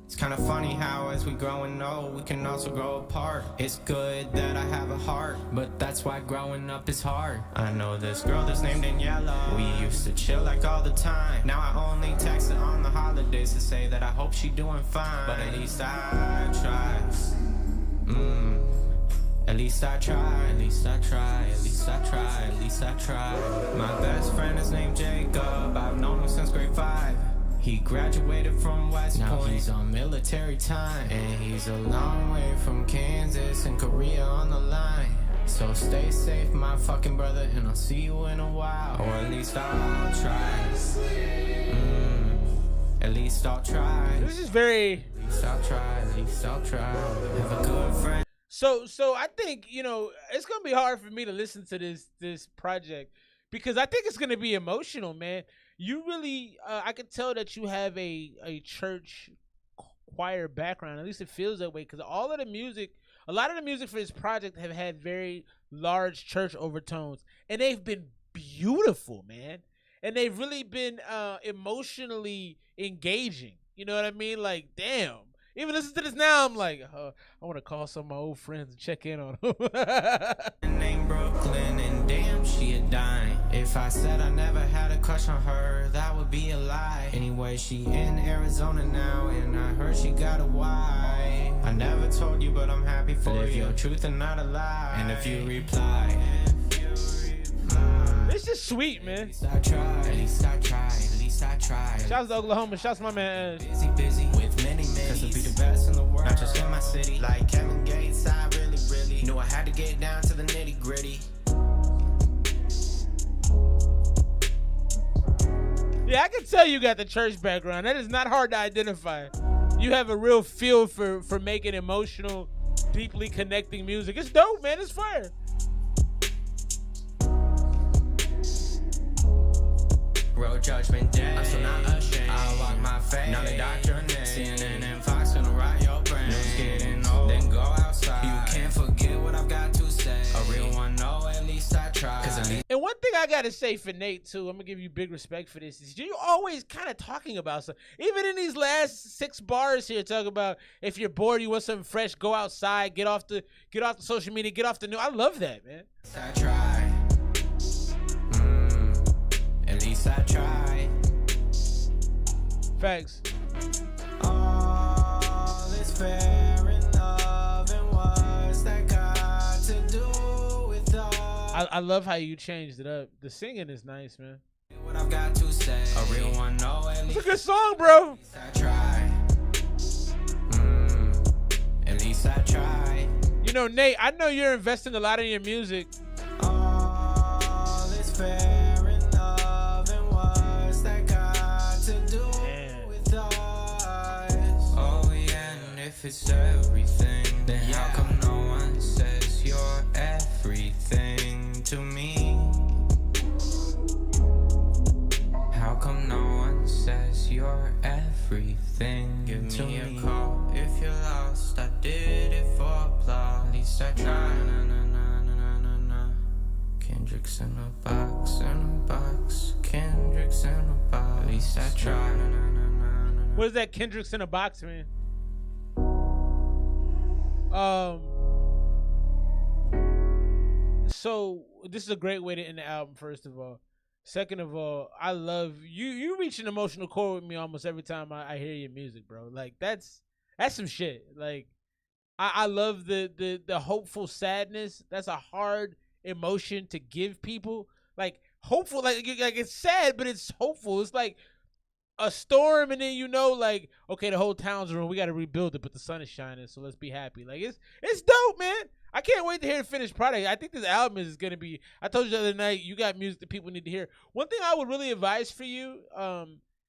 It's kind of funny how as we grow and know, we can also grow apart. It's good that I have a heart, but that's why growing up is hard. I know this girl that's named Daniela. We used to chill like all the time. Now I only text her on the holidays to say that I hope she doing fine. But at least I try. At least I try, at least I try, at least I try, at least I try. My best friend is named Jacob. I've known him since grade 5. He graduated from West Point. Now he's on military time. And he's a long way from Kansas and Korea on the line. So stay safe, my fucking brother, and I'll see you in a while. Or at least I'll try. At least I'll try. This is very... At least I'll try, at least I'll try. Have a good friend. So I think, you know, it's going to be hard for me to listen to this project because I think it's going to be emotional, man. You really, I could tell that you have a church choir background. At least it feels that way because a lot of the music for this project have had very large church overtones and they've been beautiful, man. And they've really been emotionally engaging. You know what I mean? Like, damn. Even listen to this now, I'm like, I want to call some of my old friends and check in on them. Named Brooklyn, and damn, she a dime. If I said I never had a crush on her, that would be a lie. Anyway, she in Arizona now, and I heard she got a wife. I never told you, but I'm happy for you. If your truth and not a lie, and if you reply, this is sweet, man. At least I try, at least I try, at least I try. Shouts to Oklahoma, shouts to my man. Busy with many, cause to be the best in the world, not just in my city. Like Kevin Gates, I really knew I had to get down to the nitty gritty. Yeah, I can tell you got the church background. That is not hard to identify. You have a real feel for making emotional, deeply connecting music. It's dope, man. It's fire. Road Judgment Day, I'm still not ashamed. I walk my face, now they doctor name. CNN and Fox gonna rot your brain. News getting old, then go outside. You can't forget what I've got to say. A real one, no, at least I try. And one thing I gotta say for Nate too, I'm gonna give you big respect for this, is you always kind of talking about something. Even in these last 6 bars here, talk about if you're bored, you want something fresh, go outside, get off the social media, get off the news. I love that, man. I try. At least I try. Facts. All is fair in love, and what's that got to do with us? I love how you changed it up. The singing is nice, man. What I've got to say. A real one, no, at least it's a good song, bro. I try. At least I try. You know, Nate, I know you're investing a lot in your music. All is fair. If it's everything, then how come no one says to me. How come no one says you're everything? Give me a call if you're lost. I did it for applause. At least I tried. Na, na, na, na, na, na. Kendrick's in a box, in a box. Kendrick's in a box. At least I tried. Na, na, na, na, na. What is that? Kendrick's in a box, man. So this is a great way to end the album. First of all, second of all, I love you. You reach an emotional chord with me almost every time I hear your music, bro. Like that's some shit. Like I love the hopeful sadness. That's a hard emotion to give people. Like hopeful, like it's sad, but it's hopeful. It's like a storm, and then you know, like, okay, the whole town's ruined. We got to rebuild it, but the sun is shining, so let's be happy. Like it's dope, man. I can't wait to hear the finished product. I think this album is gonna be. I told you the other night, you got music that people need to hear. One thing I would really advise for you,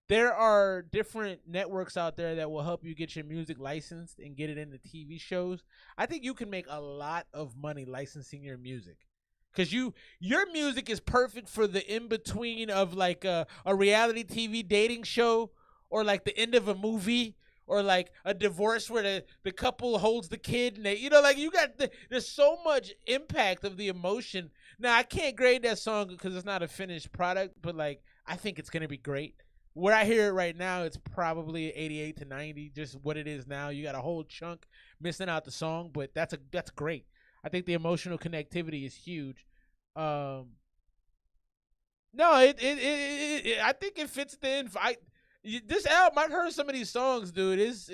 there are different networks out there that will help you get your music licensed and get it into TV shows. I think you can make a lot of money licensing your music. Cause your music is perfect for the in between of like a reality TV dating show, or like the end of a movie, or like a divorce where the couple holds the kid and they, like you got there's so much impact of the emotion. Now I can't grade that song because it's not a finished product, but like I think it's gonna be great. Where I hear it right now, it's probably 88 to 90, just what it is now. You got a whole chunk missing out the song, but that's great. I think the emotional connectivity is huge. No, I think it fits the this album. I've heard some of these songs, dude. This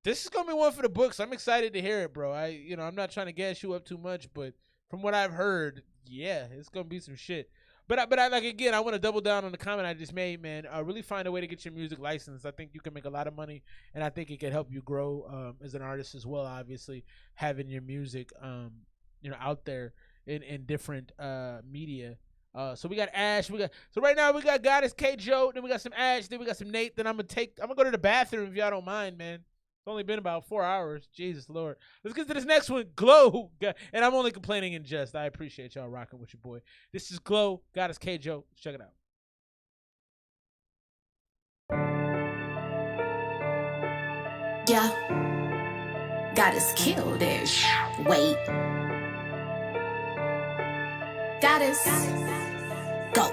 is gonna be one for the books. I'm excited to hear it, bro. I'm not trying to gas you up too much, but from what I've heard, yeah, it's gonna be some shit. But I like, again, I want to double down on the comment I just made, man. Really find a way to get your music licensed. I think you can make a lot of money, and I think it can help you grow as an artist as well. Obviously, having your music, out there in different media. So we got Ash. So right now we got Goddess K Joe. Then we got some Ash. Then we got some Nate. Then I'm gonna go to the bathroom if y'all don't mind, man. It's only been about 4 hours. Jesus Lord. Let's get to this next one. Glow. And I'm only complaining in jest. I appreciate y'all rocking with your boy. This is Glow. Goddess K Joe. Check it out. Yeah. Goddess killed it. Wait. Goddess. Go.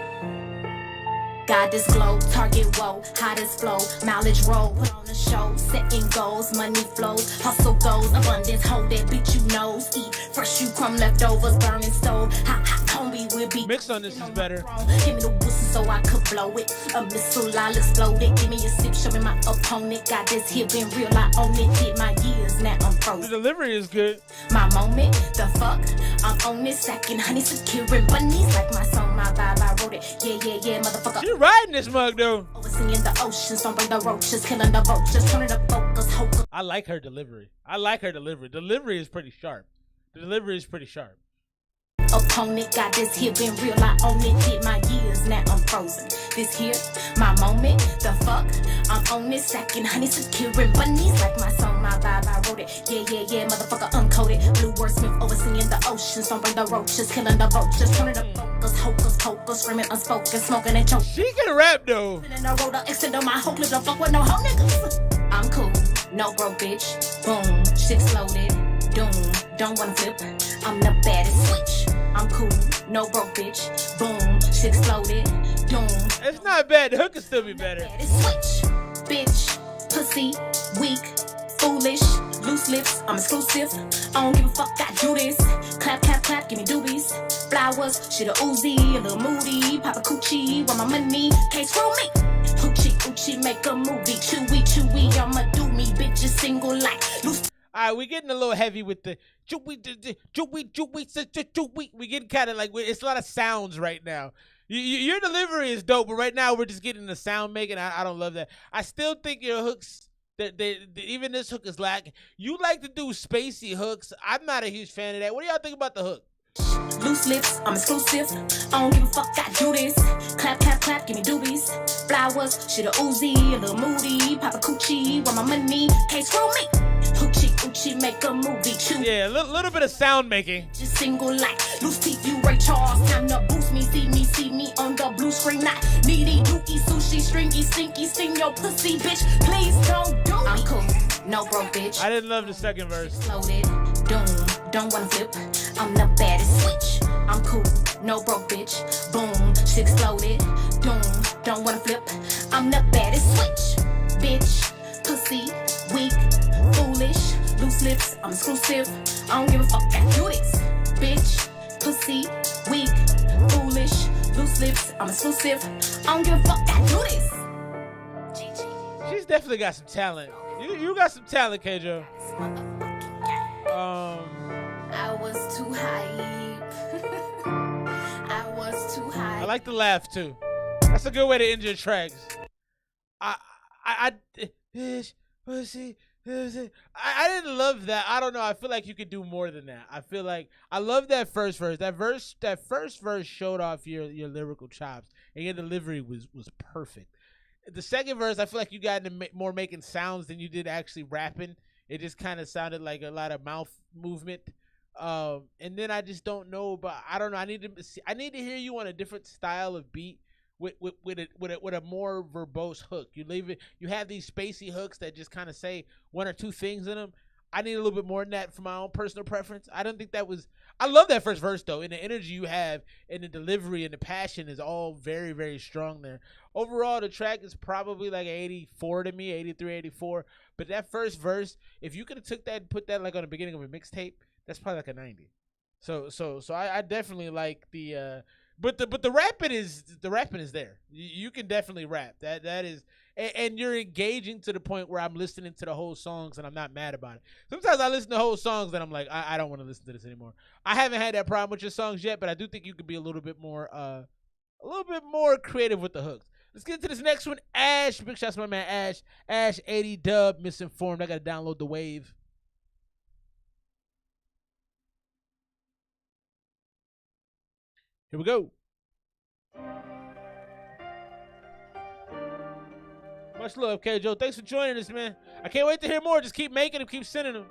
Goddess glow, target woe, hottest flow, mileage roll, put on a show, setting goals, money flows, hustle goes, abundance, hold that bitch you knows, eat fresh you crumb leftovers, burning stove, hot homie will be. Mix on this is better. Give me the whistle so I could blow it, a missile I'll explode it, give me a sip, show me my opponent, got this here been real, I own it, did my years, now I'm frozen. The delivery is good. My moment, the fuck, I'm on it, stacking honey, securing bunnies, like my song, my vibe, I wrote it, yeah, motherfucker. She riding this mug though. Overseeing the oceans, don't bring the roaches, killing the vultures, turning the focus, hocus. I like her delivery. Delivery is pretty sharp. The delivery is pretty sharp. Opponent got this here been real, I own it, did my years, now I'm frozen. This here, my moment, the fuck, I'm on it, stacking honey, securing bunnies, like my song, my vibe, I wrote it, yeah, motherfucker, uncoded, blue wordsmith, overseeing the oceans, don't bring the roaches, killing the vultures, turning the focus, hocus pocus, screaming unspoken, smoking and choking. She can rap though. In the road, I extend on my whole clip, don't fuck with no hoe niggas. I'm cool, no broke bitch, boom, shit exploded, doom, don't wanna flip, I'm the baddest switch. I'm cool, no broke bitch, boom, shit exploded, doom. It's not bad, the hook can still be better. Switch, bitch, pussy, weak, foolish, loose lips, I'm exclusive. I don't give a fuck, I do this. Clap, give me doobies. Flowers, shit a Uzi, a little moody, pop a coochie, want my money, can't screw me. Hoochie, make a movie, chewy, I'ma do me, bitches single like loose. Alright, we're getting a little heavy with the chewy. We getting kind of like, it's a lot of sounds right now. Your delivery is dope, but right now we're just getting the sound making. I don't love that. I still think your hooks, even this hook is lacking. You like to do spacey hooks. I'm not a huge fan of that. What do y'all think about the hook? Loose lips, I'm exclusive. I don't give a fuck, I do this. Clap, give me doobies. Flowers, shit a Uzi, a little moody, pop a coochie, want my money, can't screw me. Hoochie, Gucci, make a movie, chew. Yeah, a little bit of sound making. Just single like loose teeth, you Ray Charles. Time to boost me, see me on the blue screen. Not needy, dookie, sushi, stringy, stinky, sting your pussy, bitch. Please don't do me. I'm cool, no broke bitch. I didn't love the second verse. Loaded, doom, don't wanna flip. I'm the baddest switch. I'm cool, no broke bitch. Boom, shit exploded. Doom, don't wanna flip. I'm the baddest switch. Bitch, pussy, weak, foolish, loose lips. I'm exclusive. I don't give a fuck. I do this. Bitch, pussy, weak, foolish, loose lips. I'm exclusive. I don't give a fuck. I do this. She's definitely got some talent. You got some talent, Kjo. I was too hype. I was too hype. I like the laugh too. That's a good way to end your tracks. I didn't love that. I don't know. I feel like you could do more than that. I feel like I love that first verse. That first verse showed off your lyrical chops, and your delivery was perfect. The second verse, I feel like you got into more making sounds than you did actually rapping. It just kind of sounded like a lot of mouth movement. And then I just don't know, but I don't know. I need to hear you on a different style of beat with a more verbose hook. You have these spacey hooks that just kind of say one or two things in them. I need a little bit more than that for my own personal preference. I don't think that was. I love that first verse though, and the energy you have, and the delivery and the passion is all very, very strong there. Overall, the track is probably like 84 to me, 83, 84. But that first verse, if you could have took that and put that like on the beginning of a mixtape, that's probably like a 90. So I definitely like the. But the rapping is there. You can definitely rap. That is, and you're engaging to the point where I'm listening to the whole songs and I'm not mad about it. Sometimes I listen to whole songs and I'm like, I don't want to listen to this anymore. I haven't had that problem with your songs yet, but I do think you could be a little bit more creative with the hooks. Let's get into this next one. Ash, big shout out to my man Ash. Ash 80 Dub, Misinformed. I gotta download the wave. Here we go. Much love, Kjo. Thanks for joining us, man. I can't wait to hear more. Just keep making them, keep sending them.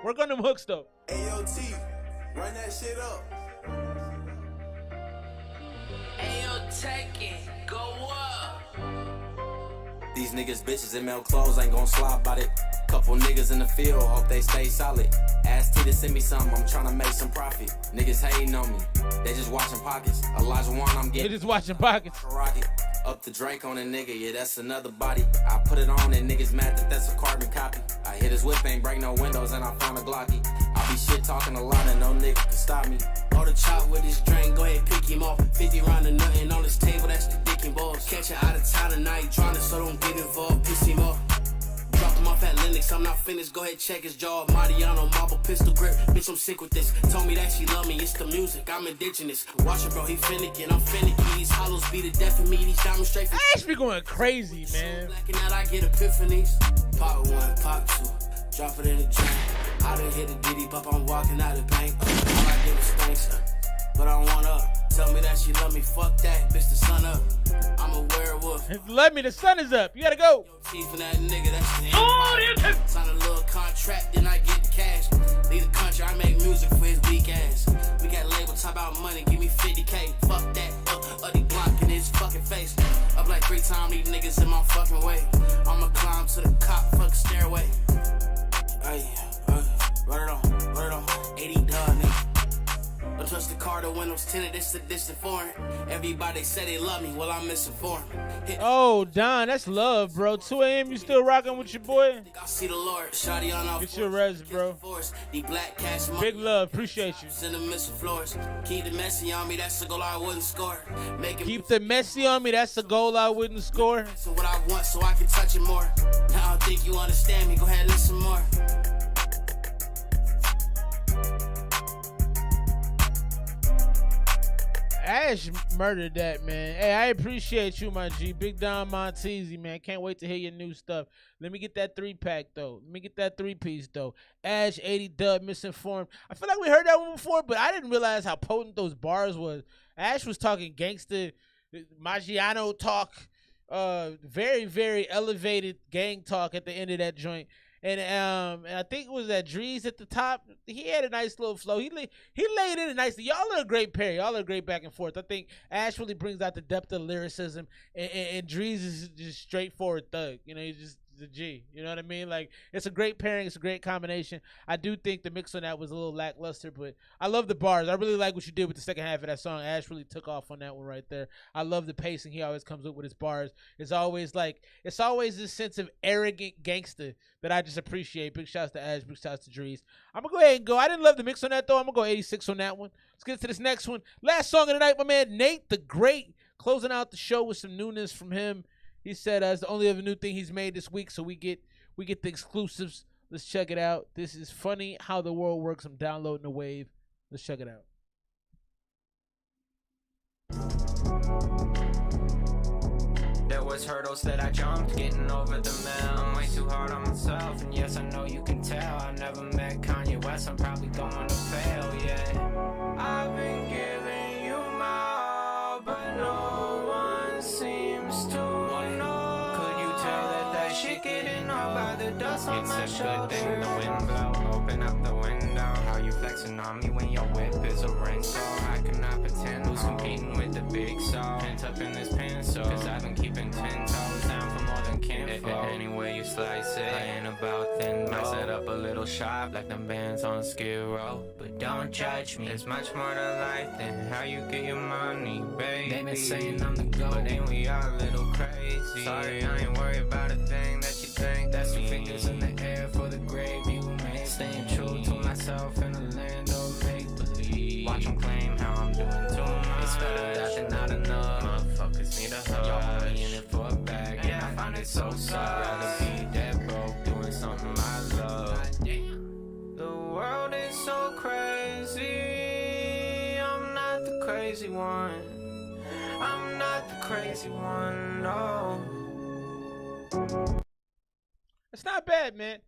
Work on them hooks, though. AOT, run that shit up. Ayo, take it, go up. These niggas bitches in male clothes ain't gon' slide about it. Couple niggas in the field, hope they stay solid. Ask T to send me something, I'm tryna make some profit. Niggas hating on me, they just watching pockets. Elijah Wan, I'm getting. They just watching pockets. Rocket. Up the Drake on a nigga, yeah, that's another body. I put it on and niggas mad that that's a carbon copy. I hit his whip, ain't break no windows, and I found a Glocky. I be shit talking a lot and no nigga can stop me. All the chop with his drink, go ahead pick him off. 50 round of nothing on this table, that's the dick and balls. Catch it out of town tonight, trying to so don't get involved, piss him off. Drop him off at Linux, I'm not finished, go ahead check his jaw. Mariano, marble, pistol grip, bitch I'm sick with this. Told me that she love me, it's the music, I'm indigenous. Watch it bro, he finicky, I'm finicky. These hollows be the death of me, these diamonds straight from Ash be going crazy, man. Blacking out, I get epiphanies. Pop one, pop two, drop it in the drink. I done hit the diddy, but I'm walking out of the bank. All I get is thanks, but I want up. Tell me that she love me, fuck that, bitch the sun up. I'm a werewolf. Let me, the sun is up. You gotta go. Teeth in that nigga, that's the end. Sign a little contract, then I get the cash. Leave the country, I make music for his weak ass. We got label, talk about money, give me 50K. Fuck that, Uddy block in his fucking face. Up like 3 times, these niggas in my fucking way. I'ma climb to the cop, fuck stairway. Ay, run it on, 80 dub, nigga. Don't trust the car, the windows tinted, it's the distant foreign. Everybody say they love me, well I'm misinformed. Oh, Don, that's love, bro. 2 a.m. You still rocking with your boy? I see the Lord, shawty on off. Get your res, bro. The black cash, big love, appreciate you. Send the missile floors. Keep the messy on me, that's a goal I wouldn't score. Keep the messy on me, that's a goal I wouldn't score. So what I want, so I can touch it more. Now I don't think you understand me, go ahead, listen more. Ash murdered that, man. Hey, I appreciate you, my G. Big Don Montesi, man. Can't wait to hear your new stuff. Let me get that 3-pack, though. Let me get that 3-piece, though. Ash 80 Dub, Misinformed. I feel like we heard that one before, but I didn't realize how potent those bars was. Ash was talking gangster, Maggiano talk, very, very elevated gang talk at the end of that joint. And I think it was that Drees at the top. He had a nice little flow. He laid in it nicely. Y'all are a great pair. Y'all are great back and forth. I think Ash really brings out the depth of lyricism, and Drees is just straightforward thug. You know, he's just the G. You know what I mean? Like, it's a great pairing. It's a great combination. I do think the mix on that was a little lackluster, but I love the bars. I really like what you did with the second half of that song. Ash really took off on that one right there. I love the pacing he always comes up with his bars. It's always this sense of arrogant gangster that I just appreciate. Big shouts to Ash. Big shouts to Drees. I'm going to go ahead and go. I didn't love the mix on that, though. I'm going to go 86 on that one. Let's get to this next one. Last song of the night, my man Nate the Great, closing out the show with some newness from him. He said it's the only other new thing he's made this week, so we get the exclusives. Let's check it out. This is Funny How the World Works. I'm downloading the wave. Let's check it out. There was hurdles that I jumped, getting over them now. I'm way too hard on myself, and yes, I know you can tell. I never met Kanye West, I'm probably going to fail, yeah. I've been giving you my all, but no one seems to know. Could you tell that shit getting all by the dust on my shoulder? It's a good thing the wind blow, open up the window. How you flexing on me when your whip is a rental? I cannot pretend who's competing with the big saw. Pent up in this pencil, cause I've been keeping 10 toes down for more than kinfolk. Any way you slice it, I ain't about thin. I set up a little shop like them bands on Skid Row. But don't judge me, there's much more to life than how you get your money, baby. They been saying I'm the GOAT, but ain't we all a little crazy? Sorry, I ain't worried about a thing that you think. That's two fingers in the air for the grave you made. Staying true to myself in the land of make-believe. Watch them claim how I'm doing too much. It's better that than not enough. Motherfuckers need a hug. Y'all only in it for a bag, and I find it so sad. I'd rather be dead broke doing something I love. The world is so crazy. I'm not the crazy one. I'm not the crazy one, no. It's not bad, man.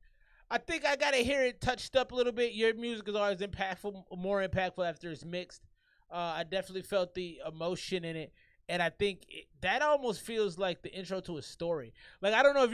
I think I gotta hear it touched up a little bit. Your music is always impactful, more impactful after it's mixed. I definitely felt the emotion in it, and I think that almost feels like the intro to a story. Like, I don't know if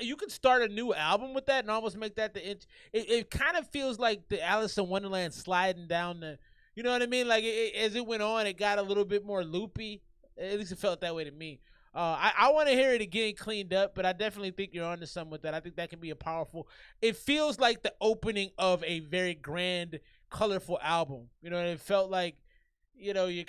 you could start a new album with that and almost make that it kind of feels like the Alice in Wonderland sliding down the, you know what I mean? Like, as it went on, it got a little bit more loopy. At least it felt that way to me. I want to hear it again cleaned up, but I definitely think you're onto something with that. I think that can be a powerful. It feels like the opening of a very grand, colorful album. You know, and it felt like, you know, you're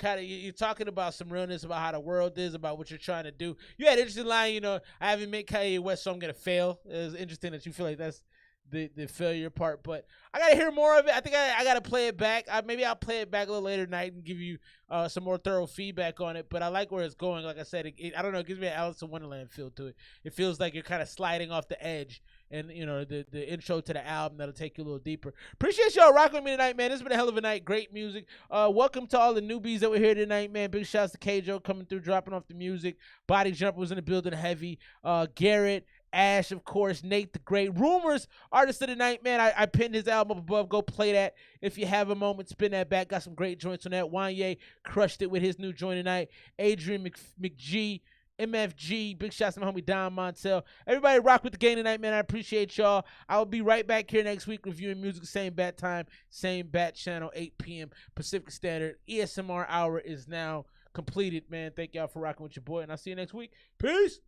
talking about some realness about how the world is, about what you're trying to do. You had an interesting line, you know, I haven't met Kanye West, so I'm gonna fail. It was interesting that you feel like that's the failure part, but I gotta hear more of it. I think I gotta play it back. Maybe I'll play it back a little later tonight and give you some more thorough feedback on it. But I like where it's going. Like I said, I don't know. It gives me an Alice in Wonderland feel to it. It feels like you're kind of sliding off the edge, and you know the intro to the album that'll take you a little deeper. Appreciate y'all rocking with me tonight, man. It's been a hell of a night. Great music. Welcome to all the newbies that were here tonight, man. Big shouts to K-Joe coming through, dropping off the music. Body Jumper was in the building heavy. Garrett, Ash, of course, Nate the Great. Rumors, artist of the night, man. I pinned his album up above. Go play that. If you have a moment, spin that back. Got some great joints on that. Wanye crushed it with his new joint tonight. Adrian McGee, MFG. Big shots to my homie Don Montel. Everybody rock with the game tonight, man. I appreciate y'all. I will be right back here next week reviewing music. Same bat time, same bat channel, 8 p.m. Pacific Standard. ESMR hour is now completed, man. Thank y'all for rocking with your boy, and I'll see you next week. Peace.